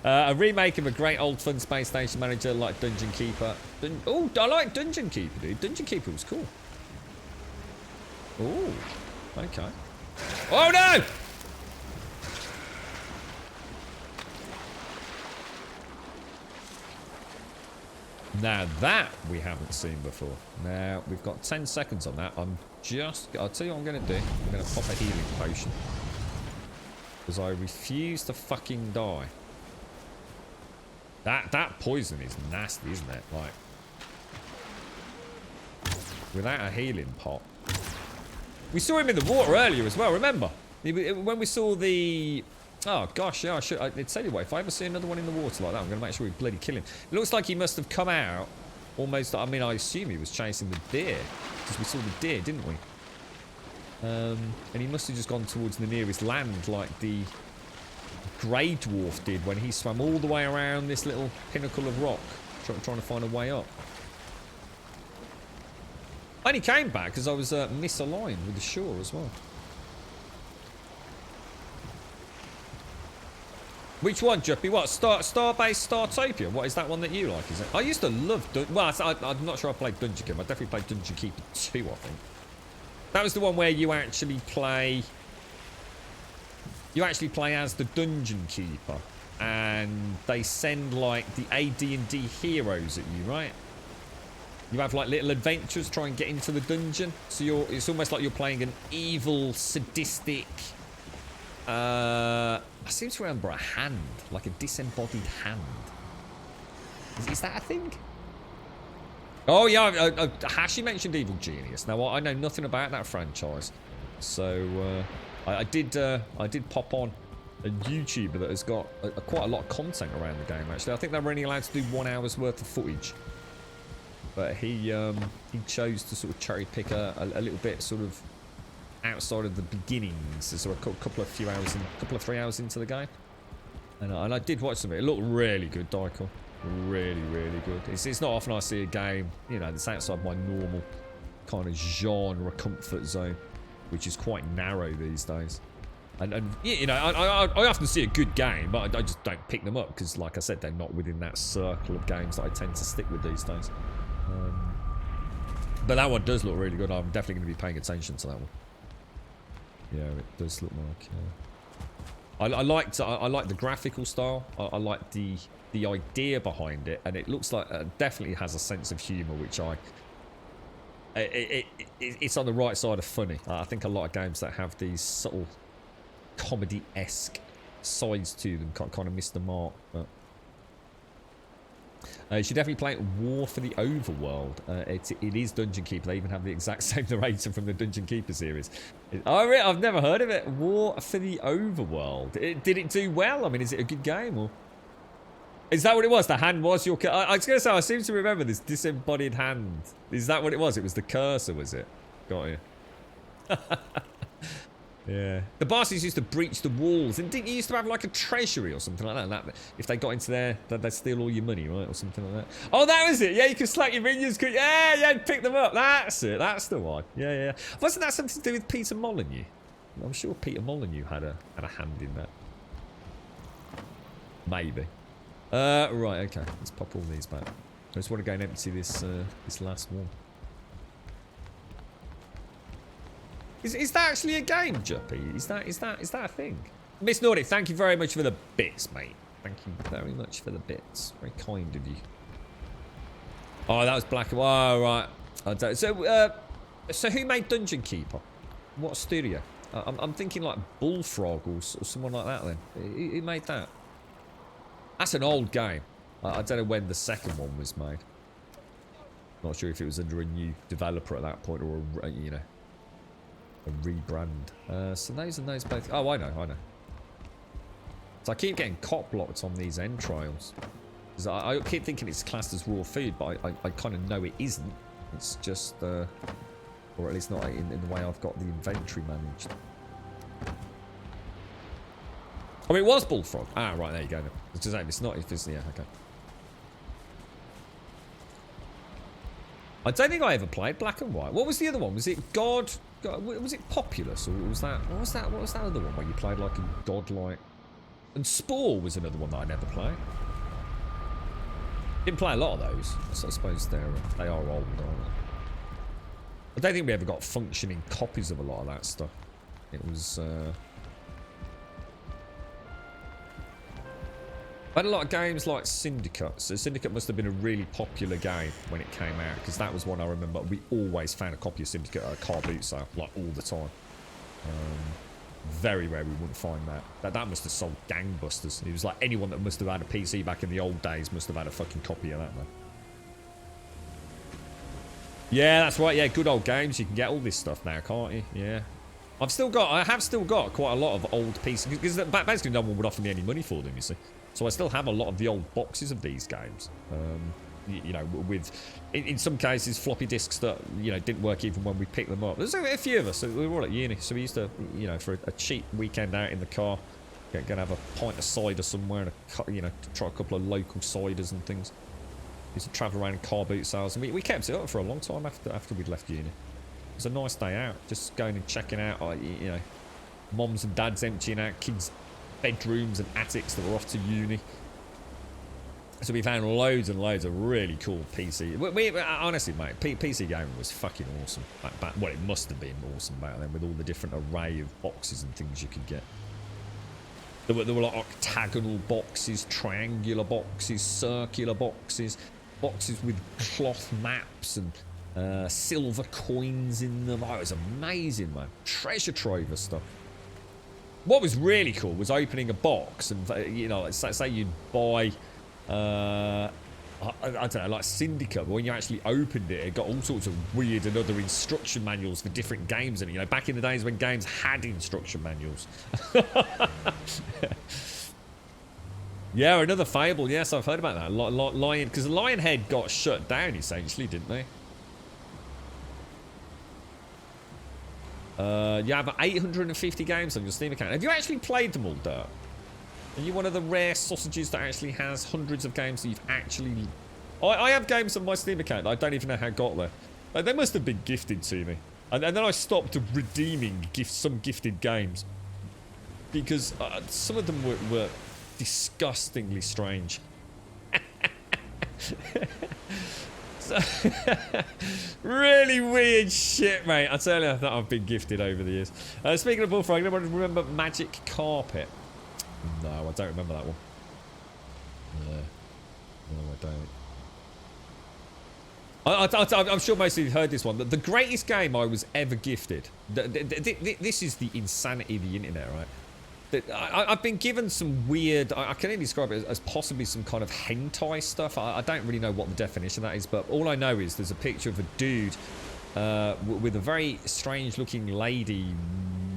A remake of a great old fun space station manager like Dungeon Keeper. Oh, I like Dungeon Keeper, dude. Dungeon Keeper was cool. Oh, okay. Oh no! Now that we haven't seen before. Now we've got 10 seconds on that. I'll tell you what I'm going to do. I'm going to pop a healing potion. Because I refuse to fucking die. That poison is nasty, isn't it? Like, without a healing pot. We saw him in the water earlier as well, remember? When we saw the... Oh, gosh, yeah, I'd tell you what, if I ever see another one in the water like that, I'm going to make sure we bloody kill him. It looks like he must have come out almost... I mean, I assume he was chasing the deer. Because we saw the deer, didn't we? And he must have just gone towards the nearest land like the Grey Dwarf did when he swam all the way around this little pinnacle of rock trying to find a way up. I only came back because I was misaligned with the shore as well. Which one, Juppy? What? Starbase Startopia? What is that one that you like, is it? I used to love... I'm not sure I played Dungeon Keeper. I definitely played Dungeon Keeper 2, I think. That was the one where you actually play... You actually play as the Dungeon Keeper. And they send, like, the AD&D heroes at you, right? You have, like, little adventures, try and get into the dungeon. So it's almost like you're playing an evil, sadistic... I seem to remember a hand, like a disembodied hand. Is that a thing? Oh yeah, Hashi mentioned Evil Genius. Now I know nothing about that franchise, so I did pop on a YouTuber that has got quite a lot of content around the game. Actually, I think they were only allowed to do 1 hour's worth of footage, but he chose to sort of cherry pick a little bit sort of outside of the beginnings, so a couple of 3 hours into the game, and I did watch some of it. It looked really good, Daikon. Really, really good. It's not often I see a game, you know, that's outside my normal kind of genre comfort zone, which is quite narrow these days. And you know, I often see a good game, but I just don't pick them up because, like I said, they're not within that circle of games that I tend to stick with these days. But that one does look really good. I'm definitely going to be paying attention to that one. Yeah, it does look like... I like the graphical style. I like the idea behind it, and it looks like it definitely has a sense of humour, which it's on the right side of funny. I think a lot of games that have these subtle comedy-esque sides to them kind of miss the mark. But you should definitely play War for the Overworld. It is Dungeon Keeper. They even have the exact same narrator from the Dungeon Keeper series. I've never heard of it. War for the Overworld. Did it do well? I mean, is it a good game? Or is that what it was? The hand was your... I was going to say, I seem to remember this disembodied hand. Is that what it was? It was the cursor, was it? Got you. Yeah. The bosses used to breach the walls. And didn't you used to have like a treasury or something like that? If they got into there, they'd steal all your money, right? Or something like that. Oh, that was it. Yeah, you could slack your minions. Yeah, pick them up. That's it. That's the one. Yeah. Wasn't that something to do with Peter Molyneux? I'm sure Peter Molyneux had a hand in that. Maybe. Right, okay. Let's pop all these back. I just want to go and empty this last one. Is that actually a game, Juppy? Is that a thing? Miss Nordic, thank you very much for the bits, mate. Thank you very much for the bits. Very kind of you. Oh, that was black. Oh, right. So who made Dungeon Keeper? What studio? I'm thinking like Bullfrog or someone like that. Then who made that? That's an old game. I don't know when the second one was made. Not sure if it was under a new developer at that point or a rebrand. So those and those both. Oh, I know. So I keep getting cop blocked on these entrails. I keep thinking it's classed as raw food, but I kind of know it isn't. It's just, or at least not in the way I've got the inventory managed. Oh, it was Bullfrog. Ah, right, there you go. It's not. It's yeah, okay. I don't think I ever played Black and White. What was the other one? Was it God was it Populous, or was that? What was that? What was that other one where you played like a godlike? And Spore was another one that I never played. Didn't play a lot of those. So I suppose they are old, aren't they? I don't think we ever got functioning copies of a lot of that stuff. It was. I had a lot of games like Syndicate. So Syndicate must have been a really popular game when it came out, because that was one I remember. We always found a copy of Syndicate at a car boot sale, like all the time. Very rare we wouldn't find that. That must have sold gangbusters. It was like anyone that must have had a PC back in the old days must have had a fucking copy of that, man. Yeah, that's right. Yeah, good old games. You can get all this stuff now, can't you? Yeah. I have still got quite a lot of old PCs, because basically no one would offer me any money for them, you see. So I still have a lot of the old boxes of these games. You know, with in some cases floppy disks that, you know, didn't work even when we picked them up. There's a few of us. We were all at uni, so we used to, you know, for a cheap weekend out in the car, gonna have a pint of cider somewhere, and you know, try a couple of local ciders and things. Used to travel around in car boot sales, and we kept it up for a long time after we'd left uni. It was a nice day out, just going and checking out, you know, moms and dads emptying out kids' bedrooms and attics that were off to uni. So we found loads and loads of really cool PC. Honestly, mate, PC gaming was fucking awesome. Well, it must have been awesome back then, with all the different array of boxes and things you could get. There were like octagonal boxes, triangular boxes, circular boxes, boxes with cloth maps and silver coins in them. Oh, it was amazing, man. Treasure trove of stuff. What was really cool was opening a box and, you know, say you'd buy, I don't know, like Syndicate, but when you actually opened it, it got all sorts of weird and other instruction manuals for different games. And, you know, back in the days when games had instruction manuals. Yeah, another Fable. Yes, I've heard about that. Lion, because Lionhead got shut down, essentially, didn't they? You have 850 games on your Steam account. Have you actually played them all, Dirt? Are you one of the rare sausages that actually has hundreds of games that you've actually... I have games on my Steam account that I don't even know how I got there. Like, they must have been gifted to me. And then I stopped redeeming some gifted games. Because some of them were disgustingly strange. So, really weird shit, mate. I tell you that I've been gifted over the years. Speaking of Bullfrog, anyone remember Magic Carpet? No, I don't remember that one. No, I don't. I'm sure most of you heard this one. The greatest game I was ever gifted. This is the insanity of the internet, right? I've been given some weird, I can only describe it as possibly some kind of hentai stuff. I don't really know what the definition of that is, but all I know is there's a picture of a dude with a very strange looking lady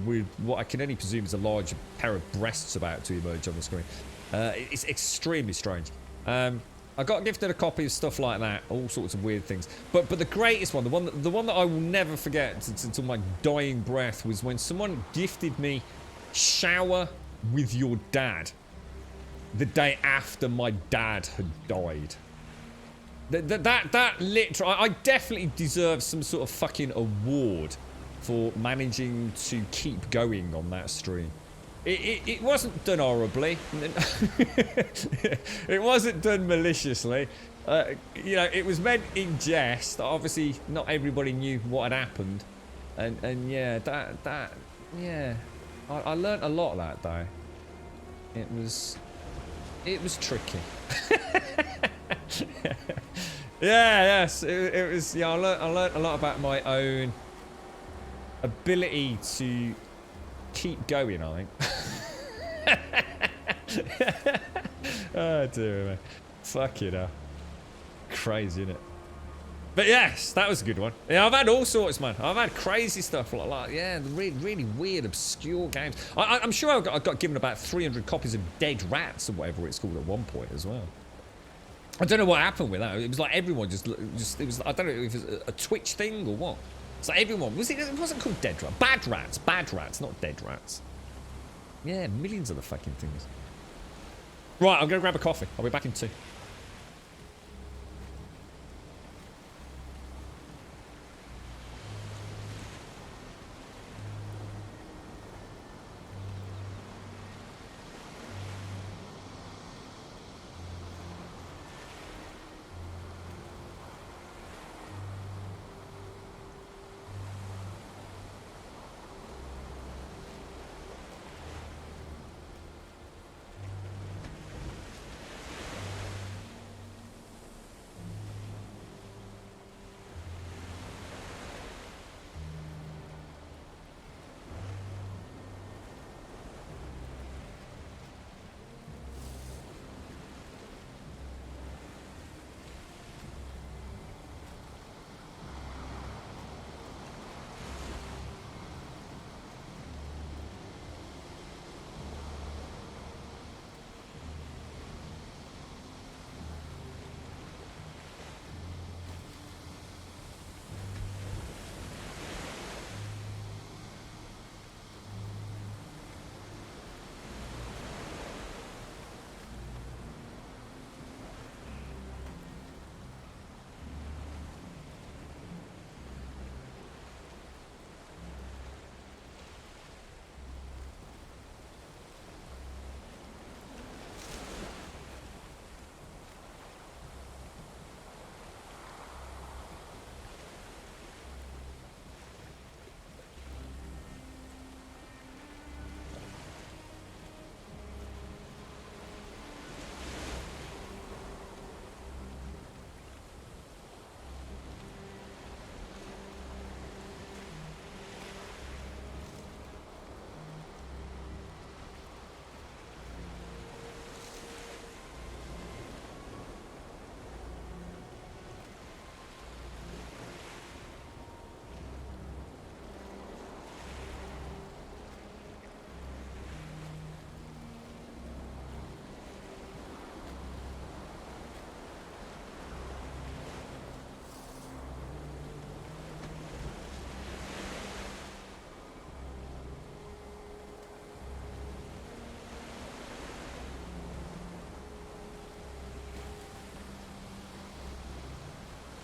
with what I can only presume is a large pair of breasts about to emerge on the screen. It's extremely strange. I got gifted a copy of stuff like that, all sorts of weird things. But the greatest one, the one that I will never forget until my dying breath, was when someone gifted me Shower with Your Dad the day after my dad had died. That literally, I definitely deserve some sort of fucking award for managing to keep going on that stream. It wasn't done horribly. It wasn't done maliciously. You know, it was meant in jest. Obviously, not everybody knew what had happened, and yeah, yeah. I learnt a lot that day. It was tricky. Yes, it was. Yeah, I learnt a lot about my own ability to keep going, I think. Oh dear me, fucking hell, crazy, isn't it? But yes, that was a good one. Yeah, I've had all sorts, man. I've had crazy stuff like yeah, really weird, obscure games. I'm sure I got given about 300 copies of Dead Rats or whatever it's called at one point as well. I don't know what happened with that. It was like everyone just it was. I don't know if it was a Twitch thing or what. It's like everyone it wasn't called Dead Rats. Bad Rats, not Dead Rats. Yeah, millions of the fucking things. Right, I'm gonna grab a coffee. I'll be back in 2.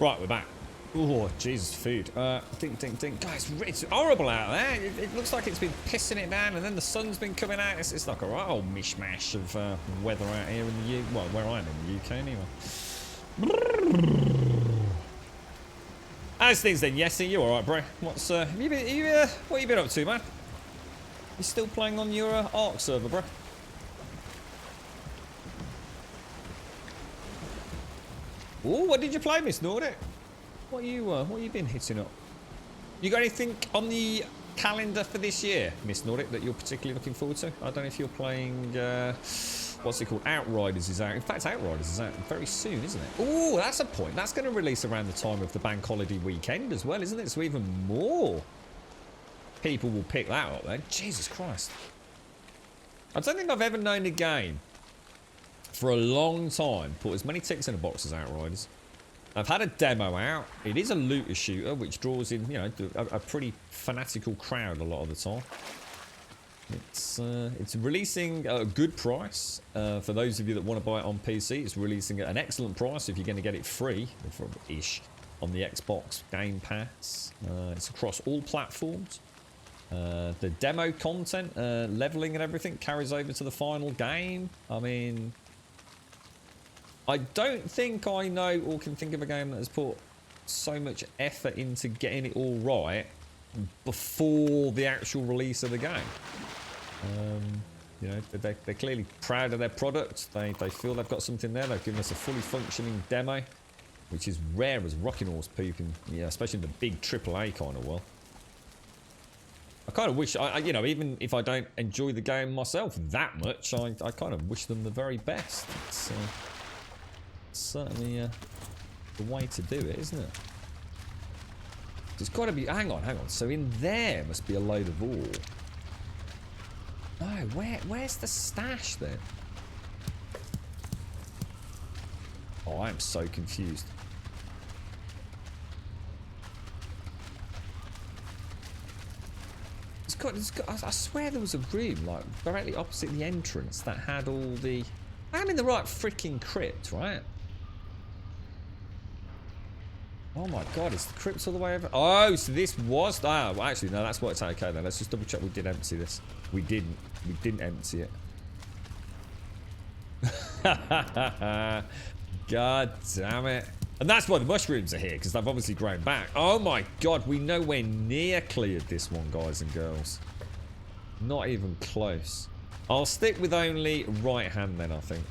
Right, we're back. Oh, Jesus, food. Ding, ding, ding. Guys, it's horrible out there. It looks like it's been pissing it down, and then the sun's been coming out. It's like a right old mishmash of weather out here in the UK. Well, where I am in the UK, anyway. How's things then? Yes, you all right, bro? What's what have you been up to, man? You still playing on your Ark server, bro? Oh, what did you play, Miss Nordic? What you been hitting up? You got anything on the calendar for this year, Miss Nordic, that you're particularly looking forward to? I don't know if you're playing, what's it called? Outriders is out. In fact, Outriders is out very soon, isn't it? Oh, that's a point. That's going to release around the time of the bank holiday weekend as well, isn't it? So even more people will pick that up then. Jesus Christ. I don't think I've ever known a game for a long time put as many ticks in a box as Outriders. I've had a demo out. It is a looter shooter, which draws in, you know, a pretty fanatical crowd a lot of the time. It's releasing at a good price. For those of you that want to buy it on PC, it's releasing at an excellent price if you're going to get it free, ish, on the Xbox Game Pass. It's across all platforms. The demo content, leveling and everything carries over to the final game. I mean, I don't think I know or can think of a game that has put so much effort into getting it all right before the actual release of the game. You know, they're clearly proud of their product. They feel they've got something there. They've given us a fully functioning demo, which is rare as rocking horse poop, and yeah, especially in the big AAA kind of world. I kind of wish, you know, even if I don't enjoy the game myself that much, I kind of wish them the very best. It's certainly the way to do it, isn't it? There's got to be... Hang on. So in there must be a load of ore. No, where's the stash then? Oh, I am so confused. I swear there was a room, like, directly opposite the entrance that had all the... I'm in the right freaking crypt, right? Oh my god, is the crypt all the way over? Oh, so this was... Ah, well, actually, no, that's what it's okay then. Let's just double check we did empty this. We didn't. We didn't empty it. God damn it. And that's why the mushrooms are here, because they've obviously grown back. Oh my god, we nowhere near cleared this one, guys and girls. Not even close. I'll stick with only right hand then, I think.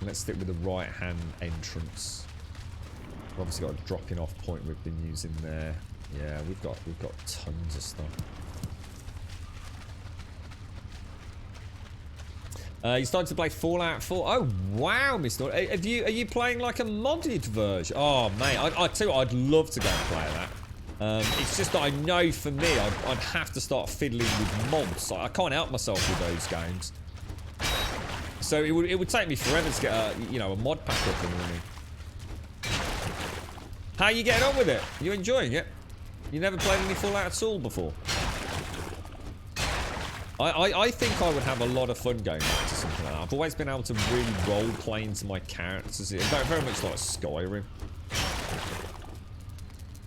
Let's stick with the right hand entrance. We've obviously got a dropping off point we've been using there. Yeah, we've got tons of stuff. You started to play Fallout 4. Oh wow, Mr. Are you playing like a modded version? Oh mate, I tell you what, I'd love to go and play that. It's just that I know for me, I'd have to start fiddling with mods. I can't help myself with those games. So it would take me forever to get a mod pack up and running. How are you getting on with it? Are you enjoying it? You never played any Fallout at all before? I think I would have a lot of fun going back to something like that. I've always been able to really role play into my characters. It's very much like Skyrim.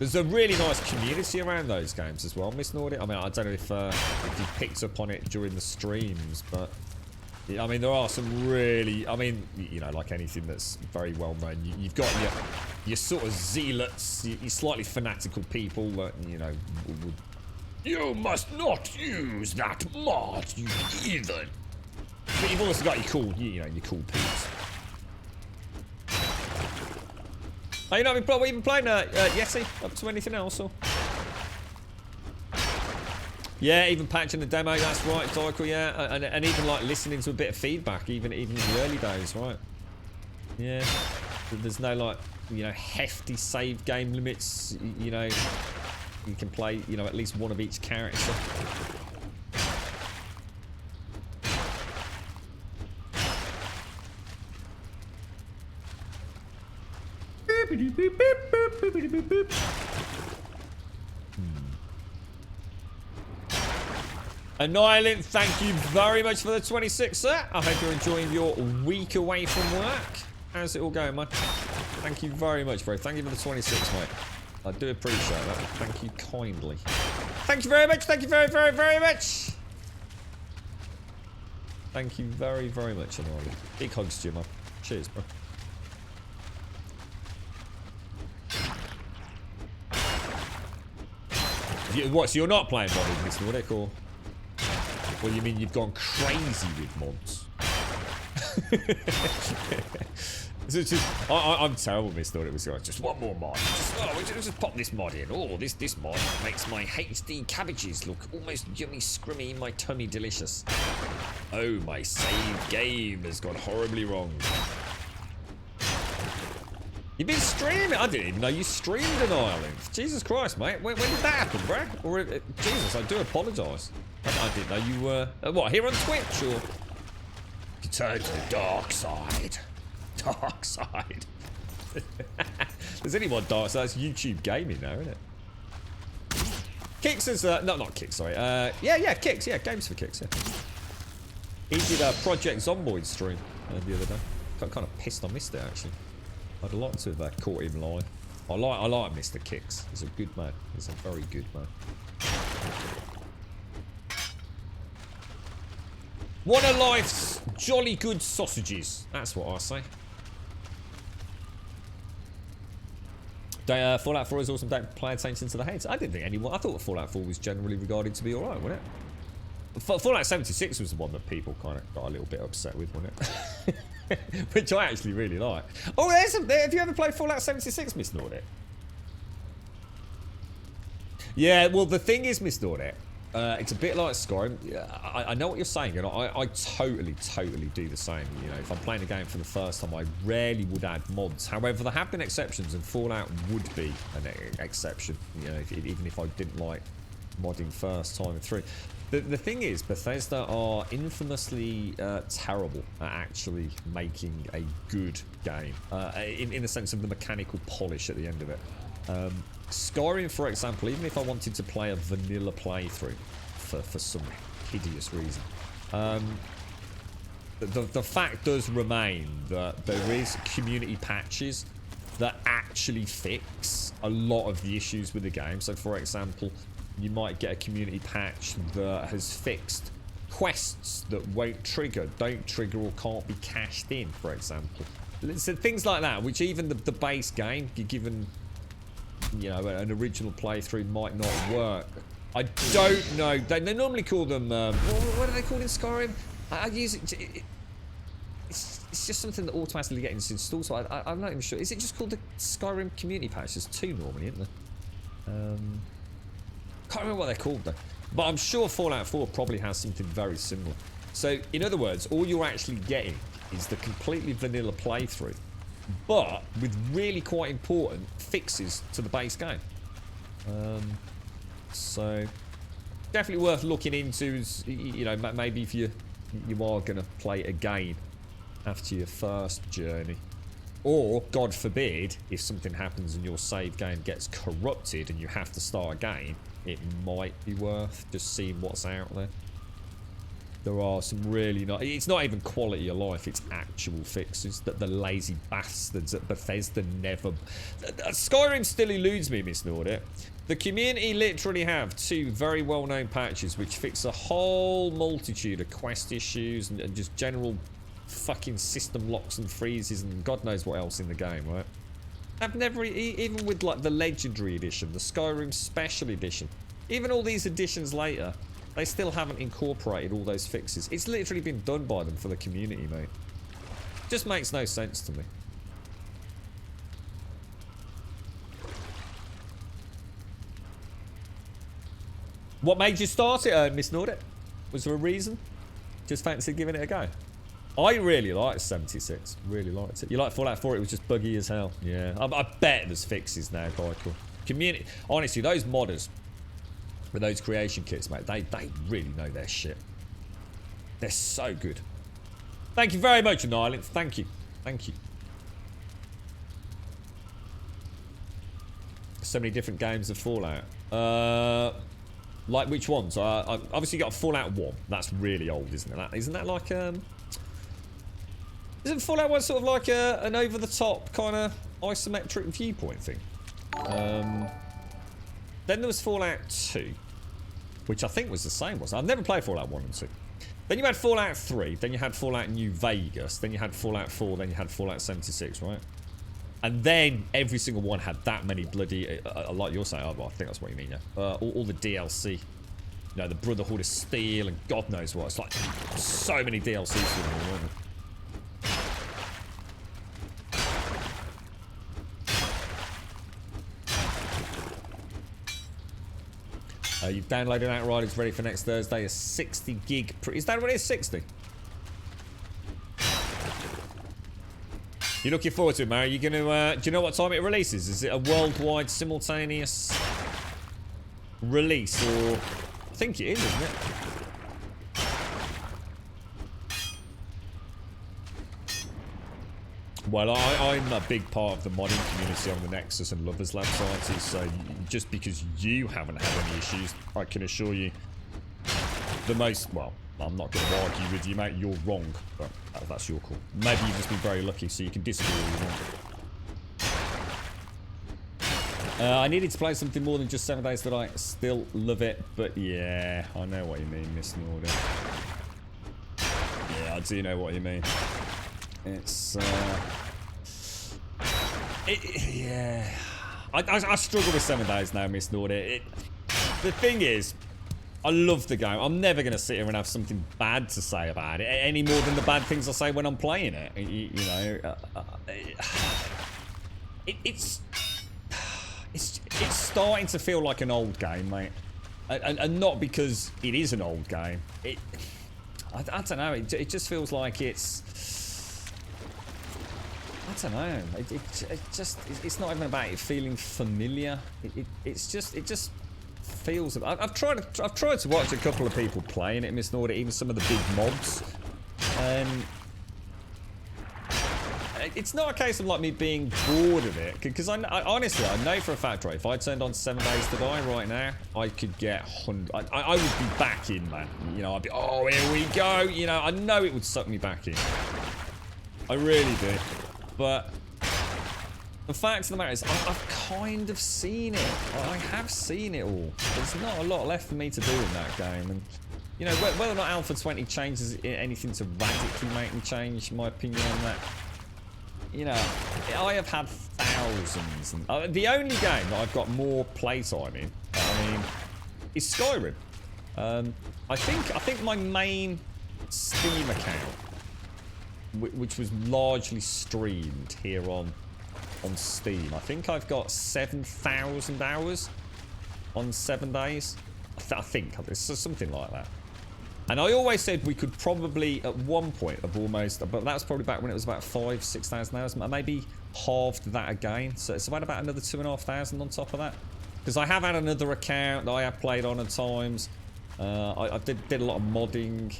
There's a really nice community around those games as well, Miss Nordic. I mean, I don't know if you picked up on it during the streams, but I mean, there are some really, I mean, you know, like anything that's very well known, you've got your sort of zealots, your slightly fanatical people that, you know, would... You must not use that mod, you heathen. But you've also got your cool, you know, your cool peeps. Oh, you know, what have you been playing, Yeti? Up to anything else, or? Yeah, even patching the demo, that's right, Tycho, yeah. And even, like, listening to a bit of feedback, even in the early days, right? Yeah. There's no, like, you know, hefty save game limits, you know. You can play, you know, at least one of each character. Annihilate, thank you very much for the 26, sir. I hope you're enjoying your week away from work. How's it all going, man? Thank you very much, bro. Thank you for the 26, mate. I do appreciate that. Thank you kindly. Thank you very much. Thank you very, very, very much. Thank you very, very much, Anali. Big hugs to you, man. Cheers, bro. What, so you're not playing modded, Mr. Nordic, or you mean you've gone crazy with mods? It's just, I'm terrible, Mr. Nordic. It was like, just one more mod. Just pop this mod in. Oh, this mod makes my HD cabbages look almost yummy scrummy in my tummy delicious. Oh, my save game has gone horribly wrong. You've been streaming? I didn't even know you streamed in Ireland. Jesus Christ, mate. When did that happen, Brad? Or, Jesus, I do apologise. I didn't know you were... what, here on Twitch, or...? You turn to the dark side. Dark side. There's only one dark side. That's YouTube gaming now, isn't it? Kicks is... not Kicks, sorry. Yeah, Kicks. Yeah, Games for Kicks, yeah. He did a Project Zomboid stream the other day. Got kind of pissed I missed it, actually. I'd like to have caught him live. I like Mr. Kicks. He's a good man. He's a very good man. One of life's jolly good sausages. That's what I say. Fallout 4 is awesome. Don't play attention to the hate. I didn't think anyone... I thought Fallout 4 was generally regarded to be alright, wasn't it? Fallout 76 was the one that people kind of got a little bit upset with, wasn't it? Which I actually really like. Oh, have you ever played Fallout 76, Miss Nordic? Yeah, well, the thing is, Miss Nordic, it's a bit like Skyrim. I know what you're saying, and I totally do the same. You know, if I'm playing a game for the first time, I rarely would add mods. However, there have been exceptions, and Fallout would be an exception. You know, even if I didn't like modding first time through. The thing is, Bethesda are infamously terrible at actually making a good game, in the sense of the mechanical polish at the end of it. Skyrim, for example, even if I wanted to play a vanilla playthrough for some hideous reason, the fact does remain that there is community patches that actually fix a lot of the issues with the game. So, for example, you might get a community patch that has fixed quests that won't trigger, don't trigger, or can't be cashed in, for example. So things like that, which even the base game, given, you know, an original playthrough, might not work. I don't know. They normally call them... what are they called in Skyrim? I use it... It's just something that automatically gets installed, so I'm not even sure. Is it just called the Skyrim community patch? There's two normally, isn't there? Can't remember what they're called though, but I'm sure Fallout 4 probably has something very similar. So, in other words, all you're actually getting is the completely vanilla playthrough, but with really quite important fixes to the base game. So, definitely worth looking into. You know, maybe if you are going to play again after your first journey. Or, God forbid, if something happens and your save game gets corrupted and you have to start again, it might be worth just seeing what's out there. There are some really not... It's not even quality of life, it's actual fixes that the lazy bastards at Bethesda never... Skyrim still eludes me, Miss Nordic. The community literally have two very well-known patches which fix a whole multitude of quest issues and just general fucking system locks and freezes and God knows what else in the game, right? I've never, even with like the Legendary Edition, the Skyrim Special Edition, even all these editions later, they still haven't incorporated all those fixes. It's literally been done by them for the community, mate. Just makes no sense to me. What made you start it, Miss Nordic? Was there a reason? Just fancy giving it a go? I really liked 76. Really liked it. You like Fallout 4? It was just buggy as hell. Yeah. I bet there's fixes now, Michael. Community. Honestly, those modders with those creation kits, mate, they really know their shit. They're so good. Thank you very much, Nyland. Thank you. Thank you. So many different games of Fallout. Like which ones? Obviously you got Fallout 1. That's really old, isn't it? Isn't that like Isn't Fallout 1 sort of like an over-the-top kind of isometric viewpoint thing? Then there was Fallout 2, which I think was the same, wasn't it? I've never played Fallout 1 and 2. Then you had Fallout 3, then you had Fallout New Vegas, then you had Fallout 4, then you had Fallout 76, right? And then every single one had that many bloody, like you're saying, oh, well, I think that's what you mean, yeah. All the DLC. You know, the Brotherhood of Steel and God knows what. It's like so many DLCs for them, weren't there? You've downloaded Outrider. It's ready for next Thursday. A 60 gig. Is that what it is? 60? You're looking forward to it, Mary? You gonna? Do you know what time it releases? Is it a worldwide simultaneous release, or I think it is, isn't it? Well, I'm a big part of the modding community on the Nexus and Lovers Lab sites, so just because you haven't had any issues, I can assure you the most, well, I'm not going to argue with you, mate, you're wrong, but that's your call. Maybe you've just been very lucky, so you can disagree all you want. I needed to play something more than just 7 days, but I still love it, but yeah, I know what you mean, Miss Nordic. Yeah, I do know what you mean. It's, yeah. I struggle with 7 days now, Miss Nordic. The thing is, I love the game. I'm never going to sit here and have something bad to say about it, any more than the bad things I say when I'm playing it. You know, it's starting to feel like an old game, mate. And not because it is an old game. I don't know, it just feels like it's... I don't know. It's not even about it feeling familiar. It just feels. I've tried to watch a couple of people playing it, Miss Nordic, even some of the big mobs. It's not a case of like me being bored of it, because I honestly I know for a fact, right? If I turned on 7 Days to Die right now, I could get 100. I would be back in, man. You know, I'd be, oh, here we go. You know, I know it would suck me back in. I really do. But the fact of the matter is, I've kind of seen it. I have seen it all. There's not a lot left for me to do in that game. And, you know, whether or not Alpha 20 changes anything to radically make me change my opinion on that, you know, I have had thousands. And, the only game that I've got more playtime in, I mean, is Skyrim. I think my main Steam account, which was largely streamed here on Steam. I think I've got 7,000 hours on 7 days. I think it's something like that. And I always said we could probably at one point have almost, but that was probably back when it was about 5,000-6,000 hours, maybe halved that again. So it's about another 2,500 on top of that. Because I have had another account that I have played on at times. I did a lot of modding.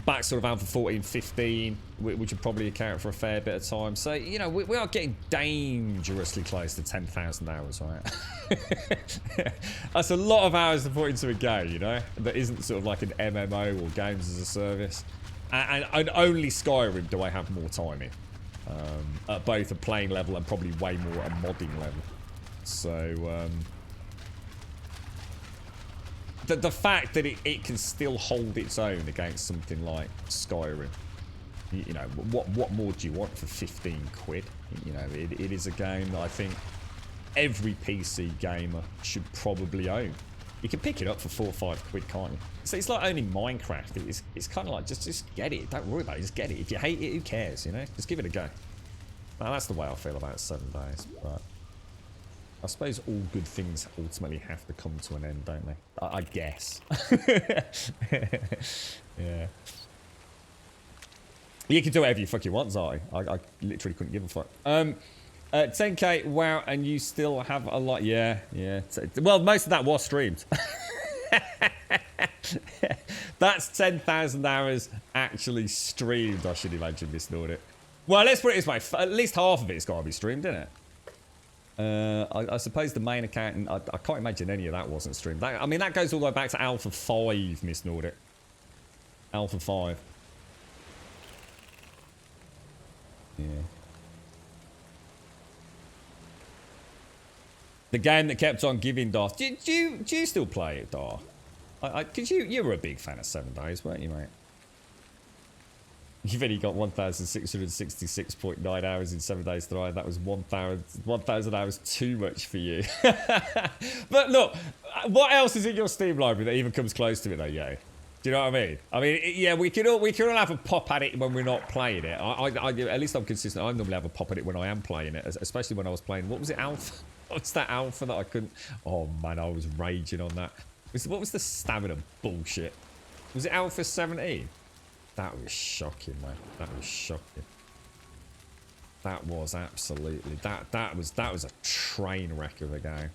Back sort of Alpha 14, 15, which would probably account for a fair bit of time. So, you know, we are getting dangerously close to 10,000 hours, right? That's a lot of hours to put into a game, you know, that isn't sort of like an MMO or games as a service. And only Skyrim do I have more time in. At both a playing level and probably way more at a modding level. So, the fact that it can still hold its own against something like Skyrim, you know, what more do you want for 15 quid? You know, it is a game that I think every PC gamer should probably own. You can pick it up for 4 or 5 quid, can't you? So it's like owning Minecraft. It's kind of like just get it. Don't worry about it. Just get it. If you hate it, who cares? You know, just give it a go. Now that's the way I feel about 7 days, but. I suppose all good things ultimately have to come to an end, don't they? I guess. Yeah. You can do whatever you fucking want, Zai. I literally couldn't give a fuck. 10k, wow, and you still have a lot. Yeah. Well, most of that was streamed. That's 10,000 hours actually streamed, I should imagine, Miss Nordic. Well, let's put it this way. At least half of it's got to be streamed, isn't it? I suppose the main account, I can't imagine any of that wasn't streamed. I mean, that goes all the way back to Alpha 5, Miss Nordic. Alpha 5. Yeah. The game that kept on giving, Darth. Do you still play it, Darth? Because you were a big fan of 7 Days, weren't you, mate? You've only got 1,666.9 hours in 7 Days to Die. That was 1,000 hours too much for you. But look, what else is in your Steam library that even comes close to it, though, yeah? Do you know what I mean? I mean, yeah, we can all have a pop at it when we're not playing it. At least I'm consistent. I normally have a pop at it when I am playing it, especially when I was playing. What was it, Alpha? What's that Alpha that I couldn't? Oh man, I was raging on that. What was the stamina bullshit? Was it Alpha 17? That was shocking, man. That was shocking. That was absolutely that was a train wreck of a game.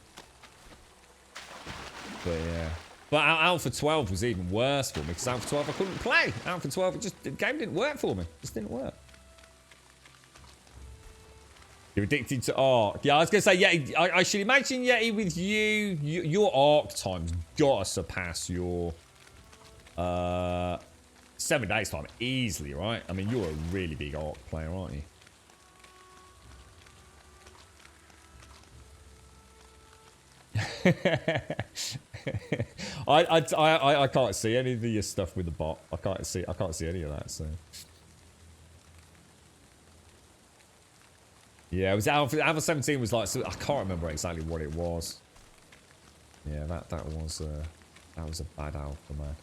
But yeah. But Alpha 12 was even worse for me because Alpha 12 I couldn't play. Alpha 12, the game didn't work for me. It just didn't work. You're addicted to Ark. Yeah, I was going to say, yeah, I should imagine, Yeti, with you, your Ark time's got to surpass your 7 Days time easily, right? I mean, you're a really big Ark player, aren't you? I can't see any of your stuff with the bot. I can't see any of that. So yeah, it was Alpha 17 was like, so I can't remember exactly what it was. Yeah, that was a bad Alpha, man.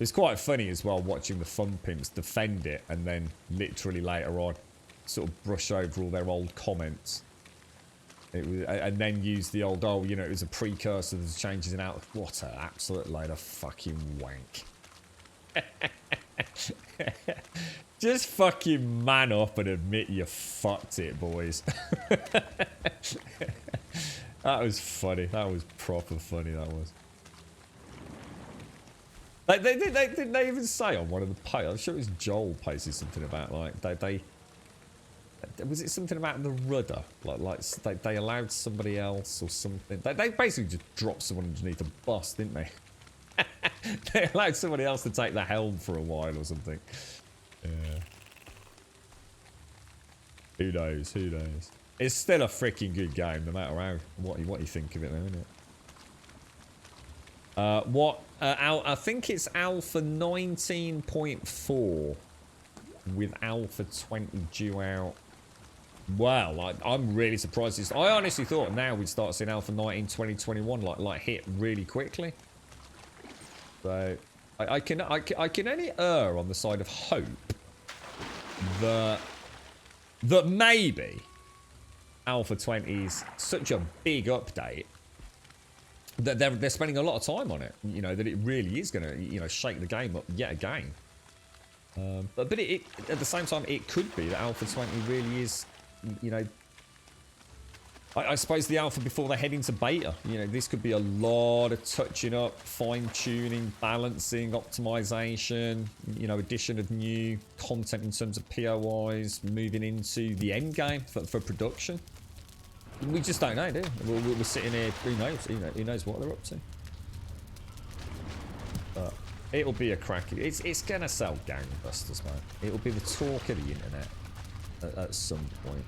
It's quite funny as well watching the Fun Pimps defend it and then literally later on sort of brush over all their old comments. It was, and then use the old, oh, you know, it was a precursor to the changes in out. What an absolute load of fucking wank. Just fucking man up and admit you fucked it, boys. That was funny. That was proper funny, that was. Like, didn't they even say on one of the posts, I'm sure it was Joel posted something about, like, was it something about the rudder? Like they allowed somebody else or something. They basically just dropped someone underneath a bus, didn't they? They allowed somebody else to take the helm for a while or something. Yeah. Who knows? Who knows? It's still a freaking good game, no matter how what you think of it, though, isn't it? I think it's Alpha 19.4 with Alpha 20 due out. Well, I'm really surprised. I honestly thought now we'd start seeing Alpha 19 2021 like hit really quickly. So I can only err on the side of hope that maybe Alpha 20 is such a big update that they're spending a lot of time on it. You know, that it really is going to, you know, shake the game up yet again. But it at the same time, it could be that Alpha 20 really is, you know, I suppose the alpha before they head into beta. You know, this could be a lot of touching up, fine-tuning, balancing, optimization, you know, addition of new content in terms of POIs, moving into the end game for production. We just don't know, do we? We're sitting here, who knows? Who knows what they're up to. But it'll be a crack. It's going to sell gangbusters, man. It'll be the talk of the internet at some point.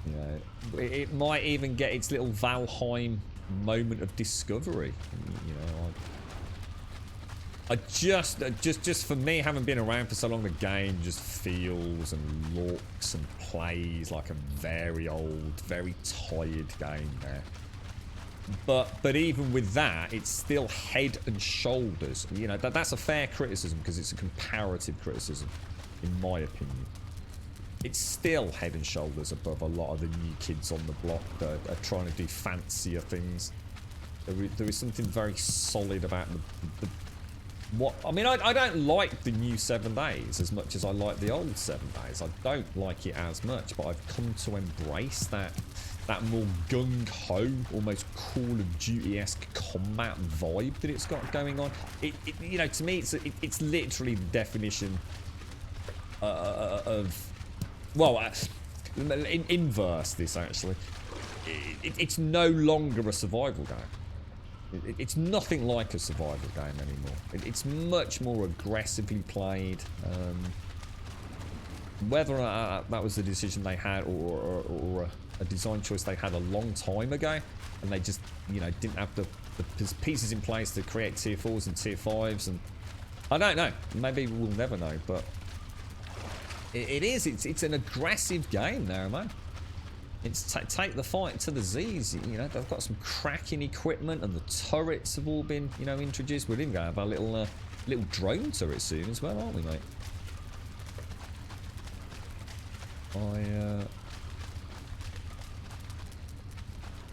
You know, it might even get its little Valheim moment of discovery. You know, I just for me, having been around for so long, the game just feels and looks and plays like a very old, very tired game there. But even with that, it's still head and shoulders. You know, that's a fair criticism because it's a comparative criticism, in my opinion. It's still head and shoulders above a lot of the new kids on the block that are trying to do fancier things. There is something very solid about what I mean. I don't like the new 7 Days as much as I like the old 7 Days. I don't like it as much, but I've come to embrace that more gung-ho, almost Call of Duty-esque combat vibe that it's got going on. You know, to me, it's literally the definition of. Well, inverse this actually. It's no longer a survival game. It's nothing like a survival game anymore. It's much more aggressively played. whether or not that was a decision they had or a design choice they had a long time ago, and they just, you know, didn't have the pieces in place to create tier 4s and tier 5s, and I don't know. Maybe we'll never know, but it's an aggressive game now, man. It's take the fight to the Z's. You know, they've got some cracking equipment, and the turrets have all been, you know, introduced. We're even going to have our little drone turret soon as well, aren't we, mate?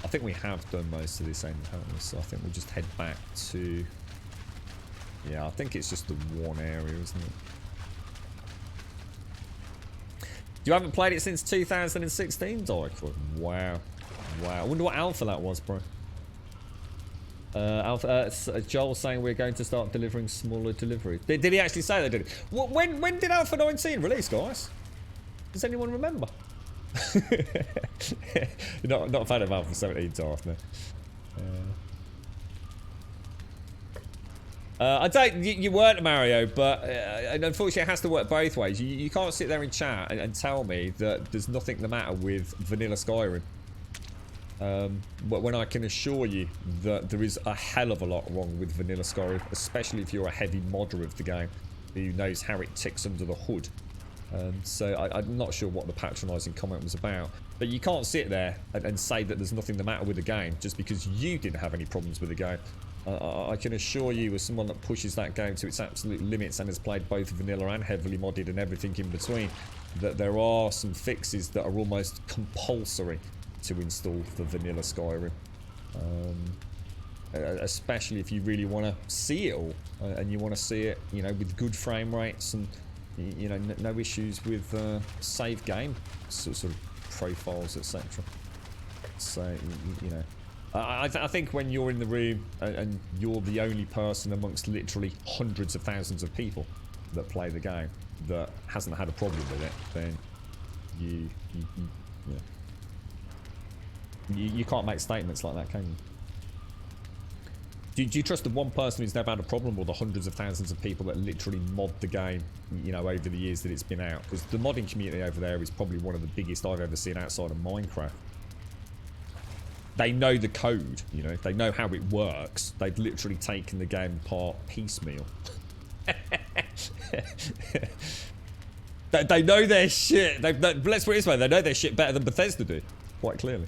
I think we have done most of this end, haven't we? So I think we'll just head back to... Yeah, I think it's just the one area, isn't it? You haven't played it since 2016, Dyke? Wow. Wow. I wonder what alpha that was, bro. Joel saying we're going to start delivering smaller deliveries. Did he actually say they did it? When did Alpha 19 release, guys? Does anyone remember? You're not a fan of Alpha 17, Darth, no. I don't. You weren't, Mario, but unfortunately, it has to work both ways. You can't sit there in chat and tell me that there's nothing the matter with vanilla Skyrim. But when I can assure you that there is a hell of a lot wrong with vanilla Skyrim, especially if you're a heavy modder of the game who knows how it ticks under the hood. So I'm not sure what the patronising comment was about. But you can't sit there and say that there's nothing the matter with the game just because you didn't have any problems with the game. I can assure you, as someone that pushes that game to its absolute limits and has played both vanilla and heavily modded and everything in between, that there are some fixes that are almost compulsory to install for vanilla Skyrim. Especially if you really want to see it all, and you want to see it, you know, with good frame rates and, you know, no issues with save game sort of profiles, etc. So, you know, I think when you're in the room and you're the only person amongst literally hundreds of thousands of people that play the game that hasn't had a problem with it, then you can't make statements like that, can you? Do you trust the one person who's never had a problem, or the hundreds of thousands of people that literally mod the game, you know, over the years that it's been out? Because the modding community over there is probably one of the biggest I've ever seen outside of Minecraft. They know the code, you know, they know how it works. They've literally taken the game apart piecemeal. They know their shit. Let's put it this way, they know their shit better than Bethesda do, quite clearly.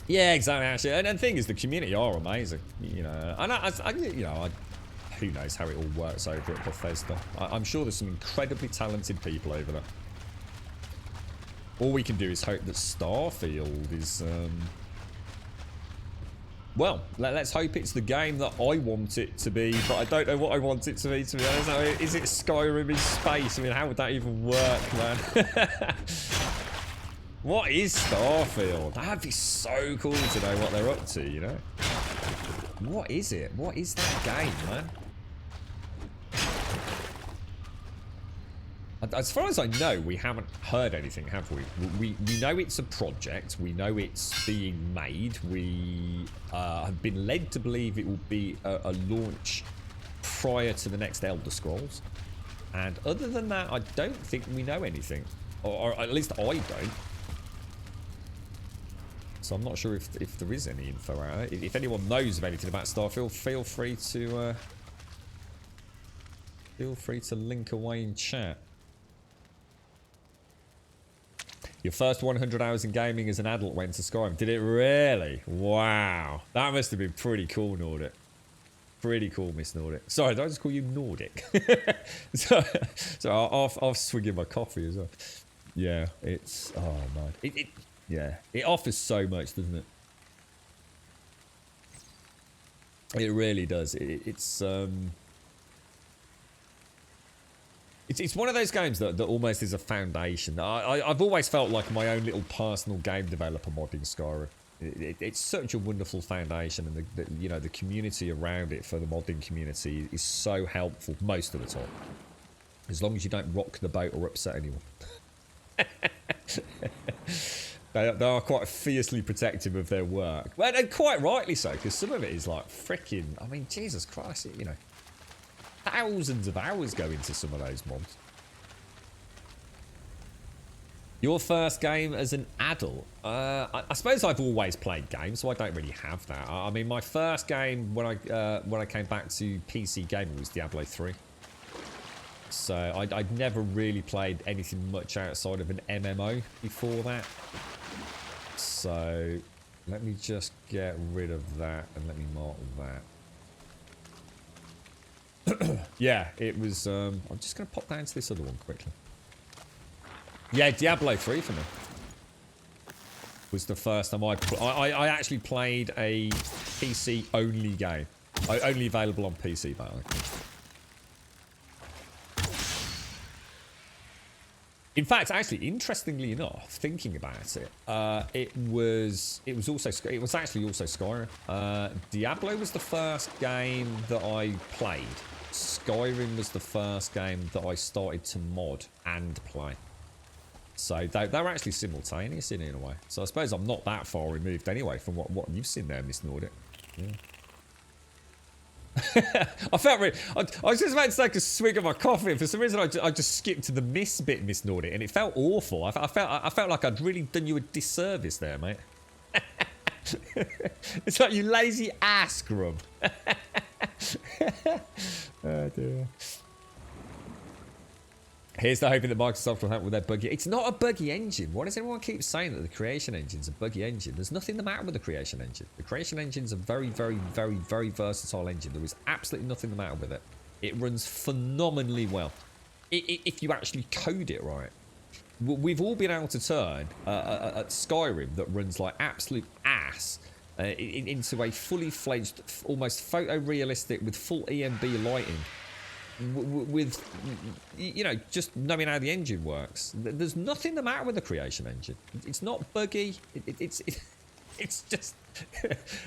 Yeah, exactly. Actually, and the thing is, the community are amazing. You know, and who knows how it all works over at Bethesda. I'm sure there's some incredibly talented people over there. All we can do is hope that Starfield is, well, let's hope it's the game that I want it to be, but I don't know what I want it to be honest. I mean, is it Skyrim in space? I mean, how would that even work, man? What is Starfield? That'd be so cool to know what they're up to, you know? What is it? What is that game, man? As far as I know, we haven't heard anything, have we? We know it's a project. We know it's being made. We have been led to believe it will be a launch prior to the next Elder Scrolls. And other than that, I don't think we know anything. Or at least I don't. So I'm not sure if there is any info out there. If anyone knows of anything about Starfield, feel free to link away in chat. Your first 100 hours in gaming as an adult went to Skyrim. Did it really? Wow. That must have been pretty cool, Nordic. Pretty cool, Miss Nordic. Sorry, did I just call you Nordic? so I'll swig in my coffee as well. Yeah, it's... Oh, man. Yeah, it offers so much, doesn't it? It really does. It's one of those games that almost is a foundation. I've always felt like my own little personal game developer modding Skyrim. It's such a wonderful foundation, and you know, the community around it for the modding community is so helpful most of the time. As long as you don't rock the boat or upset anyone. They are quite fiercely protective of their work. Well, and quite rightly so, because some of it is like freaking... I mean, Jesus Christ, you know. thousands of hours go into some of those mods. Your first game as an adult? I suppose I've always played games, so I don't really have that. I mean, my first game when I came back to PC gaming was Diablo 3. So I'd never really played anything much outside of an MMO before that. So let me just get rid of that and let me mark that. Yeah, it was... I'm just going to pop down to this other one quickly. Yeah, Diablo 3 for me was the first time I actually played a PC-only game. Only available on PC, by the way. In fact, actually, interestingly enough, thinking about it, it was actually also Skyrim. Diablo was the first game that I played. Skyrim was the first game that I started to mod and play. So they were actually simultaneous in a way. So I suppose I'm not that far removed anyway from what you've seen there, Miss Nordic. Yeah. I felt really... I was just about to take a swig of my coffee, and for some reason I just skipped to the miss bit, Miss Nordic, and it felt awful. I felt like I'd really done you a disservice there, mate. It's like you lazy ass grub. Oh dear. Here's the hoping that Microsoft will help with their buggy... It's not a buggy engine. Why does everyone keep saying that the Creation Engine's a buggy engine? There's nothing the matter with the Creation Engine. The Creation Engine's a very, very, very, very versatile engine. There is absolutely nothing the matter with it. It runs phenomenally well. If you actually code it right. We've all been able to turn a Skyrim that runs like absolute ass into a fully fledged, almost photorealistic with full EMB lighting. With, you know, just knowing how the engine works. There's nothing the matter with the Creation Engine. It's not buggy. It's just...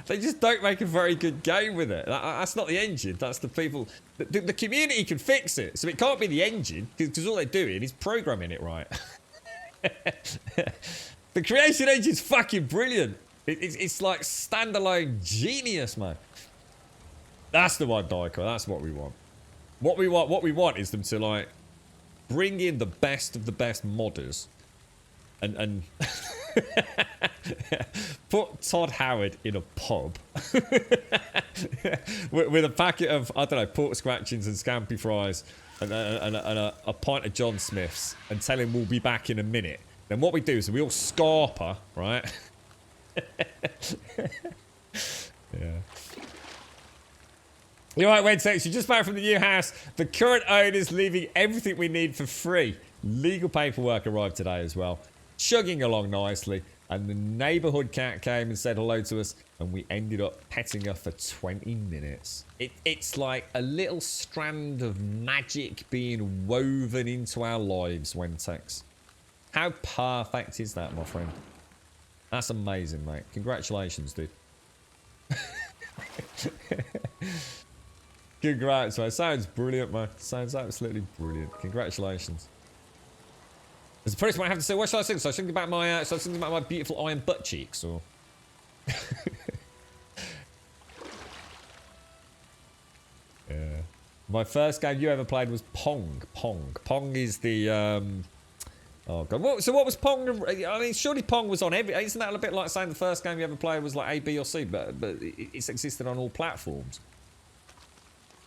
they just don't make a very good game with it. That's not the engine. That's the people... The community can fix it. So it can't be the engine, because all they're doing is programming it right. The Creation Engine's fucking brilliant. It's like standalone genius, man. That's the one, Daiko. That's what we want. What we want is them to like bring in the best of the best modders and put Todd Howard in a pub with a packet of, I don't know, pork scratchings and scampi fries and a pint of John Smith's and tell him we'll be back in a minute. Then what we do is we all scarper, right? Yeah. You're right, Wedsex, you're just back from the new house. The current owner's leaving everything we need for free. Legal paperwork arrived today as well. Chugging along nicely. And the neighbourhood cat came and said hello to us. And we ended up petting her for 20 minutes. It's like a little strand of magic being woven into our lives, Wentex. How perfect is that, my friend? That's amazing, mate. Congratulations, dude. Congrats, man. Sounds brilliant, man. Sounds absolutely brilliant. Congratulations. As a person, I have to say, what should I sing? So I sing about my beautiful iron butt cheeks, or? Yeah. My first game you ever played was Pong. Pong is the oh god. So what was Pong? I mean, surely Pong was on every. Isn't that a bit like saying the first game you ever played was like A, B, or C? But it's existed on all platforms.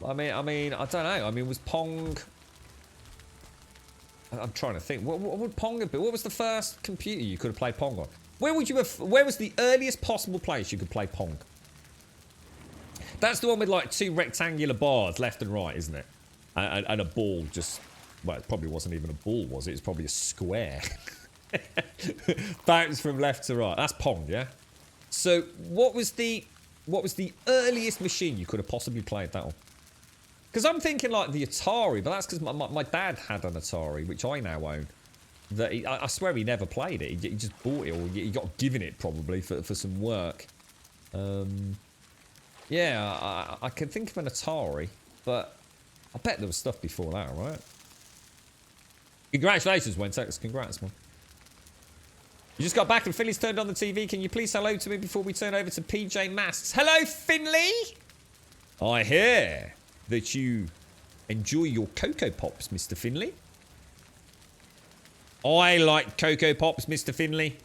I mean, I don't know. I mean, was Pong... I'm trying to think. What would Pong have been? What was the first computer you could have played Pong on? Where would you have... Where was the earliest possible place you could play Pong? That's the one with, like, two rectangular bars, left and right, isn't it? And a ball just... Well, it probably wasn't even a ball, was it? It's probably a square. Bounce from left to right. That's Pong, yeah? So, what was the earliest machine you could have possibly played that on? Because I'm thinking like the Atari, but that's because my dad had an Atari, which I now own. That I swear he never played it. He just bought it, or he got given it probably for some work. Yeah, I can think of an Atari, but I bet there was stuff before that, right? Congratulations, Wentex. Congrats, man. You just got back and Finley's turned on the TV. Can you please hello to me before we turn over to PJ Masks? Hello, Finley! I hear that you Enjoy your Cocoa Pops, Mr. Finley. I like Cocoa Pops, Mr. Finley.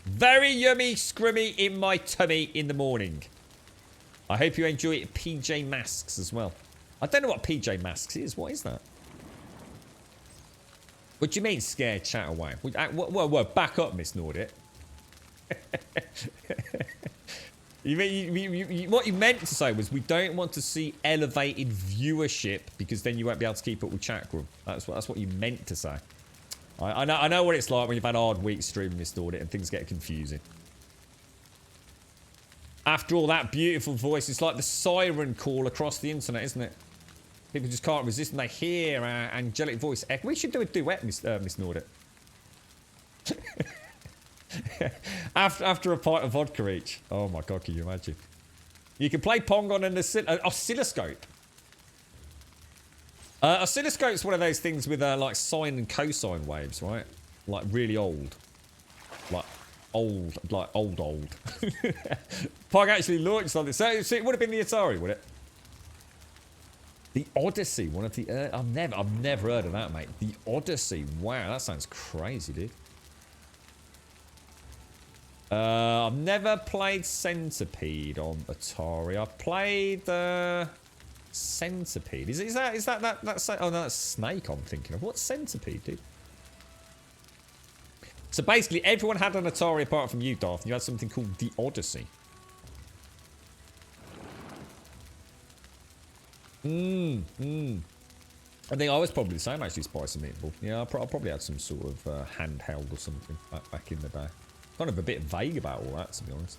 Very yummy, scrummy in my tummy in the morning. I hope you enjoy it. PJ Masks as well. I don't know what PJ Masks is. What is that? What do you mean, scared chat away? Well, back up, Miss Nordit. What you meant to say was we don't want to see elevated viewership because then you won't be able to keep up with chat room. That's what you meant to say. I know what it's like when you've had a hard week streaming, Miss Nordit, and things get confusing. After all that beautiful voice, it's like the siren call across the internet, isn't it? People just can't resist and they hear our angelic voice. We should do a duet, Miss Nordit. after a pint of vodka each. Oh my god, can you imagine? You can play Pong on an oscilloscope. Oscilloscope's one of those things with like sine and cosine waves, right? Like really old. Like old. Pong actually launched something. So it would have been the Atari, would it? The Odyssey, one of the... I've never heard of that, mate. The Odyssey. Wow, that sounds crazy, dude. I've never played Centipede on Atari. I've played Centipede. Is that oh no, that's Snake I'm thinking of. What's Centipede, dude? So basically, everyone had an Atari apart from you, Darth. You had something called the Odyssey. I think I was probably the same, actually, Spicy Meatball. Yeah, I probably had some sort of handheld or something back in the day. Kind of a bit vague about all that, to be honest.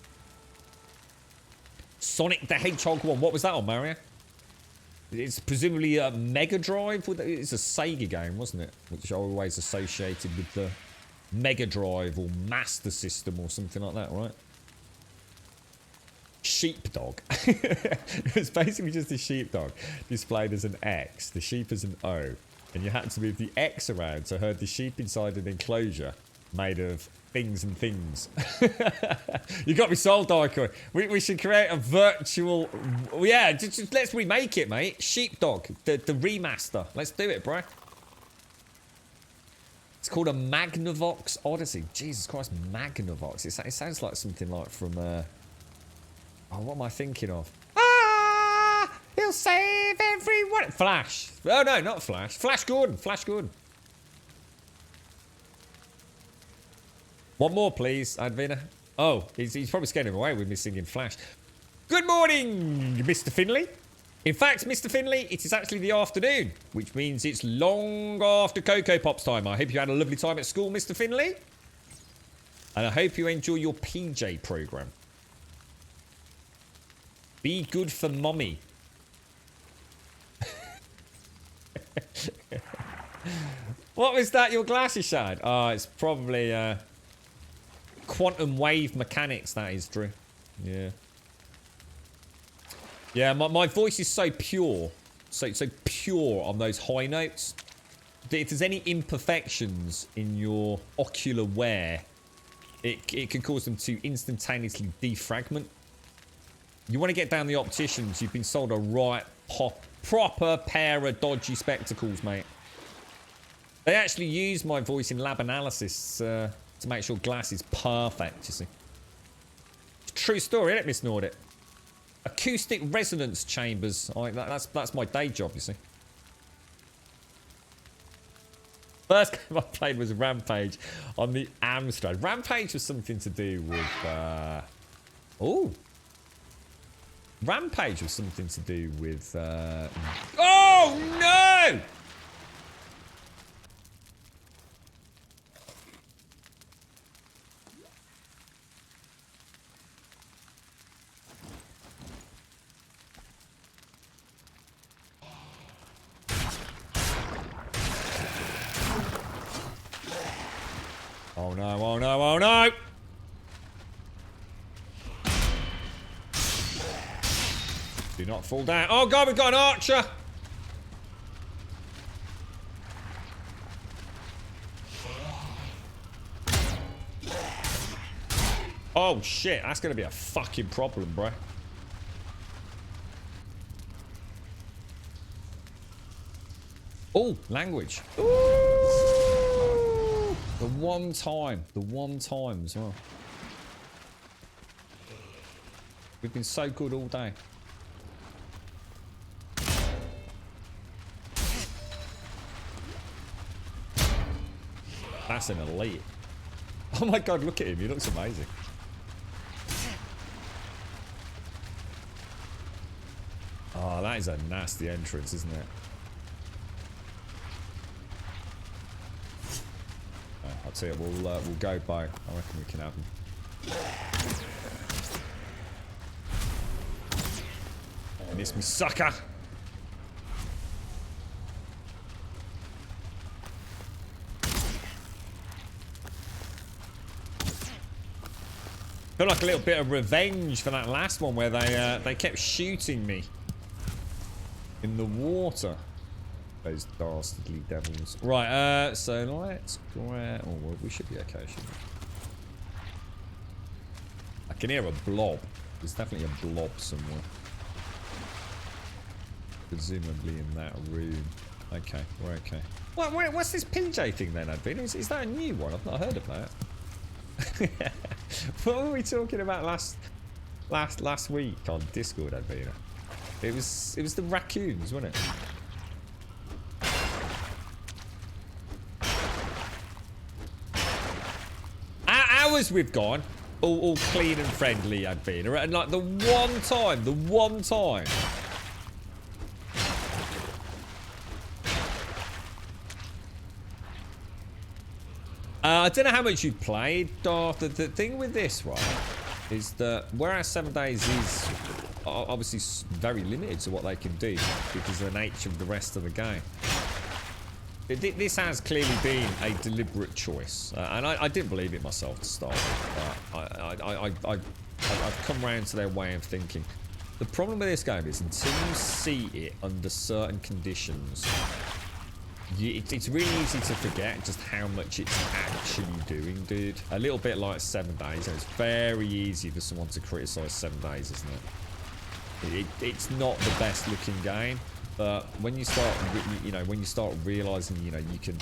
Sonic the Hedgehog 1. What was that on, Mario? It's presumably a Mega Drive. It's a Sega game, wasn't it? Which I always associated with the Mega Drive or Master System or something like that, right? Sheepdog. It's basically just a sheepdog displayed as an X, the sheep as an O, and you had to move the X around to herd the sheep inside an enclosure made of things and things. You got me sold, Daikoi. We should create a virtual... Yeah, just let's remake it, mate. Sheepdog, the remaster. Let's do it, bro. It's called a Magnavox Odyssey. Jesus Christ, Magnavox. It sounds like something like from... Oh, what am I thinking of? Ah! He'll save everyone. Flash. Oh, no, not Flash. Flash Gordon. Flash Gordon. One more, please, Advina. Oh, he's probably scared him away with me singing Flash. Good morning, Mr. Finley. In fact, Mr. Finley, it is actually the afternoon, which means it's long after Cocoa Pops time. I hope you had a lovely time at school, Mr. Finley. And I hope you enjoy your PJ program. Be good for mommy. What was that your glasses showed? Oh, it's probably quantum wave mechanics, that is, Drew. Yeah. Yeah, my voice is so pure. So pure on those high notes. That if there's any imperfections in your ocular wear, it can cause them to instantaneously defragment. You want to get down the opticians, you've been sold a right proper pair of dodgy spectacles, mate. They actually use my voice in lab analysis to make sure glass is perfect, you see. It's a true story, isn't it, Miss Nordit? Acoustic resonance chambers. That's my day job, you see. First game I played was Rampage on the Amstrad. Rampage was something to do with... Oh! Rampage was something to do with... Oh, no! Oh, no, oh, no, oh, no! Do not fall down. Oh god, we've got an archer! Oh shit, that's gonna be a fucking problem, bro. Oh, language. Ooh! The one time as well. We've been so good all day. That's an elite. Oh my god, look at him. He looks amazing. Oh, that is a nasty entrance, isn't it? I'll tell you, we'll go by. I reckon we can have him. Miss me, sucker! Feel like a little bit of revenge for that last one where they kept shooting me in the water. Those dastardly devils. Right, so let's grab... Oh, well, we should be okay, shouldn't we? I can hear a blob. There's definitely a blob somewhere. Presumably in that room. Okay, we're okay. What's this PJ thing then, Advina? Is that a new one? I've not heard of that. What were we talking about last week on Discord, Advina? It was the raccoons, wasn't it? Hours we've gone, all clean and friendly, Advina, and like the one time. I don't know how much you've played, Darth. The thing with this, right, is that whereas 7 days is obviously very limited to what they can do because of the nature of the rest of the game. This has clearly been a deliberate choice, and I didn't believe it myself to start with. I've come round to their way of thinking. The problem with this game is until you see it under certain conditions, it's really easy to forget just how much it's actually doing, dude. A little bit like 7 days. It's very easy for someone to criticize 7 days, isn't it? It's not the best looking game, but when you start, when you start realizing, you can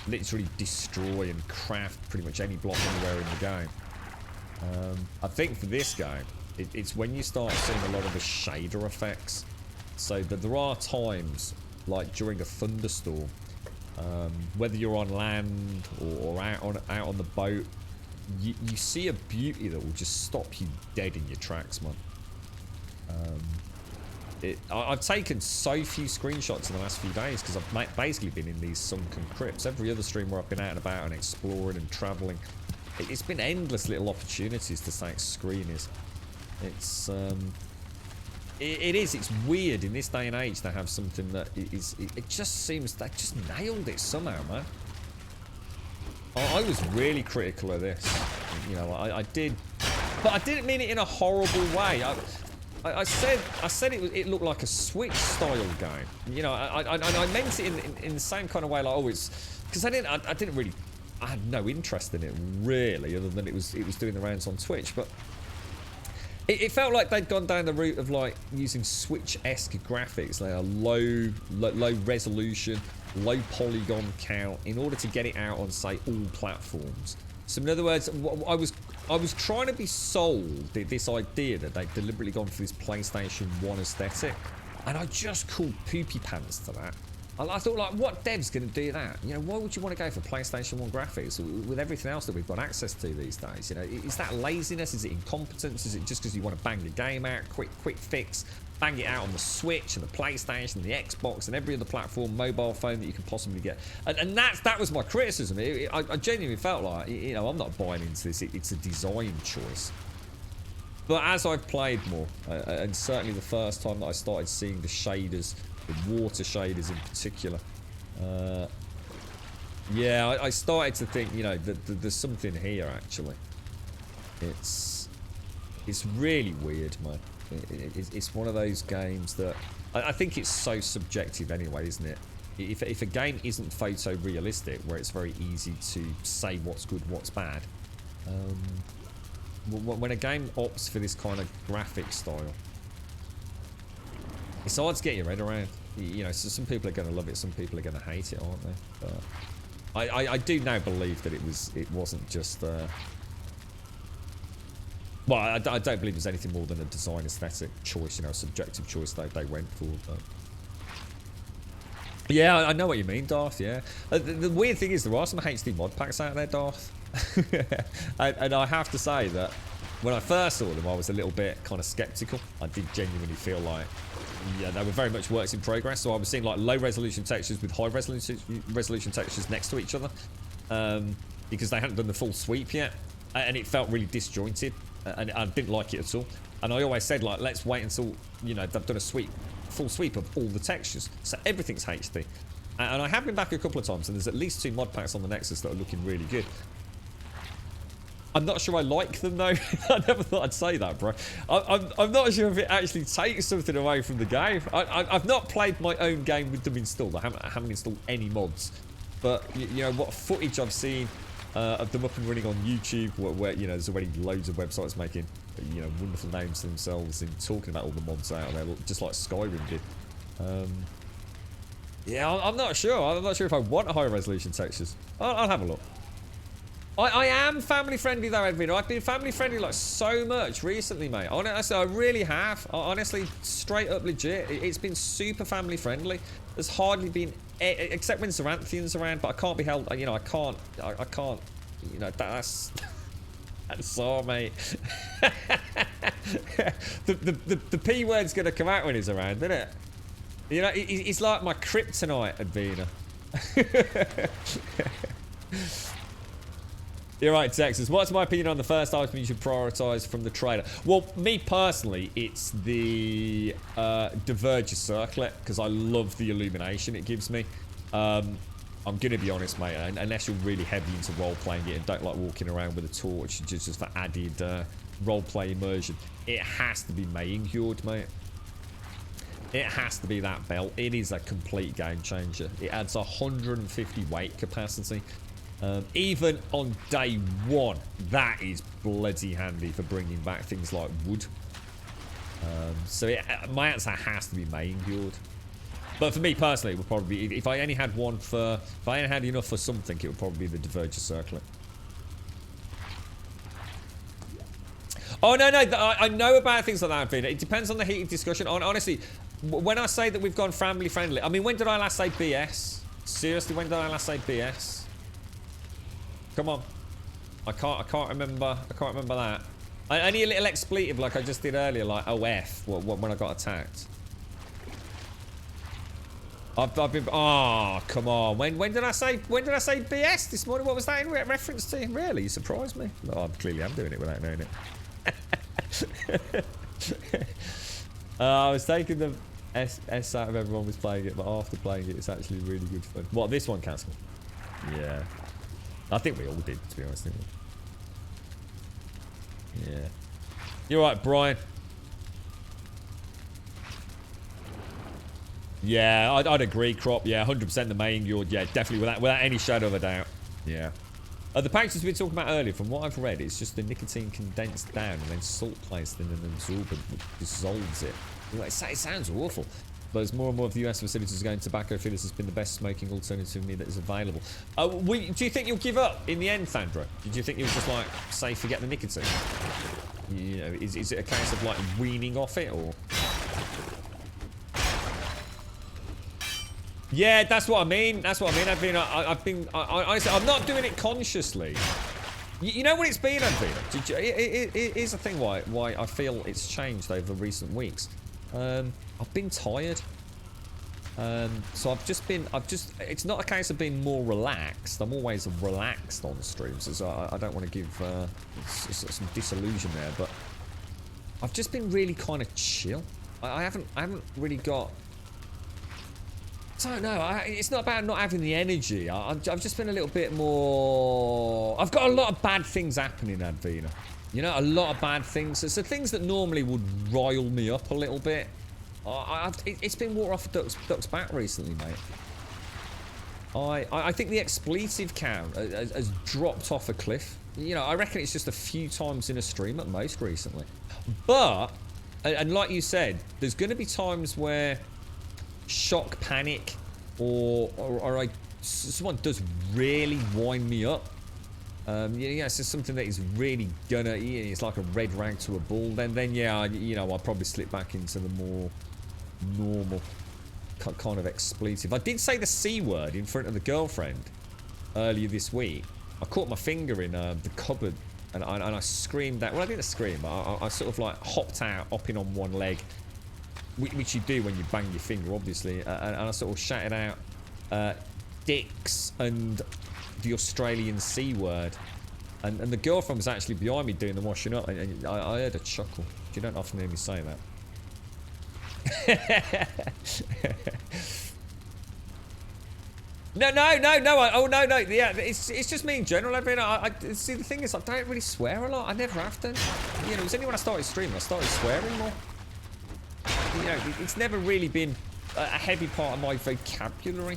literally destroy and craft pretty much any block anywhere in the game. I think for this game, it's when you start seeing a lot of the shader effects. So that there are times, like during a thunderstorm, whether you're on land or out on the boat, you see a beauty that will just stop you dead in your tracks, man. I've taken so few screenshots in the last few days because I've basically been in these sunken crypts. Every other stream where I've been out and about and exploring and traveling, it's been endless little opportunities to take screenies. It's it's weird in this day and age to have something that it just seems they just nailed it somehow, man. I was really critical of this, I did, but I didn't mean it in a horrible way. I said it looked like a Switch style game. I meant it in the same kind of way, like, it's because I had no interest in it really, other than it was doing the rounds on Twitch, but it felt like they'd gone down the route of like using Switch-esque graphics, like a low resolution, low polygon count, in order to get it out on, say, all platforms. So in other words, I was trying to be sold this idea that they'd deliberately gone for this PlayStation 1 aesthetic, and I just called poopy pants to that. I thought, like, what dev's going to do that? Why would you want to go for PlayStation 1 graphics with everything else that we've got access to these days? Is that laziness? Is it incompetence? Is it just because you want to bang the game out, quick fix, bang it out on the Switch and the PlayStation and the Xbox and every other platform, mobile phone that you can possibly get? And that was my criticism. I genuinely felt like, I'm not buying into this. It's a design choice. But as I've played more, and certainly the first time that I started seeing the shaders, the water shaders in particular, yeah, I started to think, that there's something here actually. It's really weird, man. It's one of those games that I think it's so subjective anyway, isn't it? If a game isn't photorealistic, where it's very easy to say what's good, what's bad, when a game opts for this kind of graphic style, it's hard to get your head around. you know, so some people are going to love it, some people are going to hate it, aren't they? But I do now believe that it wasn't just. Well, I don't believe there's anything more than a design aesthetic choice, you know, a subjective choice they went for. But yeah, I know what you mean, Darth. Yeah, the weird thing is there are some HD mod packs out there, Darth, and I have to say that when I first saw them, I was a little bit kind of skeptical. I did genuinely feel like, yeah, they were very much works in progress. So I was seeing like low resolution textures with high resolution textures next to each other, because they hadn't done the full sweep yet, and it felt really disjointed, and I didn't like it at all. And I always said, like, let's wait until, you know, they've done a full sweep of all the textures, so everything's HD. And I have been back a couple of times, and there's at least 2 mod packs on the Nexus that are looking really good. I'm not sure I like them though. I never thought I'd say that, bro. I'm not sure if it actually takes something away from the game. I've not played my own game with them installed. I haven't installed any mods. But you know what footage I've seen of them up and running on YouTube, where you know there's already loads of websites making, you know, wonderful names to themselves in talking about all the mods out there, just like Skyrim did. Yeah, I'm not sure. I'm not sure if I want high resolution textures. I'll have a look. I am family friendly though, Edwin. I've been family friendly like so much recently, mate. Honestly, I really have. Honestly, straight up legit. It's been super family friendly. There's hardly been, except when Zaranthian's around, but I can't be held, you know, I can't, you know, that's all, mate. the P word's gonna come out when he's around, isn't it? You know, he's like my kryptonite, Advena. You're right, Texas. What's my opinion on the first item you should prioritize from the trailer? Well, me personally, it's the Diverger Circlet, because I love the illumination it gives me. I'm going to be honest, mate, unless you're really heavy into role-playing it and don't like walking around with a torch just for added role-play immersion, it has to be Mayengjord, mate. It has to be that belt. It is a complete game changer. It adds 150 weight capacity. Even on day 1, that is bloody handy for bringing back things like wood. So my answer has to be Mayengjord. But for me personally, it would probably be, if I only had one for, if I only had enough for something, it would probably be the Diverger Circlet. Oh no, I know about things like that, Vina. It depends on the heated discussion. Honestly, when I say that we've gone family friendly, I mean, when did I last say BS? Seriously, when did I last say BS? Come on. I can't remember that. Only a little expletive like I just did earlier, like OF, when I got attacked. I've been, oh, come on. When did I say BS this morning? What was that in reference to? Really? You surprised me? Oh, I clearly am doing it without knowing it. I was taking the S out of everyone was playing it, but after playing it, it's actually really good fun. What, this one, Castle? Yeah. I think we all did, to be honest, didn't we? Yeah. You're right, Brian. Yeah, I'd agree, Crop. Yeah, 100% the Mayengjord. Yeah, definitely, without any shadow of a doubt. Yeah. The packages we were talking about earlier, from what I've read, it's just the nicotine condensed down and then salt placed in an absorbent that dissolves it. It sounds awful. But as more and more of the US facilities are going tobacco, fillers has been the best smoking alternative to me that is available. Do you think you'll give up in the end, Thandra? Do you think you'll just, like, say forget the nicotine? You know, is it a case of, like, weaning off it, or...? Yeah, that's what I mean. That's what I mean, Advina. Honestly, I'm not doing it consciously. You know what it's been, Advina? Here's the thing why I feel it's changed over recent weeks. I've been tired. So it's not a case of being more relaxed. I'm always relaxed on streams, so I don't want to give some disillusion there, but I've just been really kind of chill. I haven't really got... I don't know, it's not about not having the energy. I've just been a little bit more... I've got a lot of bad things happening, Advina. You know, a lot of bad things. So things that normally would rile me up a little bit. It's been water off a duck's back recently, mate. I think the expletive count has dropped off a cliff. You know, I reckon it's just a few times in a stream at most recently. But, and like you said, there's going to be times where shock, panic, or someone does really wind me up. Yeah, it's just something that is really gonna, it's like a red rag to a bull. Then yeah, you know, I'll probably slip back into the more normal kind of expletive. I did say the C word in front of the girlfriend earlier this week. I caught my finger in the cupboard and I screamed that. Well, I didn't scream, but I sort of like hopped out, hopping on one leg, which you do when you bang your finger, obviously, and I sort of shouted out dicks and the Australian C word, and the girlfriend was actually behind me doing the washing up, and I heard a chuckle. You don't often hear me say that. No. Oh no. Yeah, it's just me in general. I see, the thing is, I don't really swear a lot. I never have done. You know, it was only when I started streaming I started swearing more. You know, it's never really been a heavy part of my vocabulary,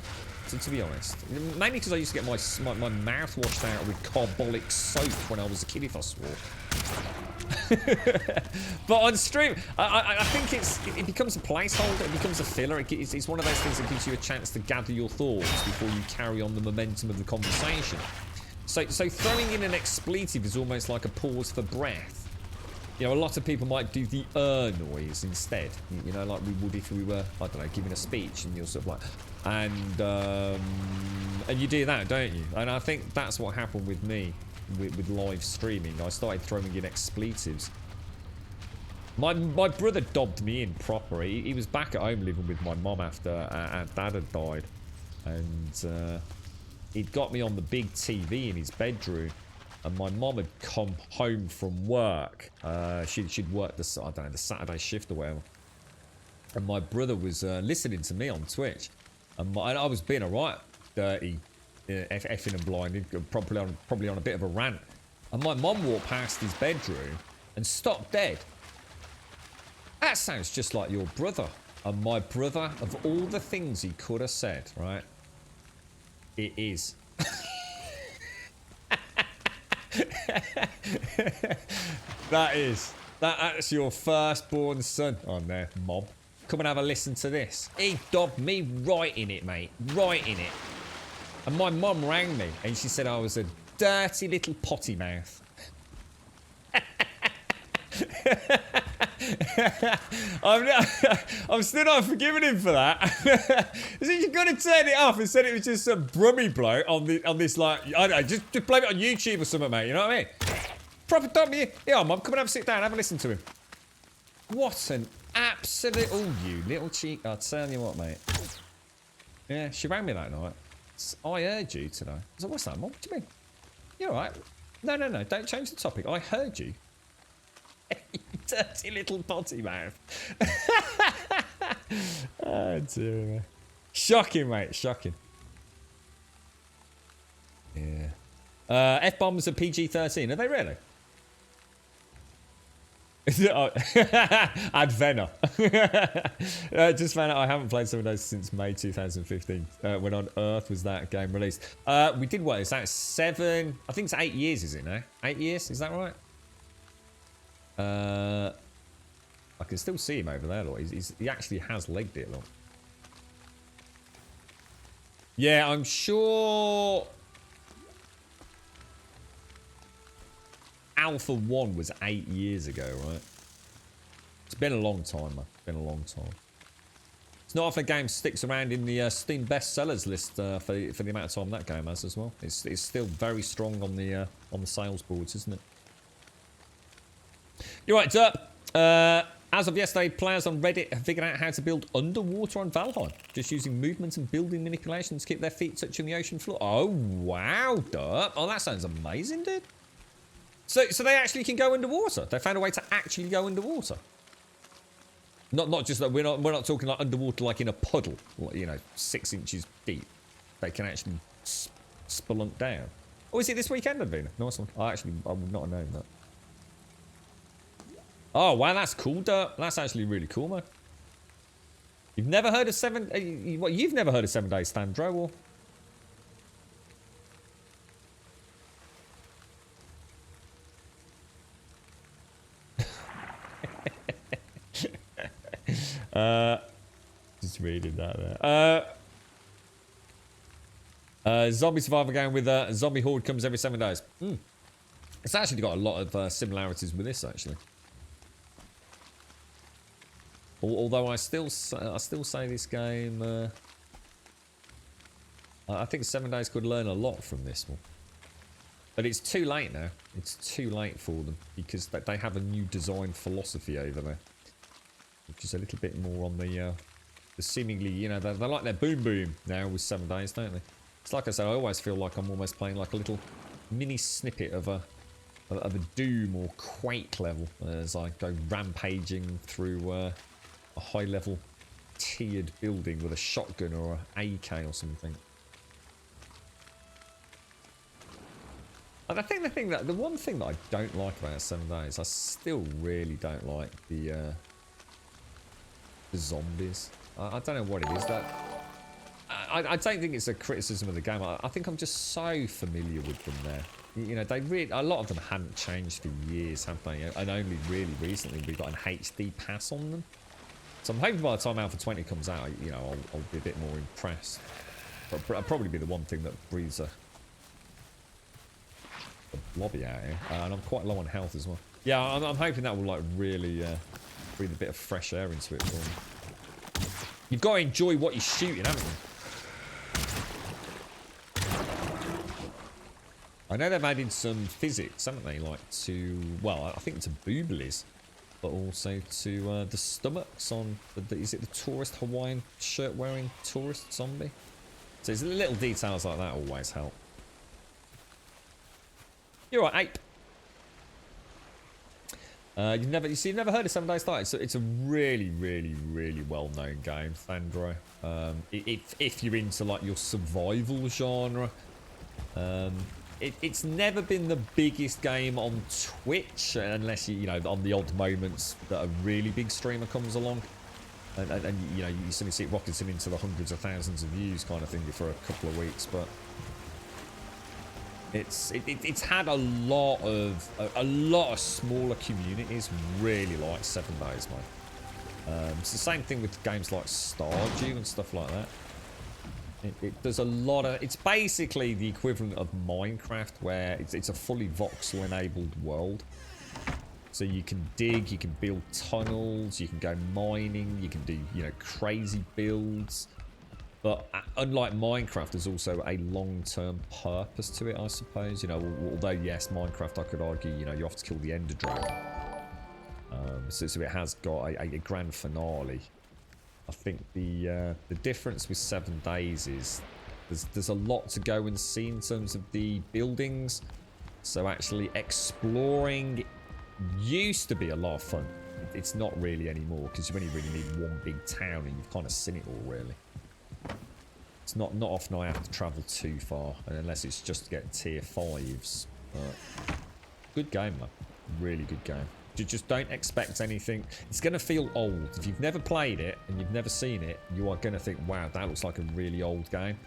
to be honest. Mainly because I used to get my mouth washed out with carbolic soap when I was a kid if I swore. But on stream, I think it becomes a placeholder, it becomes a filler. It's one of those things that gives you a chance to gather your thoughts before you carry on the momentum of the conversation. So throwing in an expletive is almost like a pause for breath. You know, a lot of people might do the noise instead. You know, like we would if we were, I don't know, giving a speech, and you're sort of like, and you do that, don't you? And I think that's what happened with me with live streaming. I started throwing in expletives. My brother dobbed me in proper. He was back at home living with my mum after our dad had died, and he'd got me on the big TV in his bedroom. And my mum had come home from work. She'd worked the Saturday shift or whatever. And my brother was listening to me on Twitch, and I was being a right dirty, effing and blinded, probably on a bit of a rant. And my mum walked past his bedroom and stopped dead. That sounds just like your brother. And my brother, of all the things he could have said, right? It is. That's your firstborn son on there, Mom. Come and have a listen to this. He dobbed me right in it, mate. Right in it. And my mum rang me and she said I was a dirty little potty mouth. I'm still not forgiving him for that. You've got to turn it off and said it was just some brummy bloke on this, like, I don't know, just blame it on YouTube or something, mate, you know what I mean? Proper dog me. Yeah, Mum, come and have a sit down, have a listen to him. What an absolute, oh, you little cheek. I'll tell you what, mate. Yeah, she rang me that night. I heard you today. I was like, what's that, Mum? What do you mean? You alright? No, don't change the topic. I heard you. Dirty little potty mouth. Oh dear me. Shocking, mate, shocking. Yeah. F-bombs are PG-13, are they really? Advena. Just found out I haven't played some of those since May 2015. When on earth was that game released? We did what? Is that 7? I think it's 8 years, is it now? 8 years, is that right? I can still see him over there, look. He actually has legged it, look. Yeah, I'm sure Alpha 1 was 8 years ago, right? It's been a long time, man. It's been a long time. It's not often a game sticks around in the Steam bestsellers list for the amount of time that game has as well. It's still very strong on the sales boards, isn't it? You're right, Derp. As of yesterday, players on Reddit have figured out how to build underwater on Valheim, just using movement and building manipulation to keep their feet touching the ocean floor. Oh, wow, Derp. Oh, that sounds amazing, dude. So they actually can go underwater. They found a way to actually go underwater. Not just that we're not talking like underwater like in a puddle, you know, 6 inches deep. They can actually spelunk down. Oh, is it this weekend, Advena? Nice one. I would not have known that. Oh, wow, that's cool, Dirt. That's actually really cool, man. You've never heard of you've never heard of 7 Days Standro, or? just reading that there. Zombie survival game with a zombie horde comes every 7 days. It's actually got a lot of similarities with this, actually. Although I still say this game. I think 7 days could learn a lot from this one. But it's too late now. It's too late for them because they have a new design philosophy over there, which is a little bit more on the seemingly, you know, they like their boom boom now with 7 days, don't they? It's like I said, I always feel like I'm almost playing like a little mini snippet of a Doom or Quake level as I go rampaging through a high level tiered building with a shotgun or an AK or something. And I think the one thing that I don't like about 7 days, I still really don't like the zombies. I don't know what it is that. I don't think it's a criticism of the game. I think I'm just so familiar with them now. You know, a lot of them hadn't changed for years, have they? And only really recently we got an HD pass on them. So I'm hoping by the time Alpha 20 comes out, you know, I'll be a bit more impressed. But it'll probably be the one thing that breathes a lobby out here. And I'm quite low on health as well. Yeah, I'm hoping that will like really breathe a bit of fresh air into it for me. You've got to enjoy what you're shooting, haven't you? I know they've added some physics, haven't they? Like to, well, I think to booblies, but also to the stomachs on, is it the tourist Hawaiian shirt wearing tourist zombie? So there's little details like that always help. You're right, ape. You've never heard of 7 Days Started? So it's a really, really, really well-known game, Fandro. If you're into like your survival genre, it's never been the biggest game on Twitch, unless you know on the odd moments that a really big streamer comes along, and you know you suddenly see it rocketing into the hundreds of thousands of views kind of thing for a couple of weeks, but. It's had a lot of smaller communities really like 7 Days, mate. It's the same thing with games like Stardew and stuff like that. There's a lot of. It's basically the equivalent of Minecraft, where it's a fully voxel enabled world. So you can dig, you can build tunnels, you can go mining, you can do crazy builds. But unlike Minecraft, there's also a long-term purpose to it, I suppose. You know, although yes, Minecraft, I could argue, you have to kill the Ender Dragon. So it has got a grand finale. I think the difference with 7 Days is there's a lot to go and see in terms of the buildings. So actually exploring used to be a lot of fun. It's not really anymore because you only really need one big town and you've kind of seen it all really. It's not often I have to travel too far, unless it's just to get tier 5s. But good game though, really good game. You just don't expect anything. It's going to feel old. If you've never played it and you've never seen it, you are going to think, wow, that looks like a really old game.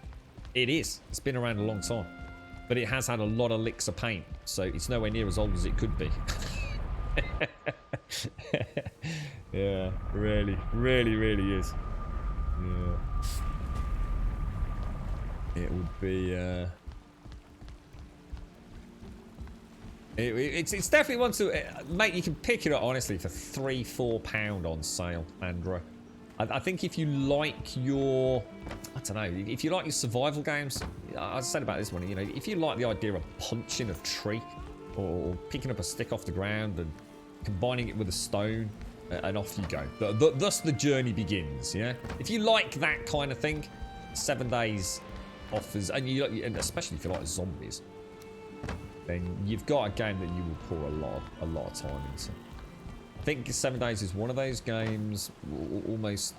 It is. It's been around a long time. But it has had a lot of licks of paint, so it's nowhere near as old as it could be. Yeah, really, really, really is. Yeah. It would be, it's definitely one to, mate, you can pick it up, honestly, for £3-4 on sale, Andrew. I think if you like your, I don't know, if you like your survival games, I said about this one, if you like the idea of punching a tree, or picking up a stick off the ground and combining it with a stone, and off you go. Thus the journey begins, yeah? If you like that kind of thing, 7 Days offers, and especially if you like zombies, then you've got a game that you will pour a lot of time into. I think 7 Days is one of those games, almost,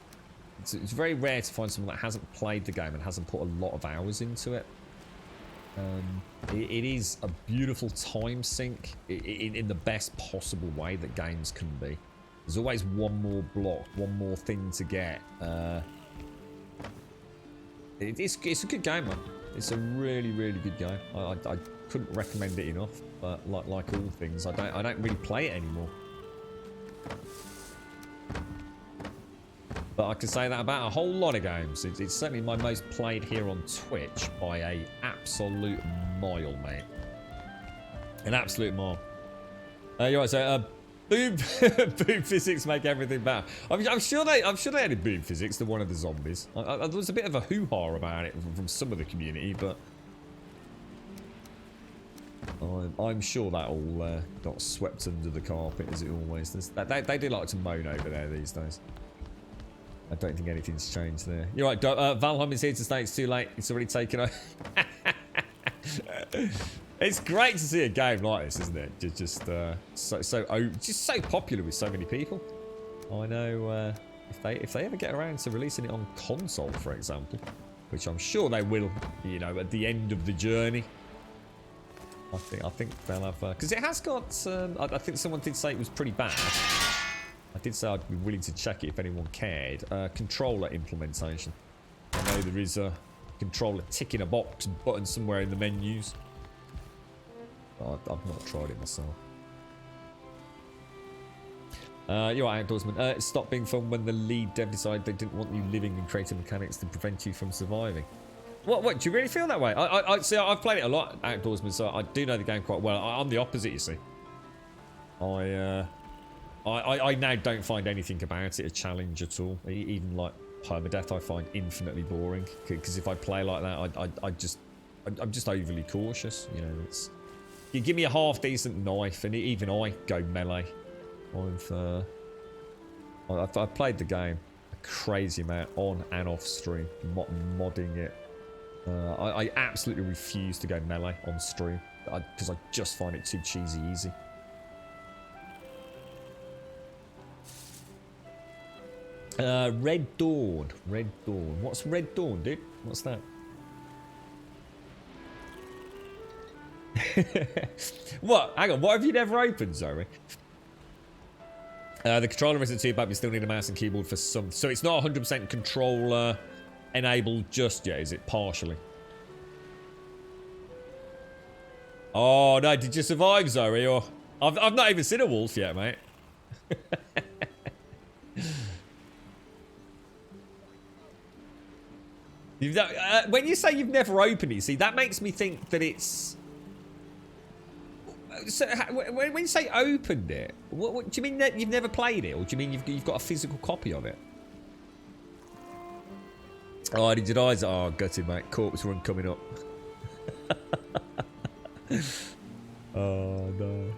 it's very rare to find someone that hasn't played the game and hasn't put a lot of hours into it. It is a beautiful time sink in the best possible way that games can be. There's always one more block, one more thing to get. It's a good game, man. It's a really, really good game. I couldn't recommend it enough, but like all things, I don't really play it anymore. But I can say that about a whole lot of games. It's certainly my most played here on Twitch by a absolute mile, mate. An absolute mile. You're right, so boom physics make everything better. I'm sure they added boom physics to one of the zombies. There was a bit of a hoo-ha about it from some of the community, but I'm sure that all got swept under the carpet, as it always does. They do like to moan over there these days. I don't think anything's changed there. You're right, Valheim is here to stay. It's too late. It's already taken over. It's great to see a game like this, isn't it? Just so popular with so many people. I know if they ever get around to releasing it on console, for example, which I'm sure they will, you know, at the end of the journey. I think they'll have because it has got. I think someone did say it was pretty bad. I did say I'd be willing to check it if anyone cared. Controller implementation. I know there is a controller ticking a box button somewhere in the menus. I've not tried it myself. You're right, Outdoorsman. Stop being fun when the lead dev decided they didn't want you living and creating mechanics to prevent you from surviving. What? Do you really feel that way? I see. I've played it a lot, Outdoorsman, so I do know the game quite well. I'm the opposite, you see. I now don't find anything about it a challenge at all. Even like permadeath, I find infinitely boring. Because if I play like that, I'm just overly cautious. You know, you give me a half decent knife, and even I go melee. I've played the game a crazy amount on and off stream, modding it. I absolutely refuse to go melee on stream because I just find it too cheesy easy. Red Dawn. What's Red Dawn, dude? What's that? What? Hang on, what have you never opened, Zoe? The controller isn't too bad, but you still need a mouse and keyboard for some. So it's not 100% controller enabled just yet, is it? Partially. Oh no, did you survive, Zoe? Or I've not even seen a wolf yet, mate. When you say you've never opened it, see, that makes me think that it's... So, when you say opened it, what do you mean that you've never played it? Or do you mean you've got a physical copy of it? Oh, did your eyes? Oh, gutted, mate. Corpse run coming up. Oh, no.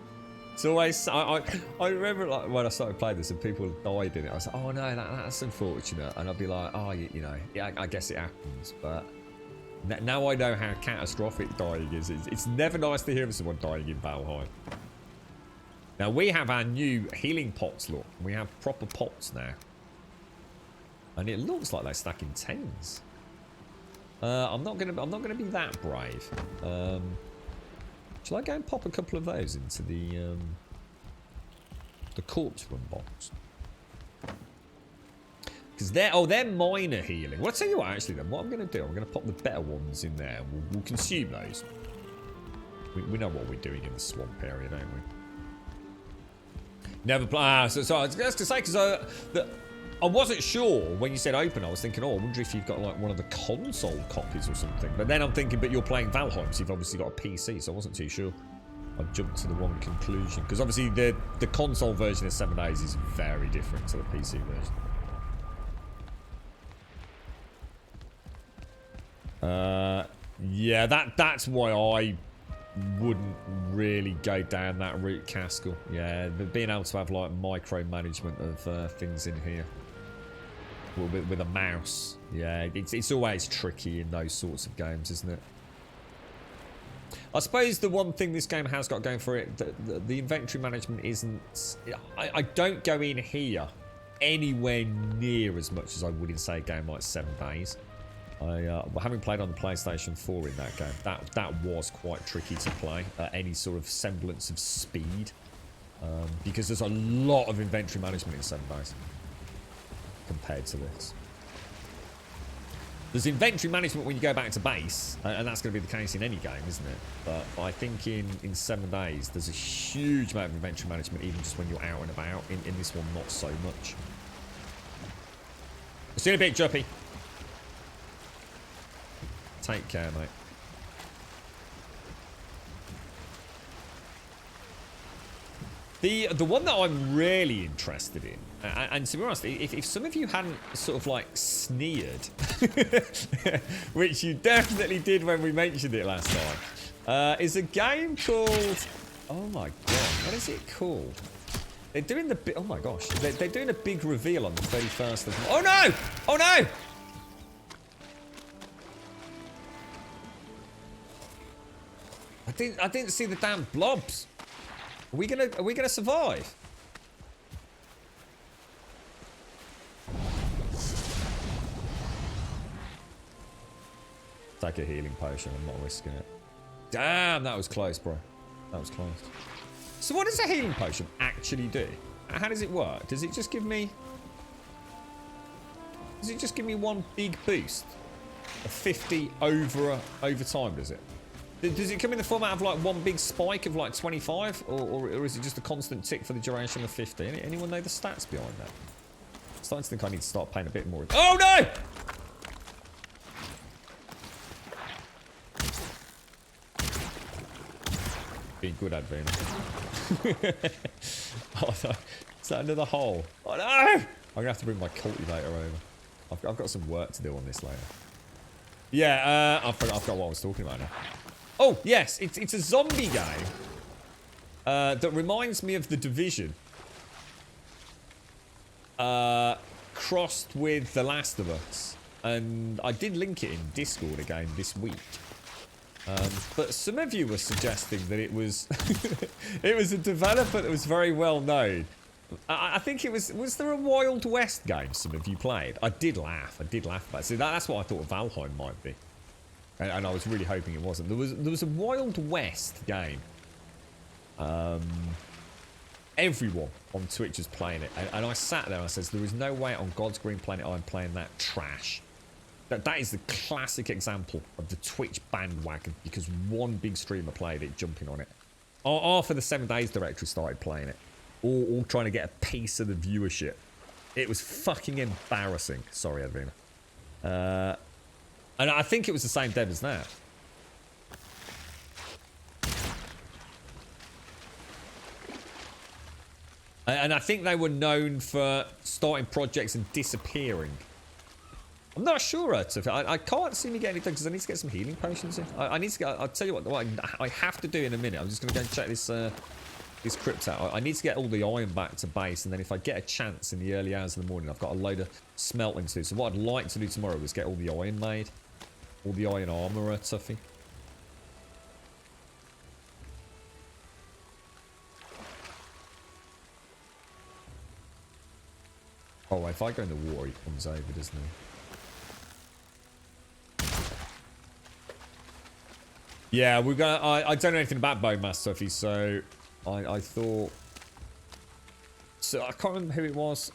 It's always... I remember like when I started playing this and people died in it. I was like, oh, no, that's unfortunate. And I'd be like, oh, you know, yeah, I guess it happens. But now I know how catastrophic dying is. It's never nice to hear of someone dying in Valheim. Now, we have our new healing pots, look. We have proper pots now. And it looks like they're stacking tens. I'm not gonna be that brave. Shall I go and pop a couple of those into the corpse run box? Because they're minor healing. Well, I'll tell you what, actually, then. What I'm going to do, I'm going to pop the better ones in there. We'll consume those. We know what we're doing in the swamp area, don't we? Never play. So I was going to say, because I wasn't sure when you said open. I was thinking, oh, I wonder if you've got like one of the console copies or something. But then I'm thinking, but you're playing Valheim, so you've obviously got a PC, so I wasn't too sure. I jumped to the wrong conclusion. Because obviously the console version of 7 Days is very different to the PC version. Yeah, that's why I wouldn't really go down that route, Caskell. Yeah, but being able to have like micromanagement of things in here with a mouse, yeah, it's always tricky in those sorts of games, isn't it? I suppose the one thing this game has got going for it, the inventory management isn't... I don't go in here anywhere near as much as I would in, say, a game like 7 Days. Having played on the PlayStation 4 in that game, that was quite tricky to play. Any sort of semblance of speed. Because there's a lot of inventory management in 7 Days compared to this. There's inventory management when you go back to base, and that's going to be the case in any game, isn't it? But I think in 7 Days, there's a huge amount of inventory management, even just when you're out and about. In this one, not so much. See you in a bit, Juppy. Take care, mate. The one that I'm really interested in, and to be honest, if some of you hadn't sort of like sneered, which you definitely did when we mentioned it last time, is a game called, oh my god, what is it called? They're doing the, oh my gosh, they're doing a big reveal on the 31st of, oh no, oh no! I didn't see the damn blobs. Are we gonna survive? Take a healing potion, I'm not risking it. Damn, that was close, bro. That was close. So what does a healing potion actually do? How does it work? Does it just give me one big boost? A 50 over time, does it? Does it come in the format of like one big spike of like 25? Or is it just a constant tick for the duration of 50? Anyone know the stats behind that? I'm starting to think I need to start paying a bit more. Oh no! Being good at Advena. Oh no. Is that another hole? Oh no! I'm gonna have to bring my cultivator over. I've got some work to do on this later. Yeah, I've forgot what I was talking about now. Oh, yes, it's a zombie game that reminds me of The Division. Crossed with The Last of Us. And I did link it in Discord again this week. But some of you were suggesting that it was it was a developer that was very well known. I think it was there a Wild West game some of you played? I did laugh about it. See, that's what I thought Valheim might be. And I was really hoping it wasn't. There was a Wild West game. Everyone on Twitch was playing it. And I sat there and I says, there is no way on God's green planet I'm playing that trash. That is the classic example of the Twitch bandwagon because one big streamer played it, jumping on it. After the 7 Days directory started playing it. All trying to get a piece of the viewership. It was fucking embarrassing. Sorry, Advena. And I think it was the same dev as that. And I think they were known for starting projects and disappearing. I'm not sure, I can't see me getting anything because I need to get some healing potions in. I need to get, I'll tell you what I have to do in a minute. I'm just going to go and check this crypt out. I need to get all the iron back to base, and then if I get a chance in the early hours of the morning, I've got a load of smelting to do. So what I'd like to do tomorrow is get all the iron made. All the iron armor, Tuffy. Oh, if I go in the water, he comes over, doesn't he? Yeah, we're gonna. I don't know anything about bone mass, Tuffy, so I thought. So I can't remember who it was.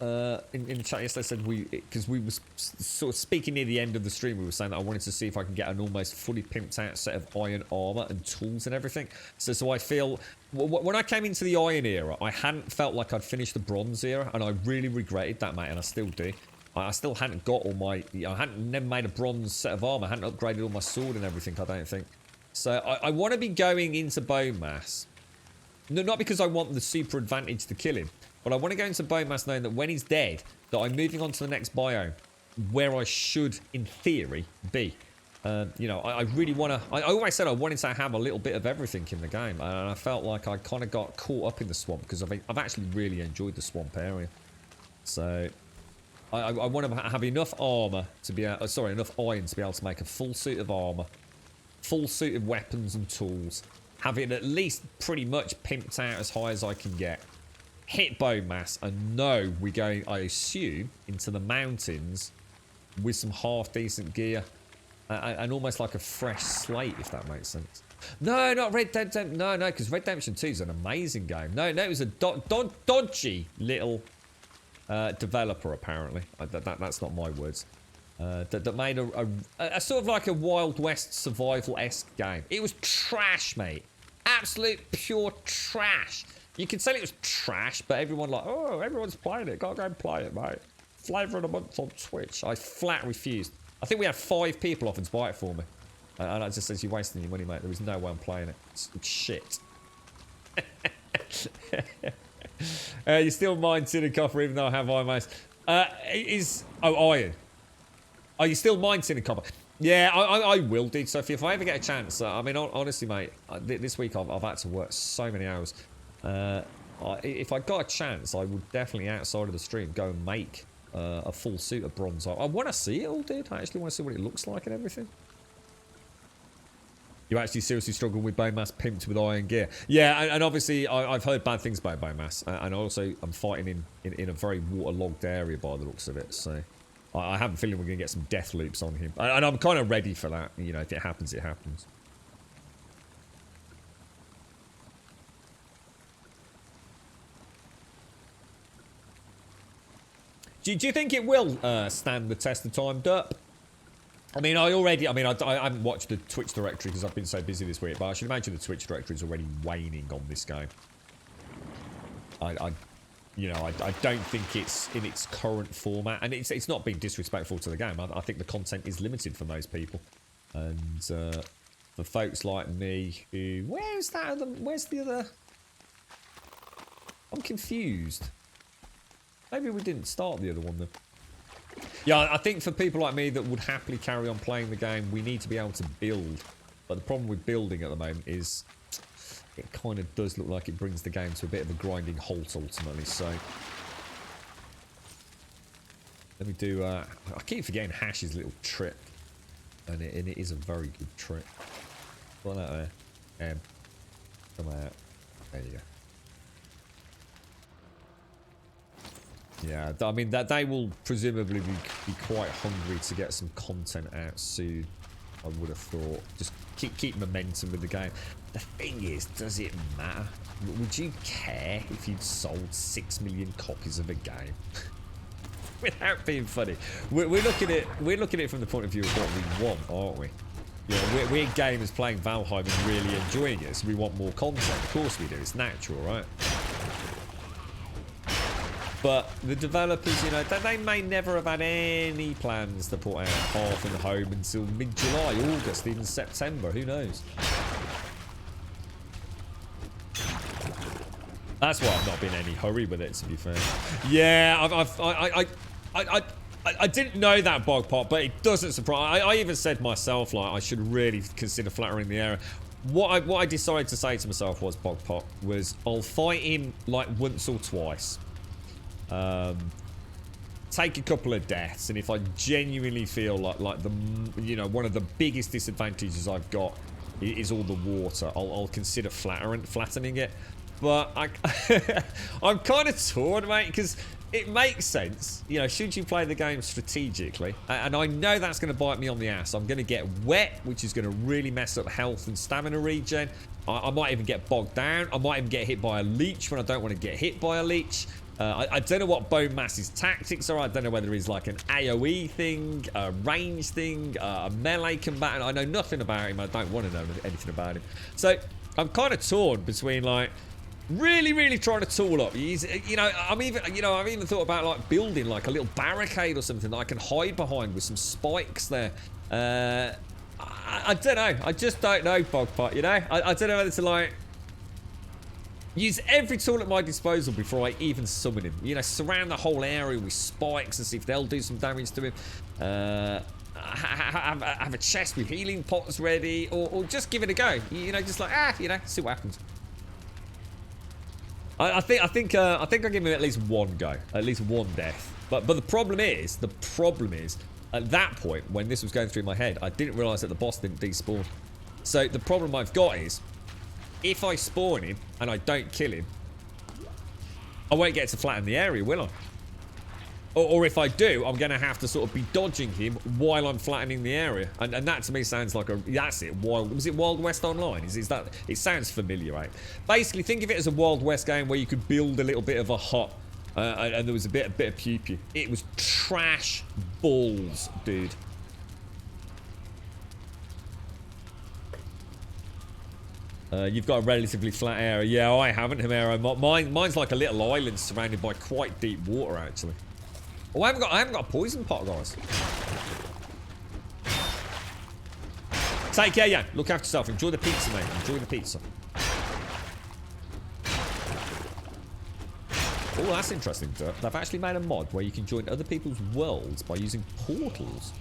In the chat yesterday said because we was sort of speaking near the end of the stream, we were saying that I wanted to see if I can get an almost fully pimped out set of iron armor and tools and everything. So I feel when I came into the iron era, I hadn't felt like I'd finished the bronze era, and I really regretted that, mate, and I still do. I still hadn't got all my, I hadn't never made a bronze set of armor, I hadn't upgraded all my sword and everything, I don't think. So I want to be going into bone mass, no, not because I want the super advantage to kill him. But I want to go into bone mass knowing that when he's dead, that I'm moving on to the next biome, where I should, in theory, be. You know, I really want to... I always said I wanted to have a little bit of everything in the game, and I felt like I kind of got caught up in the swamp, because I've actually really enjoyed the swamp area. So, I want to have enough armor to be able... Sorry, enough iron to be able to make a full suit of armor, full suit of weapons and tools, have it at least pretty much pimped out as high as I can get. Hit bone mass, and no, we're going, I assume, into the mountains with some half decent gear and almost like a fresh slate, if that makes sense. No, not Red Dead. No, because Red Redemption 2 is an amazing game. No, it was a dodgy little developer, apparently. That's not my words. That made a sort of like a Wild West survival-esque game. It was trash, mate. Absolute pure trash. You could say it was trash, but everyone like, oh, everyone's playing it. Gotta go and play it, mate. flavour of the month on Twitch. I flat refused. I think we had 5 people offer to buy it for me. And I just said, you're wasting your money, mate. There was no way I'm playing it. It's shit. You still mine tin and copper even though I have iron mace. Iron. Are you still mine tin and copper? Yeah, I will, dude. So if I ever get a chance, I mean, honestly, mate, this week I've had to work so many hours. If I got a chance, I would definitely, outside of the stream, go and make a full suit of bronze. I want to see it all, dude. I actually want to see what it looks like and everything. You actually seriously struggle with bone mass pimped with iron gear. Yeah, and obviously I've heard bad things about bone mass. And also I'm fighting in a very waterlogged area by the looks of it. So I have a feeling we're going to get some death loops on him. And I'm kind of ready for that. You know, if it happens, it happens. Do you think it will stand the test of time, Derp? I mean, I haven't watched the Twitch directory because I've been so busy this week, but I should imagine the Twitch directory is already waning on this game. I don't think it's in its current format, and it's not being disrespectful to the game. I think the content is limited for most people, and for folks like me who, where's the other? I'm confused. Maybe we didn't start the other one then. Yeah, I think for people like me that would happily carry on playing the game, we need to be able to build. But the problem with building at the moment is it kind of does look like it brings the game to a bit of a grinding halt ultimately. So let me do... I keep forgetting Hash's little trick. And it is a very good trick. Put that there. Come out. There you go. Yeah, I mean, that they will presumably be quite hungry to get some content out soon, I would have thought. Just keep momentum with the game. The thing is, does it matter? Would you care if you'd sold 6 million copies of a game? Without being funny. We're looking at it from the point of view of what we want, aren't we? You know, we're gamers playing Valheim and really enjoying it, so we want more content. Of course we do, it's natural, right? But the developers, you know, they may never have had any plans to put out Half in the Home until mid-July, August, even September. Who knows? That's why I've not been in any hurry with it, to be fair. Yeah, I didn't know that, Bogpot, but it doesn't surprise. I even said myself, like, I should really consider flattering the area. What I decided to say to myself was, Bogpot, was I'll fight him like once or twice. Take a couple of deaths, and if I genuinely feel like the, you know, one of the biggest disadvantages I've got is all the water, I'll consider flattening it. But I'm kind of torn, mate, because it makes sense. You know, should you play the game strategically, and I know that's going to bite me on the ass. I'm going to get wet, which is going to really mess up health and stamina regen. I might even get bogged down. I might even get hit by a leech when I don't want to get hit by a leech. I don't know what Bone Mass's tactics are. I don't know whether he's like an AoE thing, a range thing, a melee combatant. I know nothing about him. I don't want to know anything about him. So I'm kind of torn between like really trying to tool up. He's, you know, I've even thought about like building like a little barricade or something that I can hide behind with some spikes there. I don't know. I just don't know, Bogpot. You know, I don't know whether to like use every tool at my disposal before I even summon him. You know, surround the whole area with spikes and see if they'll do some damage to him. Have a chest with healing pots ready, or just give it a go. You know, just like you know, see what happens. I think I'll give him at least one go, at least one death. But the problem is, at that point when this was going through my head, I didn't realise that the boss didn't despawn. So the problem I've got is, if I spawn him and I don't kill him, I won't get to flatten the area, will I? Or if I do, I'm going to have to sort of be dodging him while I'm flattening the area. And that to me sounds like that's it. Was it Wild West Online? Is that? It sounds familiar, right? Basically, think of it as a Wild West game where you could build a little bit of a hut. And there was a bit of pew-pew. It was trash balls, dude. You've got a relatively flat area. Yeah, I haven't, Homero. Mine's like a little island surrounded by quite deep water, actually. Oh, I haven't got a poison pot, guys. Take care, yeah. Look after yourself. Enjoy the pizza, mate. Enjoy the pizza. Oh, that's interesting. They've actually made a mod where you can join other people's worlds by using portals.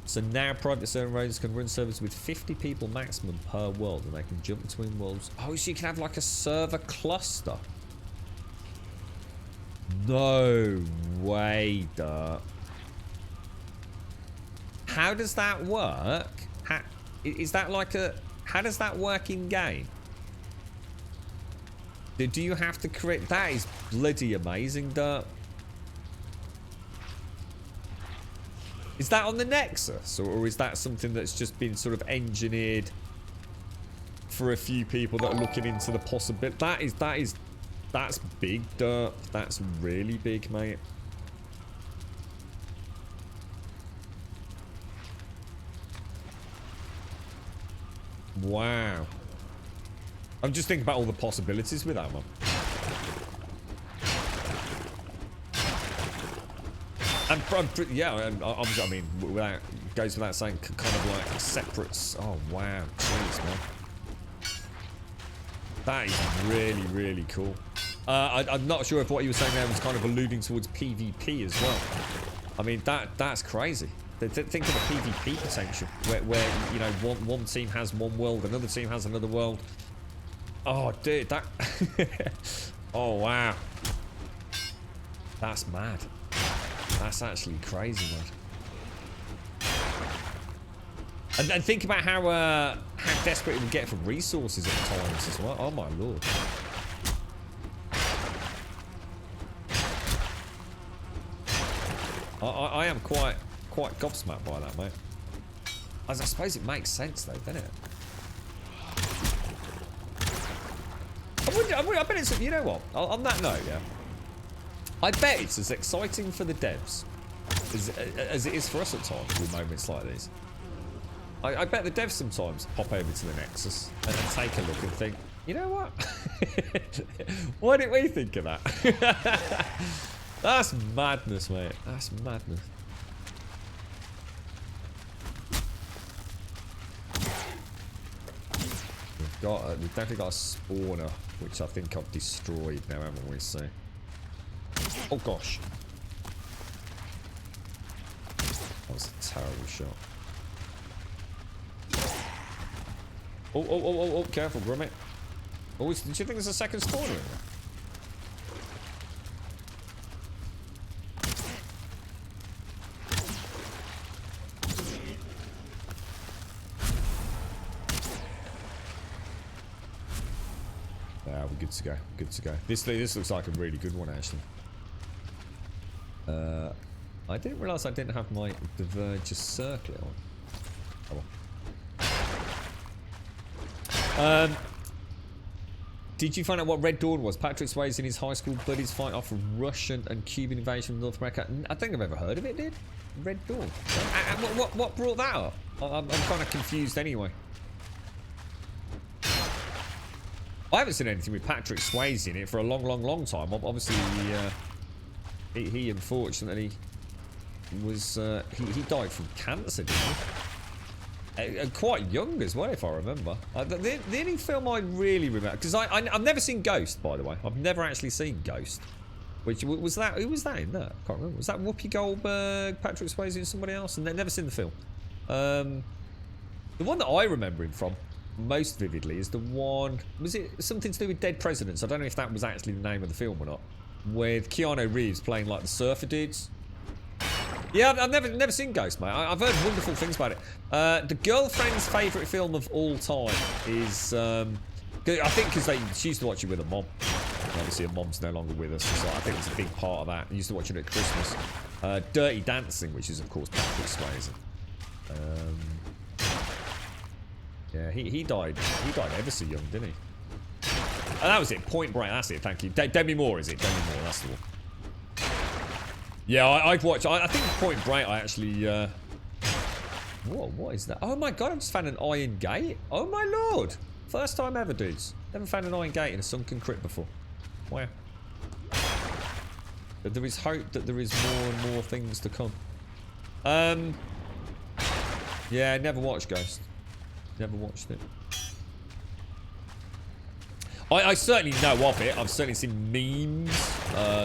So now private server raiders can run servers with 50 people maximum per world, and they can jump between worlds. Oh, so you can have like a server cluster. No way, Dirt. How does that work? Is that like a... How does that work in game? Do you have to create... That is bloody amazing, Dirt. Is that on the Nexus? Or is that something that's just been sort of engineered for a few people that are looking into the possibility? That's big, Dirt. That's really big, mate. Wow. I'm just thinking about all the possibilities with that one. Yeah, I mean, goes without saying, kind of like separates. Oh, wow. Jeez, man. That is really, really cool. I'm not sure if what you were saying there was kind of alluding towards PvP as well. I mean, that's crazy. Think of the PvP potential, where you know, one team has one world, another team has another world. Oh, dude, that... Oh, wow. That's mad. That's actually crazy, man. And think about how desperate it would get for resources at times as well. Oh, my lord. I am quite gobsmacked by that, mate. I suppose it makes sense, though, doesn't it? I bet it's... You know what? On that note, yeah. I bet it's as exciting for the devs as it is for us at times with moments like these. I bet the devs sometimes pop over to the Nexus and then take a look and think, you know what? Why didn't we think of that? That's madness, mate. That's madness. We've definitely got a spawner, which I think I've destroyed now, haven't we? So, oh gosh, that was a terrible shot. Oh, careful, Grummet. Oh, did you think there's a second spawner in there? Yeah, we're good to go. Good to go. This looks like a really good one, actually. I didn't realise I didn't have my Diverger circlet on. Oh well. Did you find out what Red Dawn was? Patrick Swayze and his high school buddies fight off a Russian and Cuban invasion of North America. I think I've ever heard of it, dude. Red Dawn. What brought that up? I'm kind of confused anyway. I haven't seen anything with Patrick Swayze in it for a long time. Obviously, he unfortunately was he died from cancer, didn't he? Quite young as well, if I remember. The only film I really remember, because I've never seen Ghost, by the way. I've never actually seen Ghost. Which was that? Who was that in that? I can't remember. Was that Whoopi Goldberg, Patrick Swayze, and somebody else? And I've never seen the film. The one that I remember him from most vividly is the one. Was it something to do with Dead Presidents? I don't know if that was actually the name of the film or not. With Keanu Reeves playing like the surfer dudes. Yeah, I've never seen Ghost, mate. I've heard wonderful things about it. The girlfriend's favourite film of all time is, I think because she used to watch it with her mom. Obviously, her mom's no longer with us, so I think it's a big part of that. I used to watch it at Christmas. Dirty Dancing, which is of course Patrick Swayze. Yeah, he died ever so young, didn't he? And that was it. Point Break. That's it. Thank you. Demi Moore, is it? Demi Moore. That's the one. Yeah, I've watched. I think Point Break. I actually. What is that? Oh my god! I just found an iron gate. Oh my lord! First time ever, dudes. Never found an iron gate in a sunken crypt before. Wow. But there is hope that there is more and more things to come. Yeah, never watched Ghost. Never watched it. I certainly know of it. I've certainly seen memes,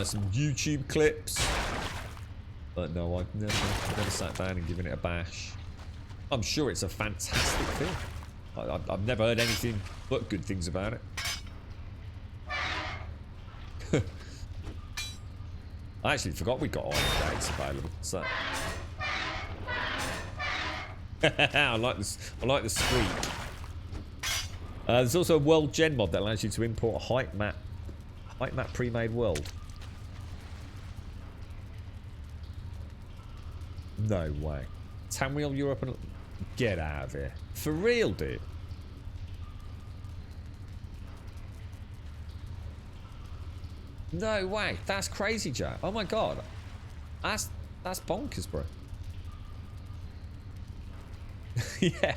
some YouTube clips. But no, I've never sat down and given it a bash. I'm sure it's a fantastic film. I've never heard anything but good things about it. I actually forgot we got Iron Gates available. So I like this. I like the squeak. There's also a world gen mod that allows you to import a height map pre-made world. No way. Tamriel Europe and get out of here. For real, dude. No way. That's crazy, Jack. Oh my god. That's bonkers, bro. Yeah,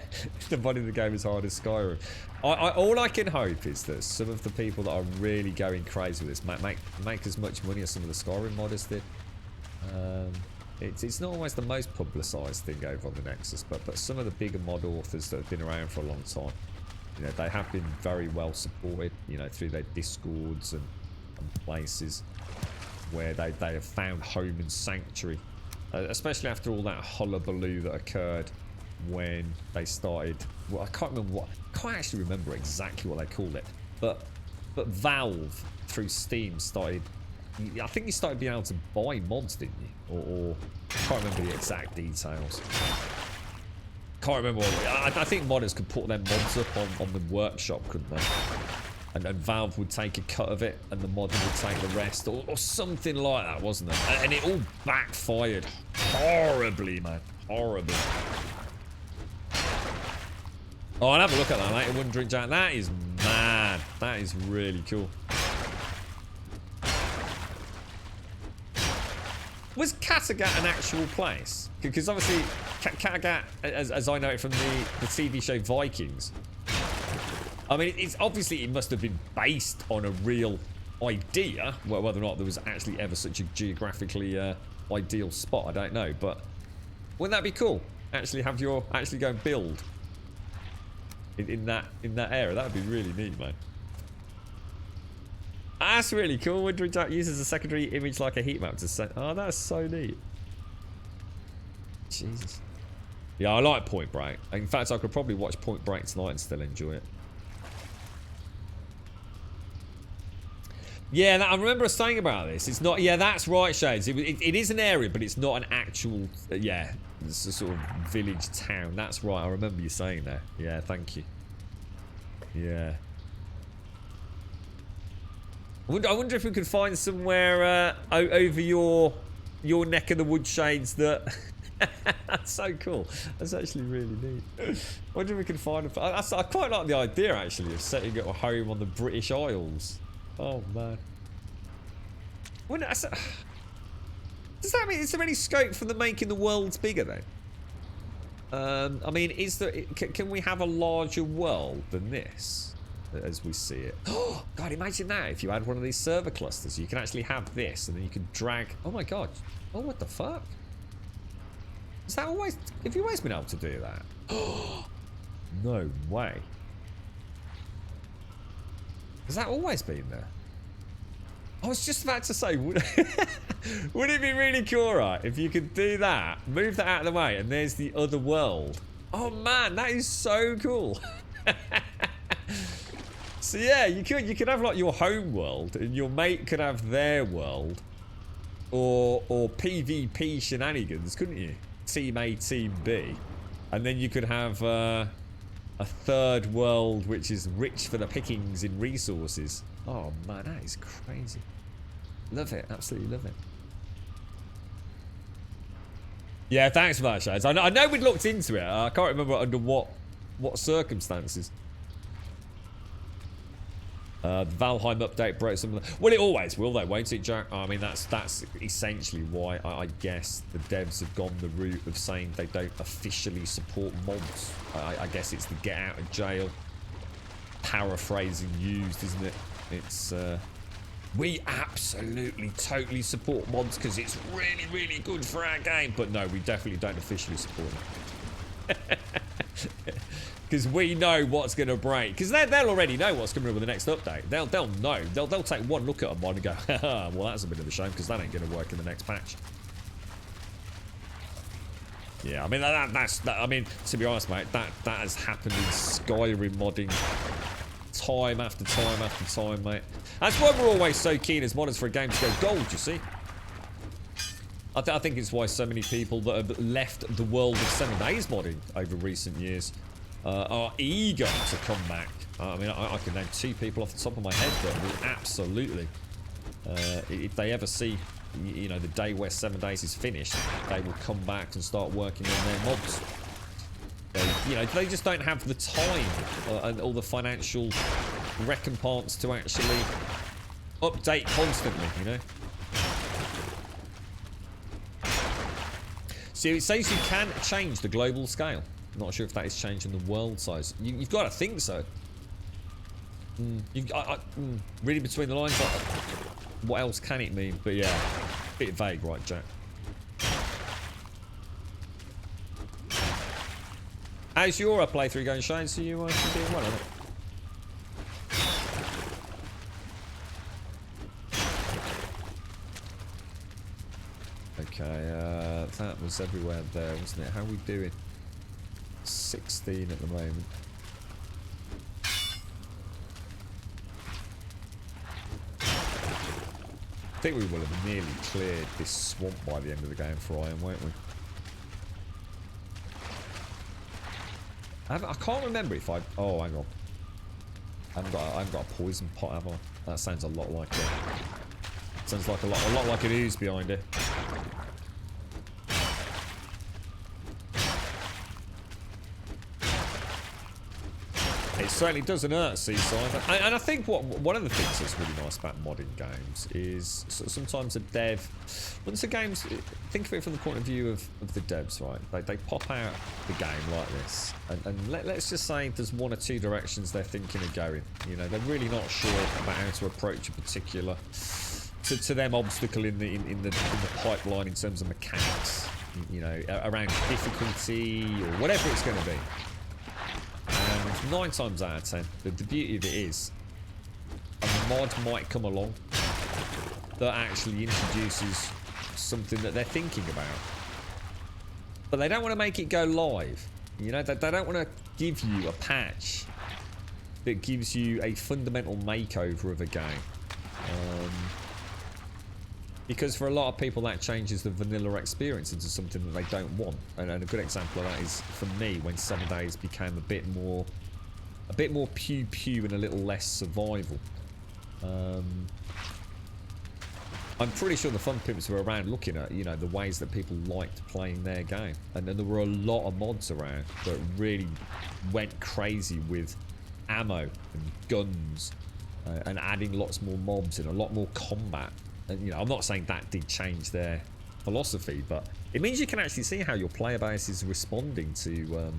the body of the game is hard as Skyrim. All I can hope is that some of the people that are really going crazy with this make as much money as some of the Skyrim modders did. It's not always the most publicised thing over on the Nexus, but some of the bigger mod authors that have been around for a long time, you know, they have been very well supported, you know, through their Discords and places where they have found home and sanctuary, especially after all that hullabaloo that occurred when they started. Well, I can't actually remember exactly what they called it, but Valve through Steam started. I think you started being able to buy mods, didn't you? Or I can't remember the exact details. Can't remember. I think modders could put their mods up on the workshop, couldn't they? And Valve would take a cut of it, and the modder would take the rest, or something like that, wasn't it? And it all backfired horribly, man. Horribly. Oh, I'll have a look at that later. Wouldn't drink Jack. That is mad. That is really cool. Was Kattegat an actual place? Because obviously, Kattegat, as I know it from the TV show Vikings, I mean, it's obviously it must have been based on a real idea. Well, whether or not there was actually ever such a geographically ideal spot, I don't know. But wouldn't that be cool? Actually go and build in that area. That would be really neat, man. That's really cool. Wintering Jack uses a secondary image like a heat map to set. Oh, that's so neat. Jesus. Yeah, I like Point Break. In fact, I could probably watch Point Break tonight and still enjoy it. Yeah, I remember us saying about this. It's not. Yeah, that's right, Shades. It is an area, but it's not an actual. Yeah, it's a sort of village town. That's right. I remember you saying that. Yeah, thank you. Yeah. I wonder if we could find somewhere over your neck of the wood, Shades. That that's so cool. That's actually really neat. I wonder if we could find a. I quite like the idea actually of setting up a home on the British Isles. Oh man. Does that mean is there any scope for them making the worlds bigger then? I mean, can we have a larger world than this as we see it? Oh god, imagine that if you had one of these server clusters, you can actually have this and then you can drag. Oh my god. Oh, what the fuck? Is that always? Have you always been able to do that? Oh, no way. Has that always been there? I was just about to say, would it be really cool, right, if you could do that, move that out of the way, and there's the other world? Oh man, that is so cool. So yeah, you could have like your home world, and your mate could have their world, or PvP shenanigans, couldn't you? Team A, Team B, and then you could have a third world which is rich for the pickings in resources. Oh man, that is crazy. Love it, absolutely love it. Yeah, thanks for that, Shades. I know we'd looked into it. I can't remember under what circumstances. The Valheim update broke some of the... Well, it always will, though, won't it, Jack? I mean, that's essentially why I guess the devs have gone the route of saying they don't officially support mods. I guess it's the get out of jail paraphrasing used, isn't it? It's We absolutely, totally support mods because it's really, really good for our game. But no, we definitely don't officially support them. Because we know what's going to break. Because they'll already know what's coming up with the next update. They'll know. They'll take one look at a mod and go, haha, well, that's a bit of a shame because that ain't going to work in the next patch. Yeah, I mean, I mean, to be honest, mate, that has happened in Skyrim modding time after time after time, mate. That's why we're always so keen as modders for a game to go gold, you see. I think it's why so many people that have left the world of 7 days modding over recent years are eager to come back. I mean, I can name 2 people off the top of my head that will absolutely, if they ever see, you know, the day where 7 days is finished, they will come back and start working on their mods. You know, they just don't have the time and all the financial recompense to actually update constantly, you know. So it says you can change the global scale. Not sure if that is changing the world size. You've got to think so. Reading between the lines, what else can it mean? But yeah, a bit vague, right, Jack? How's your playthrough going, Shane? So you doing well on it? Okay, that was everywhere there, wasn't it? How are we doing? 16 at the moment. I think we will have nearly cleared this swamp by the end of the game for Iron, won't we? I can't remember if I... Oh, hang on. I haven't got a poison pot, have I? That sounds a lot like it. Sounds like a lot like an ooze behind it. It certainly doesn't hurt, Seaside. And I think one of the things that's really nice about modding games is sometimes a dev, once a game's, think of it from the point of view of the devs, right? They pop out the game like this, and let's just say there's 1 or 2 directions they're thinking of going. You know, they're really not sure about how to approach a particular, to them, obstacle in the pipeline in terms of mechanics. You know, around difficulty or whatever it's going to be. And 9 times out of 10, the beauty of it is, a mod might come along that actually introduces something that they're thinking about. But they don't want to make it go live. You know, they don't want to give you a patch that gives you a fundamental makeover of a game. Because for a lot of people that changes the vanilla experience into something that they don't want. And a good example of that is, for me, when 7 days became a bit more pew pew and a little less survival. I'm pretty sure the fun pimps were around looking at, you know, the ways that people liked playing their game. And then there were a lot of mods around that really went crazy with ammo and guns and adding lots more mobs and a lot more combat. And, you know, I'm not saying that did change their philosophy, but it means you can actually see how your player base is responding to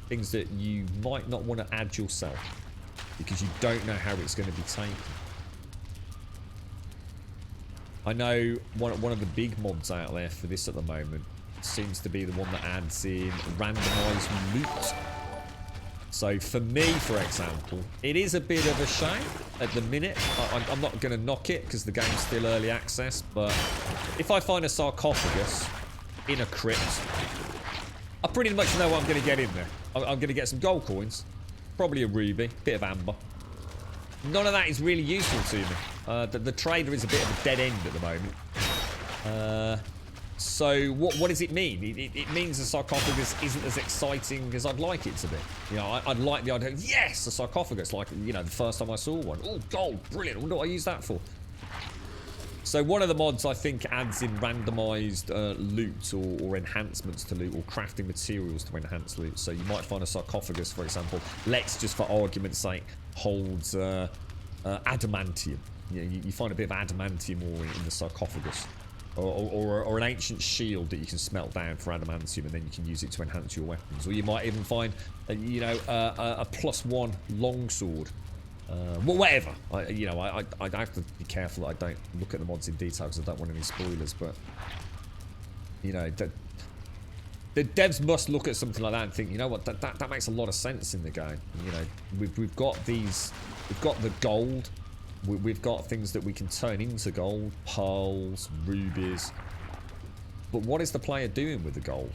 things that you might not want to add yourself because you don't know how it's going to be taken. I know one of the big mods out there for this at the moment seems to be the one that adds in randomized loot. So for me, for example, it is a bit of a shame at the minute. I'm not going to knock it because the game's still early access, but if I find a sarcophagus in a crypt, I pretty much know what I'm going to get in there. I'm going to get some gold coins, probably a ruby, bit of amber. None of that is really useful to me. The trader is a bit of a dead end at the moment. So what does it mean? It means the sarcophagus isn't as exciting as I'd like it to be. You know, I'd like the idea of, yes, a sarcophagus, like, you know, the first time I saw one. Oh, gold, brilliant. I wonder what I use that for. So one of the mods, I think, adds in randomized loot or enhancements to loot or crafting materials to enhance loot. So you might find a sarcophagus, for example, let's just for argument's sake, holds adamantium. You know, you find a bit of adamantium ore in the sarcophagus. Or an ancient shield that you can smelt down for adamantium, and then you can use it to enhance your weapons. Or you might even find, you know, a +1 longsword Well, whatever. I have to be careful that I don't look at the mods in detail because I don't want any spoilers. But you know, the devs must look at something like that and think, you know what, that makes a lot of sense in the game. You know, we've got these, we've got the gold, we've got things that we can turn into gold, pearls, rubies. But what is the player doing with the gold?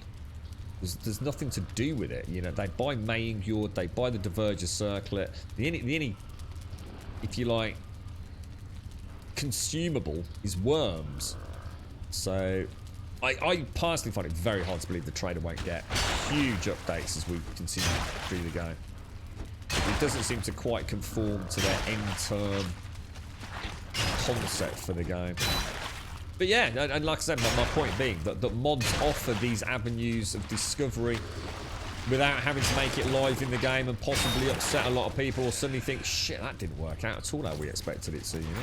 There's nothing to do with it. You know, they buy Maying Yord, they buy the Diverger Circlet. The only, if you like, consumable is worms. So I personally find it very hard to believe the trader won't get huge updates as we continue through the game. It doesn't seem to quite conform to their end-term concept for the game. But yeah, and like I said, my point being that mods offer these avenues of discovery without having to make it live in the game and possibly upset a lot of people or suddenly think, shit, that didn't work out at all how we expected it to, you know?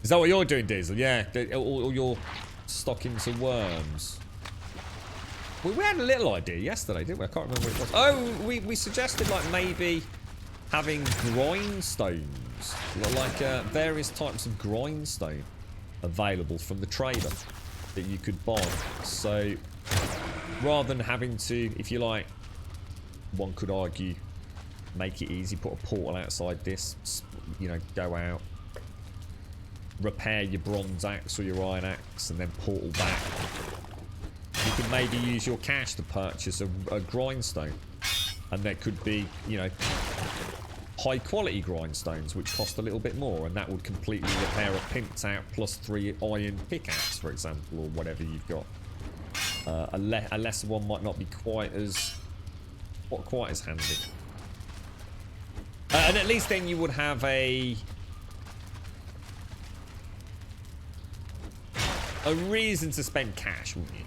Is that what you're doing, Diesel? Yeah, all your stock into worms. We had a little idea yesterday, didn't we? I can't remember what it was. Oh, we suggested like maybe having grindstones, like various types of grindstone available from the trader that you could buy. So rather than having to, if you like, one could argue, make it easy, put a portal outside this, you know, go out, repair your bronze axe or your iron axe, and then portal back. You could maybe use your cash to purchase a grindstone, and there could be, you know, high quality grindstones which cost a little bit more, and that would completely repair a pimped out +3 iron pickaxe, for example, or whatever you've got. A lesser one might not be quite as handy, and at least then you would have a reason to spend cash, wouldn't you?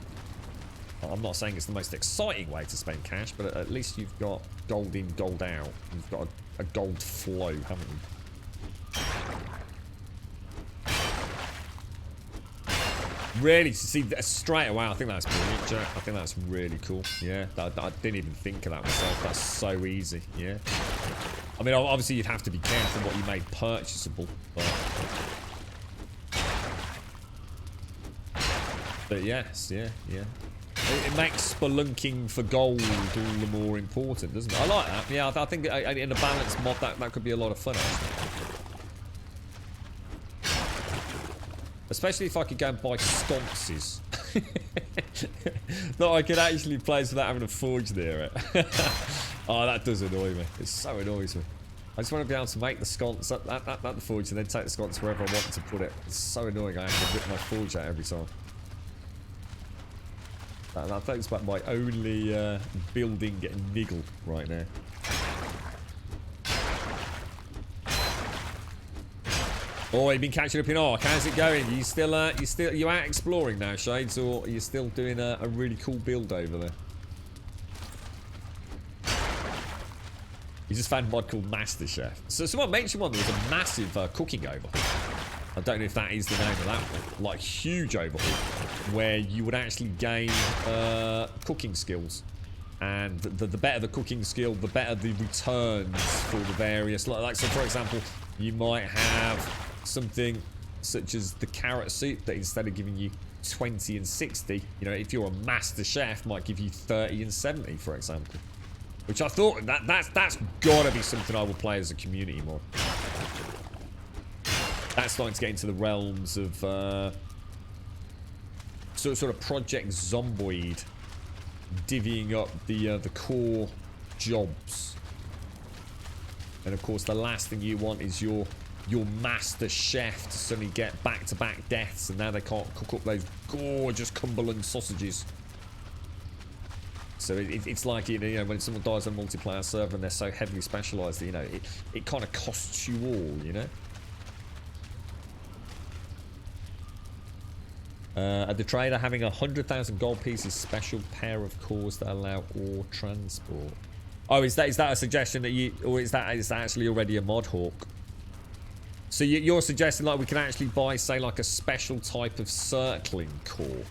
I'm not saying it's the most exciting way to spend cash, but at least you've got gold in, gold out. You've got a gold flow, haven't you? Really, to see that straight away, I think that's brilliant, Jack. I think that's really cool. Yeah, I didn't even think of that myself. That's so easy, yeah. I mean, obviously you'd have to be careful what you made purchasable, but yes, yeah. It makes spelunking for gold all the more important, doesn't it? I like that. Yeah, I think in a balanced mod that could be a lot of fun, actually. Especially if I could go and buy sconces. That I could actually place without having a forge near it. Oh, that does annoy me. It so annoys me. I just want to be able to make the sconce at the forge and then take the sconce wherever I want to put it. It's so annoying. I have to rip my forge out every time. That takes back my only building niggle right now. Oh, you've been catching up in Ark. How's it going? You you out exploring now, Shades, or are you still doing a really cool build over there? You just found a mod called Master Chef. So someone mentioned one. There was a massive cooking overhaul. I don't know if that is the name of that one. Like, huge overhaul, where you would actually gain cooking skills. And the better the cooking skill, the better the returns for the various... Like, so for example, you might have something such as the carrot soup that instead of giving you 20 and 60, you know, if you're a master chef, might give you 30 and 70, for example. Which I thought, that's gotta be something I will play as a community mod. That's starting to get into the realms of sort of Project Zomboid, divvying up the core jobs. And of course, the last thing you want is your master chef to suddenly get back-to-back deaths, and now they can't cook up those gorgeous Cumberland sausages. So it's like, you know, when someone dies on a multiplayer server and they're so heavily specialised that, you know, it kind of costs you all, you know. At the trader having 100,000 gold pieces special pair of cores that allow ore transport. Oh, is that a suggestion that you, or is that actually already a mod, Hawk? So you're suggesting like we can actually buy, say, like a special type of circling core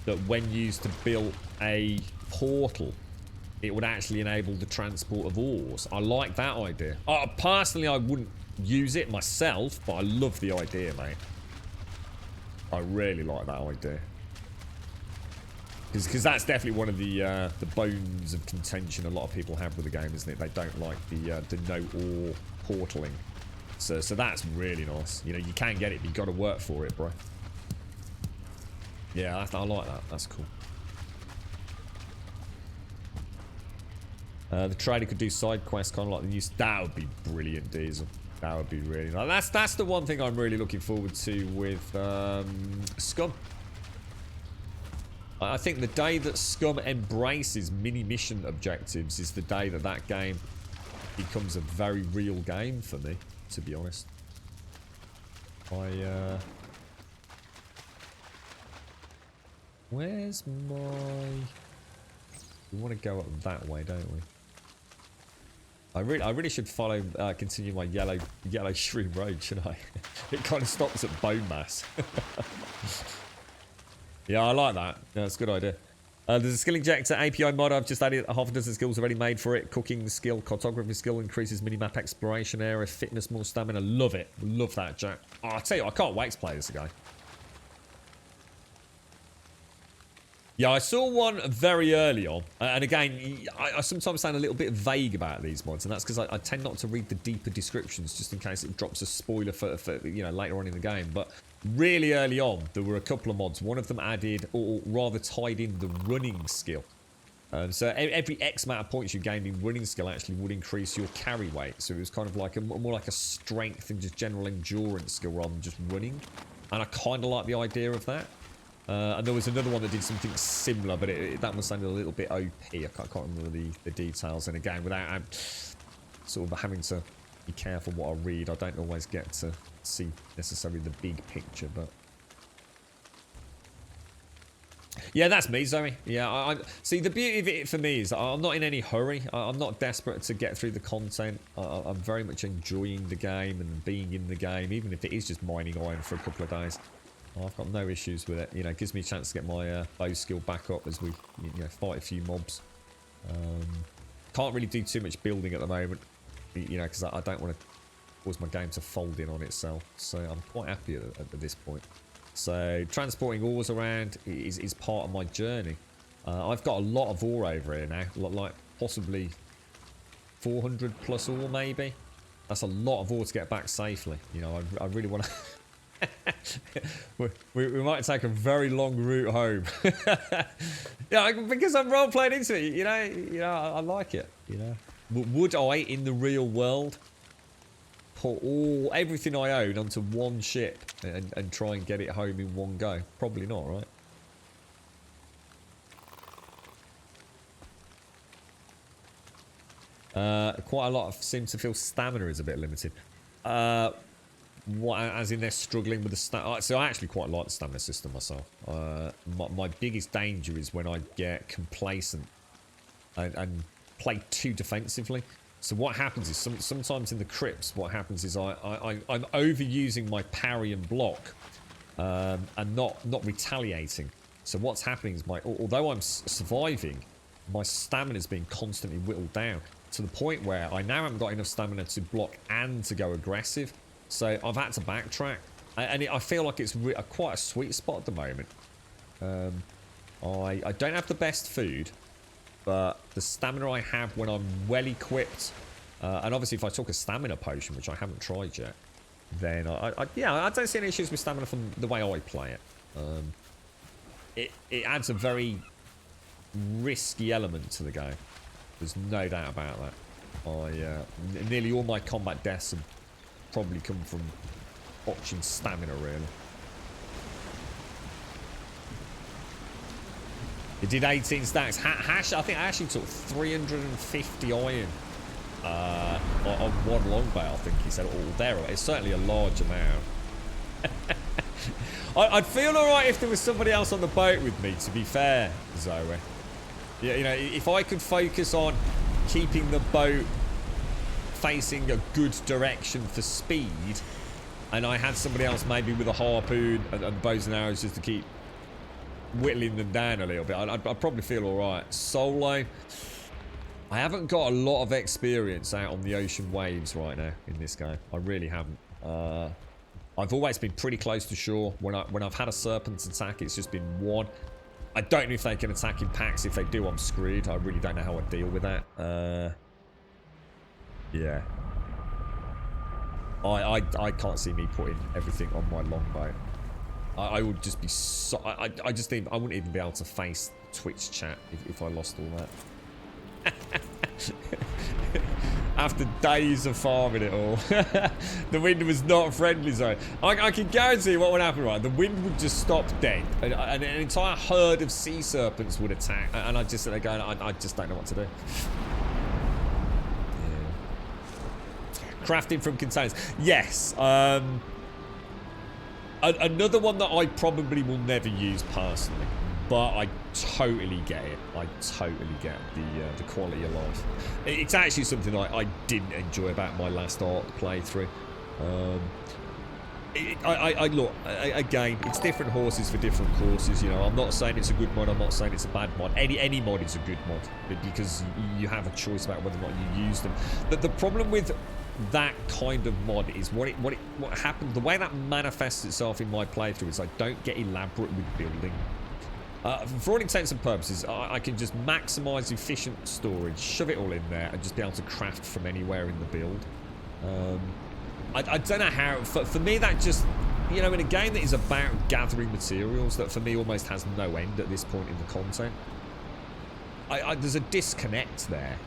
that when used to build a portal it would actually enable the transport of ores. I like that idea. Personally, I wouldn't use it myself, but I love the idea, mate. I really like that idea. Because that's definitely one of the bones of contention a lot of people have with the game, isn't it? They don't like the no ore portaling. So that's really nice. You know, you can get it, but you got to work for it, bro. Yeah, I like that. That's cool. The trader could do side quests, kind of like the news. That would be brilliant, Diesel. That would be really nice. That's the one thing I'm really looking forward to with Scum. I think the day that Scum embraces mini mission objectives is the day that that game becomes a very real game for me, to be honest. Where's my... We want to go up that way, don't we? I really should follow, continue my yellow shroom road, should I? It kind of stops at bone mass. Yeah, I like that. Yeah, that's a good idea. There's a skill injector API mod. I've just added half a dozen skills already made for it. Cooking skill, cartography skill, increases minimap exploration area, fitness, more stamina. Love it. Love that, Jack. Oh, I'll tell you, I can't wait to play this again. Yeah, I saw one very early on, and again, I sometimes sound a little bit vague about these mods, and that's because I tend not to read the deeper descriptions, just in case it drops a spoiler for you know, later on in the game. But really early on, there were a couple of mods. One of them added, or rather tied in, the running skill. So every X amount of points you gained in running skill actually would increase your carry weight. So it was kind of like more like a strength and just general endurance skill rather than just running. And I kind of like the idea of that. And there was another one that did something similar, but that one sounded a little bit OP. I can't remember the details. And again, without sort of having to be careful what I read, I don't always get to see necessarily the big picture. But yeah, that's me, Zoe. Yeah, I see, the beauty of it for me is I'm not in any hurry. I'm not desperate to get through the content. I'm very much enjoying the game and being in the game, even if it is just mining iron for a couple of days. I've got no issues with it. You know, it gives me a chance to get my bow skill back up as we, you know, fight a few mobs. Can't really do too much building at the moment, you know, because I don't want to cause my game to fold in on itself. So I'm quite happy at this point. So transporting ores around is part of my journey. I've got a lot of ore over here now, like possibly 400 plus ore maybe. That's a lot of ore to get back safely. You know, I really want to... we might take a very long route home. Yeah, because I'm role playing into it. You know, I like it. You know, would I in the real world put everything I own onto one ship and try and get it home in one go? Probably not, right? Quite a lot of seem to feel stamina is a bit limited. As in they're struggling with the stamina. So I actually quite like the stamina system myself. My biggest danger is when I get complacent and play too defensively. So what happens is sometimes in the crypts, what happens is I'm overusing my parry and block and not retaliating. So what's happening is although I'm surviving, my stamina is being constantly whittled down to the point where I now haven't got enough stamina to block and to go aggressive. So I've had to backtrack, and I feel like it's quite a sweet spot at the moment. I don't have the best food, but the stamina I have when I'm well equipped, and obviously if I took a stamina potion, which I haven't tried yet, then I don't see any issues with stamina from the way I play it. It adds a very risky element to the game. There's no doubt about that. Nearly all my combat deaths have probably come from botching stamina, really. It did 18 stacks. Hash, I think I actually took 350 iron on one longbow, I think he said. Or there, it's certainly a large amount. I'd feel alright if there was somebody else on the boat with me, to be fair, Zoe. Yeah, you know, if I could focus on keeping the boat facing a good direction for speed, and I had somebody else maybe with a harpoon and bows and arrows just to keep whittling them down a little bit, I'd probably feel alright. Solo, I haven't got a lot of experience out on the ocean waves right now in this game. I really haven't. I've always been pretty close to shore. When I've had a serpent attack, it's just been one. I don't know if they can attack in packs. If they do, I'm screwed. I really don't know how I deal with that. Yeah. I can't see me putting everything on my longbow. I would just be so... I just think I wouldn't even be able to face Twitch chat if I lost all that. After days of farming it all. The wind was not friendly zone. I can guarantee what would happen, right? The wind would just stop dead. And an entire herd of sea serpents would attack. And I'd just sit there going, I just don't know what to do. Yeah. Crafting from containers. Yes. Another one that I probably will never use personally. But I totally get it. I totally get the quality of life. It's actually something I didn't enjoy about my last Ark playthrough. Look, again, it's different horses for different courses. You know, I'm not saying it's a good mod. I'm not saying it's a bad mod. Any mod is a good mod because you have a choice about whether or not you use them. But the problem with that kind of mod is what happened. The way that manifests itself in my playthrough is I don't get elaborate with building. For all intents and purposes, I can just maximise efficient storage, shove it all in there, and just be able to craft from anywhere in the build. I don't know how... For me, that just... You know, in a game that is about gathering materials, that for me almost has no end at this point in the content, there's a disconnect there.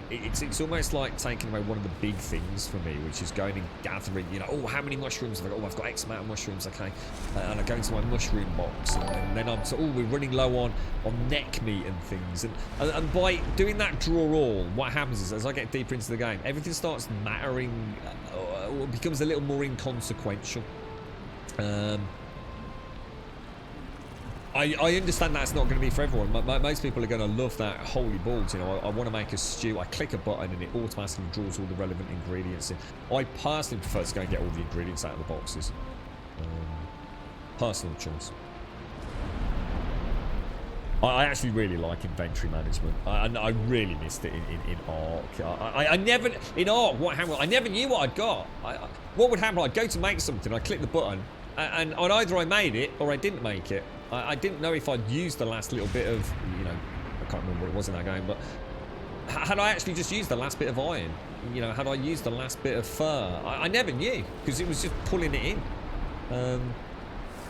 It's almost like taking away one of the big things for me, which is going and gathering, you know, oh, how many mushrooms have I got? Oh, I've got X amount of mushrooms, okay. And I go into my mushroom box, and then I'm so, oh, we're running low on neck meat and things. And by doing that draw all, what happens is, as I get deeper into the game, everything starts mattering, or becomes a little more inconsequential. I understand that's not going to be for everyone. Most people are going to love that holy balls. You know, I want to make a stew. I click a button and it automatically draws all the relevant ingredients in. I personally prefer to go and get all the ingredients out of the boxes. Personal choice. I actually really like inventory management. I really missed it in Ark. I never... In Ark, what happened? I never knew what I'd got. What would happen? I'd go to make something, I'd click the button, and either I made it or I didn't make it. I didn't know if I'd used the last little bit of, you know, I can't remember what it was in that game, but had I actually just used the last bit of iron? You know, had I used the last bit of fur? I never knew, because it was just pulling it in.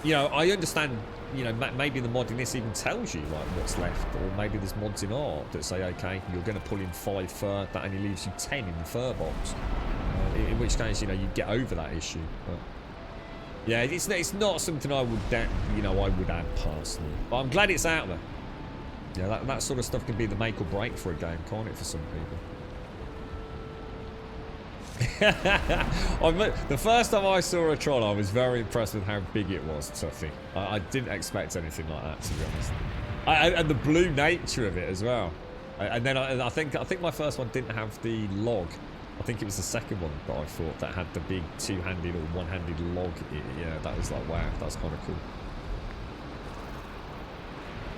You know, I understand, you know, maybe the mod in this even tells you, like, what's left, or maybe there's mods in Ark that say, okay, you're going to pull in 5 fur, that only leaves you 10 in the fur box. In which case, you know, you get over that issue. But yeah, it's not something I would, you know, I would add personally. But I'm glad it's out there. Yeah, that sort of stuff can be the make or break for a game, can't it, for some people? The first time I saw a troll, I was very impressed with how big it was, Tuffy. I didn't expect anything like that, to be honest. And the blue nature of it as well. And then I think my first one didn't have the log. I think it was the second one that I thought that had the big two-handed or one-handed log. Yeah, that was like, wow, that's kind of cool.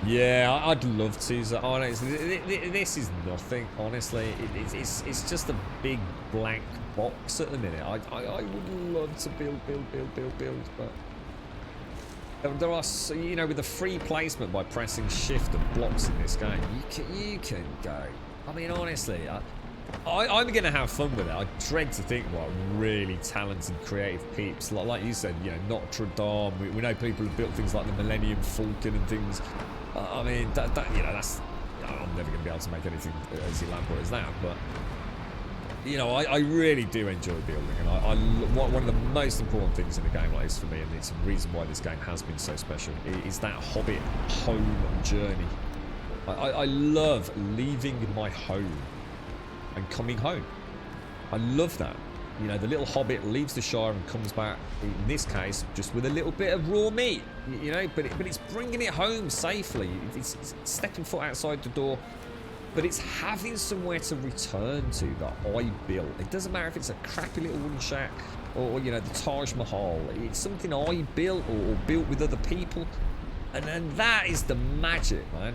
Yeah, I'd love to. So, honestly, this is nothing, honestly. It's just a big blank box at the minute. I would love to build, but there are, you know, with the free placement by pressing shift and blocks in this game, you can go. I mean, honestly, I'm going to have fun with it. I dread to think what really talented, creative peeps, like you said, you know, Notre Dame. We know people have built things like the Millennium Falcon and things. I mean, that you know, that's... I'm never going to be able to make anything as elaborate as that, but... You know, I really do enjoy building, and one of the most important things in a game like this for me, and it's the reason why this game has been so special, is that Hobbit home journey. I love leaving my home and coming home. I love that. You know, the little hobbit leaves the Shire and comes back, in this case, just with a little bit of raw meat, you know, but it's bringing it home safely. It's stepping foot outside the door, but it's having somewhere to return to that I built. It doesn't matter if it's a crappy little wooden shack or you know, the Taj Mahal. It's something I built or built with other people. And that is the magic, man.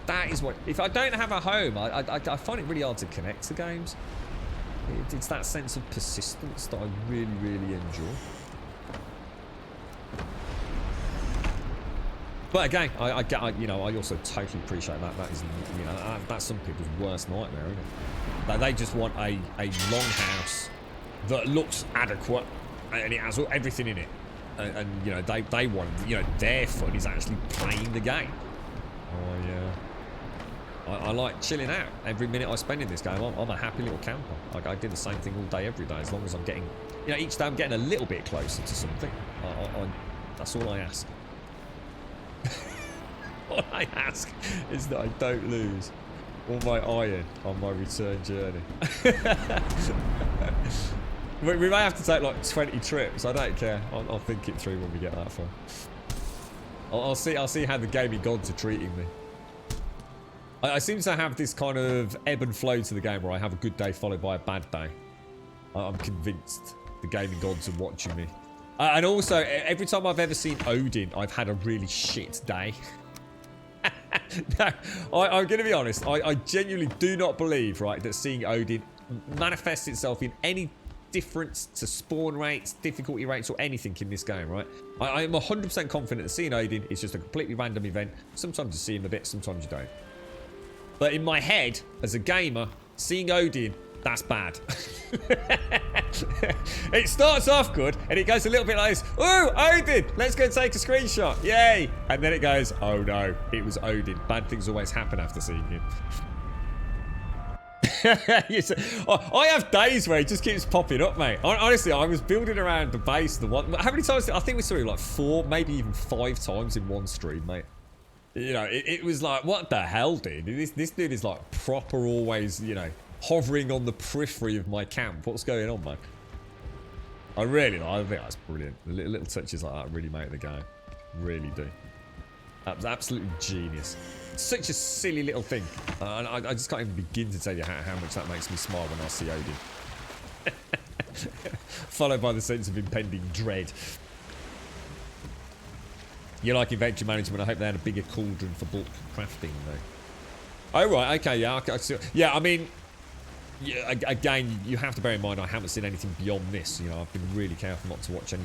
That is what... If I don't have a home, I find it really hard to connect to games. It's that sense of persistence that I really, really enjoy. But again, I also totally appreciate that. That is, that's some people's worst nightmare, isn't it? That they just want a long house that looks adequate and it has everything in it. And they want, their fun is actually playing the game. I like chilling out. Every minute I spend in this game, I'm a happy little camper. Like, I do the same thing all day, every day, as long as I'm getting, each day I'm getting a little bit closer to something. That's all I ask. All I ask is that I don't lose all my iron on my return journey. We may have to take like 20 trips. I don't care. I'll think it through when we get that far. I'll see how the gaming gods are treating me. I seem to have this kind of ebb and flow to the game where I have a good day followed by a bad day. I'm convinced the gaming gods are watching me. And also, every time I've ever seen Odin, I've had a really shit day. No, I'm going to be honest. I genuinely do not believe, right, that seeing Odin manifests itself in any difference to spawn rates, difficulty rates, or anything in this game, right? I am 100% confident that seeing Odin is just a completely random event. Sometimes you see him a bit, sometimes you don't. But in my head, as a gamer, seeing Odin, that's bad. It starts off good, and it goes a little bit like this. Ooh, Odin! Let's go take a screenshot. Yay! And then it goes, oh no, it was Odin. Bad things always happen after seeing him. I have days where it just keeps popping up, mate. Honestly, I was building around the base. How many times? I think we saw it like 4, maybe even 5 times in one stream, mate. It was like, what the hell, dude? This dude is like proper, always, hovering on the periphery of my camp. What's going on, man? I think that's brilliant. The little touches like that really make the game. Really do. That's absolutely genius. It's such a silly little thing. I just can't even begin to tell you how much that makes me smile when I see Odin. Followed by the sense of impending dread. You like inventory management. I hope they had a bigger cauldron for bulk crafting, though. Oh, right. Okay, yeah. Yeah, I mean... Yeah, again, you have to bear in mind I haven't seen anything beyond this. I've been really careful not to watch any,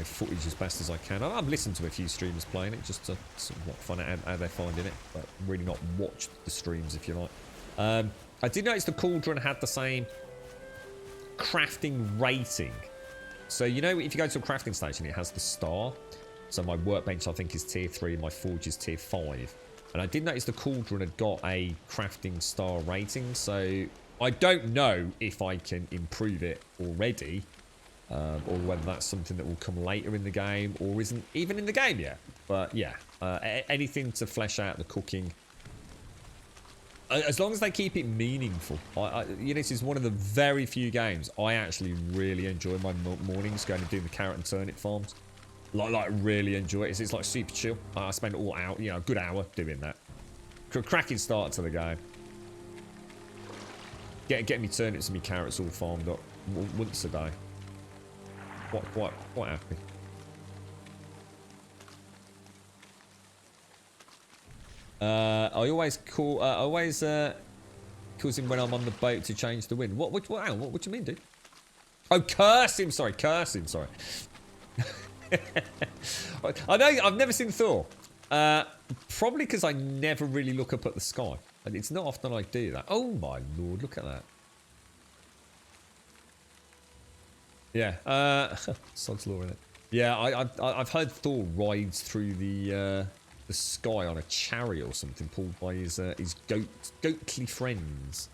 footage as best as I can. I've listened to a few streamers playing it just to sort of find out how they're finding it, but really not watched the streams, if you like. I did notice the cauldron had the same crafting rating. So, if you go to a crafting station, it has the star. So my workbench, I think, is tier 3, my forge is tier 5. And I did notice the cauldron had got a crafting star rating, so... I don't know if I can improve it already, or whether that's something that will come later in the game, or isn't even in the game yet. But yeah, anything to flesh out the cooking. As long as they keep it meaningful. This is one of the very few games I actually really enjoy my mornings going and doing the carrot and turnip farms. Like really enjoy it. It's like super chill. I spend all out, a good hour doing that. Cracking start to the game. Get me turnips and me carrots all farmed up once a day. Quite happy. I always calls him when I'm on the boat to change the wind. What do you mean, dude? Oh, curse him, sorry. I know I've never seen Thor. Probably because I never really look up at the sky. And it's not often I do that. Oh my lord, look at that. Yeah, sod's law in it. Yeah, I've heard Thor rides through the sky on a chariot or something, pulled by his goatly friends.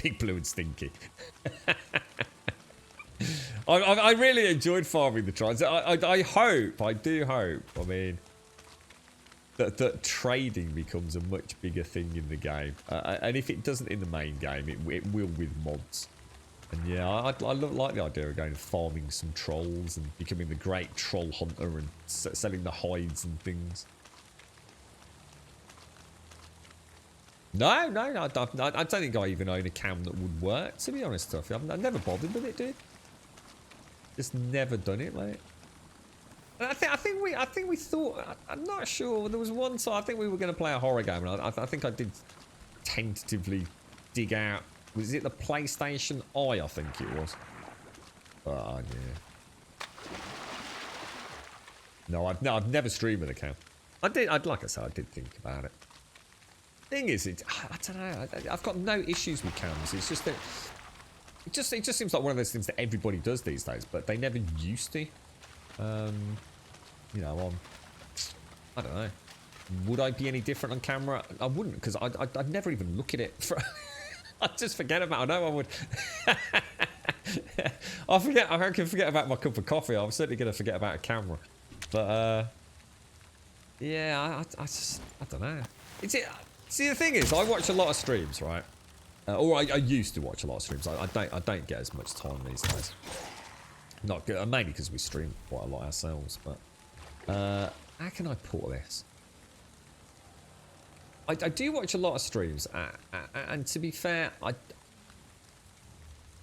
Big Blue and Stinky. I really enjoyed farming the tribes. I do hope, I mean, that trading becomes a much bigger thing in the game. And if it doesn't in the main game, it will with mods. And yeah, I like the idea of going and farming some trolls and becoming the great troll hunter and selling the hides and things. No, I don't think I even own a cam that would work, to be honest, Tuffy. I've never bothered with it, dude. Just never done it, mate. I think we thought. I'm not sure. There was one time I think we were going to play a horror game, and I think I did tentatively dig out. Was it the PlayStation I think it was. Oh yeah. No, I've never streamed with a cam. Like I said, I did think about it. Thing is, I don't know. I've got no issues with cams. It's just that it just seems like one of those things that everybody does these days, but they never used to. You know, I don't know. Would I be any different on camera? I wouldn't, because I'd never even look at it. I'd just forget about it. I know I would. I can forget about my cup of coffee. I'm certainly going to forget about a camera. But, yeah, I don't know. See, the thing is, I watch a lot of streams, right? Or I used to watch a lot of streams. I don't get as much time these days. Not good, mainly because we stream quite a lot ourselves. But how can I put this? I do watch a lot of streams, and to be fair,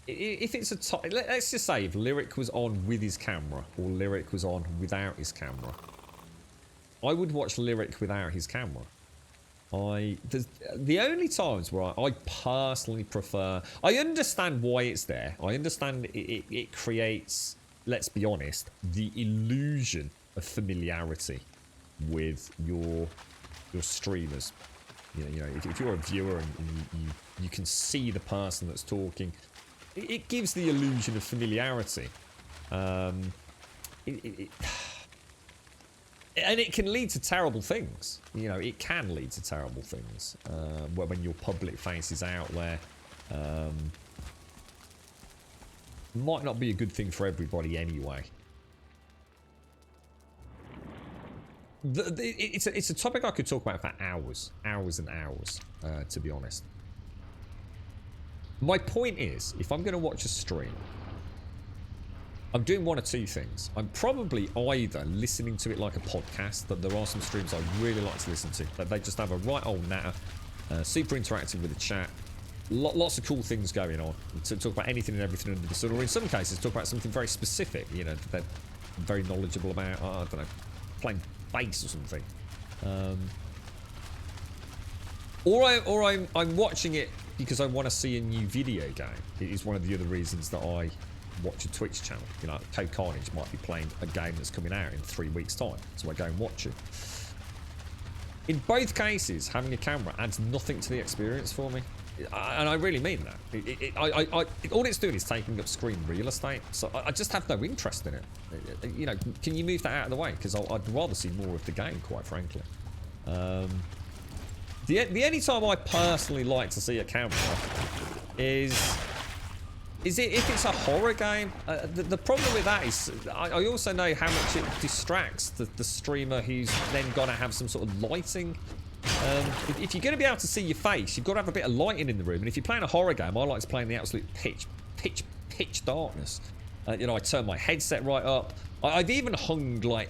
if it's let's just say if Lyric was on with his camera or Lyric was on without his camera, I would watch Lyric without his camera. The only times where I personally prefer, I understand why it's there. I understand it creates, let's be honest, the illusion of familiarity with your streamers. You know, if you're a viewer and you can see the person that's talking, it gives the illusion of familiarity. And it can lead to terrible things. You know, it can lead to terrible things when your public face is out there. Might not be a good thing for everybody anyway. It's a topic I could talk about for hours and hours, to be honest. My point is, if I'm going to watch a stream, I'm doing one of two things. I'm probably either listening to it like a podcast, that there are some streams I really like to listen to, that they just have a right old natter, super interactive with the chat, lots of cool things going on, to talk about anything and everything under the sun, or in some cases talk about something very specific, you know, that they're very knowledgeable about, I don't know, playing bass or something. Or I'm watching it because I want to see a new video game. It is one of the other reasons that I watch a Twitch channel. You know, Code Carnage might be playing a game that's coming out in 3 weeks' time, so I go and watch it. In both cases, having a camera adds nothing to the experience for me, and I really mean that. All it's doing is taking up screen real estate, so I just have no interest in it. You know, can you move that out of the way? Because I'd rather see more of the game, quite frankly. The only time I personally like to see a camera is if it's a horror game. The problem with that is I also know how much it distracts the streamer who's then got to have some sort of lighting. If you're going to be able to see your face, you've got to have a bit of lighting in the room. And if you're playing a horror game, I like to play in the absolute pitch darkness. You know, I turn my headset right up. I've even hung like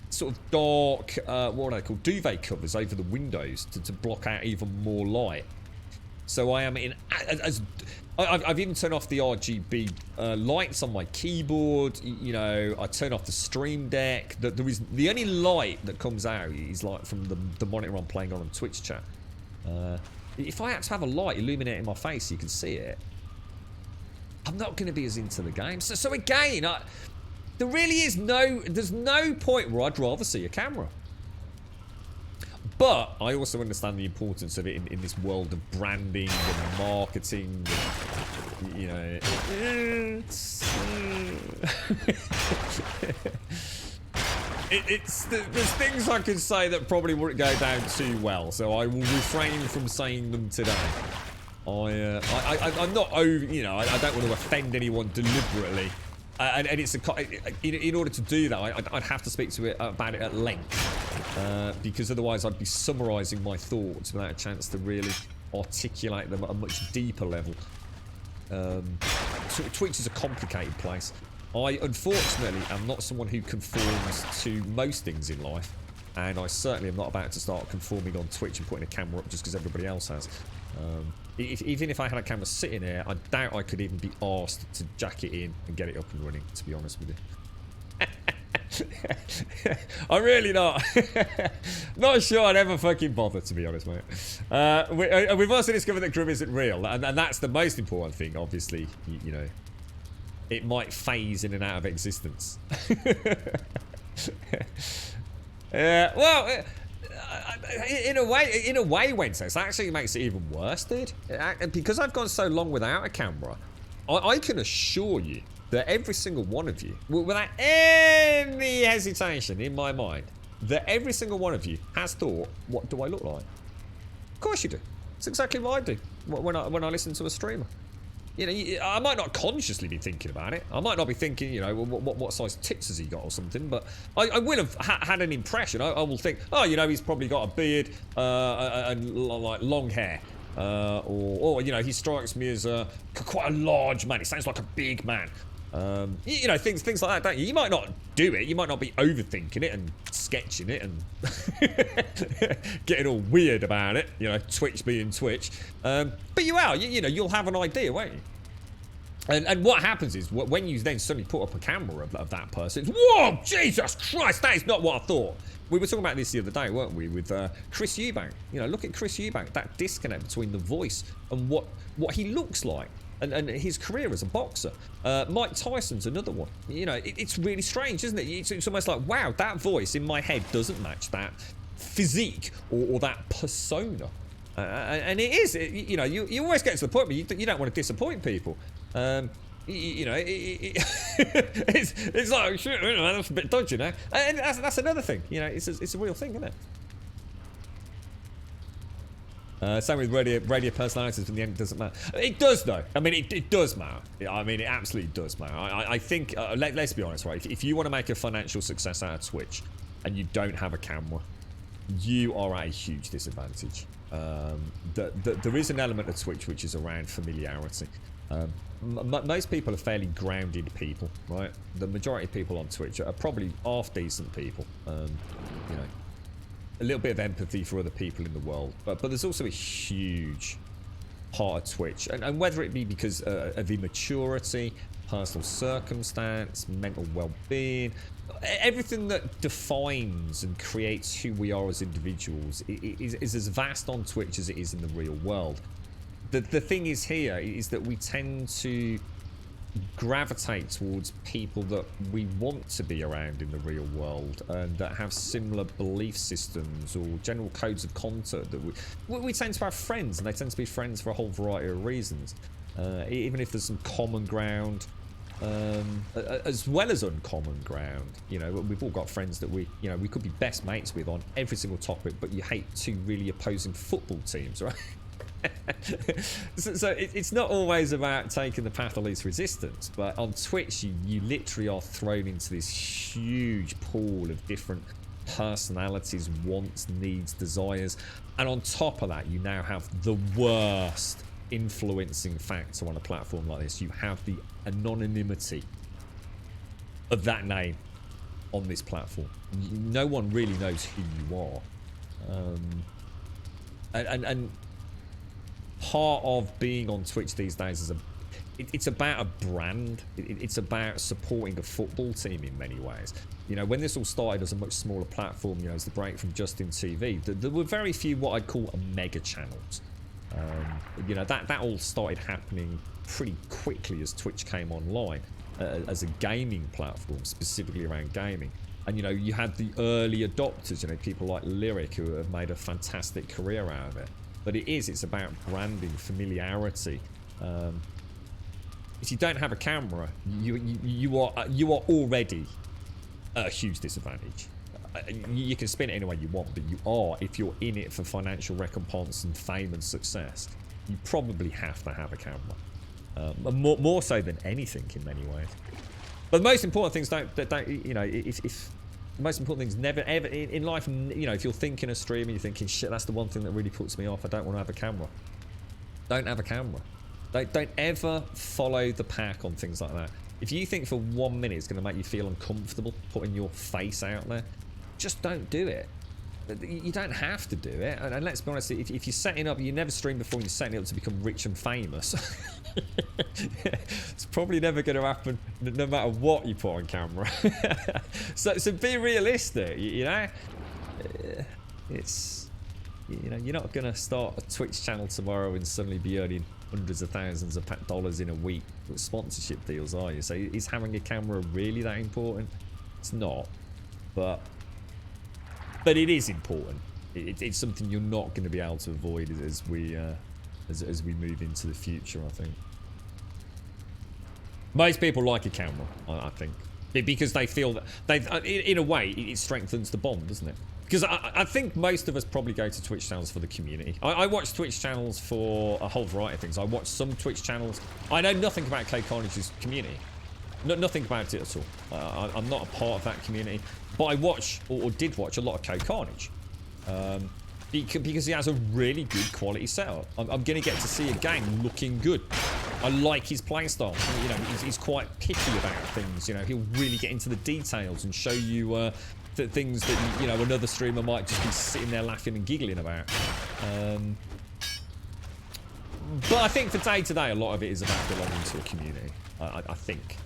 sort of dark, what are they called, duvet covers over the windows to block out even more light. So I am in I've even turned off the RGB lights on my keyboard. You know, I turn off the Stream Deck. The only light that comes out is like from the monitor I'm playing on Twitch chat. If I had to have a light illuminating my face so you can see it, I'm not going to be as into the game. So again, there really is there's no point where I'd rather see a camera. But I also understand the importance of it in this world of branding and marketing. And, you know, there's things I could say that probably wouldn't go down too well, so I will refrain from saying them today. I'm not over, you know, I don't want to offend anyone deliberately. And it's in order to do that, I'd have to speak to it about it at length, because otherwise I'd be summarising my thoughts without a chance to really articulate them at a much deeper level. So Twitch is a complicated place. I unfortunately am not someone who conforms to most things in life, and I certainly am not about to start conforming on Twitch and putting a camera up just because everybody else has. Even if I had a camera sitting here, I doubt I could even be asked to jack it in and get it up and running, to be honest with you. I'm really not. Not sure I'd ever fucking bother, to be honest, mate. We've also discovered that Grim isn't real, and that's the most important thing, obviously. You know, it might phase in and out of existence. Well, in a way, Wednesday, it actually makes it even worse, dude. Because I've gone so long without a camera, I can assure you that every single one of you, without any hesitation in my mind, that every single one of you has thought, what do I look like? Of course you do. It's exactly what I do when I listen to a streamer. You know, I might not consciously be thinking about it. I might not be thinking, you know, what size tits has he got or something, but I will have had an impression. I will think, oh, you know, he's probably got a beard and like long hair. Or you know, he strikes me as quite a large man. He sounds like a big man. You know, things like that, don't you? You might not do it. You might not be overthinking it and sketching it and getting all weird about it. You know, Twitch being Twitch. But you are. You know, you'll have an idea, won't you? And what happens is when you then suddenly put up a camera of that person, it's, whoa, Jesus Christ, that is not what I thought. We were talking about this the other day, weren't we, with Chris Eubank. You know, look at Chris Eubank, that disconnect between the voice and what he looks like. And his career as a boxer. Mike Tyson's another one. You know, it's really strange, isn't it? It's almost like, wow, that voice in my head doesn't match that physique or that persona. And it is, you know, you always get to the point where you don't want to disappoint people. You know, it's like, shit, you know, that's a bit dodgy now. And that's another thing. You know, it's a real thing, isn't it? Same with radio personalities, in the end it doesn't matter. It does though. I mean, it does matter. I mean, it absolutely does matter. I think, let's be honest, right? If you want to make a financial success out of Twitch and you don't have a camera, you are at a huge disadvantage. There is an element of Twitch which is around familiarity. Most people are fairly grounded people, right? The majority of people on Twitch are probably half decent people. You know, a little bit of empathy for other people in the world, but there's also a huge part of Twitch, and whether it be because of immaturity, personal circumstance, mental well-being, everything that defines and creates who we are as individuals is as vast on Twitch as it is in the real world. The thing is here is that we tend to gravitate towards people that we want to be around in the real world and that have similar belief systems or general codes of conduct that we tend to have friends, and they tend to be friends for a whole variety of reasons, even if there's some common ground as well as uncommon ground. You know, we've all got friends that we could be best mates with on every single topic, but you hate two really opposing football teams, right? so it's not always about taking the path of least resistance, but on Twitch you literally are thrown into this huge pool of different personalities, wants, needs, desires, and on top of that you now have the worst influencing factor on a platform like this. You have the anonymity of that name on this platform. No one really knows who you are, and part of being on Twitch these days is it's about a brand. It's about supporting a football team in many ways. You know, when this all started as a much smaller platform, you know, as the break from Justin TV, there were very few what I'd call mega channels. You know, that all started happening pretty quickly as Twitch came online as a gaming platform, specifically around gaming. And you know, you had the early adopters, you know, people like Lyric, who have made a fantastic career out of it. But it's about branding, familiarity. If you don't have a camera, you are already at a huge disadvantage. You can spin it any way you want, but you are, if you're in it for financial recompense and fame and success, you probably have to have a camera. More so than anything in many ways. But the most important things don't you know, if the most important things never ever in life, you know, if you're thinking of streaming, you're thinking, shit, that's the one thing that really puts me off, I don't want to have a camera. Don't have a camera. Don't ever follow the pack on things like that. If you think for 1 minute it's going to make you feel uncomfortable putting your face out there, just don't do it. You don't have to do it. And let's be honest, if you're setting up, you never stream before, you're setting up to become rich and famous. It's probably never going to happen, no matter what you put on camera. so be realistic, you know. It's, you know, you're not going to start a Twitch channel tomorrow and suddenly be earning hundreds of thousands of dollars in a week with sponsorship deals, are you? So is having a camera really that important? It's not, but it is important. It's something you're not going to be able to avoid as we move into the future, I think. Most people like a camera, I think, because they feel that in a way it strengthens the bond, doesn't it? Because I think most of us probably go to Twitch channels for the community. I watch Twitch channels for a whole variety of things. I watch some Twitch channels. I know nothing about Clay Carnage's community. Nothing about it at all. I'm not a part of that community. But I watch, or did watch, a lot of Clay Carnage. Because he has a really good quality setup. I'm going to get to see a game looking good. I like his playstyle. You know, he's quite picky about things. You know, he'll really get into the details and show you things that, you know, another streamer might just be sitting there laughing and giggling about. But I think for day to day, a lot of it is about belonging to a community. I think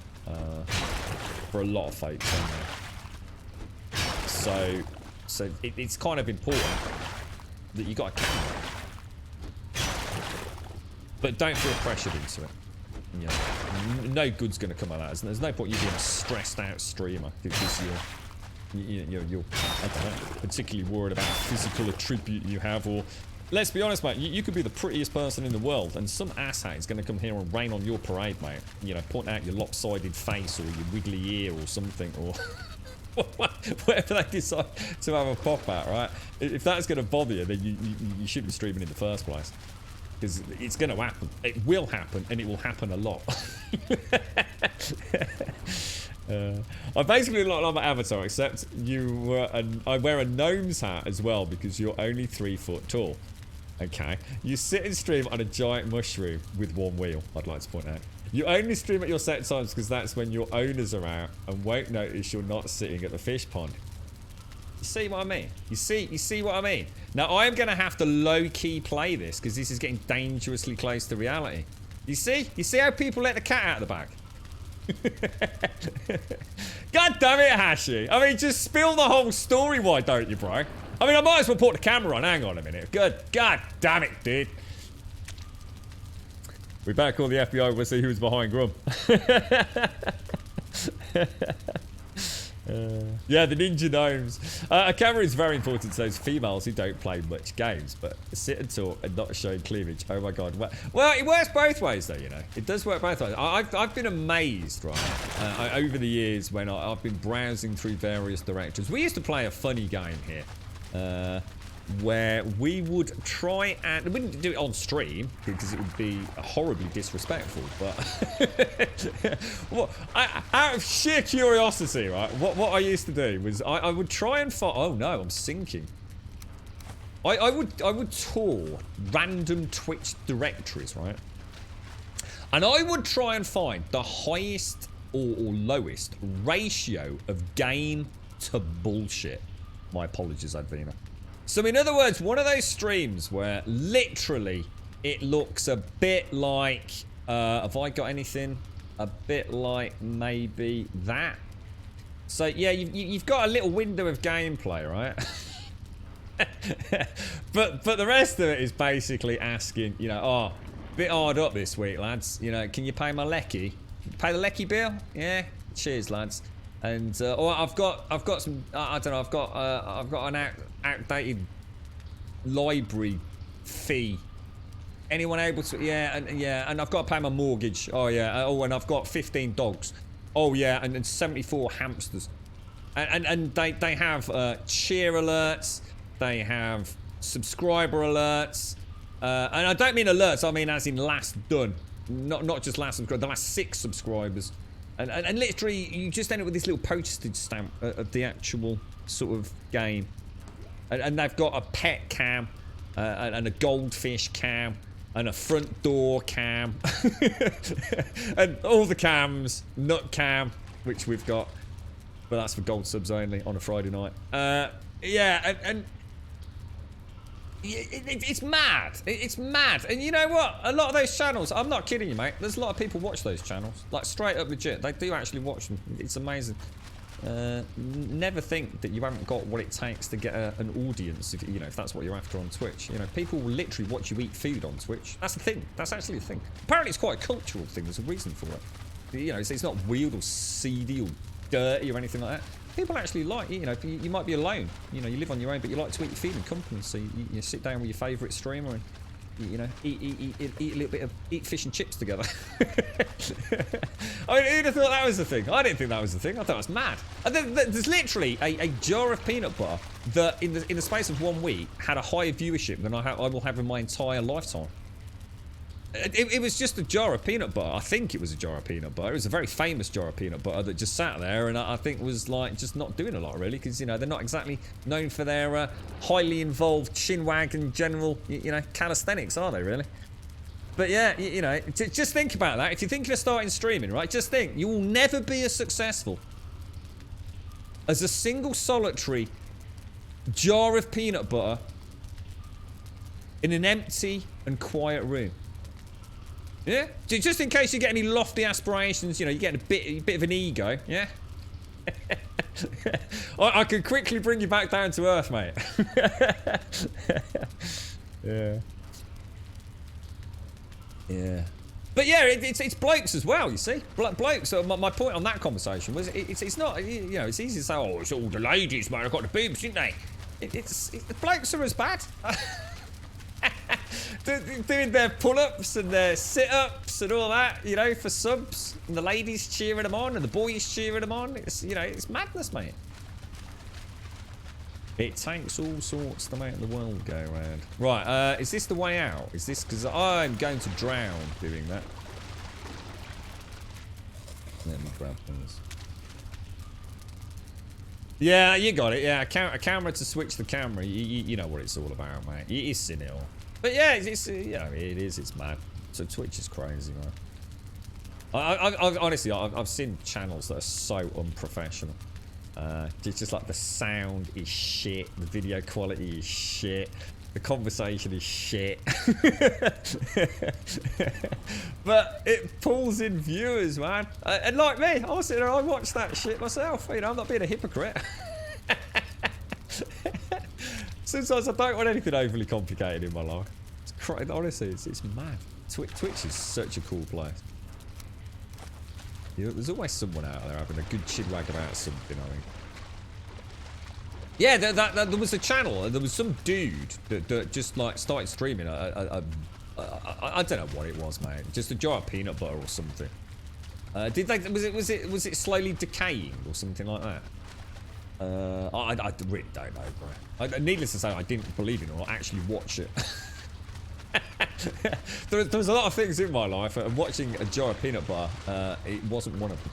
for a lot of folks. So it's kind of important that you got a camera, but don't feel pressured into it. You know, no good's going to come out of that. There's no point you being a stressed out streamer because you're I don't know, particularly worried about a physical attribute you have, or let's be honest, mate, you could be the prettiest person in the world and some asshat is going to come here and rain on your parade, mate. You know, point out your lopsided face or your wiggly ear or something, or whatever they decide to have a pop at, right? If that's going to bother you, then you shouldn't be streaming in the first place. Because it's going to happen. It will happen, and it will happen a lot. I basically look like my avatar, except I wear a gnome's hat as well because you're only 3 foot tall. Okay, you sit and stream on a giant mushroom with one wheel. I'd like to point out. You only stream at your set times because that's when your owners are out and won't notice you're not sitting at the fish pond. You see what I mean? You see what I mean? Now I am going to have to low-key play this because this is getting dangerously close to reality. You see how people let the cat out of the bag? God damn it, Hashi. I mean, just spill the whole story, why don't you, bro? I mean, I might as well put the camera on. Hang on a minute. God damn it, dude. We better call the FBI. We'll see who's behind Grum. Yeah, the ninja gnomes. A camera is very important to those females who don't play much games, but sit and talk and not show cleavage. Oh my god. Well, it works both ways, though. You know, it does work both ways. I've been amazed, right, over the years when I've been browsing through various directories. We used to play a funny game here. Where we would try and... we wouldn't do it on stream because it would be horribly disrespectful, but out of sheer curiosity, right, what I used to do was I would try and find... oh no, I'm sinking. I would tour random Twitch directories, right, and I would try and find the highest or lowest ratio of game to bullshit. My apologies, Advina. So in other words, one of those streams where literally it looks a bit like, have I got anything? A bit like maybe that. So yeah, you've got a little window of gameplay, right? but the rest of it is basically asking, you know, oh, bit hard up this week, lads. You know, can you pay my lecky? Pay the lecky bill? Yeah. Cheers, lads. And or I've got some, I don't know, I've got an outdated library fee. Anyone able to? Yeah, and I've got to pay my mortgage. Oh yeah. Oh, and I've got 15 dogs. Oh yeah, and 74 hamsters. And they have cheer alerts. They have subscriber alerts. And I don't mean alerts. I mean as in last done. Not just last subscriber. The last 6 subscribers. And literally, you just end up with this little postage stamp of the actual sort of game. And they've got a pet cam, and a goldfish cam, and a front door cam. And all the cams, nut cam, which we've got. But that's for gold subs only on a Friday night. Yeah, and It's mad. It's mad. And you know what? A lot of those channels, I'm not kidding you, mate. There's a lot of people watch those channels. Like, straight up legit. They do actually watch them. It's amazing. Never think that you haven't got what it takes to get an audience, if, you know, if that's what you're after on Twitch. You know, people will literally watch you eat food on Twitch. That's the thing. That's actually a thing. Apparently, it's quite a cultural thing. There's a reason for it. You know, it's not weird or seedy or dirty or anything like that. People actually like, you know, you might be alone. You know, you live on your own, but you like to eat your food in company. So you sit down with your favourite streamer and, you know, eat a little bit of fish and chips together. I mean, who'd have thought that was the thing? I didn't think that was the thing. I thought it was mad. And there's literally a jar of peanut butter that, in the space of 1 week, had a higher viewership than I will have in my entire lifetime. It was just a jar of peanut butter. I think it was a jar of peanut butter. It was a very famous jar of peanut butter that just sat there, and I think was like just not doing a lot really, because you know they're not exactly known for their highly involved chinwag and general you know calisthenics, are they really? But yeah, you know, just think about that. If you're thinking of starting streaming, right? Just think you will never be as successful as a single solitary jar of peanut butter in an empty and quiet room. Yeah? Just in case you get any lofty aspirations, you know, you get a bit of an ego, yeah? I can quickly bring you back down to earth, mate. Yeah. Yeah. But yeah, it's blokes as well, you see? Blokes, so my point on that conversation was, it's not, you know, it's easy to say, oh, it's all the ladies, man, I've got the boobs, didn't they? The blokes are as bad. Doing their pull-ups and their sit-ups and all that, you know, for subs, and the ladies cheering them on and the boys cheering them on. It's, you know, it's madness, mate. It takes all sorts to make the world go round. Right, is this the way out? Is this because I'm going to drown doing that? Let me grab this. Yeah, you got it. Yeah, a camera to switch the camera. You know what it's all about, mate. You've seen it all. But yeah, it's you know, it is. It's mad. So Twitch is crazy, man. I've honestly, I've seen channels that are so unprofessional. It's just like the sound is shit, the video quality is shit, the conversation is shit. But it pulls in viewers, man. And like me, I sit there, I watch that shit myself. You know, I'm not being a hypocrite. Sometimes I don't want anything overly complicated in my life. It's crazy, honestly, it's mad. Twitch is such a cool place. Yeah, there's always someone out there having a good chinwag about something, I think. Yeah, there was a channel, there was some dude that just like started streaming. I don't know what it was, mate. Just a jar of peanut butter or something. Was it slowly decaying or something like that? I really don't know, bro. Needless to say, I didn't believe it or actually watch it. There's a lot of things in my life, and watching a jar of peanut butter, it wasn't one of them.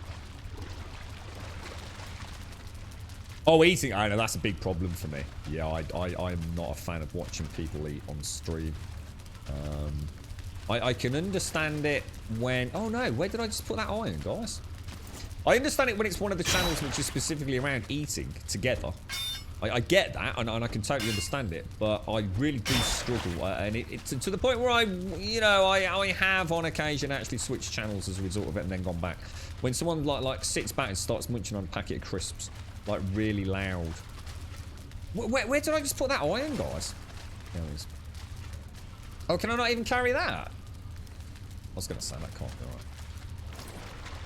Oh, eating, I know, that's a big problem for me. Yeah, I'm not a fan of watching people eat on stream. I can understand it when... Oh no, where did I just put that iron, guys? I understand it when it's one of the channels which is specifically around eating together. I get that, and I can totally understand it, but I really do struggle, and it's to the point where I have on occasion actually switched channels as a result of it and then gone back. When someone like sits back and starts munching on a packet of crisps, like really loud. Where did I just put that iron, guys? There it is. Oh, can I not even carry that? I was going to say that can't be right.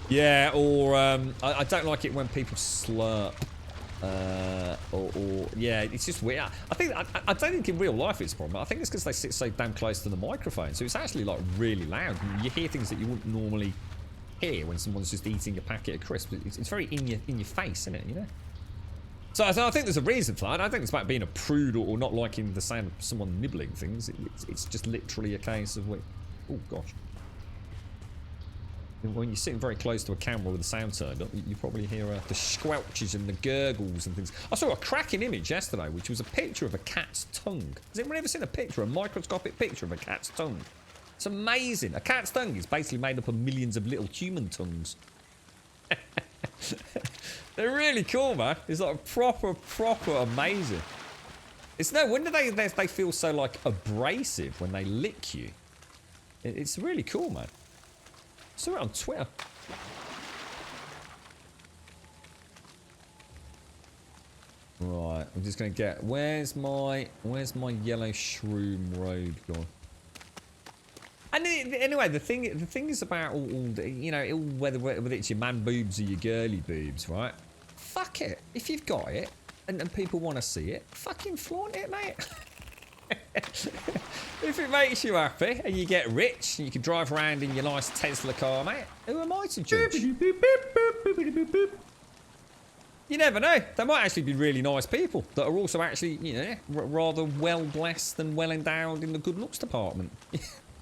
Yeah, or I don't like it when people slurp. Yeah, it's just weird. I don't think in real life it's a problem. I think it's because they sit so damn close to the microphone, so it's actually like really loud. You hear things that you wouldn't normally hear when someone's just eating a packet of crisps. It's very in your face, isn't it? You know. So I think there's a reason for that. I don't think it's about being a prude or not liking the sound of someone nibbling things. It's just literally a case of oh gosh. When you're sitting very close to a camera with the sound turned up, you probably hear the squelches and the gurgles and things. I saw a cracking image yesterday, which was a picture of a cat's tongue. Has anyone ever seen a microscopic picture of a cat's tongue? It's amazing. A cat's tongue is basically made up of millions of little human tongues. They're really cool, man. It's like proper amazing. It's no wonder they feel so like abrasive when they lick you. It's really cool, man. I saw it on Twitter. Right, I'm just gonna get. Where's my yellow shroom road gone? And anyway, the thing is about all the, you know, whether it's your man boobs or your girly boobs, right? Fuck it. If you've got it and people want to see it, fucking flaunt it, mate. If it makes you happy and you get rich and you can drive around in your nice Tesla car, mate, who am I to judge? You never know. They might actually be really nice people that are also actually, you know, rather well blessed and well endowed in the good looks department.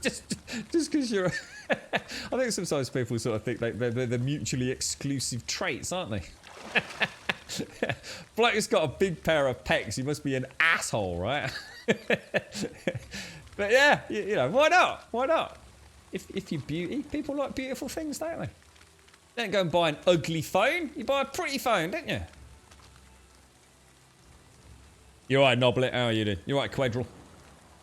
just because you're. I think sometimes people sort of think they're mutually exclusive traits, aren't they? Bloke's got a big pair of pecs. He must be an asshole, right? But yeah, you know, why not? Why not? If you're beauty, people like beautiful things, don't they? You don't go and buy an ugly phone. You buy a pretty phone, don't you? You're right, Noblet. How are you doing? You're right, Quadril.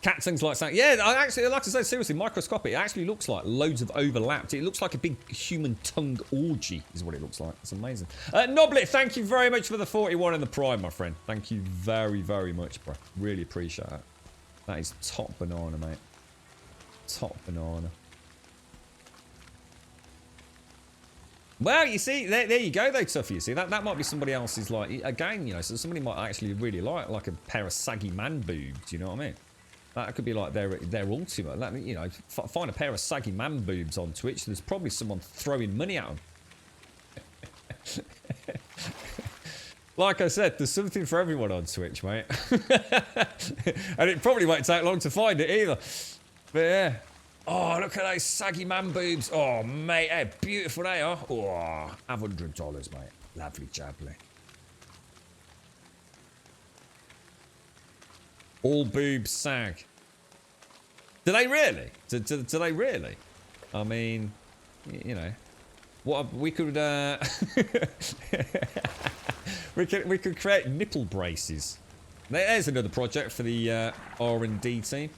Cat things like that. Yeah, I actually, like to say, seriously, microscopic. It actually looks like loads of overlapped. It looks like a big human tongue orgy, is what it looks like. It's amazing. Noblet, thank you very much for the 41 and the Prime, my friend. Thank you very, very much, bro. Really appreciate that. That is top banana, mate. Top banana. Well, you see, there you go, though, Tuffy. You see, that might be somebody else's, like, again, you know, so somebody might actually really like a pair of saggy man boobs, you know what I mean? That could be like their ultimate. That, you know, find a pair of saggy man boobs on Twitch. There's probably someone throwing money at them. Like I said, there's something for everyone on Twitch, mate. And it probably won't take long to find it either. But yeah. Oh, look at those saggy man boobs. Oh, mate, how beautiful they are. Oh, $100, mate. Lovely jubbly. All boobs sag. Do they really? Do they really? I mean, you know, what we could we could create nipple braces. There's another project for the R&D team.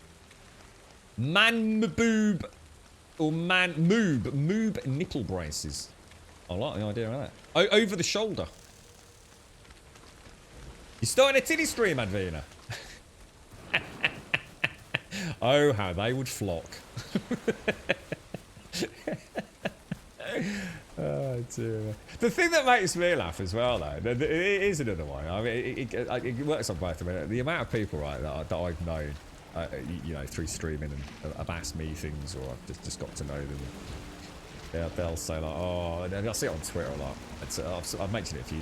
Man boob or man moob nipple braces. I like the idea of that. Over the shoulder. You're starting a titty stream, Advina. Oh, how they would flock. Oh, dear. The thing that makes me laugh as well, though, it is another one. I mean, it works on both of them. The amount of people, right, that I've known, you know, through streaming and have asked me things, or I've just got to know them. Yeah, they'll say like, oh, and I see it on Twitter a lot. I've mentioned it a few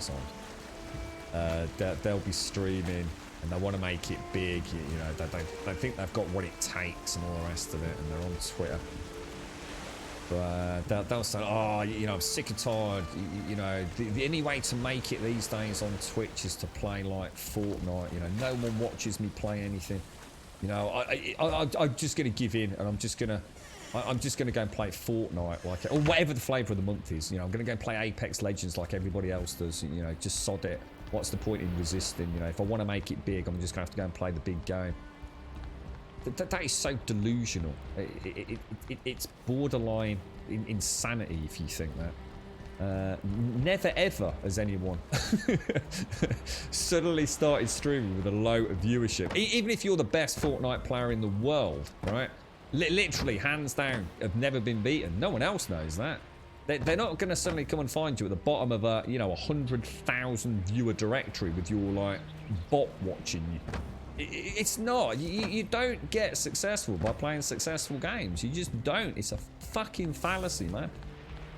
times. They'll be streaming and they want to make it big. You know, they think they've got what it takes and all the rest of it, and they're on Twitter. But they'll say, oh, you know, I'm sick and tired. You know, the only way to make it these days on Twitch is to play like Fortnite. You know, no one watches me play anything. You know, I'm just gonna give in, and I'm just gonna go and play Fortnite, like, or whatever the flavour of the month is. You know, I'm gonna go and play Apex Legends like everybody else does. You know, just sod it. What's the point in resisting? You know, if I want to make it big, I'm just gonna have to go and play the big game. That is so delusional. It's borderline insanity if you think that. Never ever has anyone suddenly started streaming with a low viewership. Even if you're the best Fortnite player in the world, right? Literally, hands down, have never been beaten. No one else knows that. They're not going to suddenly come and find you at the bottom of a, you know, 100,000 viewer directory with your, like, bot watching you. It's not. You don't get successful by playing successful games. You just don't. It's a fucking fallacy, man.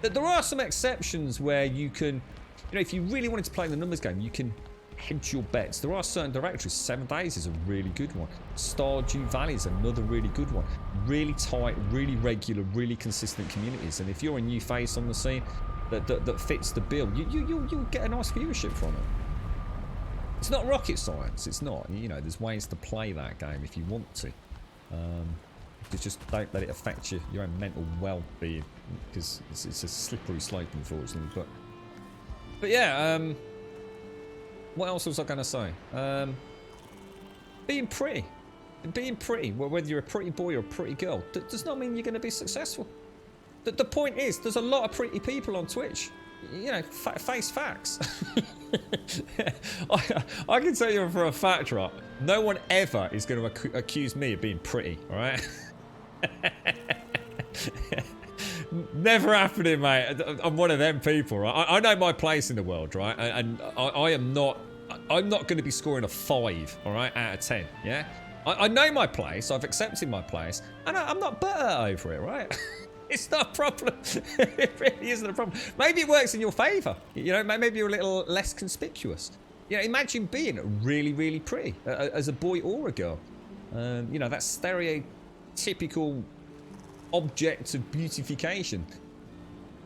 There are some exceptions where you can, you know, if you really wanted to play the numbers game, you can hedge your bets. There are certain directories. 7 Days is a really good one. Stardew Valley is another really good one. Really tight, really regular, really consistent communities. And if you're a new face on the scene that fits the bill, you'll get a nice viewership from it. It's not rocket science. It's not. You know, there's ways to play that game if you want to. Just don't let it affect your own mental well-being, because it's a slippery slope, unfortunately. But yeah, what else was I going to say? But being pretty. Being pretty, whether you're a pretty boy or a pretty girl, does not mean you're going to be successful. The point is, there's a lot of pretty people on Twitch. You know, face facts. I can tell you for a fact, right? No one ever is going to accuse me of being pretty, all right? Never happening, mate. I'm one of them people, right? I know my place in the world, right? And I'm not going to be scoring a 5, all right, out of 10, yeah? I know my place. I've accepted my place. And I'm not bitter over it, right? It's not a problem. It really isn't a problem. Maybe it works in your favour. You know, maybe you're a little less conspicuous. You know, imagine being really, really pretty as a boy or a girl. You know, that stereotypical object of beautification.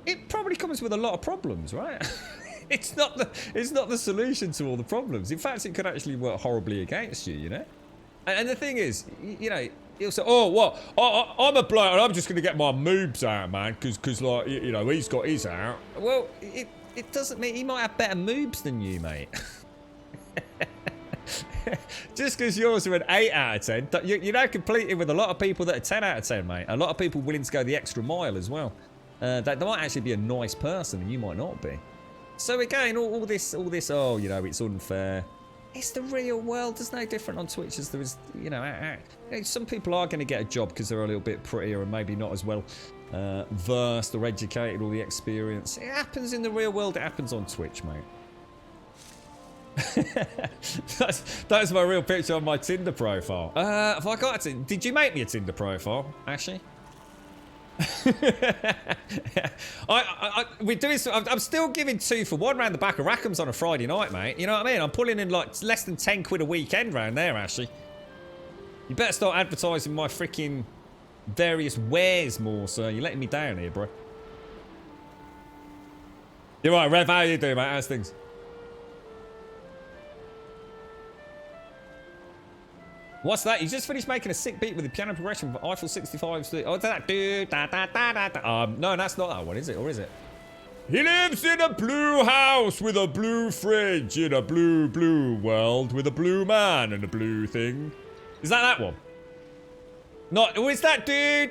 It probably comes with a lot of problems, right? It's not the solution to all the problems. In fact, it could actually work horribly against you, you know? And the thing is, you know, he'll say, oh, what? I'm a bloke and I'm just going to get my moobs out, man, because, like, you know, he's got his out. Well, it doesn't mean he might have better moobs than you, mate. Just because yours are an 8 out of 10, you're now competing with a lot of people that are 10 out of 10, mate. A lot of people willing to go the extra mile as well. They might actually be a nice person and you might not be. So again, all this, oh, you know, it's unfair. It's the real world. There's no different on Twitch as there is, you know, some people are going to get a job because they're a little bit prettier and maybe not as well versed or educated or the experience. It happens in the real world. It happens on Twitch, mate. That's my real picture on my Tinder profile. Have I got it? Did you make me a Tinder profile, Ashley? We're doing. I'm still giving 2 for 1 round the back of Rackham's on a Friday night, mate. You know what I mean? I'm pulling in like less than 10 quid a weekend round there, Ashley. You better start advertising my freaking various wares more, sir. You're letting me down here, bro. You're right, Rev. How you doing, mate? How's things? What's that? You just finished making a sick beat with the piano progression for Eiffel 65. Oh, that. No, that's not that one, is it? Or is it? He lives in a blue house with a blue fridge in a blue world with a blue man and a blue thing. Is that one? Not. Oh, is that is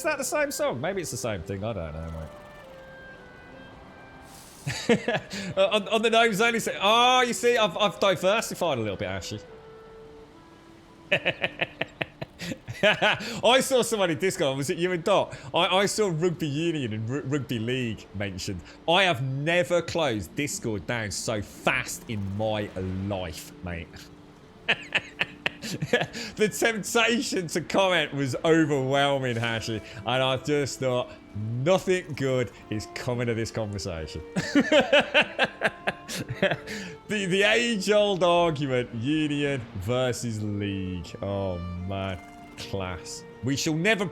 that the same song? Maybe it's the same thing. I don't know, mate. on the gnomes only say, oh, you see, I've diversified a little bit, Ashley. I saw someone in Discord. Was it you and Dot? I saw rugby union and rugby league mentioned. I have never closed Discord down so fast in my life, mate. The temptation to comment was overwhelming, Ashley, and I just thought nothing good is coming of this conversation. the age-old argument, union versus league. Oh man, class. We shall never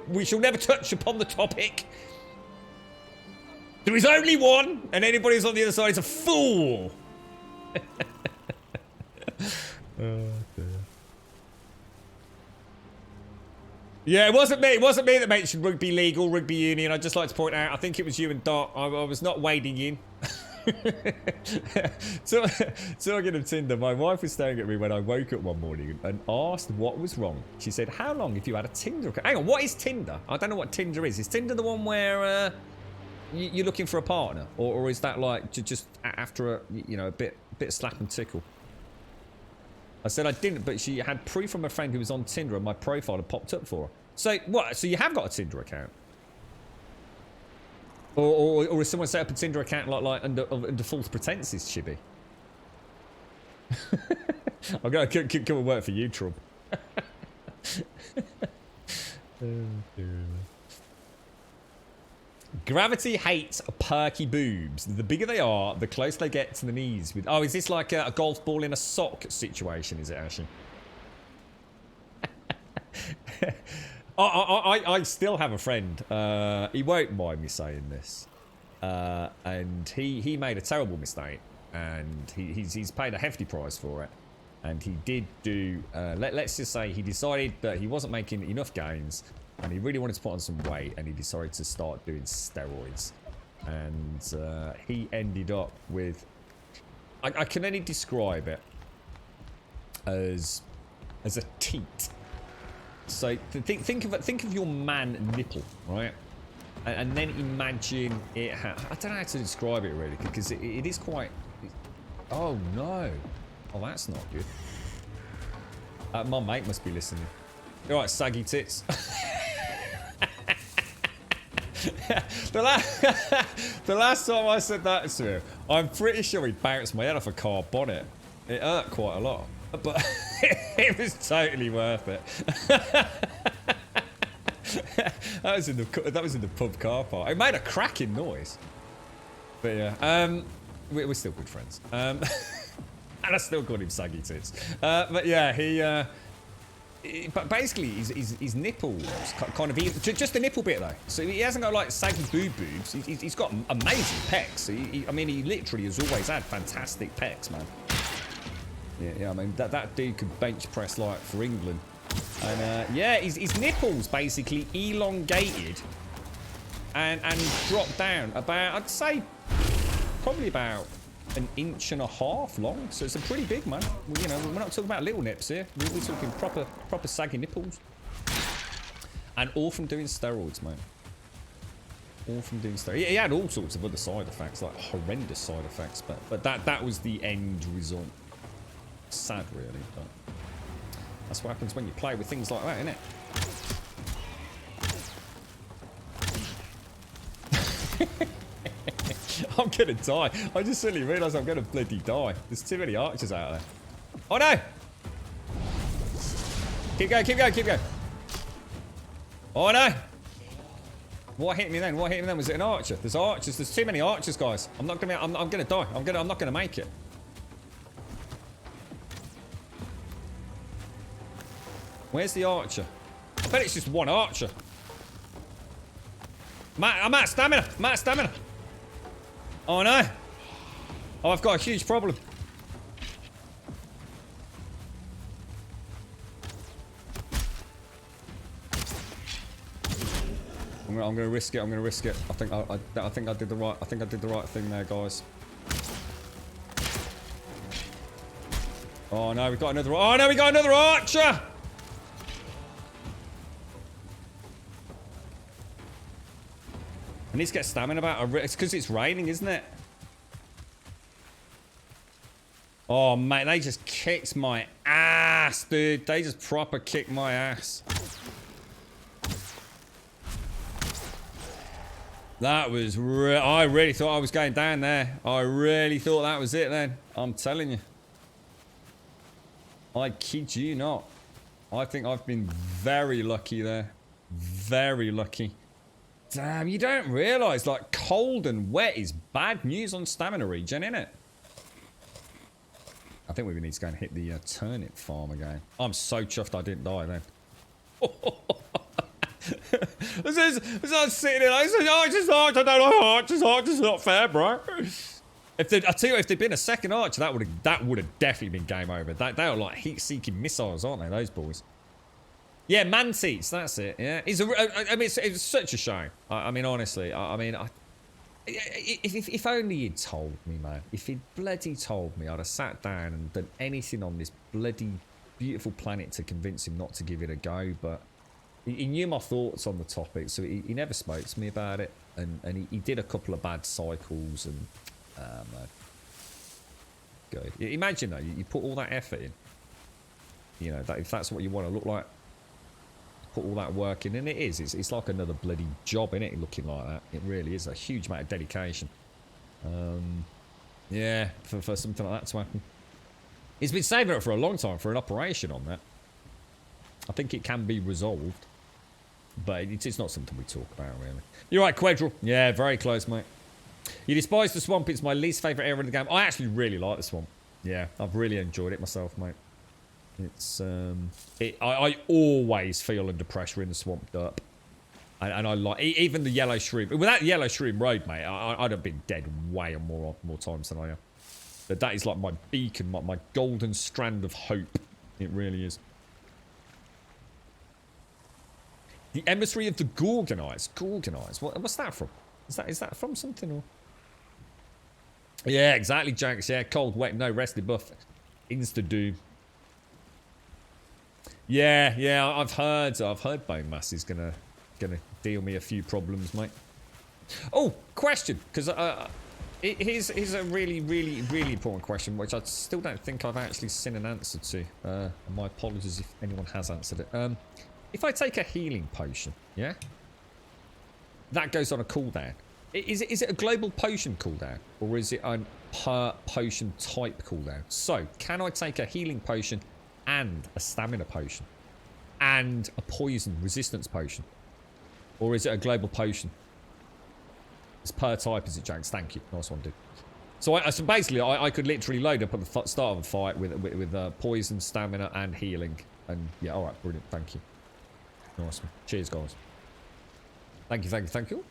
touch upon the topic. There is only one, and anybody who's on the other side is a fool. Oh dear. Yeah, it wasn't me. It wasn't me that mentioned rugby league or rugby union. I'd just like to point out, I think it was you and Dot. I was not wading in. Talking of Tinder, my wife was staring at me when I woke up one morning and asked what was wrong. She said, how long have you had a Tinder account? Hang on, what is Tinder? I don't know what Tinder is. Is Tinder the one where you're looking for a partner? Or is that like just after a, you know, a bit of slap and tickle? I said I didn't, but she had proof from a friend who was on Tinder and my profile had popped up for her. So, what? So you have got a Tinder account? Or has someone set up a Tinder account like under false pretenses, Chibi? I'm going to come and work for you, Trump. Oh, dear. Gravity hates perky boobs. The bigger they are, the closer they get to the knees. With oh, is this like a golf ball in a sock situation? Is it, Ashley? I still have a friend. He won't mind me saying this, and he made a terrible mistake, and he's paid a hefty price for it. And he did do. Let's just say he decided that he wasn't making enough gains. And he really wanted to put on some weight, and he decided to start doing steroids. And he ended up with... I can only describe it as a teat. So think of your man nipple, right? And then imagine it. I don't know how to describe it really, because it is quite. Oh no! Oh, that's not good. My mate must be listening. All right, saggy tits. The last time I said that to him, I'm pretty sure he bounced my head off a car bonnet. It hurt quite a lot, but it was totally worth it. that was in the pub car park. It made a cracking noise. But yeah, we're still good friends. And I still call him saggy tits. But yeah, but basically, his nipples kind of just the nipple bit though. So he hasn't got like saggy boobs. He's got amazing pecs. I mean, he literally has always had fantastic pecs, man. Yeah. I mean, that dude could bench press like for England. And yeah, his nipples basically elongated and dropped down about, I'd say, probably about 1.5 inches long, so it's a pretty big man. You know, we're not talking about little nips here. We're talking proper saggy nipples, and all from doing steroids, mate. All from doing steroids. He had all sorts of other side effects, like horrendous side effects, but that was the end result. Sad, really, but that's what happens when you play with things like that, isn't it? I'm gonna die. I just suddenly realised I'm gonna bloody die. There's too many archers out there. Oh no! Keep going. Oh no! What hit me then? Was it an archer? There's archers. There's too many archers, guys. I'm gonna die. I'm not gonna make it. Where's the archer? I bet it's just one archer. I'm out of stamina. Oh no! Oh, I've got a huge problem. I'm gonna risk it. I think I did the right thing there, guys. Oh no, we got another archer! I need to get stamina back. It's because it's raining, isn't it? Oh, mate, they just kicked my ass, dude. They just proper kicked my ass. That was I really thought I was going down there. I really thought that was it then. I'm telling you. I kid you not. I think I've been very lucky there. Very lucky. Damn, you don't realise, like, cold and wet is bad news on stamina regen, innit? I think we need to go and hit the turnip farm again. I'm so chuffed I didn't die then. This is sitting there, I don't know, archer's not fair, bro. I tell you, if there'd been a second archer, that would have definitely been game over. They are like heat-seeking missiles, aren't they, those boys? Yeah, man-teats, that's it. Yeah, I mean, it's such a shame. I mean, honestly, if only he'd told me, man. If he'd bloody told me, I'd have sat down and done anything on this bloody beautiful planet to convince him not to give it a go. But he knew my thoughts on the topic, so he never spoke to me about it. And he did a couple of bad cycles and good. Imagine though, you put all that effort in. You know, if that's what you want to look like. Put all that work in, and it is. It's like another bloody job, innit? Looking like that, it really is a huge amount of dedication. Yeah, for something like that to happen. He's been saving it for a long time for an operation on that. I think it can be resolved, but it's not something we talk about really. You're right, Quadril. Yeah, very close, mate. You despise the swamp. It's my least favourite area of the game. I actually really like the swamp. Yeah, I've really enjoyed it myself, mate. It's I always feel under pressure in the swamp derp, and I like even the yellow shroom. Without the yellow shroom road, mate, I'd have been dead way more times than I am. But that is like my beacon, my golden strand of hope. It really is. The emissary of the Gorgonites. Gorgonites. What's that from? Is that from something or? Yeah, exactly, Janks. Yeah, cold, wet, no rest debuff. Insta doom. Yeah, I've heard bone mass is gonna deal me a few problems, mate. Oh, question, because here's a really important question, which I still don't think I've actually seen an answer to. And my apologies if anyone has answered it. If I take a healing potion, yeah, that goes on a cooldown. Is it a global potion cooldown, or is it a per potion type cooldown? So, can I take a healing potion and a stamina potion and a poison resistance potion, or is it a global potion? It's per type, is it, James? Thank you. Nice one, dude. So, so basically, I could literally load up at the start of a fight with poison, stamina, and healing. And yeah, all right, brilliant. Thank you. Nice one. Cheers, guys. Thank you.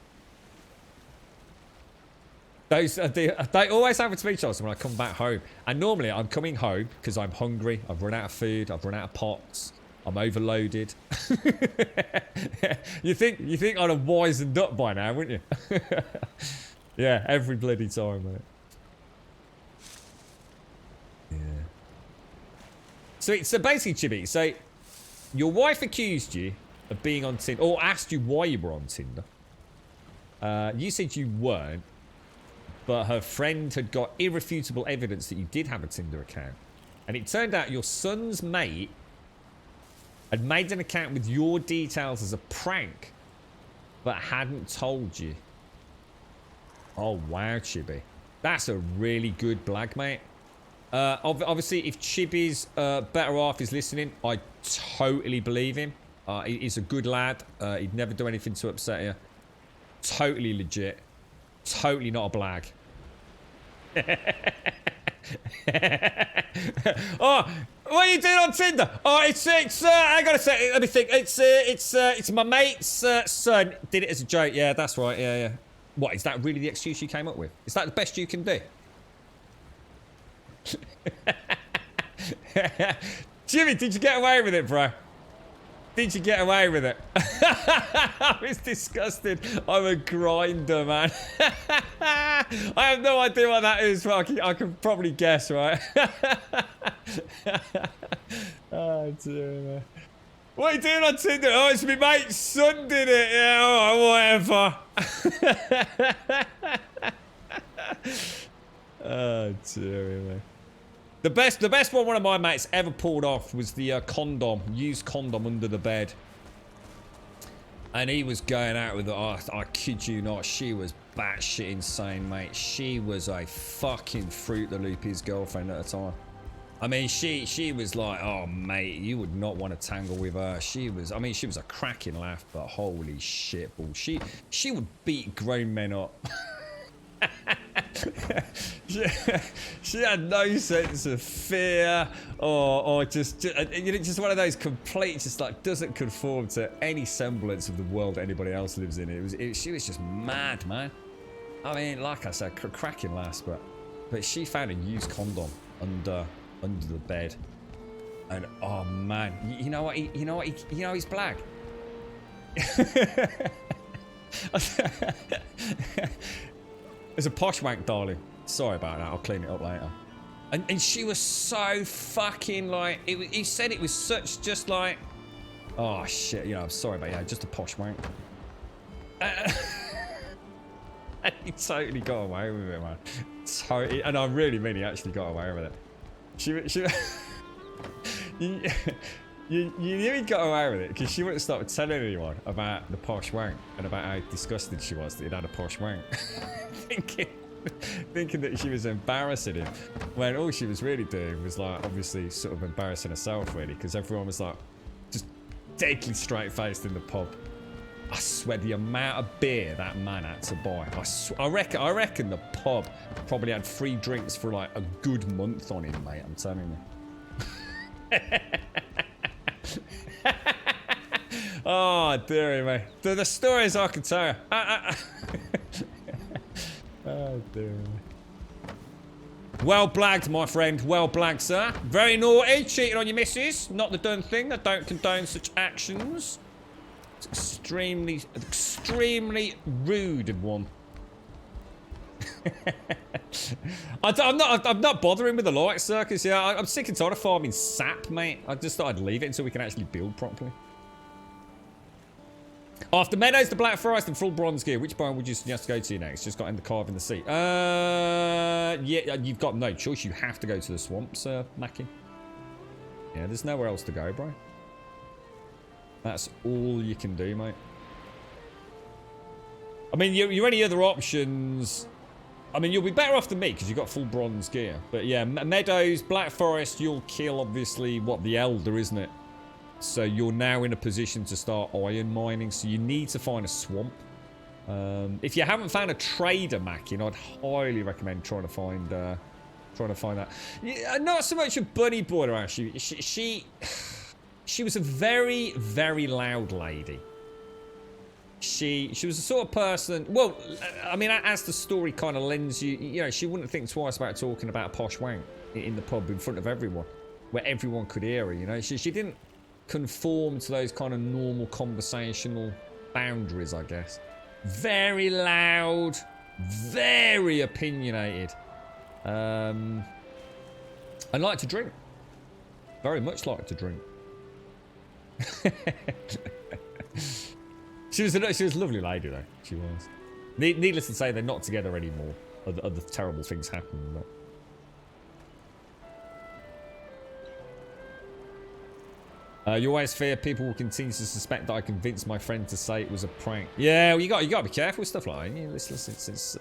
Those they always happen to me, Charles, when I come back home. And normally I'm coming home because I'm hungry. I've run out of food. I've run out of pots. I'm overloaded. You think I'd have wisened up by now, wouldn't you? Yeah, every bloody time, mate. Yeah. So basically, Chibi, so your wife accused you of being on Tinder, or asked you why you were on Tinder. You said you weren't, but her friend had got irrefutable evidence that you did have a Tinder account. And it turned out your son's mate had made an account with your details as a prank, but hadn't told you. Oh, wow, Chibi. That's a really good blag, mate. Obviously, if Chibi's better off is listening, I totally believe him. He's a good lad. He'd never do anything to upset you. Totally legit. Totally not a blag. Oh, what are you doing on Tinder? Oh, it's I gotta say, let me think. It's my mate's son. Did it as a joke. Yeah, that's right. Yeah. What, is that really the excuse you came up with? Is that the best you can do? Jimmy, did you get away with it, bro? Did you get away with it? I was disgusted. I'm a grinder, man. I have no idea what that is, but I can probably guess, right? Oh, dear, man. What are you doing on Tinder? Oh, it's my mate's son did it. Yeah, all right, whatever. Oh, dear, man. The best one of my mates ever pulled off was the used condom under the bed. And he was going out with I kid you not, she was batshit insane, mate. She was a fucking Fruit the Loop, his girlfriend at the time. I mean, she was like, oh, mate, you would not want to tangle with her. She was a cracking laugh, but holy shit, ball. She would beat grown men up. she had no sense of fear or just one of those complete, just like doesn't conform to any semblance of the world anybody else lives in. She was just mad, man. I mean, like I said, cracking lass, but she found a used condom under the bed, and oh man, you know what he's black. It's a posh wank, darling. Sorry about that. I'll clean it up later. And she was so fucking like... He said it was such just like... Oh, shit. Yeah, I'm sorry, but yeah, just a posh wank. And he totally got away with it, man. Totally. And I really mean he actually got away with it. You knew he got away with it because she wouldn't stop telling anyone about the posh wank and about how disgusted she was that he'd had a posh wank. thinking that she was embarrassing him, when all she was really doing was like obviously sort of embarrassing herself, really, because everyone was like just deadly straight-faced in the pub. I swear the amount of beer that man had to buy. I reckon the pub probably had free drinks for like a good month on him, mate. I'm telling you. Oh, dearie me. The stories I can tell you. Oh, dearie me. Well blagged, my friend. Well blagged, sir. Very naughty. Cheating on your missus. Not the done thing. I don't condone such actions. It's extremely rude of one. I'm not bothering with the light circus. Yeah, I'm sick and tired of farming sap, mate. I just thought I'd leave it until we can actually build properly. After Meadows, the Black Forest, and full bronze gear, which biome would you suggest to go to next? Just got in the carve in the sea. Yeah, you've got no choice. You have to go to the swamps, Mackie. Yeah, there's nowhere else to go, bro. That's all you can do, mate. I mean, your any other options... I mean, you'll be better off than me because you've got full bronze gear. But yeah, Meadows, Black Forest, you'll kill, obviously, what, the Elder, isn't it? So you're now in a position to start iron mining. So you need to find a swamp. If you haven't found a trader, Mackin, I'd highly recommend trying to find that. Yeah, not so much a bunny border, actually. She was a very, very loud lady. She was the sort of person... Well, I mean, as the story kind of lends you... You know, she wouldn't think twice about talking about a posh wank in the pub in front of everyone. Where everyone could hear her, you know. She didn't conform to those kind of normal conversational boundaries, I guess. Very loud. Very opinionated. And like to drink. Very much like to drink. She was a lovely lady, though. She was. Needless to say, they're not together anymore. Other terrible things happened. But... you always fear people will continue to suspect that I convinced my friend to say it was a prank. Yeah, well, you got to be careful with stuff like that. Listen,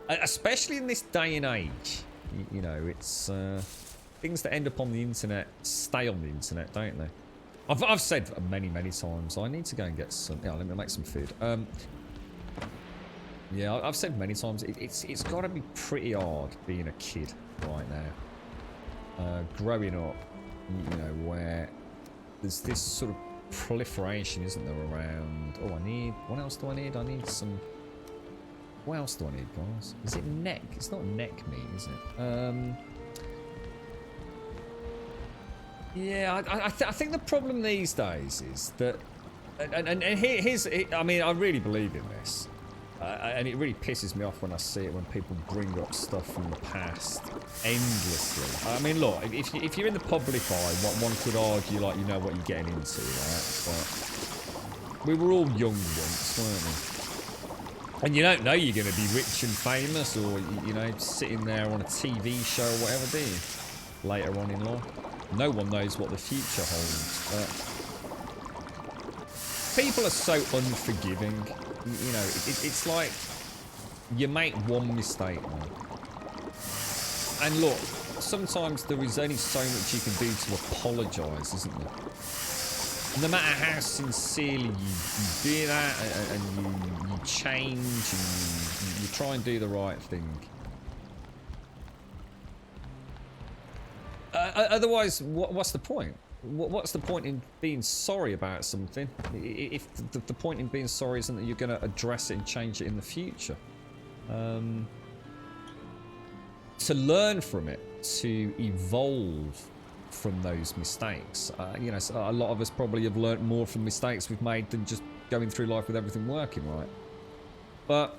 especially in this day and age. You know, it's things that end up on the internet stay on the internet, don't they? I've said many times, I need to go and get some... Yeah, let me make some food. Yeah, I've said many times, it's got to be pretty hard being a kid right now. Growing up, you know, where there's this sort of proliferation, isn't there, around... Oh, what else do I need? I need some... What else do I need, guys? Is it neck? It's not neck meat, is it? Yeah, I think the problem these days is that, and here's, I mean, I really believe in this, and it really pisses me off when I see it when people bring up stuff from the past endlessly. I mean, look, if you're in the public eye, one could argue like you know what you're getting into, right? But we were all young once, weren't we? And you don't know you're going to be rich and famous, or you know, sitting there on a TV show or whatever, do you? Later on in life. No one knows what the future holds. People are so unforgiving. You know, it's like you make one mistake, man. And look, sometimes there is only so much you can do to apologise, isn't there? No matter how sincerely you do that, and you change, and you try and do the right thing. Otherwise, what's the point? What's the point in being sorry about something if the point in being sorry isn't that you're going to address it and change it in the future? To learn from it, to evolve from those mistakes. You know, so a lot of us probably have learnt more from mistakes we've made than just going through life with everything working right. But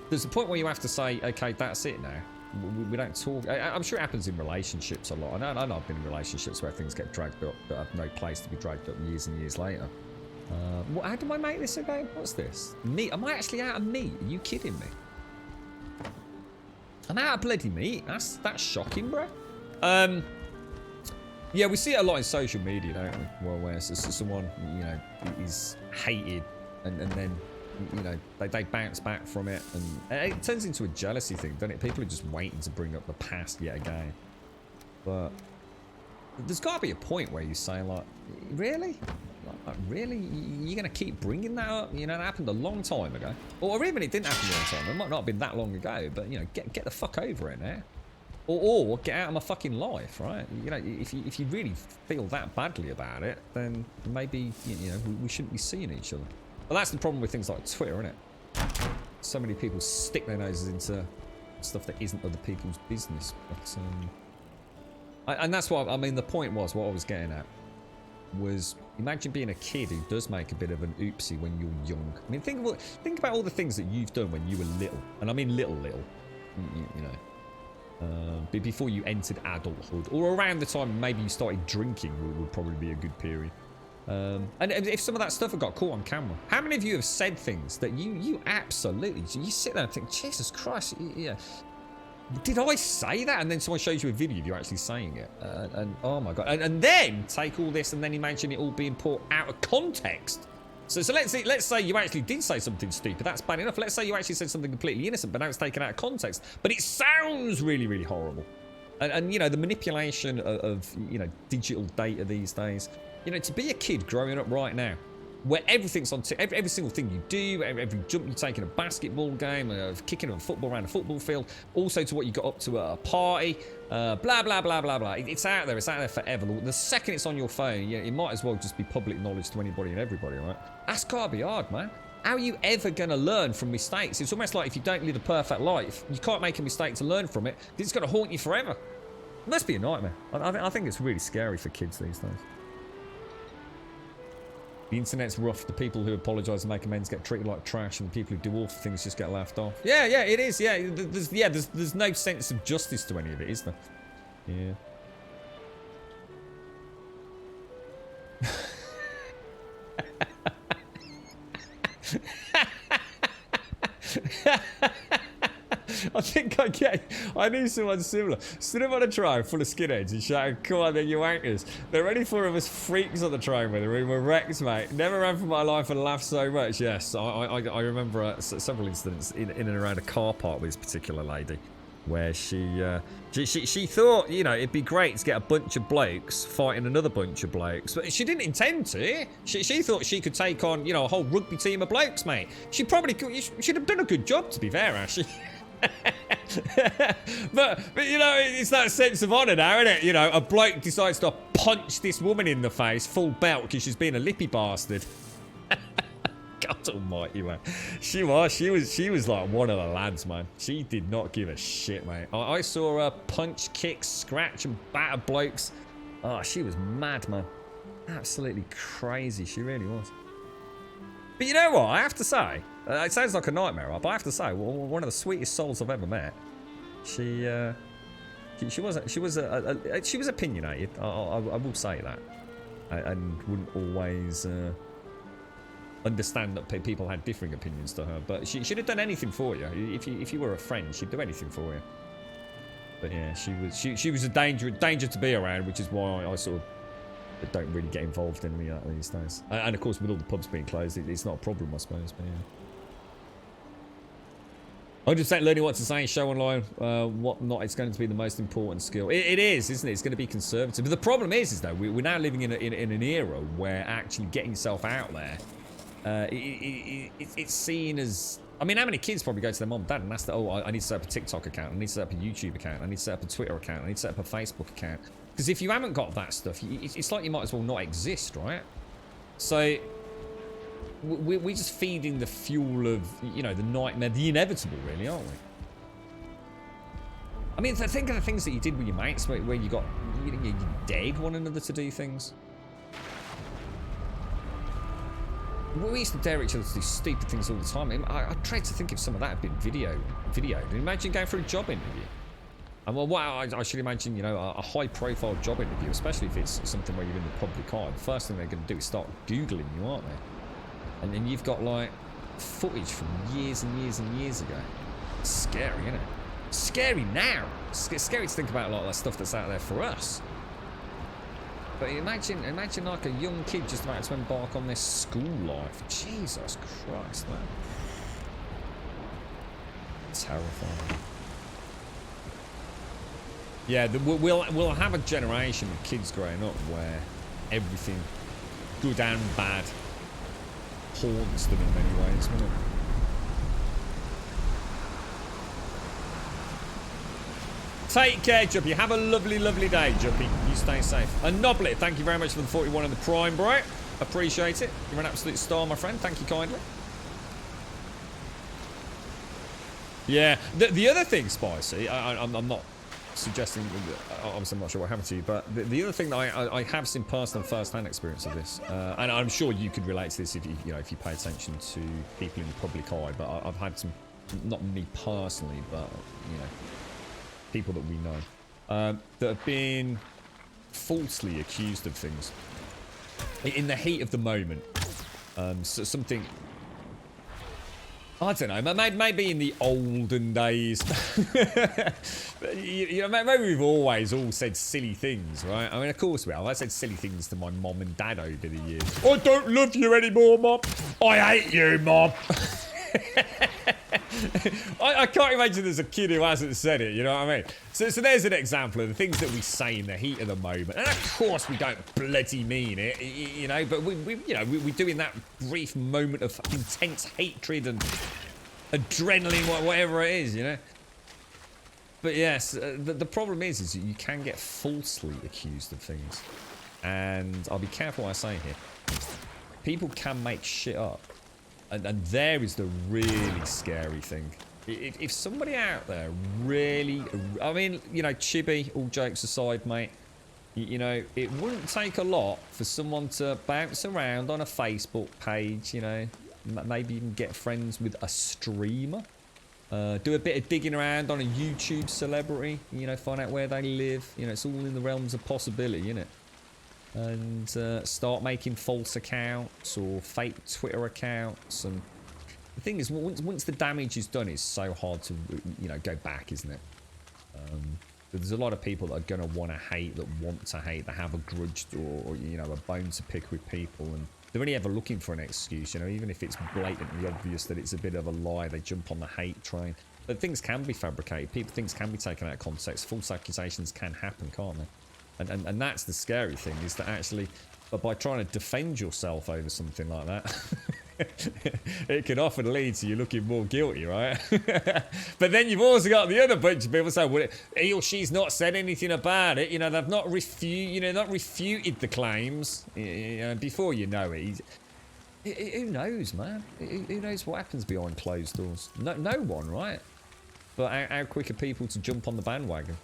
there's a point where you have to say, okay, that's it now. We don't talk. I'm sure it happens in relationships a lot. I know I've been in relationships where things get dragged up that have no place to be dragged up years and years later. How do I make this again? What's this? Meat? Am I actually out of meat? Are you kidding me? I'm out of bloody meat? That's shocking, bro. Yeah, we see it a lot in social media, don't we? Well, where someone, you know, is hated and then... You know, they bounce back from it, and it turns into a jealousy thing, doesn't it? People are just waiting to bring up the past yet again. But there's got to be a point where you say, like, really? Like, really? You're going to keep bringing that up? You know, that happened a long time ago. Or even it didn't happen a long time. It might not have been that long ago, but, you know, get the fuck over it now. Or get out of my fucking life, right? You know, if you really feel that badly about it, then maybe, you know, we shouldn't be seeing each other. Well, that's the problem with things like Twitter, isn't it? So many people stick their noses into stuff that isn't other people's business. But, and that's what, I mean, the point was, what I was getting at, was imagine being a kid who does make a bit of an oopsie when you're young. I mean, think about all the things that you've done when you were little, and I mean little, you know, before you entered adulthood, or around the time maybe you started drinking would probably be a good period. And if some of that stuff had got caught on camera, how many of you have said things that you absolutely, you sit there and think, Jesus Christ, yeah, did I say that? And then someone shows you a video of you actually saying it, and oh my God, and then take all this and then imagine it all being put out of context. So let's say you actually did say something stupid. That's bad enough. Let's say you actually said something completely innocent, but now it's taken out of context. But it sounds really, really horrible. And you know, the manipulation of you know, digital data these days. You know, to be a kid growing up right now, where everything's on every single thing you do, every jump you take in a basketball game, kicking a football around a football field, also to what you got up to at a party, blah, blah, blah, blah, blah. It's out there. It's out there forever. The second it's on your phone, you know, it might as well just be public knowledge to anybody and everybody, right? That's gotta be hard, man. How are you ever going to learn from mistakes? It's almost like if you don't live a perfect life, you can't make a mistake to learn from it. It's going to haunt you forever. It must be a nightmare. I think it's really scary for kids these days. The internet's rough. The people who apologise and make amends get treated like trash, and the people who do awful things just get laughed off. Yeah, it is. Yeah, there's no sense of justice to any of it, is there? Yeah. I think I knew someone similar. Stood up on a train full of skinheads and shouted, "Come on then, you wankers." There were only 4 of us freaks on the train with her. We were wrecks, mate. Never ran for my life and laughed so much. Yes, I remember several incidents in and around a car park with this particular lady, where she thought, you know, it'd be great to get a bunch of blokes fighting another bunch of blokes, but she didn't intend to. She thought she could take on, you know, a whole rugby team of blokes, mate. She probably could. She'd have done a good job, to be fair, actually. but you know, it's that sense of honour now, isn't it? You know, a bloke decides to punch this woman in the face full belt because she's been a lippy bastard. God almighty, man. She was like one of the lads, man. She did not give a shit, mate. I saw her punch, kick, scratch and batter blokes. Oh, she was mad, man. Absolutely crazy. She really was. But you know what? I have to say, it sounds like a nightmare, right? But I have to say, one of the sweetest souls I've ever met. She was opinionated. I will say that, and wouldn't always understand that people had differing opinions to her. But she'd have done anything for you. If you were a friend, she'd do anything for you. But yeah, she was a danger to be around, which is why I sort of don't really get involved in any of that these days. And of course, with all the pubs being closed, it's not a problem, I suppose. But yeah. 100% learning what to say, show online, what not. It's going to be the most important skill. It is, isn't it? It's going to be conservative. But the problem is though, we're now living in an era where actually getting yourself out there, it's seen as. I mean, how many kids probably go to their mom and dad and ask that, I need to set up a TikTok account, I need to set up a YouTube account, I need to set up a Twitter account, I need to set up a Facebook account. Because if you haven't got that stuff, it's like you might as well not exist, right? So we're just feeding the fuel of, you know, the nightmare, the inevitable, really, aren't we? I mean, think of the things that you did with your mates, where you got, you dared one another to do things. We used to dare each other to do stupid things all the time. I tried to think if some of that had been videoed. Imagine going for a job interview. And well, I should imagine, you know, a high-profile job interview, especially if it's something where you're in the public eye. The first thing they're going to do is start Googling you, aren't they? And then you've got, like, footage from years and years and years ago. It's scary, isn't it? Scary now. It's scary to think about, like, that stuff that's out there for us. But imagine like a young kid just about to embark on this school life. Jesus Christ, man. Terrifying. Yeah, we'll have a generation of kids growing up where everything, good and bad, haunts them in many ways, won't it? Take care, Juppy. Have a lovely, lovely day, Juppy. You stay safe. And Noblet, thank you very much for the 41 and the Prime, bro. Appreciate it. You're an absolute star, my friend. Thank you kindly. Yeah. The other thing, Spicy, I'm not suggesting, obviously I'm not sure what happened to you, but the other thing that I have seen personal first-hand experience of this, and I'm sure you could relate to this if if you pay attention to people in the public eye, but I've had some, not me personally, but people that we know, that have been falsely accused of things in the heat of the moment. So something, I don't know, maybe in the olden days. Maybe we've always all said silly things, right? I mean, of course we have. I said silly things to my mom and dad over the years. I don't love you anymore, Mom. I hate you, Mom. I can't imagine there's a kid who hasn't said it, you know what I mean? So there's an example of the things that we say in the heat of the moment. And of course we don't bloody mean it, but we do in that brief moment of intense hatred and adrenaline, whatever it is, But yes, the problem is you can get falsely accused of things. And I'll be careful what I say here. People can make shit up. And there is the really scary thing. If somebody out there really, I mean, Chibi, all jokes aside, mate, it wouldn't take a lot for someone to bounce around on a Facebook page, maybe even get friends with a streamer, do a bit of digging around on a YouTube celebrity, find out where they live, it's all in the realms of possibility, isn't it? And start making false accounts or fake Twitter accounts. And the thing is, once the damage is done, it's so hard to go back, isn't it? There's a lot of people that are going to want to hate, that have a grudge or a bone to pick with people, and they're only ever looking for an excuse, even if it's blatantly obvious that it's a bit of a lie, they jump on the hate train. But things can be fabricated, things can be taken out of context, false accusations can happen, can't they? And that's the scary thing, is that actually, but by trying to defend yourself over something like that, it can often lead to you looking more guilty, right? But then you've also got the other bunch of people saying, well, he or she's not said anything about it, they've not refuted the claims, before you know it. Who knows, man? Who knows what happens behind closed doors? No one, right? But how quick are people to jump on the bandwagon?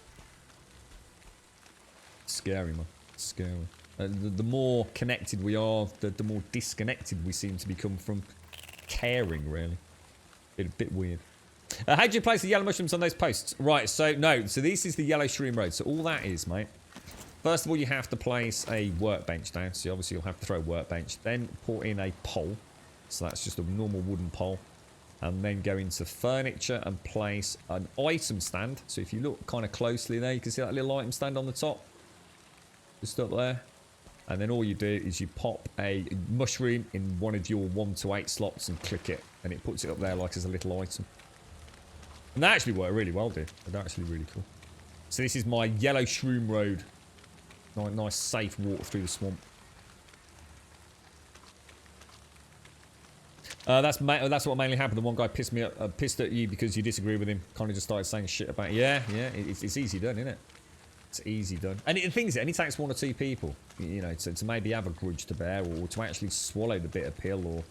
Scary, man. Scary. The more connected we are, the more disconnected we seem to become from caring, really. A bit weird. How do you place the yellow mushrooms on those posts? Right, so this is the yellow shroom road. So all that is, mate. First of all, you have to place a workbench down. So obviously you'll have to throw a workbench. Then put in a pole. So that's just a normal wooden pole. And then go into furniture and place an item stand. So if you look kind of closely there, you can see that little item stand on the top. Just up there. And then all you do is you pop a mushroom in one of your 1 to 8 slots and click it. And it puts it up there like as a little item. And that actually worked really well, dude. That's actually really cool. So this is my yellow shroom road. Nice safe walk through the swamp. That's what mainly happened. The one guy pissed at you because you disagree with him. Kind of just started saying shit about it. Yeah. It's easy done, isn't it? It's easy done. And the thing is, it only takes 1 or 2 people, to maybe have a grudge to bear, or to actually swallow the bitter pill, or,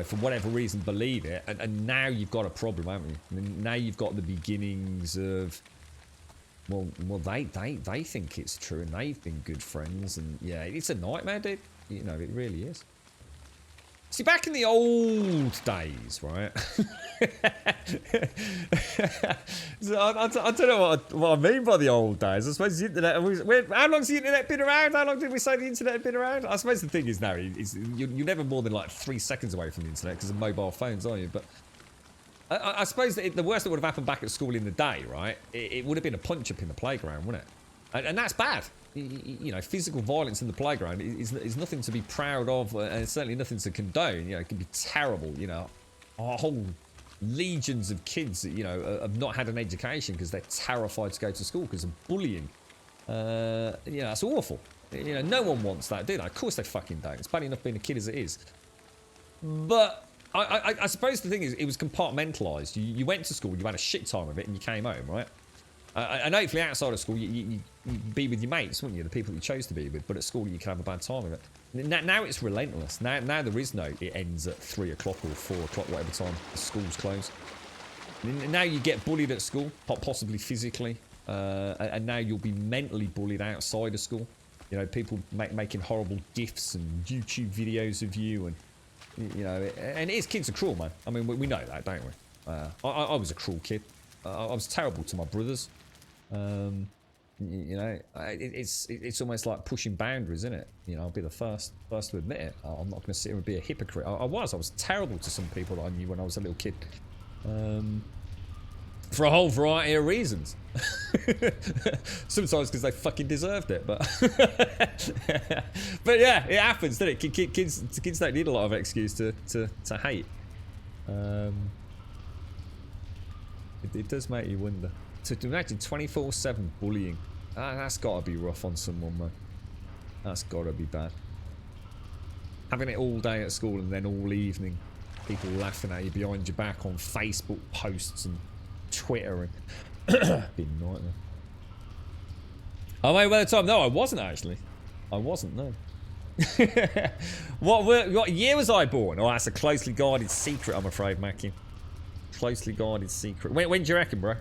for whatever reason, believe it. And now you've got a problem, haven't you? And now you've got the beginnings of, well, they think it's true, and they've been good friends, and yeah, it's a nightmare, dude. It really is. See, back in the old days, right? So I don't know what I mean by the old days. I suppose the internet... how long's the internet been around? How long did we say the internet had been around? I suppose the thing is now, you're never more than like 3 seconds away from the internet because of mobile phones, aren't you? But I suppose that the worst that would have happened back at school in the day, right? It would have been a punch-up in the playground, wouldn't it? And that's bad. Physical violence in the playground is nothing to be proud of, and certainly nothing to condone. It can be terrible. Whole legions of kids that have not had an education because they're terrified to go to school because of bullying. That's awful. No one wants that, do they? Of course they fucking don't. It's bad enough being a kid as it is. But I suppose the thing is, it was compartmentalised. You went to school, you had a shit time of it, and you came home, right? And hopefully outside of school, you'd be with your mates, wouldn't you? The people you chose to be with. But at school, you can have a bad time of it. Now it's relentless. Now there is no, it ends at 3 o'clock or 4 o'clock, whatever time the school's closed. Now you get bullied at school, possibly physically. and now you'll be mentally bullied outside of school. You know, people making horrible GIFs and YouTube videos of you, and you know, and it is, kids are cruel, man. I mean, we know that, don't we? I was a cruel kid. I was terrible to my brothers. You know, it's almost like pushing boundaries, isn't it? You know, I'll be the first to admit it. I'm not going to sit here and be a hypocrite. I was terrible to some people that I knew when I was a little kid, for a whole variety of reasons. Sometimes because they fucking deserved it, but but yeah, it happens, doesn't it? Kids don't need a lot of excuse to hate. It does make you wonder. To imagine 24/7 bullying. That's got to be rough on someone, man. That's got to be bad. Having it all day at school and then all evening, people laughing at you behind your back on Facebook posts and Twitter, and been a nightmare. Oh, wait, by the time, no, I wasn't actually. I wasn't, no. What year was I born? Oh, that's a closely guarded secret, I'm afraid, Mackie. Closely guarded secret. When do you reckon, bro?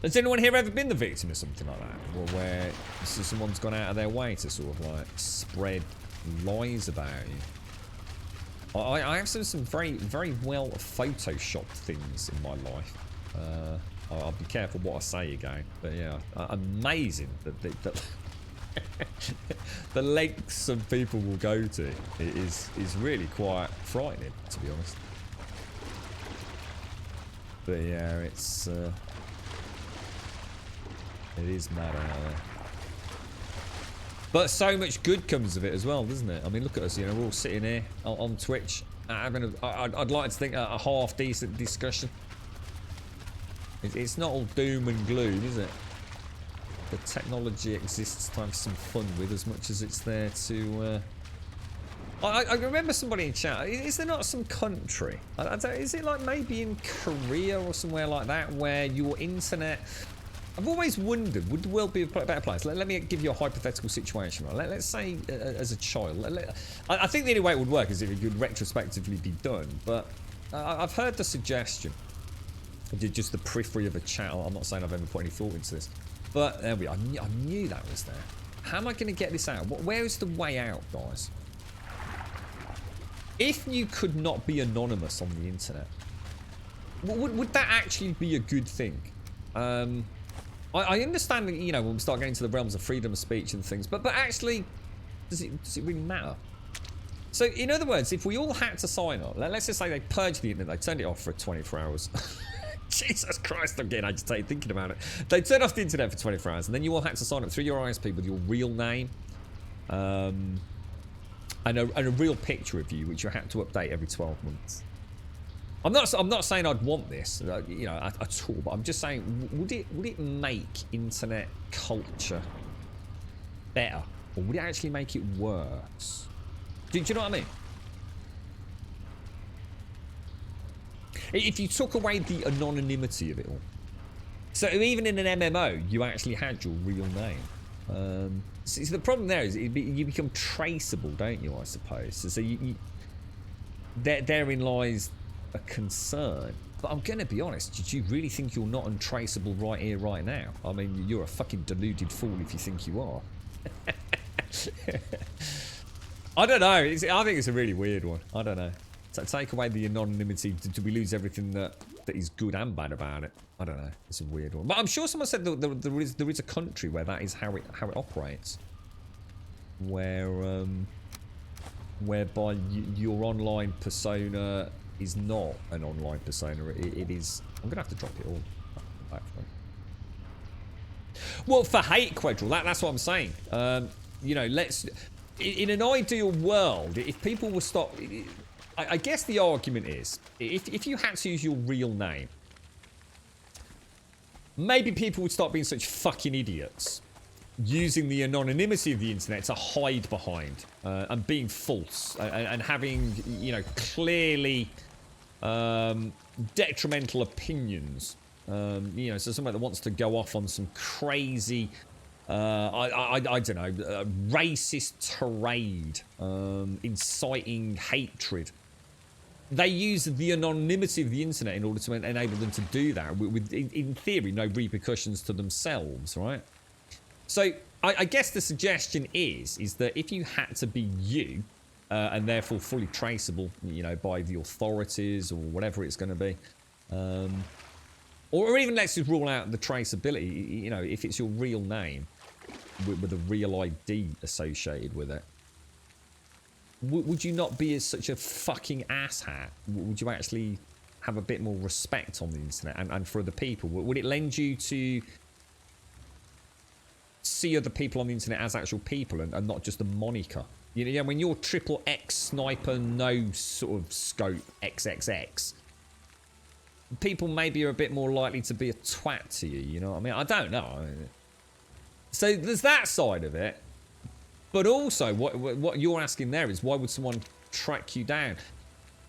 Has anyone here ever been the victim of something like that? Or where someone's gone out of their way to sort of like spread lies about you? I have some very, very well photoshopped things in my life. I'll be careful what I say again. But yeah, amazing that the lengths some people will go to is really quite frightening, to be honest. But yeah, it's it is mad out there. But so much good comes of it as well, doesn't it? I mean, look at us, you know, we're all sitting here on Twitch having I'd like to think a half decent discussion. It's not all doom and gloom, is it? The technology exists to have some fun with as much as it's there to... I remember somebody in chat, is there not some country, is it like maybe in Korea or somewhere like that, where your internet... I've always wondered, would the world be a better place? Let me give you a hypothetical situation. Right? Let's say, as a child, I think the only way it would work is if it could retrospectively be done, but I've heard the suggestion. Just the periphery of a chat. I'm not saying I've ever put any thought into this, but there we are. I knew that was there. How am I going to get this out? Where is the way out, guys? If you could not be anonymous on the internet, would that actually be a good thing? I understand that, you know, when we start getting to the realms of freedom of speech and things, but actually, does it really matter? So, in other words, if we all had to sign up, let's just say they purged the internet, they turned it off for 24 hours. Jesus Christ, I'm getting agitated thinking about it. They turned off the internet for 24 hours, and then you all had to sign up through your ISP with your real name, and a real picture of you, which you had to update every 12 months. I'm not saying I'd want this, you know, at all, but I'm just saying, would it make internet culture better, or would it actually make it worse? Do you know what I mean? If you took away the anonymity of it all, so even in an MMO, you actually had your real name. So the problem there is you become traceable, don't you? I suppose. So therein lies a concern. But I'm going to be honest, did you really think you're not untraceable right here, right now? I mean, you're a fucking deluded fool if you think you are. I don't know. I think it's a really weird one. I don't know. So take away the anonymity, do we lose everything that is good and bad about it? I don't know. It's a weird one. But I'm sure someone said that there is a country where that is how it operates. Where whereby your online persona is not an online persona. It is. I'm gonna have to drop it all back for it. Well, for hate, Quadril, that's what I'm saying. You know, in an ideal world, if people will stop, I guess the argument is, if you had to use your real name, maybe people would stop being such fucking idiots, using the anonymity of the internet to hide behind, and being false, and having, you know, clearly detrimental opinions. You know, so somebody that wants to go off on some crazy, I don't know, racist tirade, inciting hatred they use the anonymity of the internet in order to enable them to do that with in theory, no repercussions to themselves, right? So I guess the suggestion is that if you had to be you, and therefore fully traceable, you know, by the authorities or whatever it's going to be, or even let's just rule out the traceability, you know, if it's your real name with a real ID associated with it, would you not be such a fucking asshat? Would you actually have a bit more respect on the internet and for other people? Would it lend you to see other people on the internet as actual people and not just a moniker? You know, when you're triple X sniper, no sort of scope XXX, people maybe are a bit more likely to be a twat to you, you know what I mean? I don't know. So there's that side of it. But also, what you're asking there is, why would someone track you down?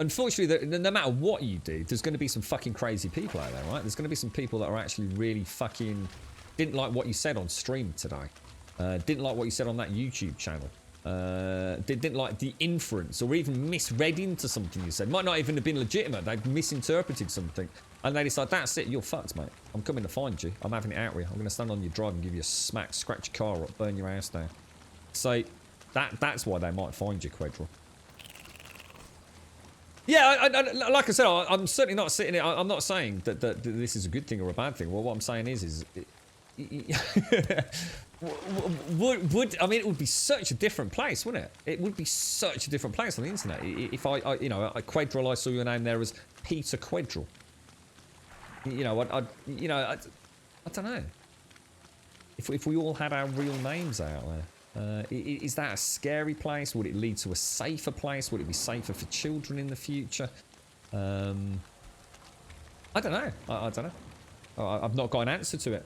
Unfortunately, no matter what you do, there's going to be some fucking crazy people out there, right? There's going to be some people that are actually really fucking... didn't like what you said on stream today. Didn't like what you said on that YouTube channel. Didn't like the inference or even misread into something you said. Might not even have been legitimate. They've misinterpreted something. And they decide, that's it, you're fucked, mate. I'm coming to find you. I'm having it out with you. I'm going to stand on your drive and give you a smack, scratch your car up, burn your house down. So that's why they might find you, Quedril. Yeah, like I said, I'm certainly not sitting here. I'm not saying that this is a good thing or a bad thing. Well, what I'm saying is I mean, it would be such a different place, wouldn't it? It would be such a different place on the internet if you know, Quedril, I saw your name there as Peter Quedril. You know, I don't know. If we all had our real names out there. Is that a scary place? Would it lead to a safer place? Would it be safer for children in the future? I don't know. I don't know. I've not got an answer to it.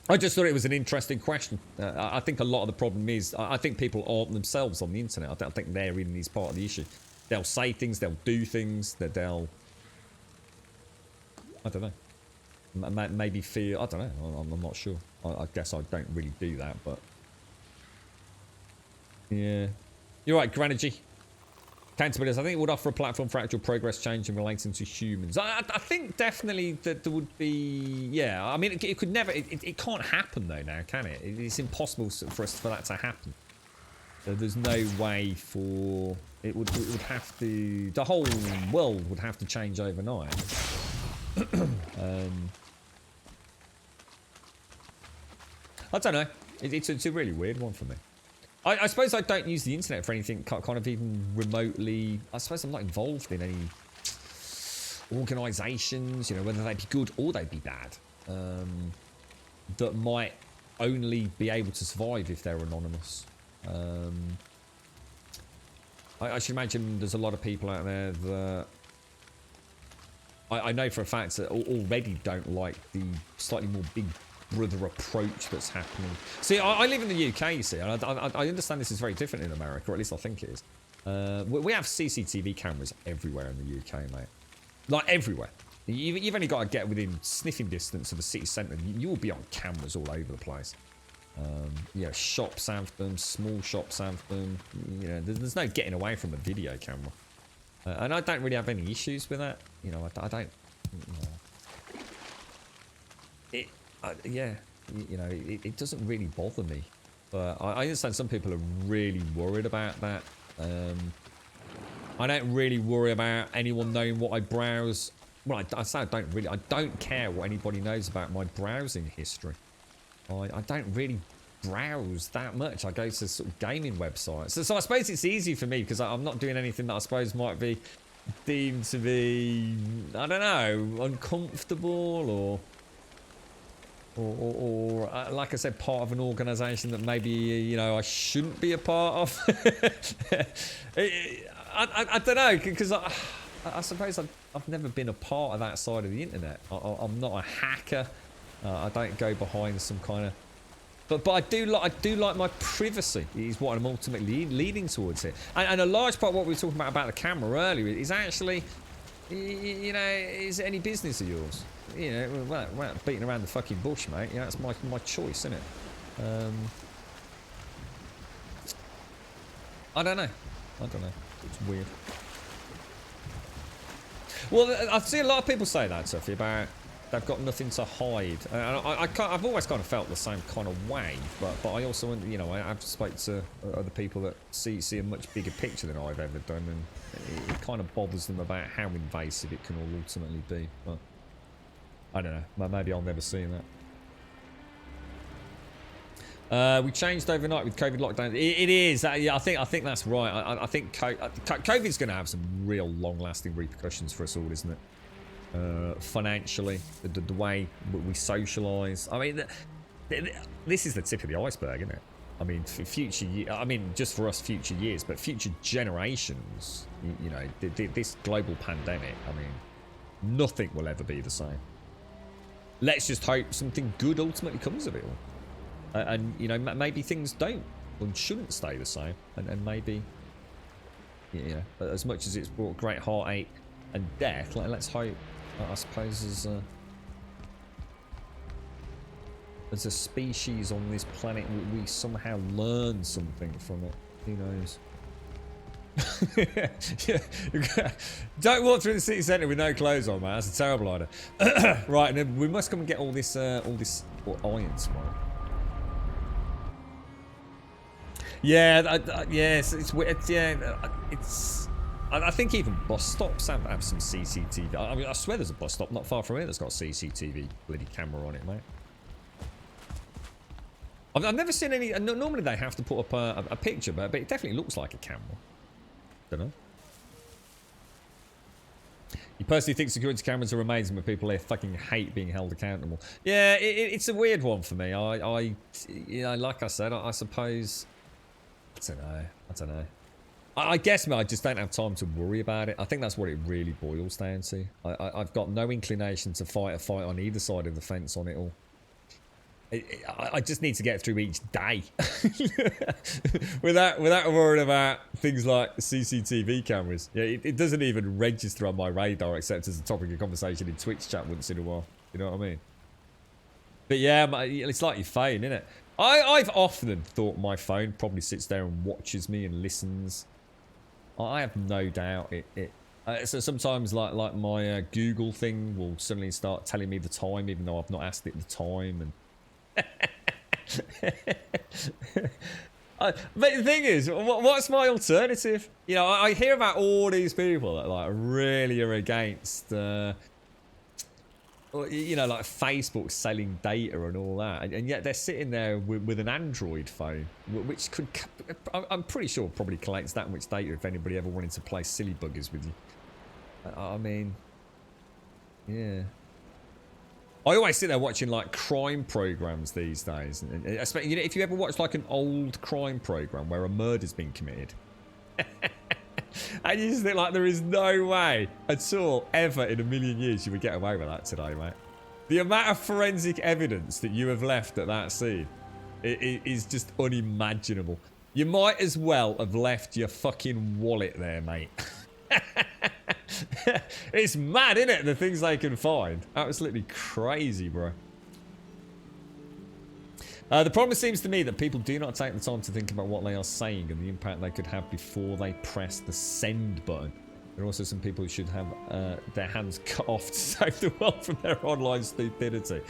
I just thought it was an interesting question. I think a lot of the problem is, I think people aren't themselves on the internet. I think therein is part of the issue. They'll say things, they'll do things, that they'll... I don't know. Maybe feel... I don't know. I'm not sure. I guess I don't really do that, but... Yeah. You're right, Granergy. Accountability. I think it would offer a platform for actual progress change in relating to humans. I think definitely that there would be... Yeah, I mean, it could never... It can't happen, though, now, can it? It's impossible for that to happen. There's no way for... It would have to... The whole world would have to change overnight. I don't know. It's a really weird one for me. I suppose I don't use the internet for anything kind of even remotely... I suppose I'm not involved in any organisations, you know, whether they'd be good or they'd be bad, that might only be able to survive if they're anonymous. I should imagine there's a lot of people out there that... I know for a fact that already don't like the slightly more big brother approach that's happening. See, I live in the UK, you see, and I understand this is very different in America, or at least I think it is. We have CCTV cameras everywhere in the UK, mate. Like, everywhere. You've only got to get within sniffing distance of the city centre, you will be on cameras all over the place. You know, shops have them, small shops have them. You know, there's no getting away from a video camera. And I don't really have any issues with that. You know, I don't... You know, yeah, you know, it doesn't really bother me, but I understand some people are really worried about that. I don't really worry about anyone knowing what I browse. Well, I say I don't care what anybody knows about my browsing history. I don't really browse that much. I go to sort of gaming websites. So I suppose it's easy for me because I'm not doing anything that I suppose might be deemed to be, I don't know, uncomfortable or like I said, part of an organisation that maybe, you know, I shouldn't be a part of. I don't know, because I suppose I've never been a part of that side of the internet. I'm not a hacker. I don't go behind some kind of... But I do like my privacy, is what I'm ultimately leading towards here. And a large part of what we were talking about the camera earlier is actually, you know, is it any business of yours? You know, we're not beating around the fucking bush, mate. You know, that's my choice, isn't it? I don't know. It's weird. Well, I see a lot of people say that, Sophie, about they've got nothing to hide. And I've always kind of felt the same kind of way, but I also, you know, I've spoken to other people that see a much bigger picture than I've ever done, and it kind of bothers them about how invasive it can all ultimately be. But I don't know. Maybe I'll never see that. We changed overnight with COVID lockdown. It is. Yeah, I think that's right. I think COVID's going to have some real long-lasting repercussions for us all, isn't it? Financially, the way we socialise. I mean, this is the tip of the iceberg, isn't it? I mean, for future, I mean, just for us, future years, but future generations. You know, this global pandemic. I mean, nothing will ever be the same. Let's just hope something good ultimately comes of it all. And, you know, maybe things don't and shouldn't stay the same. And maybe, you know, as much as it's brought great heartache and death, let's hope, I suppose, as a species on this planet, we somehow learn something from it. Who knows? Yeah. Don't walk through the city centre with no clothes on, man. That's a terrible idea. Right, and then we must come and get all this iron tomorrow. Yeah, yes, it's weird. Yeah, it's. I think even bus stops have some CCTV. I mean, I swear there's a bus stop not far from here that's got a CCTV bloody camera on it, mate. I've never seen any. Normally they have to put up a picture, but it definitely looks like a camera. Don't know. You personally think security cameras are amazing, but people here fucking hate being held accountable. Yeah, it's a weird one for me. You know, like I said, I suppose. I don't know. I guess I just don't have time to worry about it. I think that's what it really boils down to. I've got no inclination to fight a fight on either side of the fence on it all. I just need to get through each day without worrying about things like CCTV cameras. Yeah, it doesn't even register on my radar except as a topic of conversation in Twitch chat once in a while. You know what I mean? But yeah, it's like your phone, isn't it? I've often thought my phone probably sits there and watches me and listens. I have no doubt so sometimes like my Google thing will suddenly start telling me the time even though I've not asked it the time, and but the thing is, what's my alternative? You know, I hear about all these people that like really are against you know, like Facebook selling data and all that, and yet they're sitting there with an Android phone, which could, I'm pretty sure, probably collects that much data if anybody ever wanted to play silly buggers with you. I mean, yeah. I always sit there watching like crime programs these days, and especially, you know, if you ever watch like an old crime program where a murder's been committed. And you just think like there is no way at all ever in a million years you would get away with that today, mate. The amount of forensic evidence that you have left at that scene is just unimaginable. You might as well have left your fucking wallet there, mate. It's mad, isn't it? The things they can find. Absolutely crazy, bro. The problem seems to me that people do not take the time to think about what they are saying and the impact they could have before they press the send button. There are also some people who should have their hands cut off to save the world from their online stupidity.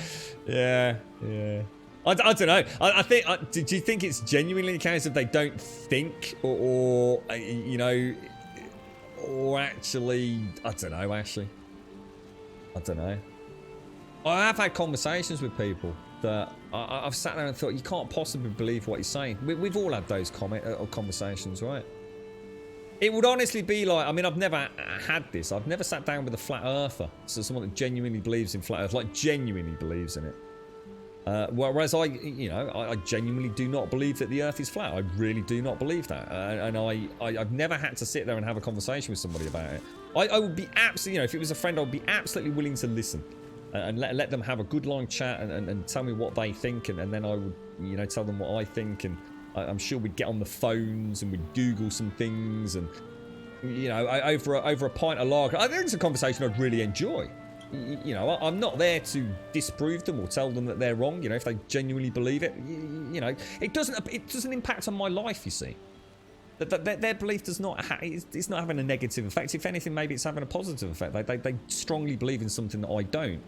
Yeah. I don't know. I think. Do you think it's genuinely the case that they don't think, or you know, or actually, I don't know. Actually, I don't know. I have had conversations with people that I've sat there and thought, you can't possibly believe what he's saying. We've all had those conversations, right? It would honestly be like, I mean, I've never had this. I've never sat down with a flat earther, so someone that genuinely believes in flat earth, like genuinely believes in it. Whereas I genuinely do not believe that the earth is flat. I really do not believe that. And I've never had to sit there and have a conversation with somebody about it. I would be absolutely, you know, if it was a friend, I would be absolutely willing to listen. And let them have a good long chat and tell me what they think, and then I would, you know, tell them what I think, and I'm sure we'd get on the phones and we'd Google some things, and you know, over a pint of lager. I think it's a conversation I'd really enjoy. You know, I'm not there to disprove them or tell them that they're wrong. You know, if they genuinely believe it, you know, it doesn't impact on my life. You see, Their belief does not it's not having a negative effect. If anything, maybe it's having a positive effect. They strongly believe in something that I don't.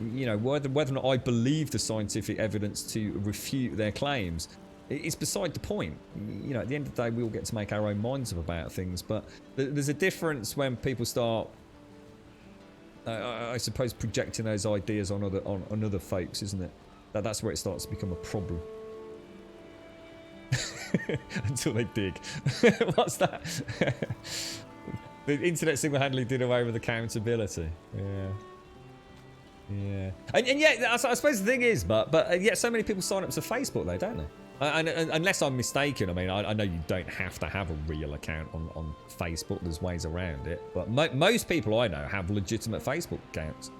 You know, whether or not I believe the scientific evidence to refute their claims, it's beside the point. You know, at the end of the day, we all get to make our own minds up about things. But there's a difference when people start, I suppose, projecting those ideas on other folks, isn't it? That's where it starts to become a problem. Until they dig. What's that? The internet single-handedly did away with accountability. Yeah. And yet, I suppose the thing is, but yet so many people sign up to Facebook, though, don't they? And unless I'm mistaken, I mean, I know you don't have to have a real account on Facebook. There's ways around it. But most people I know have legitimate Facebook accounts.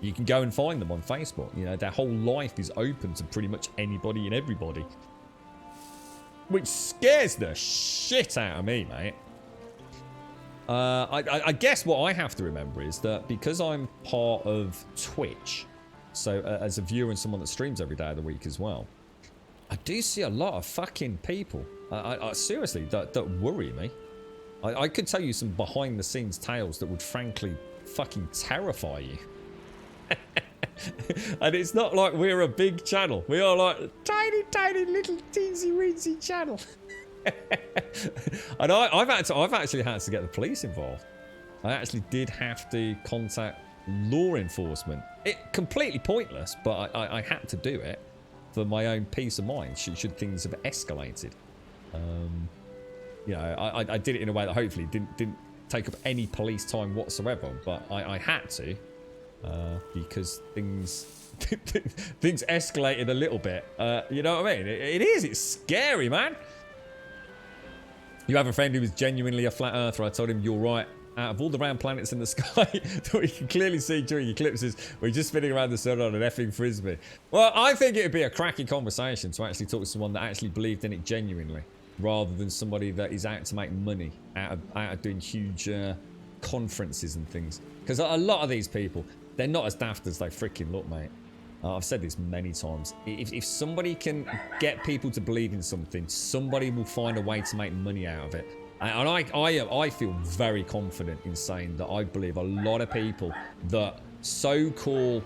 You can go and find them on Facebook. You know, their whole life is open to pretty much anybody and everybody. Which scares the shit out of me, mate. I guess what I have to remember is that because I'm part of Twitch, so as a viewer and someone that streams every day of the week as well, I do see a lot of fucking people. Seriously, that worry me. I could tell you some behind the scenes tales that would frankly fucking terrify you. And it's not like we're a big channel. We are like a tiny little teensy weensy channel. And I've actually had to get the police involved. I actually did have to contact law enforcement. It completely pointless, but I had to do it for my own peace of mind. Should things have escalated, you know, I did it in a way that hopefully didn't take up any police time whatsoever. But I had to. Because things escalated a little bit. You know what I mean? It's scary, man. You have a friend who was genuinely a flat earther. I told him, you're right. Out of all the round planets in the sky that we can clearly see during eclipses, we're just spinning around the sun on an effing frisbee. Well, I think it would be a cracking conversation to actually talk to someone that actually believed in it genuinely, rather than somebody that is out to make money out of doing huge conferences and things. Because a lot of these people, they're not as daft as they freaking look, mate. I've said this many times. If somebody can get people to believe in something, somebody will find a way to make money out of it. And I feel very confident in saying that I believe a lot of people that so-called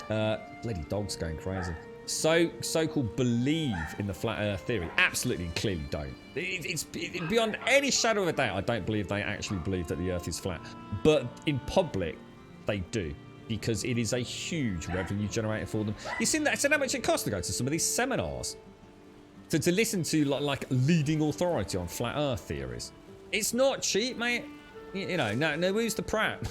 bloody dog's going crazy. So-called believe in the flat Earth theory absolutely and clearly don't. It's beyond any shadow of a doubt. I don't believe they actually believe that the Earth is flat, but in public they do, because it is a huge revenue generator for them. You seen that? How much it costs to go to some of these seminars to listen to like leading authority on flat Earth theories. It's not cheap, mate. You know, no, who's the prat?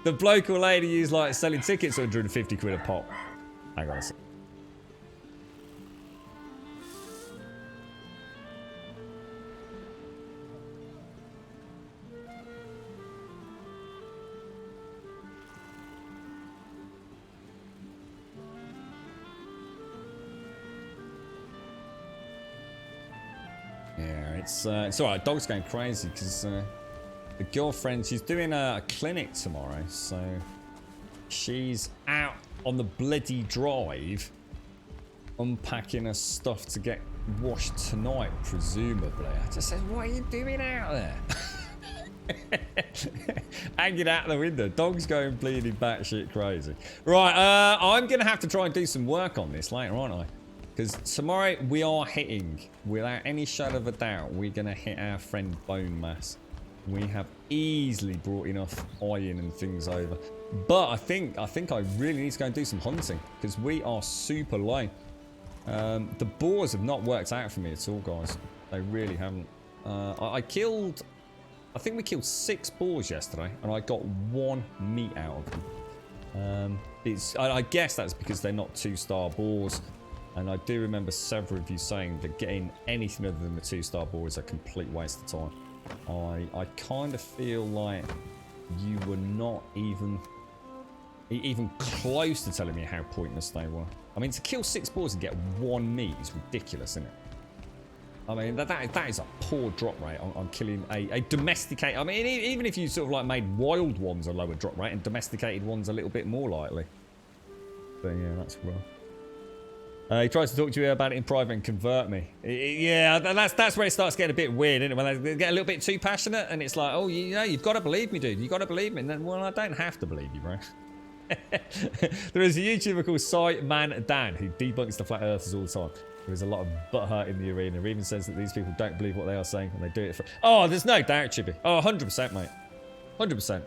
The bloke or lady who's like selling tickets at 150 quid a pop. Hang on a sec. Yeah, it's alright. Dog's going crazy because the girlfriend, she's doing a clinic tomorrow, so she's out on the bloody drive unpacking her stuff to get washed tonight, presumably. I just said, what are you doing out there? Hanging out the window. Dog's going bleeding batshit crazy. Right, I'm going to have to try and do some work on this later, aren't I? Because tomorrow we are hitting, without any shadow of a doubt, we're going to hit our friend Bone Mass. We have easily brought enough iron and things over. But I think I really need to go and do some hunting, because we are super low. The boars have not worked out for me at all, guys. They really haven't. I think we killed 6 boars yesterday, and I got 1 meat out of them. I guess that's because they're not 2-star boars. And I do remember several of you saying that getting anything other than the 2-star boar is a complete waste of time. I kind of feel like you were not even close to telling me how pointless they were. I mean, to kill 6 boars and get 1 meat is ridiculous, isn't it? I mean, that is a poor drop rate on killing a domesticated... I mean, even if you sort of like made wild ones a lower drop rate and domesticated ones a little bit more likely. But yeah, that's rough. He tries to talk to you about it in private and convert me. Yeah, that's where it starts getting a bit weird, isn't it? When they get a little bit too passionate, and it's like, oh, you know, you've got to believe me, dude. You've got to believe me. And then, well, I don't have to believe you, bro. There is a YouTuber called Man Dan who debunks the flat earthers all the time. There is a lot of butthurt in the arena. He even says that these people don't believe what they are saying and they do it for... Oh, there's no doubt, Chibi. Oh, 100%, mate. 100%.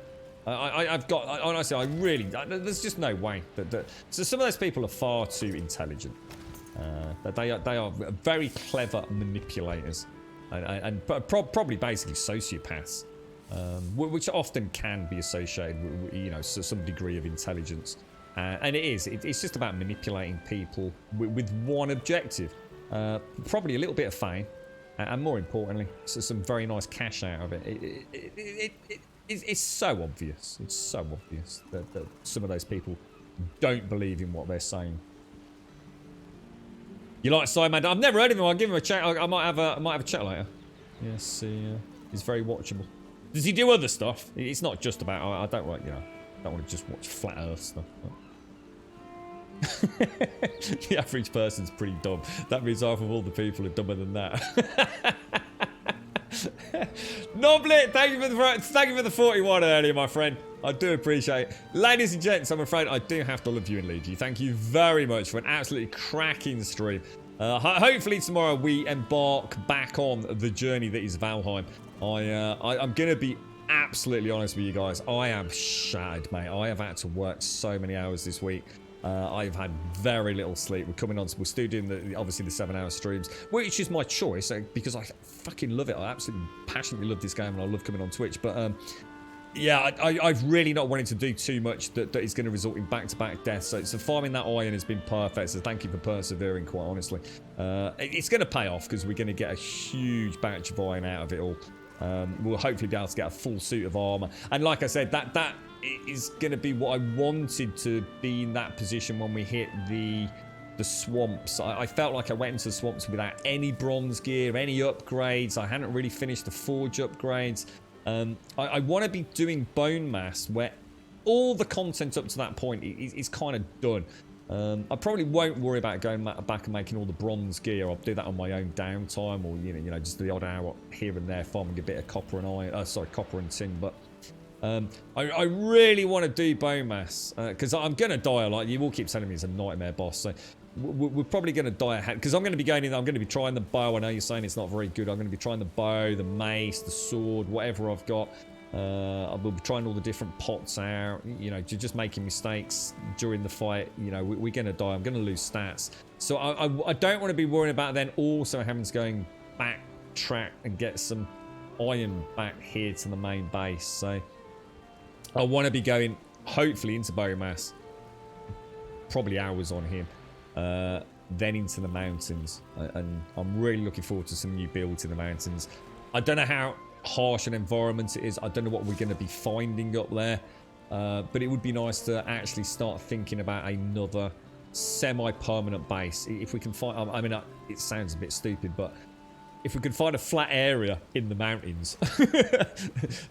Honestly, I really... There's just no way. So some of those people are far too intelligent. They are very clever manipulators. And probably basically sociopaths. Which often can be associated with, you know, some degree of intelligence. And it's just about manipulating people with one objective. Probably a little bit of fame. And more importantly, some very nice cash out of it. It's so obvious. It's so obvious that some of those people don't believe in what they're saying. You like Simon? I've never heard of him. I'll give him a chat. I might have a chat later. Yes, he's very watchable. Does he do other stuff? It's not just about. I don't want, you know, don't want to just watch flat Earth stuff. The average person's pretty dumb. That means half of all the people are dumber than that. Noblet, thank you for the 41 earlier, my friend. I do appreciate it. Ladies and gents, I'm afraid I do have to love you and leave you. Thank you very much for an absolutely cracking stream. Hopefully tomorrow we embark back on the journey that is Valheim. I'm going to be absolutely honest with you guys. I am shattered, mate. I have had to work so many hours this week. I've had very little sleep. We're still doing obviously the 7-hour streams, which is my choice because I fucking love it. I absolutely passionately love this game and I love coming on Twitch. But yeah, I've really not wanted to do too much that is going to result in back-to-back deaths. So farming that iron has been perfect. So thank you for persevering, quite honestly. It's going to pay off because we're going to get a huge batch of iron out of it all. We'll hopefully be able to get a full suit of armor. And like I said, that is going to be what I wanted to be in that position when we hit the swamps. I felt like I went into the swamps without any bronze gear, any upgrades. I hadn't really finished the forge upgrades. I want to be doing bone mass where all the content up to that point is kind of done. I probably won't worry about going back and making all the bronze gear. I'll do that on my own downtime, or you know, just the odd hour here and there, farming a bit of copper and iron. Copper and tin. But I really want to do bone mass because I'm gonna die a lot. You all keep telling me it's a nightmare boss, so we're probably gonna die ahead because I'm gonna be going in. I'm gonna be trying the bow. I know you're saying it's not very good. I'm gonna be trying the bow, the mace, the sword, whatever I've got. I will be trying all the different pots out, you know, just making mistakes during the fight. You know, we're going to die. I'm going to lose stats. So I don't want to be worrying about then also having to go backtrack and get some iron back here to the main base. So I want to be going, hopefully, into biomass. Probably hours on him. Then into the mountains. And I'm really looking forward to some new builds in the mountains. I don't know how harsh an environment it is. I don't know what we're going to be finding up there, but it would be nice to actually start thinking about another semi-permanent base if we can find. I mean, it sounds a bit stupid, but if we could find a flat area in the mountains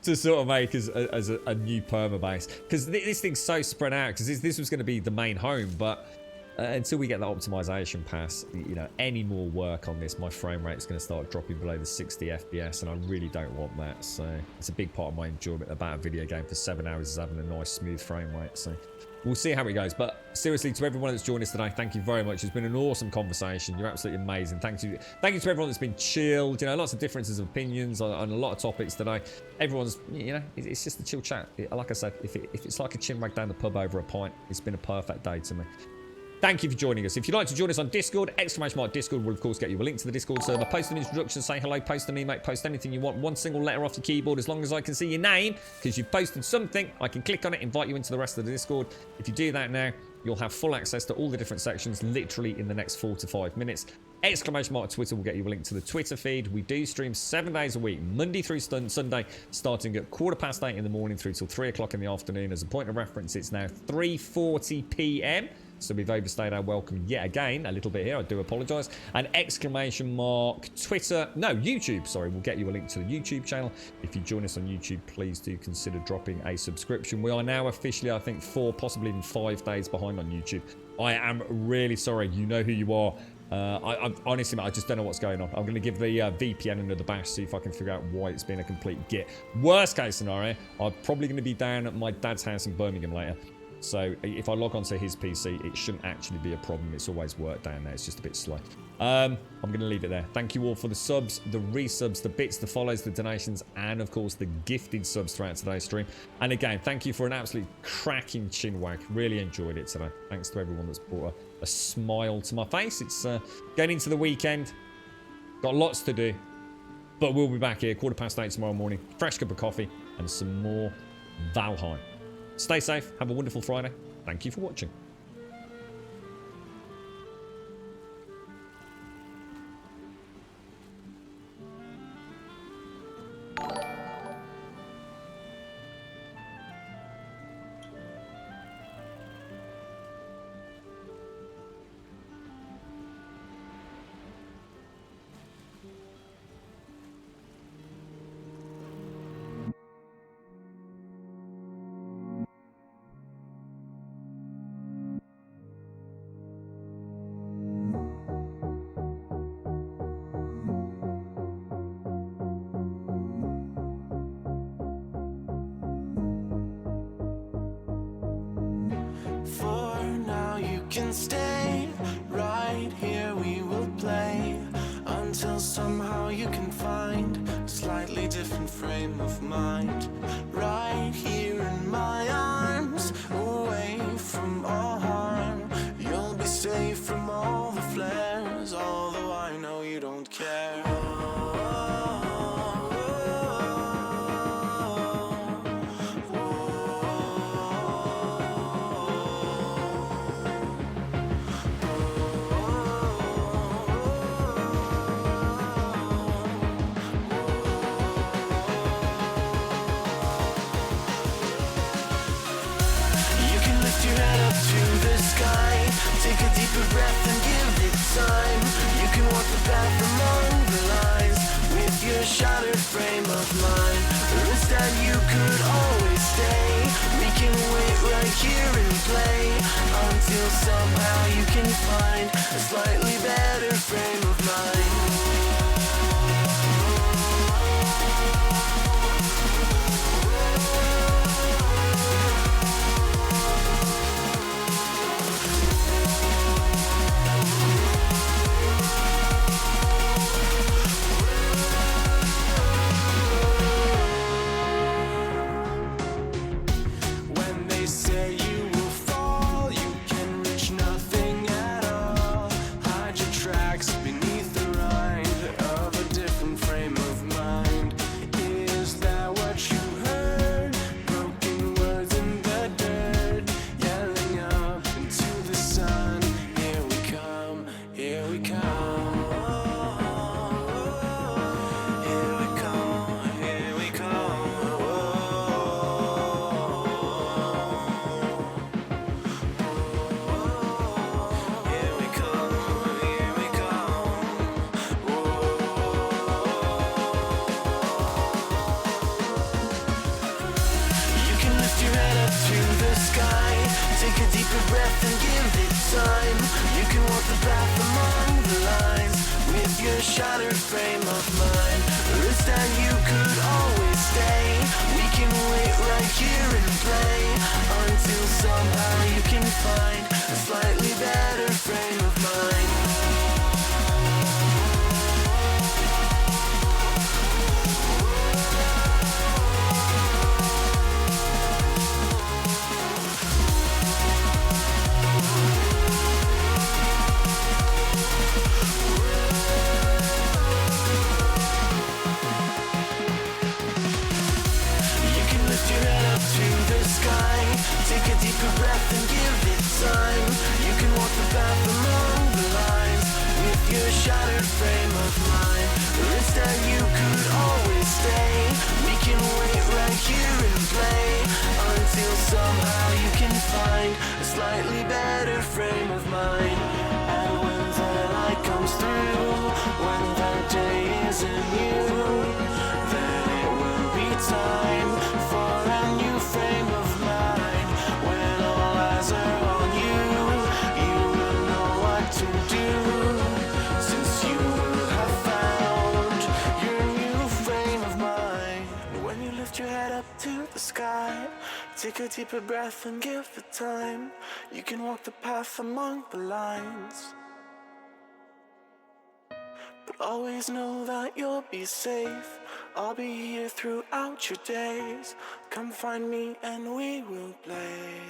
to sort of make as a new perma base, because this thing's so spread out, because this was going to be the main home, but until we get the optimization pass, you know, any more work on this, my frame rate's going to start dropping below the 60 FPS, and I really don't want that. So it's a big part of my enjoyment about a video game for 7 hours is having a nice smooth frame rate. So we'll see how it goes. But seriously, to everyone that's joined us today, thank you very much. It's been an awesome conversation. You're absolutely amazing. Thank you to everyone that's been chilled. You know, lots of differences of opinions on a lot of topics today. Everyone's, you know, it's just a chill chat. Like I said, if it's like a chin wag down the pub over a pint, it's been a perfect day to me. Thank you for joining us. If you'd like to join us on Discord, !Discord will of course get you a link to the Discord server. Post an introduction, say hello, post an email, post anything you want. One single letter off your keyboard, as long as I can see your name, because you've posted something, I can click on it, invite you into the rest of the Discord. If you do that now, you'll have full access to all the different sections literally in the next 4 to 5 minutes. Twitter will get you a link to the Twitter feed. We do stream 7 days a week, Monday through Sunday, starting at 8:15 in the morning through till 3 o'clock in the afternoon. As a point of reference, it's now 3:40 p.m. so we've overstayed our welcome yet again. A little bit here, I do apologise. An exclamation mark, Twitter, no, YouTube, sorry. We'll get you a link to the YouTube channel. If you join us on YouTube, please do consider dropping a subscription. We are now officially, I think, 4, possibly even 5 days behind on YouTube. I am really sorry. You know who you are. I honestly, I just don't know what's going on. I'm going to give the VPN another bash, see if I can figure out why it's been a complete git. Worst case scenario, I'm probably going to be down at my dad's house in Birmingham later. So if I log onto his PC, it shouldn't actually be a problem. It's always worked down there. It's just a bit slow. I'm going to leave it there. Thank you all for the subs, the resubs, the bits, the follows, the donations, and of course the gifted subs throughout today's stream. And again, thank you for an absolute cracking chin wag. Really enjoyed it today. Thanks to everyone that's brought a smile to my face. It's getting into the weekend. Got lots to do. But we'll be back here 8:15 tomorrow morning. Fresh cup of coffee and some more Valheim. Stay safe. Have a wonderful Friday. Thank you for watching. For now you can stay right here, we will play until somehow you can find a slightly different frame of mind. Right here in my arms, away from all harm, you'll be safe from all the flares, although I know you don't care. Take a deeper breath and give it time. You can walk the path among the lines with your shattered frame of mind. Or instead you could always stay. We can wait right here and play until somehow you can find a slightly better frame of mind. Shattered frame of mind. Or instead you could always stay. We can wait right here and play until somehow you can find a slightly better frame of mind. Take a deeper breath and give it time. You can walk the path among the lines with your shattered frame of mind. Or instead you could always stay. We can wait right here and play until somehow you can find a slightly better frame of mind. And when the light comes through, when the day isn't you, then it will be time for a new frame of mind. When all eyes are on you, you will know what to do, since you will have found your new frame of mind. When you lift your head up to the sky, take a deeper breath and give it time. You can walk the path among the lines, but always know that you'll be safe. I'll be here throughout your days. Come find me and we will play.